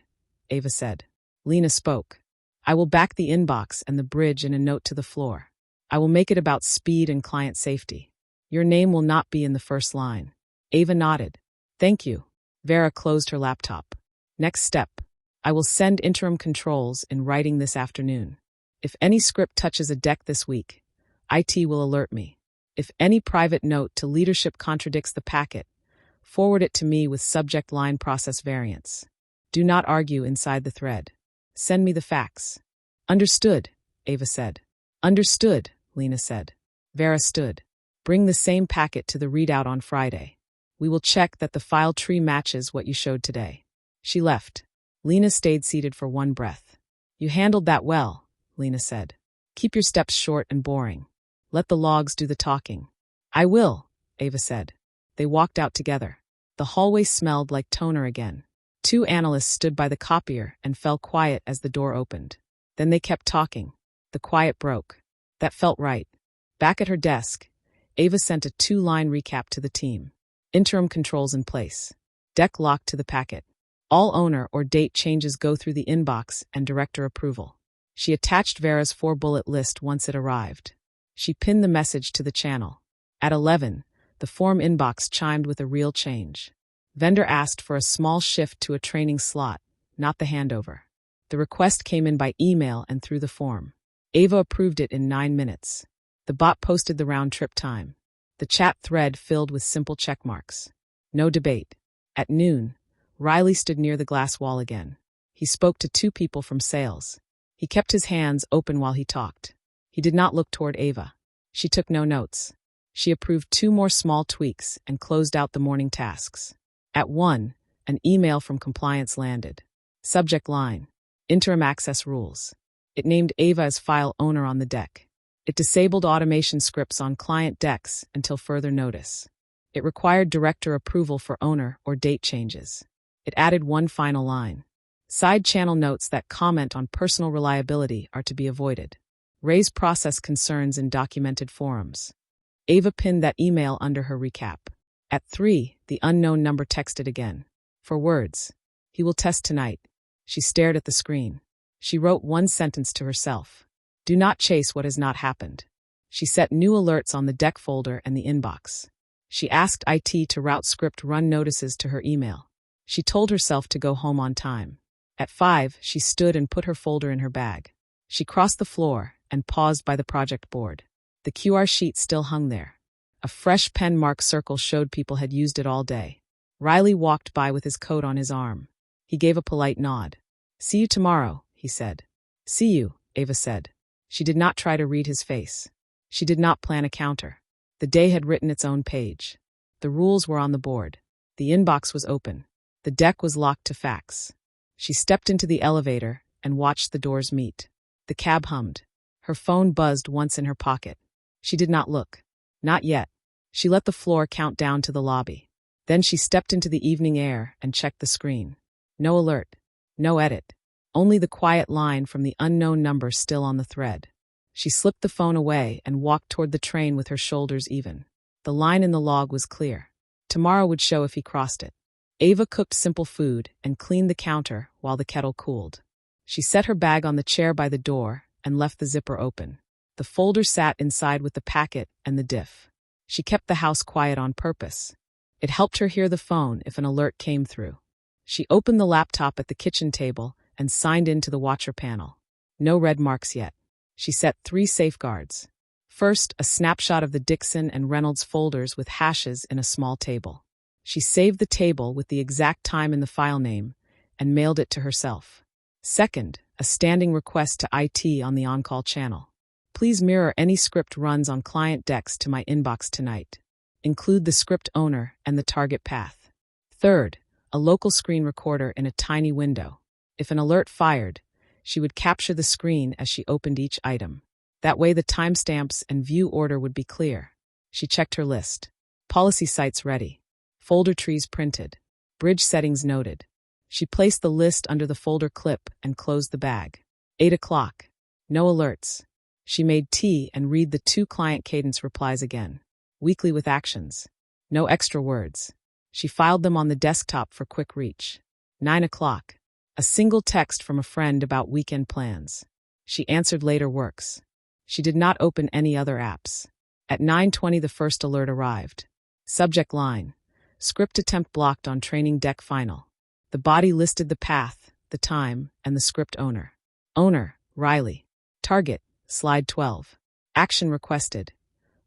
Ava said. Lena spoke. I will back the inbox and the bridge in a note to the floor. I will make it about speed and client safety. Your name will not be in the first line. Ava nodded. Thank you. Vera closed her laptop. Next step. I will send interim controls in writing this afternoon. If any script touches a deck this week, IT will alert me. If any private note to leadership contradicts the packet, forward it to me with subject line process variants. Do not argue inside the thread. Send me the facts. Understood, Ava said. Understood, Lena said. Vera stood. Bring the same packet to the readout on Friday. We will check that the file tree matches what you showed today. She left. Lena stayed seated for one breath. You handled that well, Lena said. Keep your steps short and boring. Let the logs do the talking. I will, Ava said. They walked out together. The hallway smelled like toner again. 2 analysts stood by the copier and fell quiet as the door opened. Then they kept talking. The quiet broke. That felt right. Back at her desk, Ava sent a 2-line recap to the team. Interim controls in place. Deck locked to the packet. All owner or date changes go through the inbox and director approval. She attached Vera's 4-bullet list once it arrived. She pinned the message to the channel. At 11, the form inbox chimed with a real change. Vendor asked for a small shift to a training slot, not the handover. The request came in by email and through the form. Ava approved it in 9 minutes. The bot posted the round-trip time. The chat thread filled with simple check marks. No debate. At noon, Riley stood near the glass wall again. He spoke to 2 people from sales. He kept his hands open while he talked. He did not look toward Ava. She took no notes. She approved 2 more small tweaks and closed out the morning tasks. At 1, an email from compliance landed. Subject line: Interim access rules. It named Ava as file owner on the deck. It disabled automation scripts on client decks until further notice. It required director approval for owner or date changes. It added 1 final line. Side channel notes that comment on personal reliability are to be avoided. Raise process concerns in documented forums. Ava pinned that email under her recap. At 3, the unknown number texted again. For words. He will test tonight. She stared at the screen. She wrote 1 sentence to herself. Do not chase what has not happened. She set new alerts on the deck folder and the inbox. She asked IT to route script run notices to her email. She told herself to go home on time. At 5, she stood and put her folder in her bag. She crossed the floor and paused by the project board. The QR sheet still hung there. A fresh pen mark circle showed people had used it all day. Riley walked by with his coat on his arm. He gave a polite nod. See you tomorrow, he said. See you, Ava said. She did not try to read his face. She did not plan a counter. The day had written its own page. The rules were on the board. The inbox was open. The deck was locked to fax. She stepped into the elevator and watched the doors meet. The cab hummed. Her phone buzzed once in her pocket. She did not look. Not yet. She let the floor count down to the lobby. Then she stepped into the evening air and checked the screen. No alert. No edit. Only the quiet line from the unknown number still on the thread. She slipped the phone away and walked toward the train with her shoulders even. The line in the log was clear. Tomorrow would show if he crossed it. Ava cooked simple food and cleaned the counter while the kettle cooled. She set her bag on the chair by the door and left the zipper open. The folder sat inside with the packet and the diff. She kept the house quiet on purpose. It helped her hear the phone if an alert came through. She opened the laptop at the kitchen table and signed into the watcher panel. No red marks yet. She set 3 safeguards. First, a snapshot of the Dixon and Reynolds folders with hashes in a small table. She saved the table with the exact time in the file name and mailed it to herself. Second, a standing request to IT on the on-call channel. Please mirror any script runs on client decks to my inbox tonight. Include the script owner and the target path. Third, a local screen recorder in a tiny window. If an alert fired, she would capture the screen as she opened each item. That way the timestamps and view order would be clear. She checked her list. Policy sites ready. Folder trees printed. Bridge settings noted. She placed the list under the folder clip and closed the bag. 8 o'clock. No alerts. She made tea and read the 2 client cadence replies again. Weekly with actions. No extra words. She filed them on the desktop for quick reach. 9 o'clock. A single text from a friend about weekend plans. She answered later works. She did not open any other apps. At 9:20 the first alert arrived. Subject line. Script attempt blocked on training deck final. The body listed the path, the time, and the script owner. Owner, Riley. Target, slide 12. Action requested.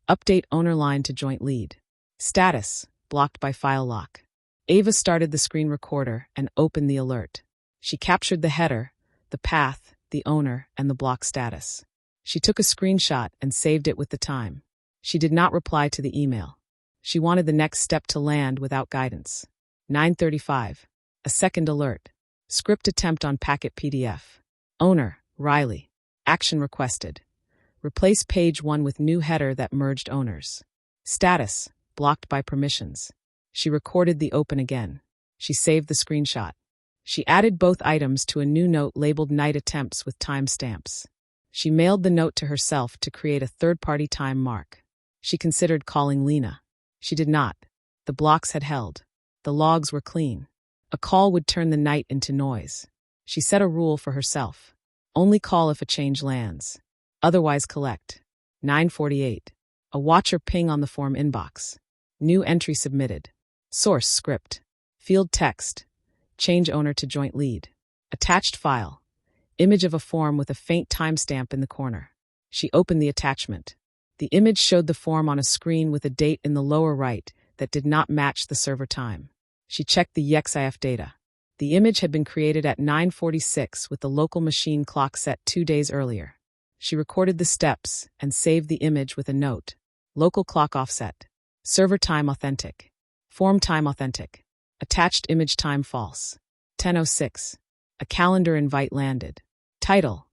Update owner line to joint lead. Status, blocked by file lock. Ava started the screen recorder and opened the alert. She captured the header, the path, the owner, and the block status. She took a screenshot and saved it with the time. She did not reply to the email. She wanted the next step to land without guidance. 9:35. A second alert. Script attempt on packet PDF. Owner, Riley. Action requested. Replace page 1 with new header that merged owners. Status, blocked by permissions. She recorded the open again. She saved the screenshot. She added both items to a new note labeled Night Attempts with timestamps. She mailed the note to herself to create a third-party time mark. She considered calling Lena. She did not. The blocks had held. The logs were clean. A call would turn the night into noise. She set a rule for herself. Only call if a change lands. Otherwise collect. 9:48. A watcher ping on the form inbox. New entry submitted. Source script. Field text. Change owner to joint lead. Attached file. Image of a form with a faint timestamp in the corner. She opened the attachment. The image showed the form on a screen with a date in the lower right that did not match the server time. She checked the EXIF data. The image had been created at 9:46 with the local machine clock set 2 days earlier. She recorded the steps and saved the image with a note. Local clock offset. Server time authentic. Form time authentic. Attached image time false. 10:06. A calendar invite landed. Title.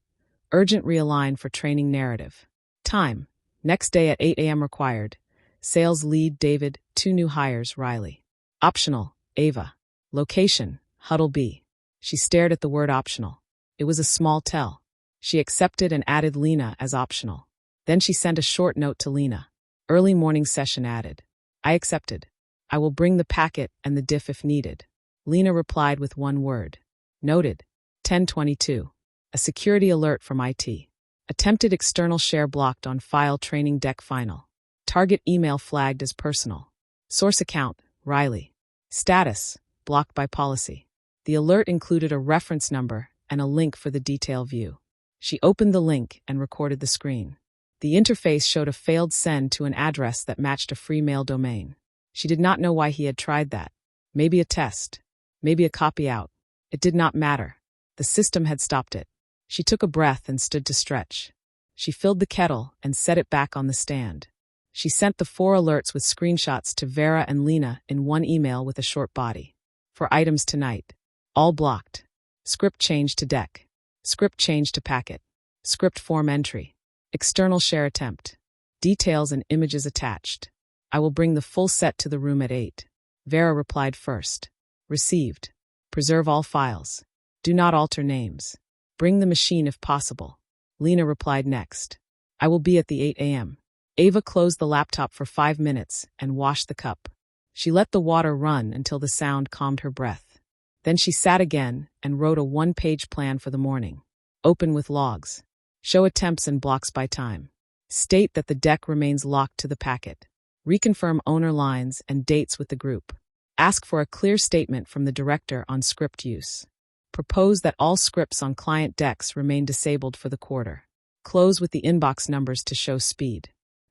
Urgent realign for training narrative. Time. Next day at 8 a.m. required. Sales lead David, 2 new hires Riley. Optional, Ava. Location, Huddle B. She stared at the word optional. It was a small tell. She accepted and added Lena as optional. Then she sent a short note to Lena. Early morning session added. I accepted. I will bring the packet and the diff if needed. Lena replied with one word. Noted. 10:22. A security alert from IT. Attempted external share blocked on file training deck final. Target email flagged as personal. Source account, Riley. Status, blocked by policy. The alert included a reference number and a link for the detail view. She opened the link and recorded the screen. The interface showed a failed send to an address that matched a free mail domain. She did not know why he had tried that. Maybe a test. Maybe a copy out. It did not matter. The system had stopped it. She took a breath and stood to stretch. She filled the kettle and set it back on the stand. She sent the 4 alerts with screenshots to Vera and Lena in one email with a short body. For items tonight. All blocked. Script change to deck. Script change to packet. Script form entry. External share attempt. Details and images attached. I will bring the full set to the room at 8. Vera replied first. Received. Preserve all files. Do not alter names. Bring the machine if possible. Lena replied next. I will be at the 8 a.m. Ava closed the laptop for 5 minutes and washed the cup. She let the water run until the sound calmed her breath. Then she sat again and wrote a 1-page plan for the morning. Open with logs. Show attempts and blocks by time. State that the deck remains locked to the packet. Reconfirm owner lines and dates with the group. Ask for a clear statement from the director on script use. Propose that all scripts on client decks remain disabled for the quarter. Close with the inbox numbers to show speed.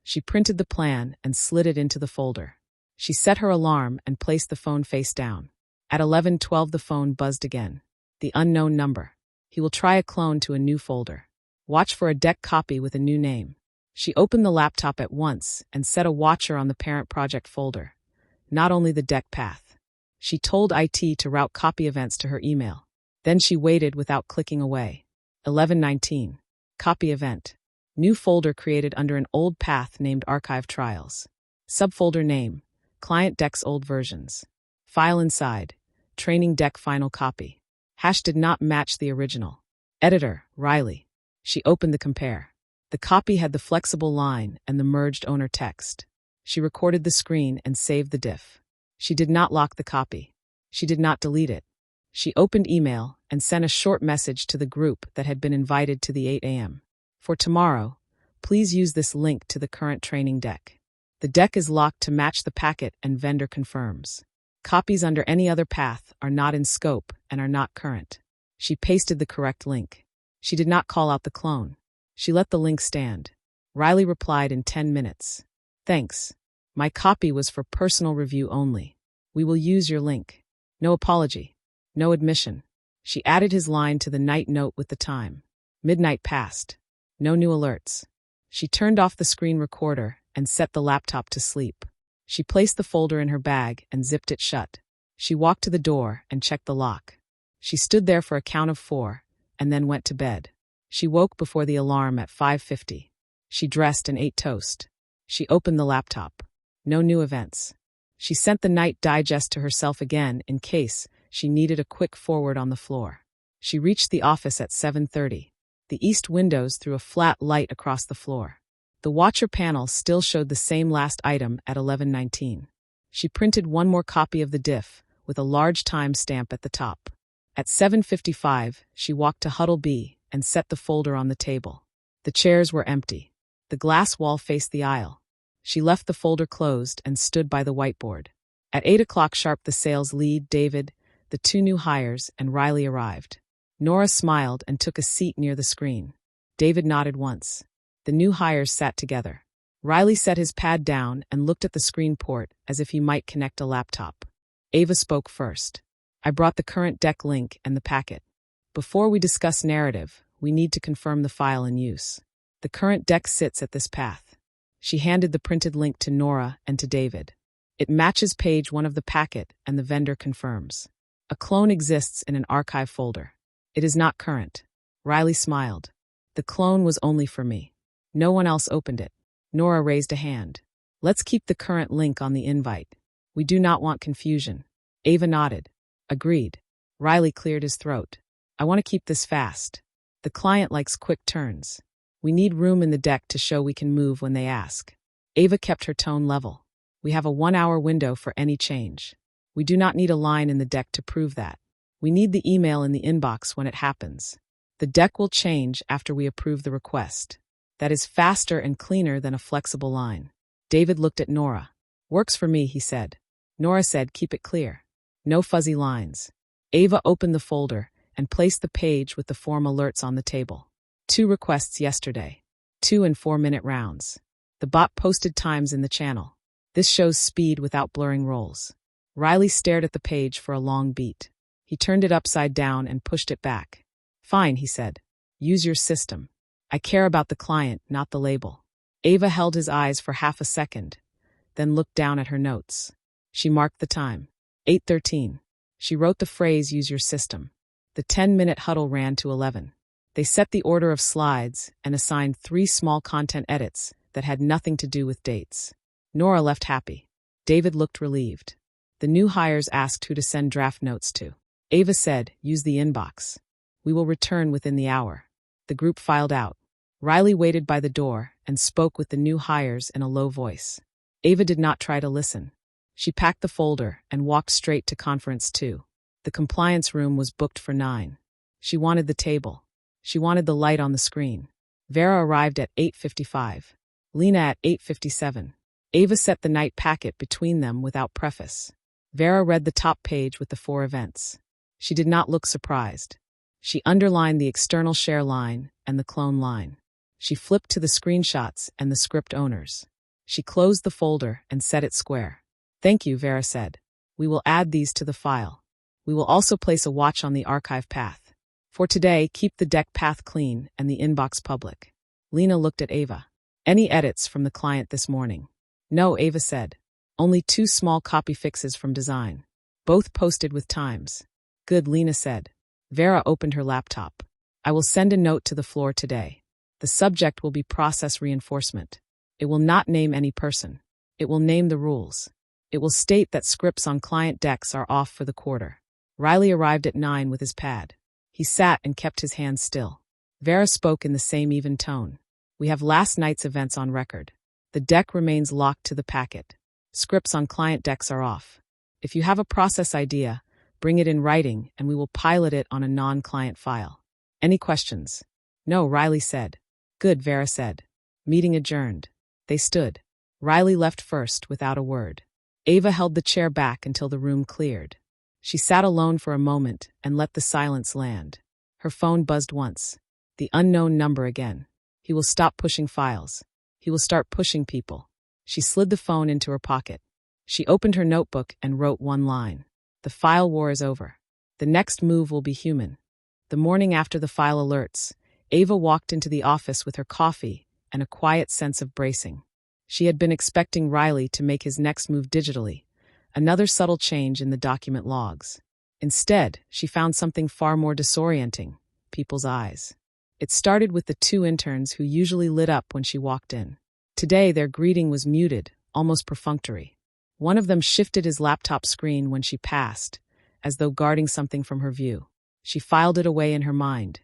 She printed the plan and slid it into the folder. She set her alarm and placed the phone face down. At 11:12 the phone buzzed again. The unknown number. He will try a clone to a new folder. Watch for a deck copy with a new name. She opened the laptop at once and set a watcher on the parent project folder. Not only the deck path. She told IT to route copy events to her email. Then she waited without clicking away. 11:19. Copy event. New folder created under an old path named Archive Trials. Subfolder name, Client Deck's old versions. File inside, Training Deck final copy. Hash did not match the original. Editor, Riley. She opened the compare. The copy had the flexible line and the merged owner text. She recorded the screen and saved the diff. She did not lock the copy. She did not delete it. She opened email and sent a short message to the group that had been invited to the 8 a.m. For tomorrow, please use this link to the current training deck. The deck is locked to match the packet and vendor confirms. Copies under any other path are not in scope and are not current. She pasted the correct link. She did not call out the clone. She let the link stand. Riley replied in 10 minutes. Thanks. My copy was for personal review only. We will use your link. No apology. No admission. She added his line to the night note with the time. Midnight passed. No new alerts. She turned off the screen recorder and set the laptop to sleep. She placed the folder in her bag and zipped it shut. She walked to the door and checked the lock. She stood there for a count of 4 and then went to bed. She woke before the alarm at 5:50. She dressed and ate toast. She opened the laptop. No new events. She sent the night digest to herself again in case she needed a quick forward on the floor. She reached the office at 7:30. The east windows threw a flat light across the floor. The watcher panel still showed the same last item at 11:19. She printed one more copy of the diff with a large time stamp at the top. At 7:55, she walked to Huddle B and set the folder on the table. The chairs were empty. The glass wall faced the aisle. She left the folder closed and stood by the whiteboard. At 8 o'clock sharp the sales lead, David, the 2 new hires, and Riley arrived. Nora smiled and took a seat near the screen. David nodded once. The new hires sat together. Riley set his pad down and looked at the screen port as if he might connect a laptop. Ava spoke first. I brought the current deck link and the packet. Before we discuss narrative, we need to confirm the file in use. The current deck sits at this path. She handed the printed link to Nora and to David. It matches page 1 of the packet and the vendor confirms. A clone exists in an archive folder. It is not current. Riley smiled. The clone was only for me. No one else opened it. Nora raised a hand. Let's keep the current link on the invite. We do not want confusion. Ava nodded. Agreed. Riley cleared his throat. I want to keep this fast. The client likes quick turns. We need room in the deck to show we can move when they ask. Ava kept her tone level. We have a 1-hour window for any change. We do not need a line in the deck to prove that. We need the email in the inbox when it happens. The deck will change after we approve the request. That is faster and cleaner than a flexible line. David looked at Nora. Works for me, he said. Nora said, keep it clear. No fuzzy lines. Ava opened the folder and placed the page with the form alerts on the table. 2 requests yesterday. 2 and 4-minute rounds. The bot posted times in the channel. This shows speed without blurring roles. Riley stared at the page for a long beat. He turned it upside down and pushed it back. Fine, he said. Use your system. I care about the client, not the label. Ava held his eyes for half a second, then looked down at her notes. She marked the time. 8:13. She wrote the phrase, use your system. The 10-minute huddle ran to 11. They set the order of slides and assigned 3 small content edits that had nothing to do with dates. Nora left happy. David looked relieved. The new hires asked who to send draft notes to. Ava said, use the inbox. We will return within the hour. The group filed out. Riley waited by the door and spoke with the new hires in a low voice. Ava did not try to listen. She packed the folder and walked straight to conference 2. The compliance room was booked for 9. She wanted the table. She wanted the light on the screen. Vera arrived at 8:55. Lena at 8:57. Ava set the night packet between them without preface. Vera read the top page with the 4 events. She did not look surprised. She underlined the external share line and the clone line. She flipped to the screenshots and the script owners. She closed the folder and set it square. "Thank you," Vera said. "We will add these to the file. We will also place a watch on the archive path. For today, keep the deck path clean and the inbox public." Lena looked at Ava. "Any edits from the client this morning?" "No," Ava said. "Only 2 small copy fixes from design. Both posted with times." "Good," Lena said. Vera opened her laptop. "I will send a note to the floor today. The subject will be process reinforcement. It will not name any person. It will name the rules. It will state that scripts on client decks are off for the quarter." Riley arrived at 9 with his pad. He sat and kept his hands still. Vera spoke in the same even tone. "We have last night's events on record. The deck remains locked to the packet. Scripts on client decks are off. If you have a process idea, bring it in writing and we will pilot it on a non-client file. Any questions?" "No," Riley said. "Good," Vera said. Meeting adjourned. They stood. Riley left first without a word. Ava held the chair back until the room cleared. She sat alone for a moment and let the silence land. Her phone buzzed once. The unknown number again. He will stop pushing files. He will start pushing people. She slid the phone into her pocket. She opened her notebook and wrote one line. "The file war is over. The next move will be human." The morning after the file alerts, Ava walked into the office with her coffee and a quiet sense of bracing. She had been expecting Riley to make his next move digitally, another subtle change in the document logs. Instead, she found something far more disorienting: people's eyes. It started with the 2 interns who usually lit up when she walked in. Today, their greeting was muted, almost perfunctory. One of them shifted his laptop screen when she passed, as though guarding something from her view. She filed it away in her mind,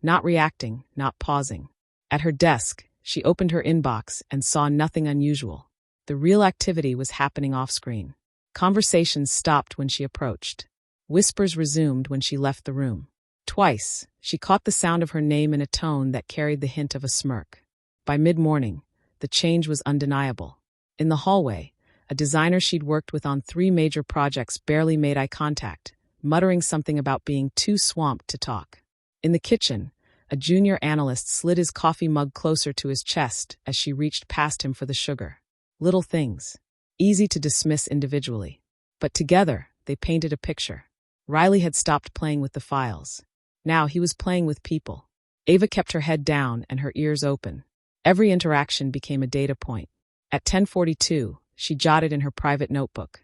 not reacting, not pausing. At her desk, she opened her inbox and saw nothing unusual. The real activity was happening off-screen. Conversations stopped when she approached. Whispers resumed when she left the room. Twice, she caught the sound of her name in a tone that carried the hint of a smirk. By mid-morning, the change was undeniable. In the hallway, a designer she'd worked with on 3 major projects barely made eye contact, muttering something about being too swamped to talk. In the kitchen, a junior analyst slid his coffee mug closer to his chest as she reached past him for the sugar. Little things, easy to dismiss individually. But together, they painted a picture. Riley had stopped playing with the files. Now he was playing with people. Ava kept her head down and her ears open. Every interaction became a data point. At 10:42, she jotted in her private notebook.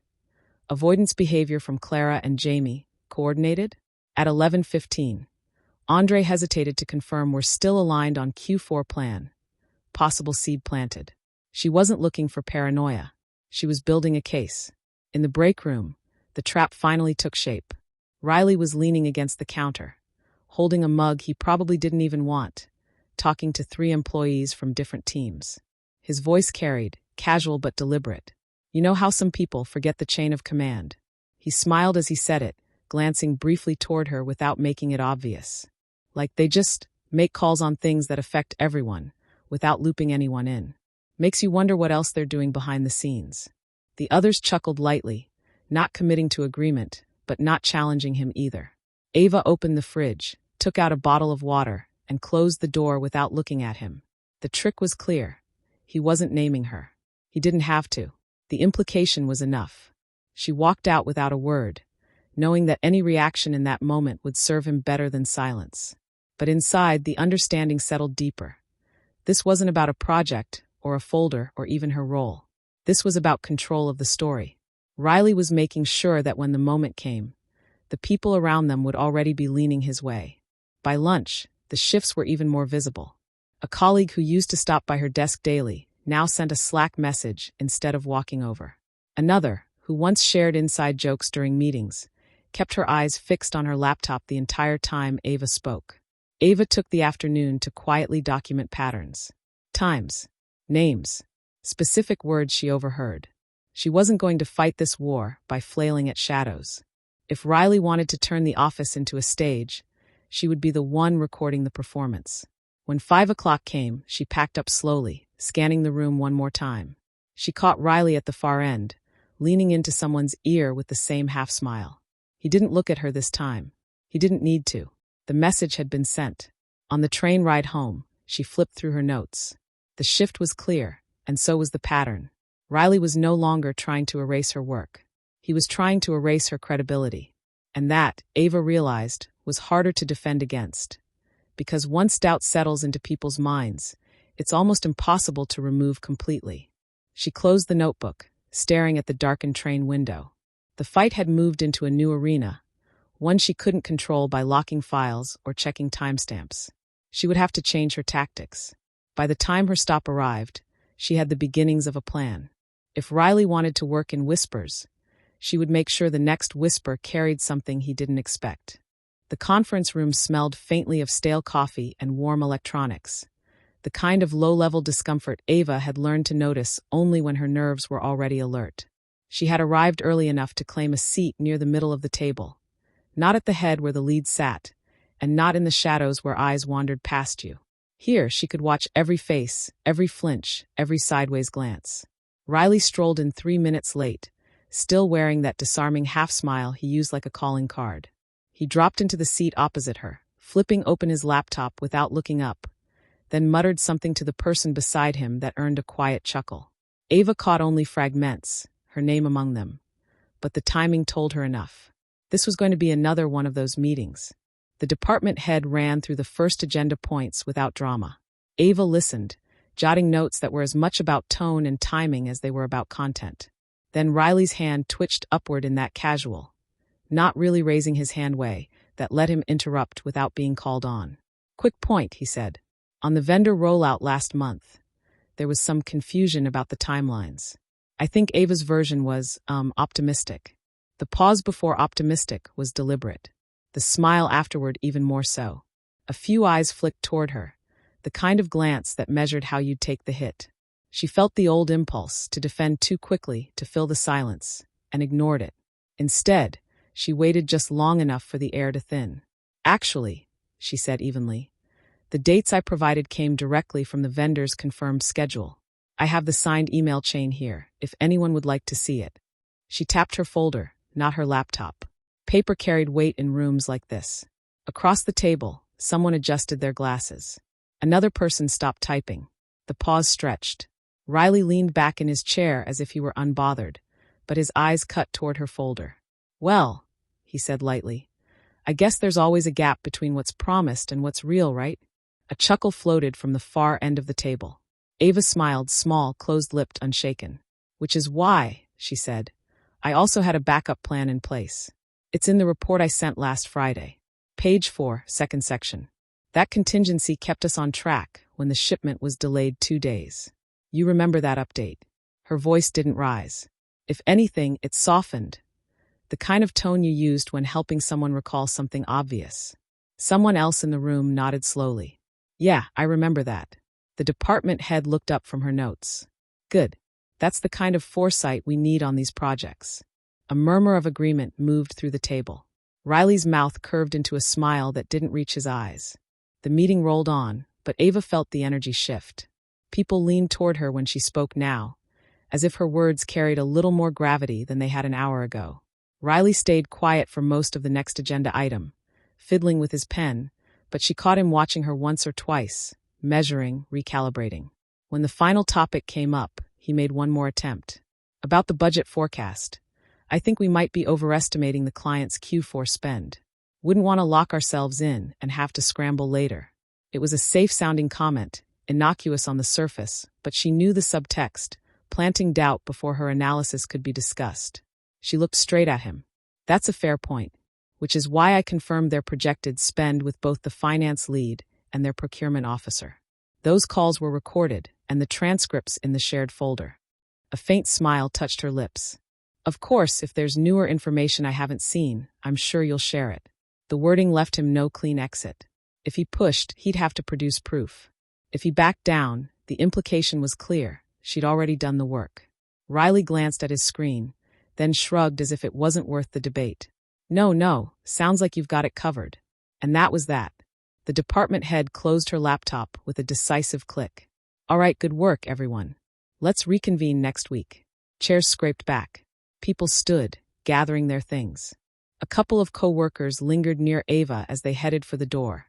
Avoidance behavior from Clara and Jamie, coordinated? At 11:15, Andre hesitated to confirm we're still aligned on Q4 plan. Possible seed planted. She wasn't looking for paranoia. She was building a case. In the break room, the trap finally took shape. Riley was leaning against the counter, holding a mug he probably didn't even want, talking to 3 employees from different teams. His voice carried, casual but deliberate. "You know how some people forget the chain of command?" He smiled as he said it, glancing briefly toward her without making it obvious. "Like they just make calls on things that affect everyone, without looping anyone in. Makes you wonder what else they're doing behind the scenes." The others chuckled lightly, not committing to agreement, but not challenging him either. Ava opened the fridge, took out a bottle of water, and closed the door without looking at him. The trick was clear. He wasn't naming her. He didn't have to. The implication was enough. She walked out without a word, knowing that any reaction in that moment would serve him better than silence. But inside, the understanding settled deeper. This wasn't about a project, or a folder, or even her role. This was about control of the story. Riley was making sure that when the moment came, the people around them would already be leaning his way. By lunch, the shifts were even more visible. A colleague who used to stop by her desk daily now sent a Slack message instead of walking over. Another, who once shared inside jokes during meetings, kept her eyes fixed on her laptop the entire time Ava spoke. Ava took the afternoon to quietly document patterns. Times, names, specific words she overheard. She wasn't going to fight this war by flailing at shadows. If Riley wanted to turn the office into a stage, she would be the one recording the performance. When 5 o'clock came, she packed up slowly, scanning the room one more time. She caught Riley at the far end, leaning into someone's ear with the same half-smile. He didn't look at her this time. He didn't need to. The message had been sent. On the train ride home, she flipped through her notes. The shift was clear, and so was the pattern. Riley was no longer trying to erase her work. He was trying to erase her credibility. And that, Ava realized, was harder to defend against. Because once doubt settles into people's minds, it's almost impossible to remove completely. She closed the notebook, staring at the darkened train window. The fight had moved into a new arena, one she couldn't control by locking files or checking timestamps. She would have to change her tactics. By the time her stop arrived, she had the beginnings of a plan. If Riley wanted to work in whispers, she would make sure the next whisper carried something he didn't expect. The conference room smelled faintly of stale coffee and warm electronics, the kind of low-level discomfort Ava had learned to notice only when her nerves were already alert. She had arrived early enough to claim a seat near the middle of the table, not at the head where the lead sat, and not in the shadows where eyes wandered past you. Here, she could watch every face, every flinch, every sideways glance. Riley strolled in 3 minutes late, still wearing that disarming half-smile he used like a calling card. He dropped into the seat opposite her, flipping open his laptop without looking up, then muttered something to the person beside him that earned a quiet chuckle. Ava caught only fragments, her name among them, but the timing told her enough. This was going to be another one of those meetings. The department head ran through the first agenda points without drama. Ava listened, jotting notes that were as much about tone and timing as they were about content. Then Riley's hand twitched upward in that casual, not really raising his hand way, that let him interrupt without being called on. "Quick point," he said. "On the vendor rollout last month, there was some confusion about the timelines. I think Ava's version was, optimistic." The pause before optimistic was deliberate. The smile afterward even more so. A few eyes flicked toward her, the kind of glance that measured how you'd take the hit. She felt the old impulse to defend too quickly to fill the silence, and ignored it. Instead, she waited just long enough for the air to thin. "Actually," she said evenly, "the dates I provided came directly from the vendor's confirmed schedule. I have the signed email chain here, if anyone would like to see it." She tapped her folder, not her laptop. Paper carried weight in rooms like this. Across the table, someone adjusted their glasses. Another person stopped typing. The pause stretched. Riley leaned back in his chair as if he were unbothered, but his eyes cut toward her folder. "Well," he said lightly, "I guess there's always a gap between what's promised and what's real, right?" A chuckle floated from the far end of the table. Ava smiled, small, closed-lipped, unshaken. "Which is why," she said, "I also had a backup plan in place. It's in the report I sent last Friday. Page 4, second section. That contingency kept us on track when the shipment was delayed 2 days. You remember that update?" Her voice didn't rise. If anything, it softened. The kind of tone you used when helping someone recall something obvious. Someone else in the room nodded slowly. "Yeah, I remember that." The department head looked up from her notes. "Good. That's the kind of foresight we need on these projects." A murmur of agreement moved through the table. Riley's mouth curved into a smile that didn't reach his eyes. The meeting rolled on, but Ava felt the energy shift. People leaned toward her when she spoke now, as if her words carried a little more gravity than they had an hour ago. Riley stayed quiet for most of the next agenda item, fiddling with his pen, but she caught him watching her once or twice, measuring, recalibrating. When the final topic came up, he made one more attempt. "About the budget forecast. I think we might be overestimating the client's Q4 spend. Wouldn't want to lock ourselves in and have to scramble later." It was a safe-sounding comment, innocuous on the surface, but she knew the subtext, planting doubt before her analysis could be discussed. She looked straight at him. "That's a fair point, which is why I confirmed their projected spend with both the finance lead and their procurement officer. Those calls were recorded, and the transcripts in the shared folder." A faint smile touched her lips. "Of course, if there's newer information I haven't seen, I'm sure you'll share it." The wording left him no clean exit. If he pushed, he'd have to produce proof. If he backed down, the implication was clear. She'd already done the work. Riley glanced at his screen, then shrugged as if it wasn't worth the debate. No, sounds like you've got it covered." And that was that. The department head closed her laptop with a decisive click. "All right, good work, everyone. Let's reconvene next week." Chairs scraped back. People stood, gathering their things. A couple of co-workers lingered near Ava as they headed for the door,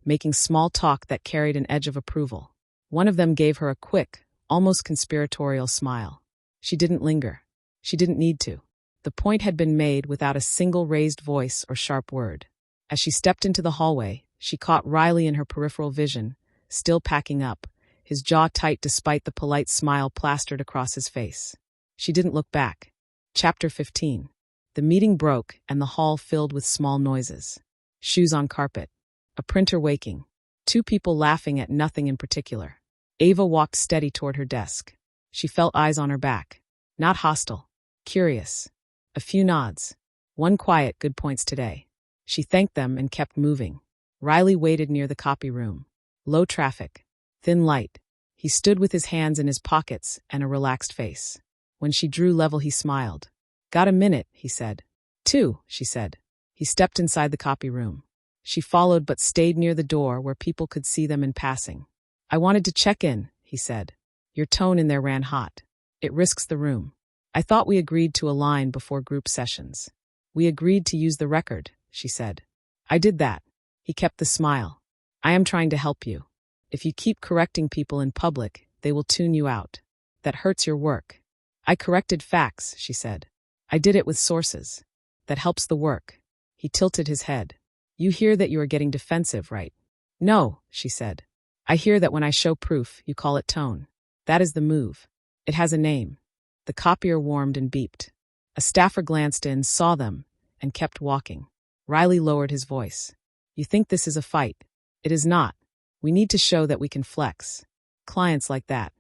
making small talk that carried an edge of approval. One of them gave her a quick, almost conspiratorial smile. She didn't linger. She didn't need to. The point had been made without a single raised voice or sharp word. As she stepped into the hallway, she caught Riley in her peripheral vision, still packing up, his jaw tight despite the polite smile plastered across his face. She didn't look back. Chapter 15. The meeting broke and the hall filled with small noises. Shoes on carpet. A printer waking. Two people laughing at nothing in particular. Ava walked steady toward her desk. She felt eyes on her back. Not hostile. Curious. A few nods. One quiet good points today. She thanked them and kept moving. Riley waited near the copy room. Low traffic. Thin light. He stood with his hands in his pockets and a relaxed face. When she drew level, he smiled. Got a minute, he said. 2, she said. He stepped inside the copy room. She followed but stayed near the door where people could see them in passing. I wanted to check in, he said. Your tone in there ran hot. It risks the room. I thought we agreed to align before group sessions. We agreed to use the record, she said. I did that. He kept the smile. I am trying to help you. If you keep correcting people in public, they will tune you out. That hurts your work. I corrected facts, she said. I did it with sources. That helps the work. He tilted his head. You hear that you are getting defensive, right? No, she said. I hear that when I show proof, you call it tone. That is the move. It has a name. The copier warmed and beeped. A staffer glanced in, saw them, and kept walking. Riley lowered his voice. You think this is a fight? It is not. We need to show that we can flex. Clients like that.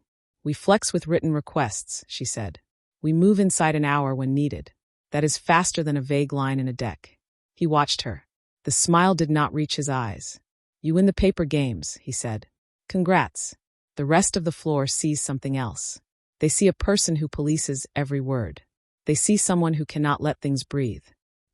We flex with written requests, she said. We move inside an hour when needed. That is faster than a vague line in a deck. He watched her. The smile did not reach his eyes. You win the paper games, he said. Congrats. The rest of the floor sees something else. They see a person who polices every word. They see someone who cannot let things breathe.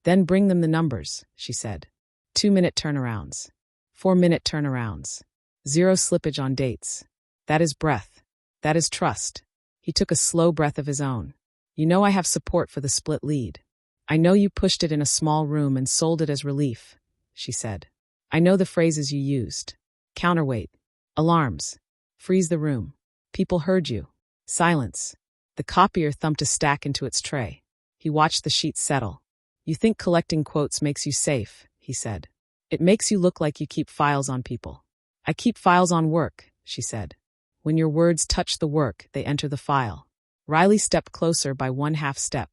Then bring them the numbers, she said. 2-minute turnarounds. 4-minute turnarounds. 0 slippage on dates. That is breath. That is trust. He took a slow breath of his own. You know I have support for the split lead. I know you pushed it in a small room and sold it as relief, she said. I know the phrases you used. Counterweight. Alarms. Freeze the room. People heard you. Silence. The copier thumped a stack into its tray. He watched the sheet settle. You think collecting quotes makes you safe, he said. It makes you look like you keep files on people. I keep files on work, she said. When your words touch the work, they enter the file. Riley stepped closer by 1/2 step.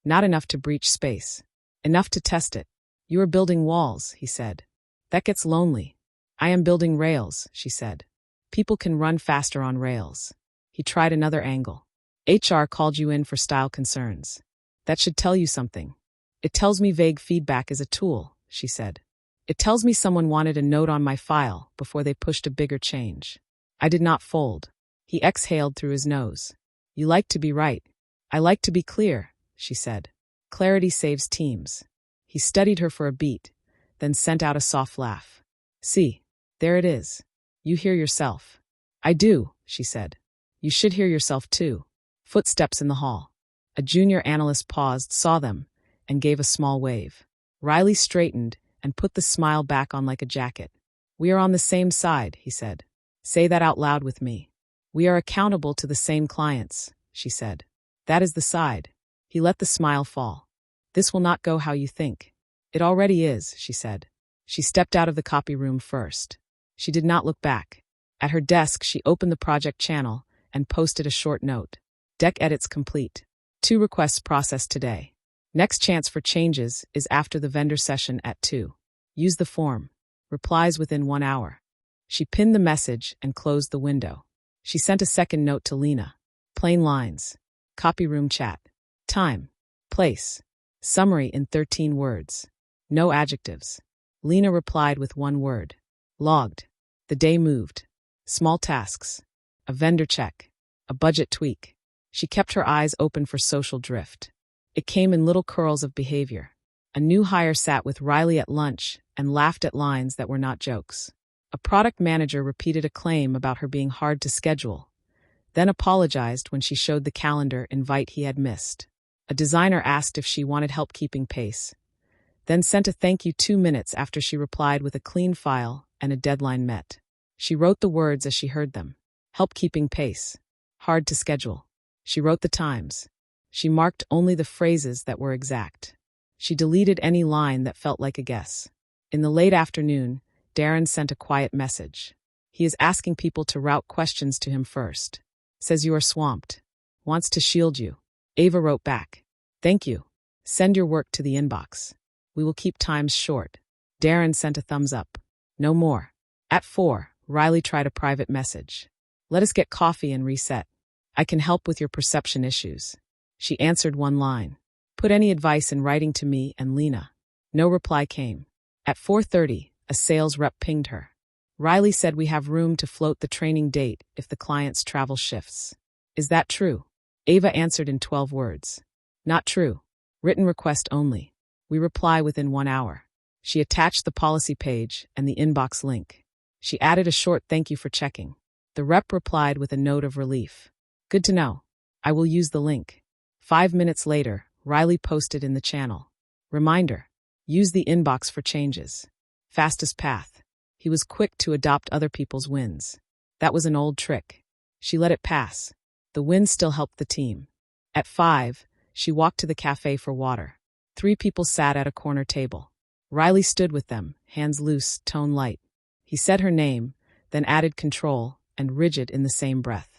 Not enough to breach space. Enough to test it. You are building walls, he said. That gets lonely. I am building rails, she said. People can run faster on rails. He tried another angle. HR called you in for style concerns. That should tell you something. It tells me vague feedback is a tool, she said. It tells me someone wanted a note on my file before they pushed a bigger change. I did not fold. He exhaled through his nose. You like to be right. I like to be clear, she said. Clarity saves teams. He studied her for a beat, then sent out a soft laugh. See, there it is. You hear yourself. I do, she said. You should hear yourself too. Footsteps in the hall. A junior analyst paused, saw them, and gave a small wave. Riley straightened and put the smile back on like a jacket. We are on the same side, he said. Say that out loud with me. We are accountable to the same clients, she said. That is the side. He let the smile fall. This will not go how you think. It already is, she said. She stepped out of the copy room first. She did not look back. At her desk, she opened the project channel and posted a short note. Deck edits complete. 2 requests processed today. Next chance for changes is after the vendor session at 2. Use the form. Replies within 1 hour. She pinned the message and closed the window. She sent a second note to Lena. Plain lines. Copy room chat. Time. Place. Summary in 13 words. No adjectives. Lena replied with 1 word. Logged. The day moved. Small tasks. A vendor check. A budget tweak. She kept her eyes open for social drift. It came in little curls of behavior. A new hire sat with Riley at lunch and laughed at lines that were not jokes. A product manager repeated a claim about her being hard to schedule, then apologized when she showed the calendar invite he had missed. A designer asked if she wanted help keeping pace, then sent a thank you 2 minutes after she replied with a clean file and a deadline met. She wrote the words as she heard them. Help keeping pace. Hard to schedule. She wrote the times. She marked only the phrases that were exact. She deleted any line that felt like a guess. In the late afternoon, Darren sent a quiet message. He is asking people to route questions to him first. Says you are swamped. Wants to shield you. Ava wrote back. Thank you. Send your work to the inbox. We will keep times short. Darren sent a thumbs up. No more. At 4, Riley tried a private message. Let us get coffee and reset. I can help with your perception issues. She answered one line. Put any advice in writing to me and Lena. No reply came. At 4:30, a sales rep pinged her. Riley said we have room to float the training date if the client's travel shifts. Is that true? Ava answered in 12 words. Not true. Written request only. We reply within 1 hour. She attached the policy page and the inbox link. She added a short thank you for checking. The rep replied with a note of relief. Good to know. I will use the link. 5 minutes later, Riley posted in the channel. Reminder. Use the inbox for changes. Fastest path. He was quick to adopt other people's wins. That was an old trick. She let it pass. The win still helped the team. At 5, she walked to the cafe for water. 3 people sat at a corner table. Riley stood with them, hands loose, tone light. He said her name, then added control and rigid in the same breath.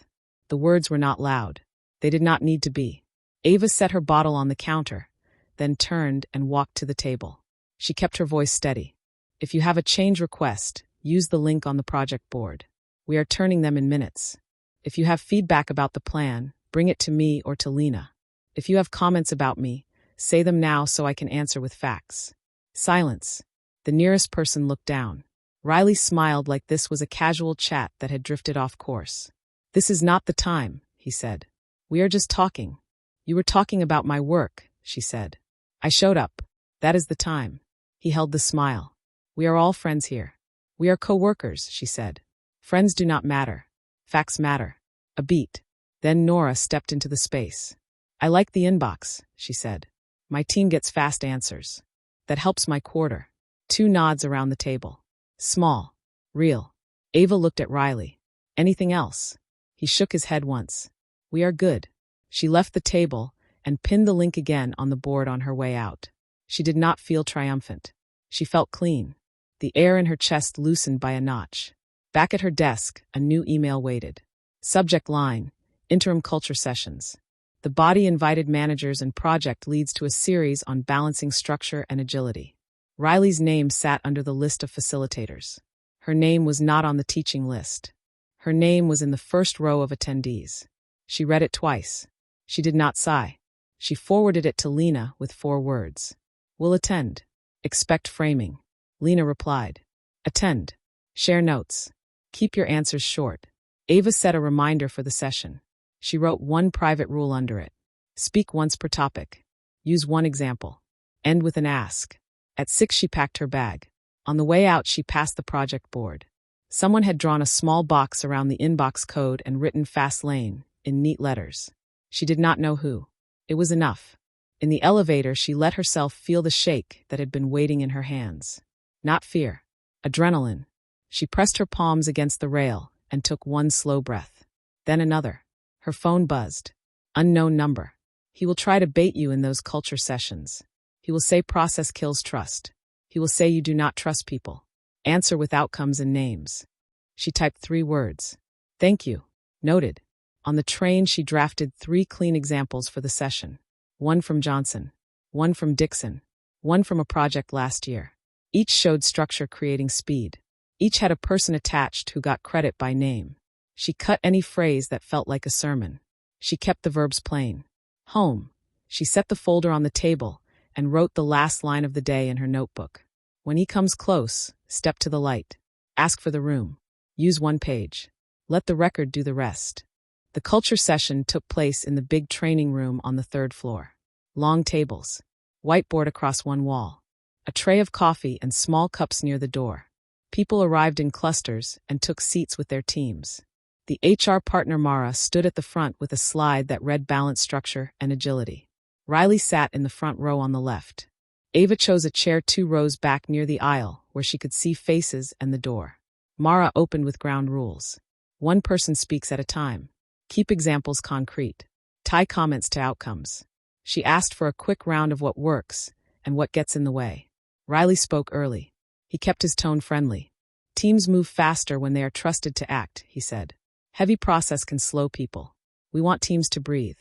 The words were not loud. They did not need to be. Ava set her bottle on the counter, then turned and walked to the table. She kept her voice steady. If you have a change request, use the link on the project board. We are turning them in minutes. If you have feedback about the plan, bring it to me or to Lena. If you have comments about me, say them now so I can answer with facts. Silence. The nearest person looked down. Riley smiled like this was a casual chat that had drifted off course. This is not the time, he said. We are just talking. You were talking about my work, she said. I showed up. That is the time. He held the smile. We are all friends here. We are co-workers, she said. Friends do not matter. Facts matter. A beat. Then Nora stepped into the space. I like the inbox, she said. My team gets fast answers. That helps my quarter. 2 nods around the table. Small. Real. Ava looked at Riley. Anything else? He shook his head once. We are good. She left the table and pinned the link again on the board on her way out. She did not feel triumphant. She felt clean. The air in her chest loosened by a notch. Back at her desk, a new email waited. Subject line, Interim Culture Sessions. The body invited managers and project leads to a series on balancing structure and agility. Riley's name sat under the list of facilitators. Her name was not on the teaching list. Her name was in the first row of attendees. She read it twice. She did not sigh. She forwarded it to Lena with 4 words. Will attend. Expect framing. Lena replied. Attend. Share notes. Keep your answers short. Ava set a reminder for the session. She wrote 1 private rule under it. Speak once per topic. Use 1 example. End with an ask. At 6 she packed her bag. On the way out she passed the project board. Someone had drawn a small box around the inbox code and written Fast Lane in neat letters. She did not know who. It was enough. In the elevator she let herself feel the shake that had been waiting in her hands. Not fear. Adrenaline. She pressed her palms against the rail and took 1 slow breath. Then another. Her phone buzzed. Unknown number. He will try to bait you in those culture sessions. He will say process kills trust. He will say you do not trust people. Answer with outcomes and names. She typed 3 words. Thank you. Noted. On the train she drafted 3 clean examples for the session. 1 from Johnson. 1 from Dixon. 1 from a project last year. Each showed structure creating speed. Each had a person attached who got credit by name. She cut any phrase that felt like a sermon. She kept the verbs plain. Home. She set the folder on the table and wrote the last line of the day in her notebook. When he comes close, step to the light. Ask for the room. Use 1 page. Let the record do the rest. The culture session took place in the big training room on the 3rd floor. Long tables. Whiteboard across 1 wall. A tray of coffee and small cups near the door. People arrived in clusters and took seats with their teams. The HR partner Mara stood at the front with a slide that read balance, structure, and agility. Riley sat in the front row on the left. Ava chose a chair 2 rows back near the aisle where she could see faces and the door. Mara opened with ground rules. 1 person speaks at a time. Keep examples concrete. Tie comments to outcomes. She asked for a quick round of what works and what gets in the way. Riley spoke early. He kept his tone friendly. Teams move faster when they are trusted to act, he said. Heavy process can slow people. We want teams to breathe.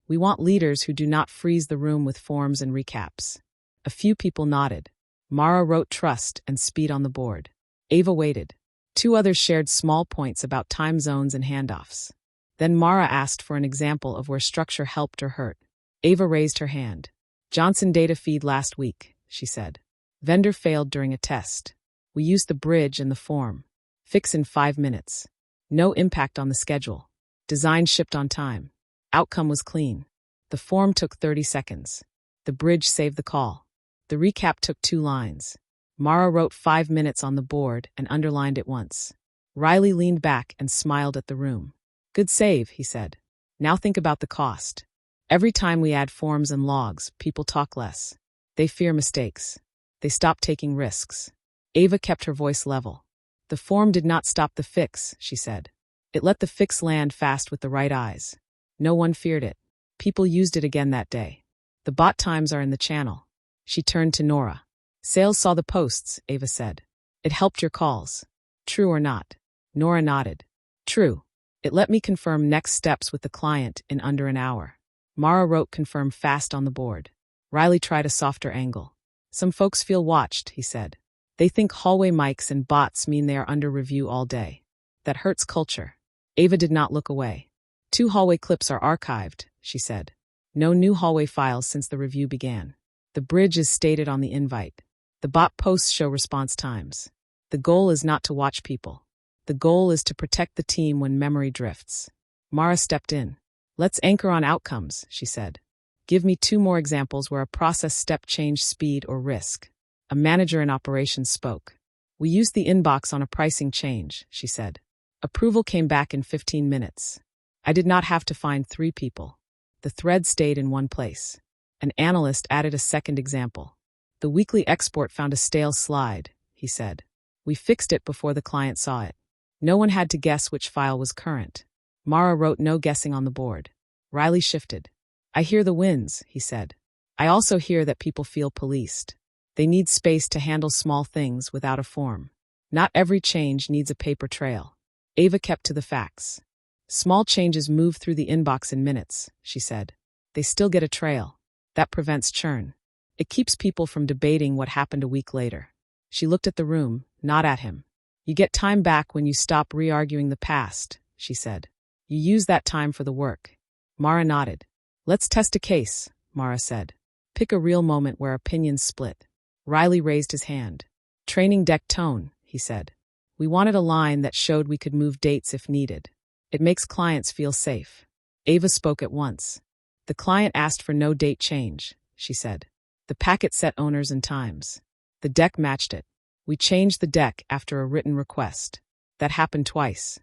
We want leaders who do not freeze the room with forms and recaps. A few people nodded. Mara wrote trust and speed on the board. Ava waited. 2 others shared small points about time zones and handoffs. Then Mara asked for an example of where structure helped or hurt. Ava raised her hand. Johnson data feed last week, she said. Vendor failed during a test. We used the bridge and the form. Fix in 5 minutes. No impact on the schedule. Design shipped on time. Outcome was clean. The form took 30 seconds. The bridge saved the call. The recap took 2 lines. Mara wrote 5 minutes on the board and underlined it once. Riley leaned back and smiled at the room. Good save, he said. Now think about the cost. Every time we add forms and logs, people talk less. They fear mistakes. They stop taking risks. Ava kept her voice level. The form did not stop the fix, she said. It let the fix land fast with the right eyes. No one feared it. People used it again that day. The bot times are in the channel. She turned to Nora. Sales saw the posts, Ava said. It helped your calls. True or not? Nora nodded. True. It let me confirm next steps with the client in under an hour. Mara wrote confirm fast on the board. Riley tried a softer angle. Some folks feel watched, he said. They think hallway mics and bots mean they are under review all day. That hurts culture. Ava did not look away. 2 hallway clips are archived, she said. No new hallway files since the review began. The bridge is stated on the invite. The bot posts show response times. The goal is not to watch people. The goal is to protect the team when memory drifts. Mara stepped in. Let's anchor on outcomes, she said. Give me 2 more examples where a process step changed speed or risk. A manager in operations spoke. We used the inbox on a pricing change, she said. Approval came back in 15 minutes. I did not have to find 3 people. The thread stayed in one place. An analyst added a second example. The weekly export found a stale slide, he said. We fixed it before the client saw it. No one had to guess which file was current. Mara wrote no guessing on the board. Riley shifted. I hear the wins, he said. I also hear that people feel policed. They need space to handle small things without a form. Not every change needs a paper trail. Ava kept to the facts. Small changes move through the inbox in minutes, she said. They still get a trail. That prevents churn. It keeps people from debating what happened a week later. She looked at the room, not at him. You get time back when you stop re-arguing the past, she said. You use that time for the work. Mara nodded. Let's test a case, Mara said. Pick a real moment where opinions split. Riley raised his hand. Training deck tone, he said. We wanted a line that showed we could move dates if needed. It makes clients feel safe. Ava spoke at once. The client asked for no date change, she said. The packet set owners and times. The deck matched it. We changed the deck after a written request. That happened twice.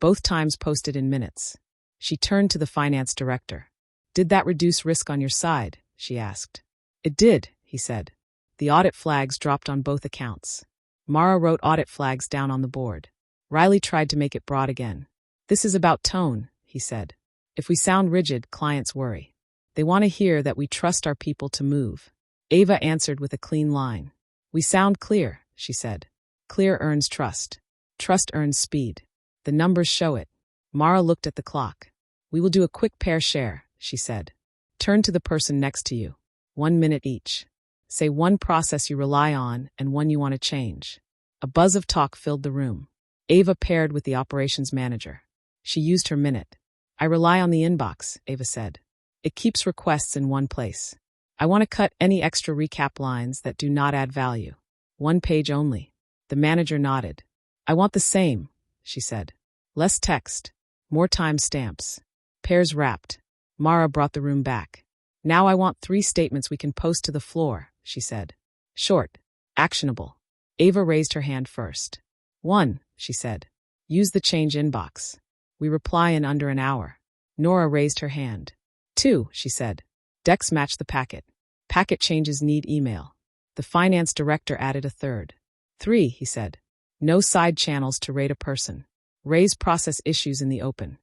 Both times posted in minutes. She turned to the finance director. Did that reduce risk on your side? She asked. It did, he said. The audit flags dropped on both accounts. Mara wrote audit flags down on the board. Riley tried to make it broad again. This is about tone, he said. If we sound rigid, clients worry. They want to hear that we trust our people to move. Ava answered with a clean line. We sound clear, she said. Clear earns trust. Trust earns speed. The numbers show it. Mara looked at the clock. We will do a quick pair share, she said. Turn to the person next to you. 1 minute each. Say one process you rely on and one you want to change. A buzz of talk filled the room. Ava paired with the operations manager. She used her minute. I rely on the inbox, Ava said. It keeps requests in one place. I want to cut any extra recap lines that do not add value. 1 page only. The manager nodded. I want the same, she said. Less text. More time stamps. Pairs wrapped. Mara brought the room back. Now I want 3 statements we can post to the floor, she said. Short. Actionable. Ava raised her hand first. 1, she said. Use the change inbox. We reply in under an hour. Nora raised her hand. 2, she said. Decks match the packet. Packet changes need email. The finance director added a third. 3, he said. No side channels to rate a person. Raise process issues in the open.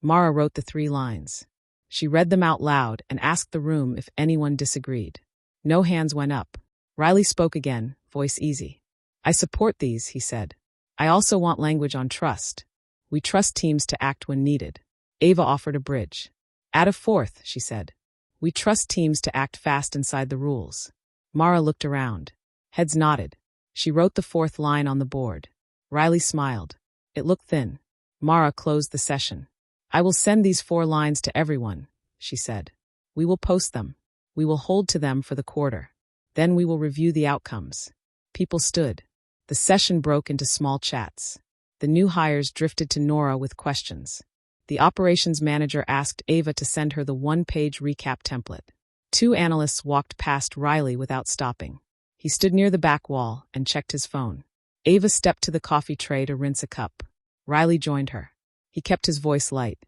Mara wrote the 3 lines. She read them out loud and asked the room if anyone disagreed. No hands went up. Riley spoke again, voice easy. I support these, he said. I also want language on trust. We trust teams to act when needed. Ava offered a bridge. Add a 4th, she said. We trust teams to act fast inside the rules. Mara looked around. Heads nodded. She wrote the 4th line on the board. Riley smiled. It looked thin. Mara closed the session. I will send these 4 lines to everyone, she said. We will post them. We will hold to them for the quarter. Then we will review the outcomes. People stood. The session broke into small chats. The new hires drifted to Nora with questions. The operations manager asked Ava to send her the 1-page recap template. 2 analysts walked past Riley without stopping. He stood near the back wall and checked his phone. Ava stepped to the coffee tray to rinse a cup. Riley joined her. He kept his voice light.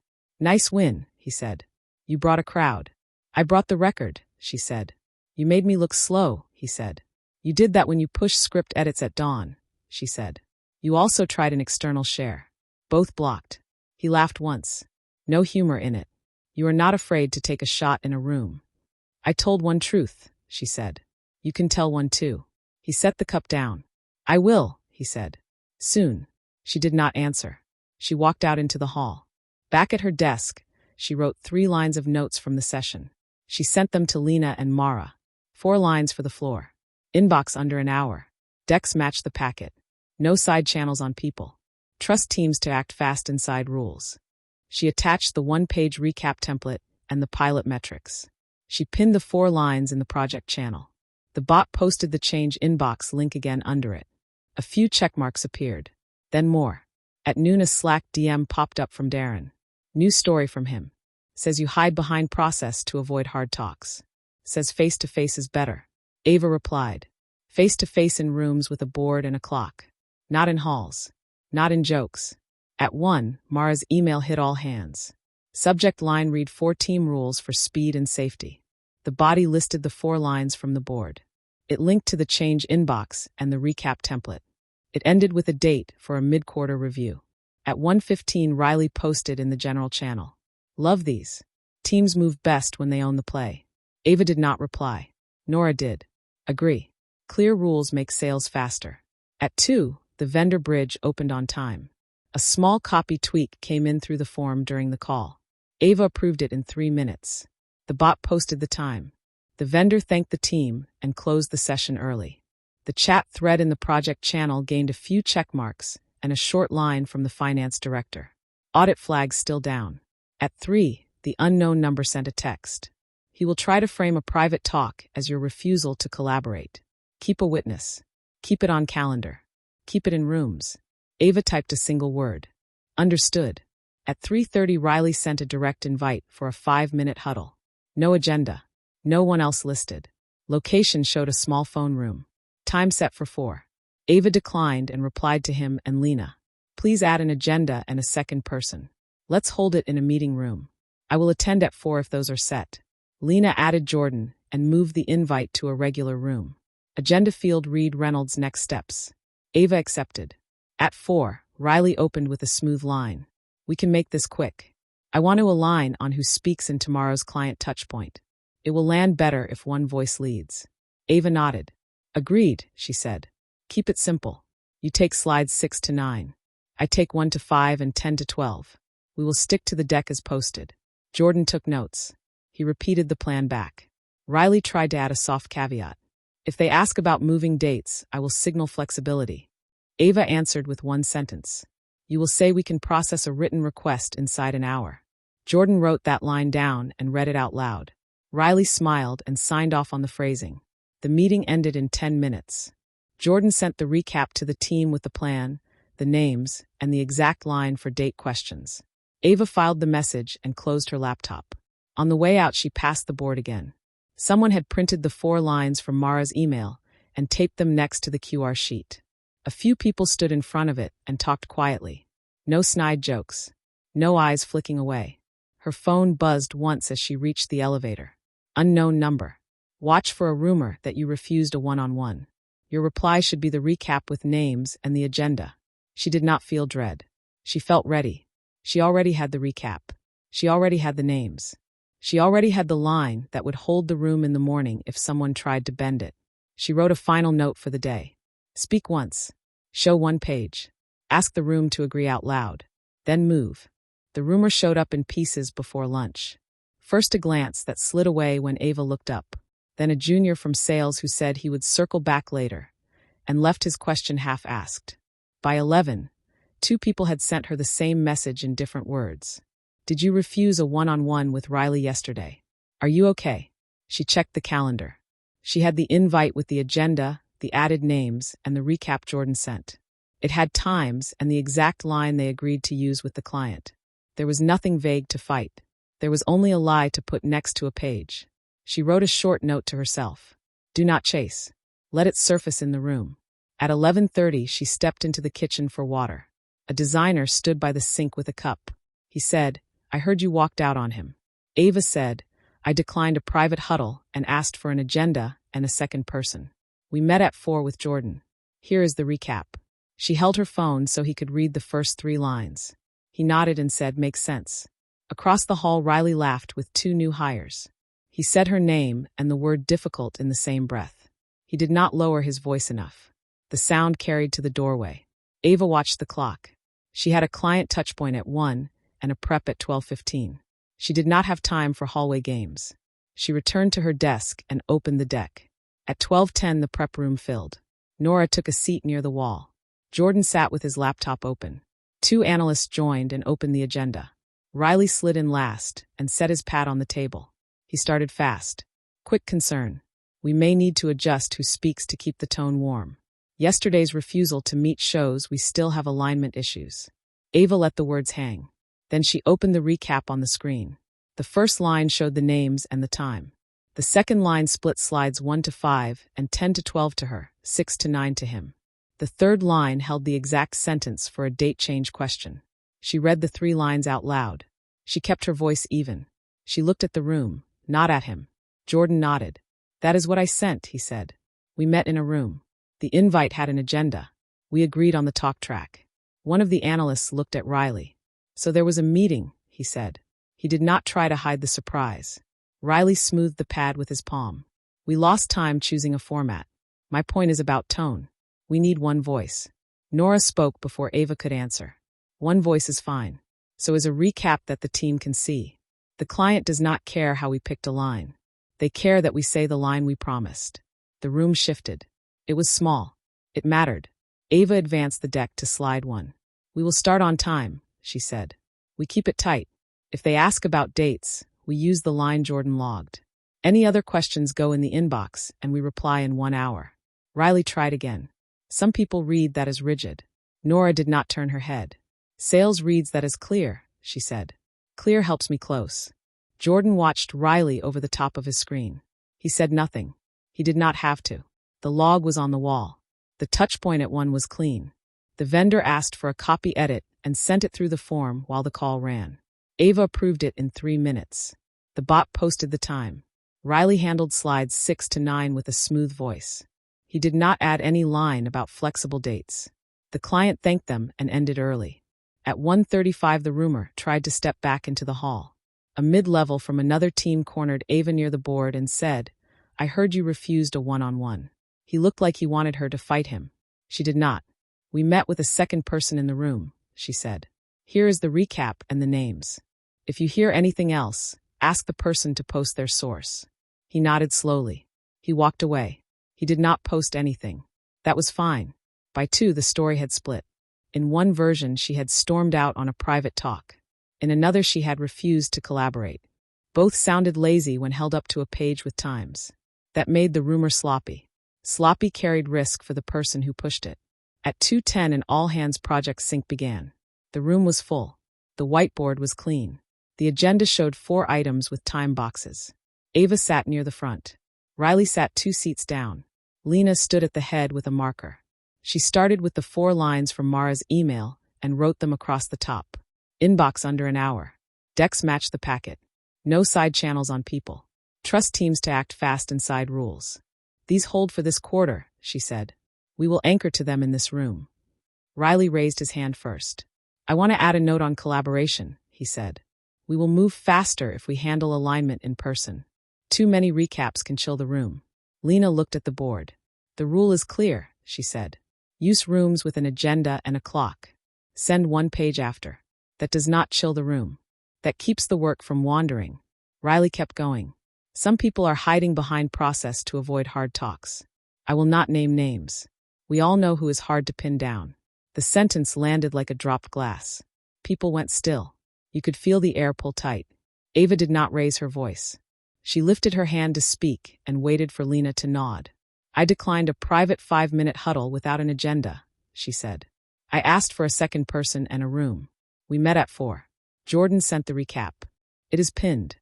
Nice win, he said. You brought a crowd. I brought the record, she said. You made me look slow, he said. You did that when you pushed script edits at dawn, she said. You also tried an external share. Both blocked. He laughed once. No humor in it. You are not afraid to take a shot in a room. I told one truth, she said. You can tell one too. He set the cup down. I will, he said. Soon. She did not answer. She walked out into the hall. Back at her desk, she wrote 3 lines of notes from the session. She sent them to Lena and Mara. 4 lines for the floor. Inbox under an hour. Decks match the packet. No side channels on people. Trust teams to act fast inside rules. She attached the 1-page recap template and the pilot metrics. She pinned the 4 lines in the project channel. The bot posted the change inbox link again under it. A few checkmarks appeared. Then more. At noon a Slack DM popped up from Darren. New story from him. Says you hide behind process to avoid hard talks. Says face-to-face is better. Ava replied. Face-to-face in rooms with a board and a clock. Not in halls. Not in jokes. At 1, Mara's email hit all hands. Subject line read 4 team rules for speed and safety. The body listed the 4 lines from the board. It linked to the change inbox and the recap template. It ended with a date for a mid-quarter review. At 1:15, Riley posted in the general channel. Love these. Teams move best when they own the play. Ava did not reply. Nora did. Agree. Clear rules make sales faster. At 2, the vendor bridge opened on time. A small copy tweak came in through the form during the call. Ava approved it in 3 minutes. The bot posted the time. The vendor thanked the team and closed the session early. The chat thread in the project channel gained a few check marks and a short line from the finance director. Audit flags still down. At 3, the unknown number sent a text. He will try to frame a private talk as your refusal to collaborate. Keep a witness. Keep it on calendar. Keep it in rooms. Ava typed a single word. Understood. At 3:30, Riley sent a direct invite for a 5-minute huddle. No agenda. No one else listed. Location showed a small phone room. Time set for 4. Ava declined and replied to him and Lena. Please add an agenda and a second person. Let's hold it in a meeting room. I will attend at 4 if those are set. Lena added Jordan and moved the invite to a regular room. Agenda field read Reynolds' next steps. Ava accepted. At 4, Riley opened with a smooth line. We can make this quick. I want to align on who speaks in tomorrow's client touchpoint. It will land better if one voice leads. Ava nodded. Agreed, she said. Keep it simple. You take slides 6 to 9. I take 1 to 5 and 10 to 12. We will stick to the deck as posted. Jordan took notes. He repeated the plan back. Riley tried to add a soft caveat. If they ask about moving dates, I will signal flexibility. Ava answered with 1 sentence. You will say we can process a written request inside an hour. Jordan wrote that line down and read it out loud. Riley smiled and signed off on the phrasing. The meeting ended in 10 minutes. Jordan sent the recap to the team with the plan, the names, and the exact line for date questions. Ava filed the message and closed her laptop. On the way out, she passed the board again. Someone had printed the 4 lines from Mara's email and taped them next to the QR sheet. A few people stood in front of it and talked quietly. No snide jokes. No eyes flicking away. Her phone buzzed once as she reached the elevator. Unknown number. Watch for a rumor that you refused a one-on-one. Your reply should be the recap with names and the agenda. She did not feel dread. She felt ready. She already had the recap. She already had the names. She already had the line that would hold the room in the morning if someone tried to bend it. She wrote a final note for the day. Speak once. Show one page. Ask the room to agree out loud. Then move. The rumor showed up in pieces before lunch. First a glance that slid away when Ava looked up. Then a junior from sales who said he would circle back later, and left his question half-asked. By 11, 2 people had sent her the same message in different words. Did you refuse a one-on-one with Riley yesterday? Are you okay? She checked the calendar. She had the invite with the agenda, the added names, and the recap Jordan sent. It had times and the exact line they agreed to use with the client. There was nothing vague to fight. There was only a lie to put next to a page. She wrote a short note to herself. Do not chase. Let it surface in the room. At 11:30, she stepped into the kitchen for water. A designer stood by the sink with a cup. He said, I heard you walked out on him. Ava said, I declined a private huddle and asked for an agenda and a second person. We met at 4 with Jordan. Here is the recap. She held her phone so he could read the first 3 lines. He nodded and said, makes sense. Across the hall, Riley laughed with 2 new hires. He said her name and the word difficult in the same breath. He did not lower his voice enough. The sound carried to the doorway. Ava watched the clock. She had a client touchpoint at 1 and a prep at 12:15. She did not have time for hallway games. She returned to her desk and opened the deck. At 12:10, the prep room filled. Nora took a seat near the wall. Jordan sat with his laptop open. 2 analysts joined and opened the agenda. Riley slid in last and set his pad on the table. He started fast. Quick concern. We may need to adjust who speaks to keep the tone warm. Yesterday's refusal to meet shows we still have alignment issues. Ava let the words hang. Then she opened the recap on the screen. The first line showed the names and the time. The second line split slides 1 to 5 and 10 to 12 to her, 6 to 9 to him. The third line held the exact sentence for a date change question. She read the 3 lines out loud. She kept her voice even. She looked at the room, not at him. Jordan nodded. That is what I sent, he said. We met in a room. The invite had an agenda. We agreed on the talk track. One of the analysts looked at Riley. So there was a meeting, he said. He did not try to hide the surprise. Riley smoothed the pad with his palm. We lost time choosing a format. My point is about tone. We need one voice. Nora spoke before Ava could answer. One voice is fine. So is a recap that the team can see. The client does not care how we picked a line. They care that we say the line we promised. The room shifted. It was small. It mattered. Ava advanced the deck to slide 1. We will start on time, she said. We keep it tight. If they ask about dates, we use the line Jordan logged. Any other questions go in the inbox, and we reply in 1 hour. Riley tried again. Some people read that as rigid. Nora did not turn her head. Sales reads that as clear, she said. Clear helps me close. Jordan watched Riley over the top of his screen. He said nothing. He did not have to. The log was on the wall. The touchpoint at 1 was clean. The vendor asked for a copy edit and sent it through the form while the call ran. Ava approved it in 3 minutes. The bot posted the time. Riley handled slides 6 to 9 with a smooth voice. He did not add any line about flexible dates. The client thanked them and ended early. At 1:35, the rumor tried to step back into the hall. A mid-level from another team cornered Ava near the board and said, I heard you refused a one-on-one. He looked like he wanted her to fight him. She did not. We met with a second person in the room, she said. Here is the recap and the names. If you hear anything else, ask the person to post their source. He nodded slowly. He walked away. He did not post anything. That was fine. By 2, the story had split. In one version, she had stormed out on a private talk. In another, she had refused to collaborate. Both sounded lazy when held up to a page with times. That made the rumor sloppy. Sloppy carried risk for the person who pushed it. At 2:10, an all-hands project sync began. The room was full. The whiteboard was clean. The agenda showed 4 items with time boxes. Ava sat near the front. Riley sat 2 seats down. Lena stood at the head with a marker. She started with the 4 lines from Mara's email and wrote them across the top. Inbox under an hour. Decks match the packet. No side channels on people. Trust teams to act fast inside rules. These hold for this quarter, she said. We will anchor to them in this room. Riley raised his hand first. I want to add a note on collaboration, he said. We will move faster if we handle alignment in person. Too many recaps can chill the room. Lena looked at the board. The rule is clear, she said. Use rooms with an agenda and a clock. Send one page after. That does not chill the room. That keeps the work from wandering. Riley kept going. Some people are hiding behind process to avoid hard talks. I will not name names. We all know who is hard to pin down. The sentence landed like a dropped glass. People went still. You could feel the air pull tight. Ava did not raise her voice. She lifted her hand to speak and waited for Lena to nod. I declined a private 5-minute huddle without an agenda, she said. I asked for a second person and a room. We met at 4. Jordan sent the recap. It is pinned.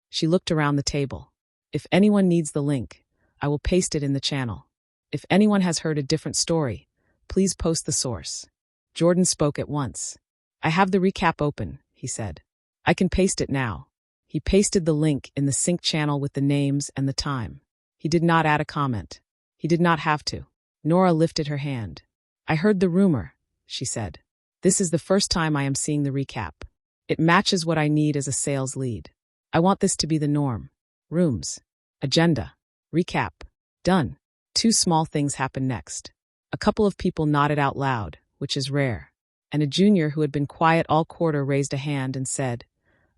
She looked around the table. If anyone needs the link, I will paste it in the channel. If anyone has heard a different story, please post the source. Jordan spoke at once. I have the recap open, he said. I can paste it now. He pasted the link in the sync channel with the names and the time. He did not add a comment. He did not have to. Nora lifted her hand. I heard the rumor, she said. This is the first time I am seeing the recap. It matches what I need as a sales lead. I want this to be the norm. Rooms. Agenda. Recap. Done. 2 small things happened next. A couple of people nodded out loud, which is rare. And a junior who had been quiet all quarter raised a hand and said,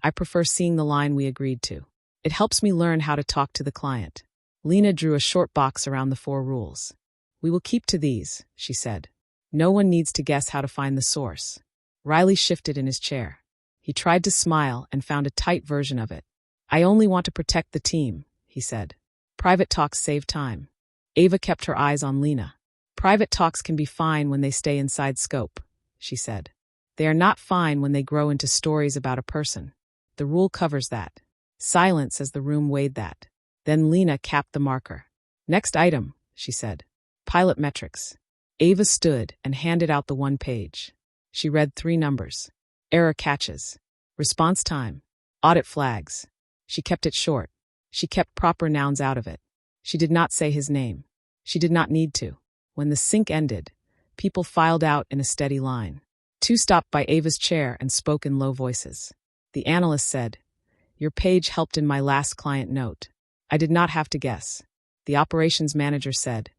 I prefer seeing the line we agreed to. It helps me learn how to talk to the client. Lena drew a short box around the 4 rules. We will keep to these, she said. No one needs to guess how to find the source. Riley shifted in his chair. He tried to smile and found a tight version of it. I only want to protect the team, he said. Private talks save time. Ava kept her eyes on Lena. Private talks can be fine when they stay inside scope, she said. They are not fine when they grow into stories about a person. The rule covers that. Silence as the room weighed that. Then Lena capped the marker. Next item, she said. Pilot metrics. Ava stood and handed out the 1 page. She read 3 numbers. Error catches. Response time. Audit flags. She kept it short. She kept proper nouns out of it. She did not say his name. She did not need to. When the sync ended, people filed out in a steady line. 2 stopped by Ava's chair and spoke in low voices. The analyst said, Your page helped in my last client note. I did not have to guess. The operations manager said,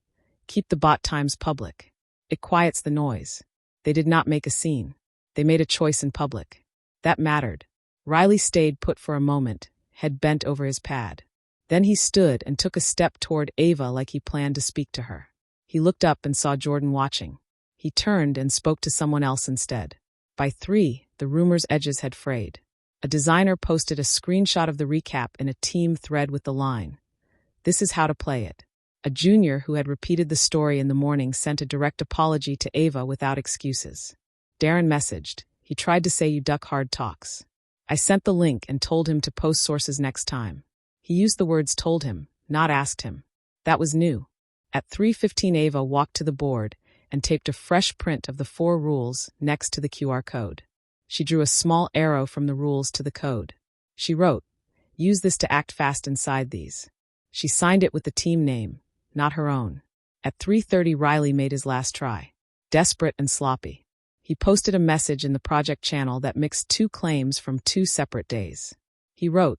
Keep the bot times public. It quiets the noise. They did not make a scene. They made a choice in public. That mattered. Riley stayed put for a moment, head bent over his pad. Then he stood and took a step toward Ava like he planned to speak to her. He looked up and saw Jordan watching. He turned and spoke to someone else instead. By 3, the rumor's edges had frayed. A designer posted a screenshot of the recap in a team thread with the line, This is how to play it. A junior who had repeated the story in the morning sent a direct apology to Ava without excuses. Darren messaged, He tried to say you duck hard talks. I sent the link and told him to post sources next time. He used the words told him, not asked him. That was new. At 3:15 Ava walked to the board and taped a fresh print of the 4 rules next to the QR code. She drew a small arrow from the rules to the code. She wrote, Use this to act fast inside these. She signed it with the team name, not her own. At 3:30 Riley made his last try. Desperate and sloppy. He posted a message in the project channel that mixed 2 claims from 2 separate days. He wrote,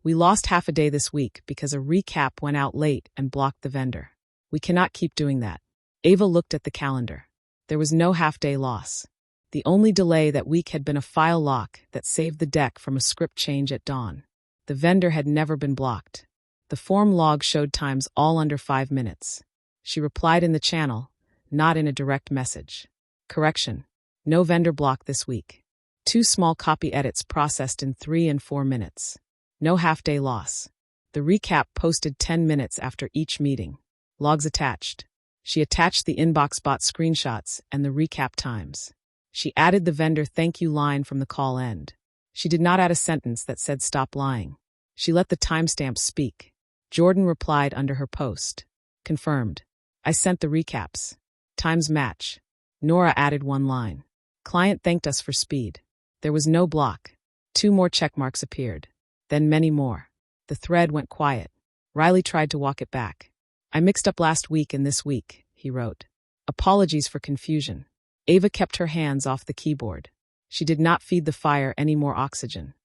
We lost half a day this week because a recap went out late and blocked the vendor. We cannot keep doing that. Ava looked at the calendar. There was no half-day loss. The only delay that week had been a file lock that saved the deck from a script change at dawn. The vendor had never been blocked. The form log showed times all under 5 minutes. She replied in the channel, not in a direct message. Correction. No vendor block this week. 2 small copy edits processed in 3 and 4 minutes. No half-day loss. The recap posted 10 minutes after each meeting. Logs attached. She attached the inbox bot screenshots and the recap times. She added the vendor thank you line from the call end. She did not add a sentence that said stop lying. She let the timestamps speak. Jordan replied under her post. Confirmed. I sent the recaps. Times match. Nora added 1 line. Client thanked us for speed. There was no block. 2 more checkmarks appeared. Then many more. The thread went quiet. Riley tried to walk it back. I mixed up last week and this week, he wrote. Apologies for confusion. Ava kept her hands off the keyboard. She did not feed the fire any more oxygen.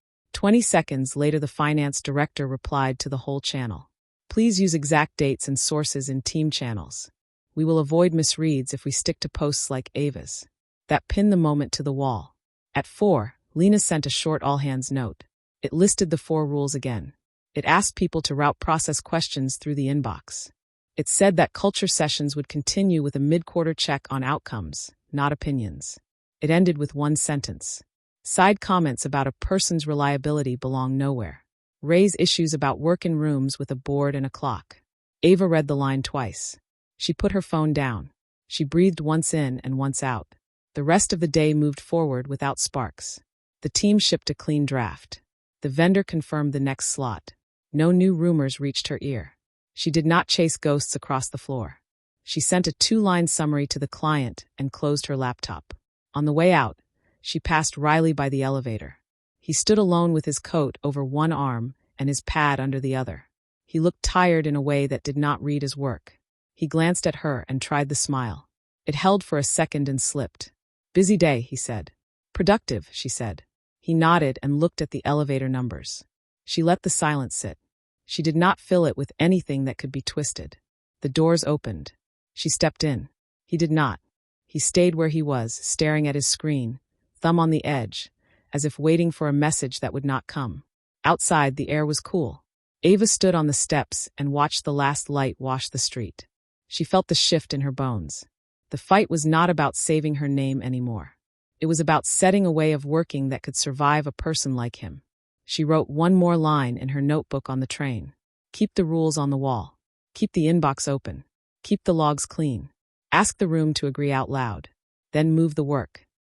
20 seconds later, the finance director replied to the whole channel. Please use exact dates and sources in team channels. We will avoid misreads if we stick to posts like Ava's. That pinned the moment to the wall. At 4, Lena sent a short all-hands note. It listed the 4 rules again. It asked people to route process questions through the inbox. It said that culture sessions would continue with a mid-quarter check on outcomes, not opinions. It ended with one sentence. Side comments about a person's reliability belong nowhere. Raise issues about work in rooms with a board and a clock. Ava read the line twice. She put her phone down. She breathed once in and once out. The rest of the day moved forward without sparks. The team shipped a clean draft. The vendor confirmed the next slot. No new rumors reached her ear. She did not chase ghosts across the floor. She sent a 2-line summary to the client and closed her laptop. On the way out, she passed Riley by the elevator. He stood alone with his coat over one arm and his pad under the other. He looked tired in a way that did not read as work. He glanced at her and tried the smile. It held for a second and slipped. Busy day, he said. Productive, she said. He nodded and looked at the elevator numbers. She let the silence sit. She did not fill it with anything that could be twisted. The doors opened. She stepped in. He did not. He stayed where he was, staring at his screen, thumb on the edge, as if waiting for a message that would not come. Outside, the air was cool. Ava stood on the steps and watched the last light wash the street. She felt the shift in her bones. The fight was not about saving her name anymore. It was about setting a way of working that could survive a person like him. She wrote one more line in her notebook on the train. Keep the rules on the wall. Keep the inbox open. Keep the logs clean. Ask the room to agree out loud. Then move the work.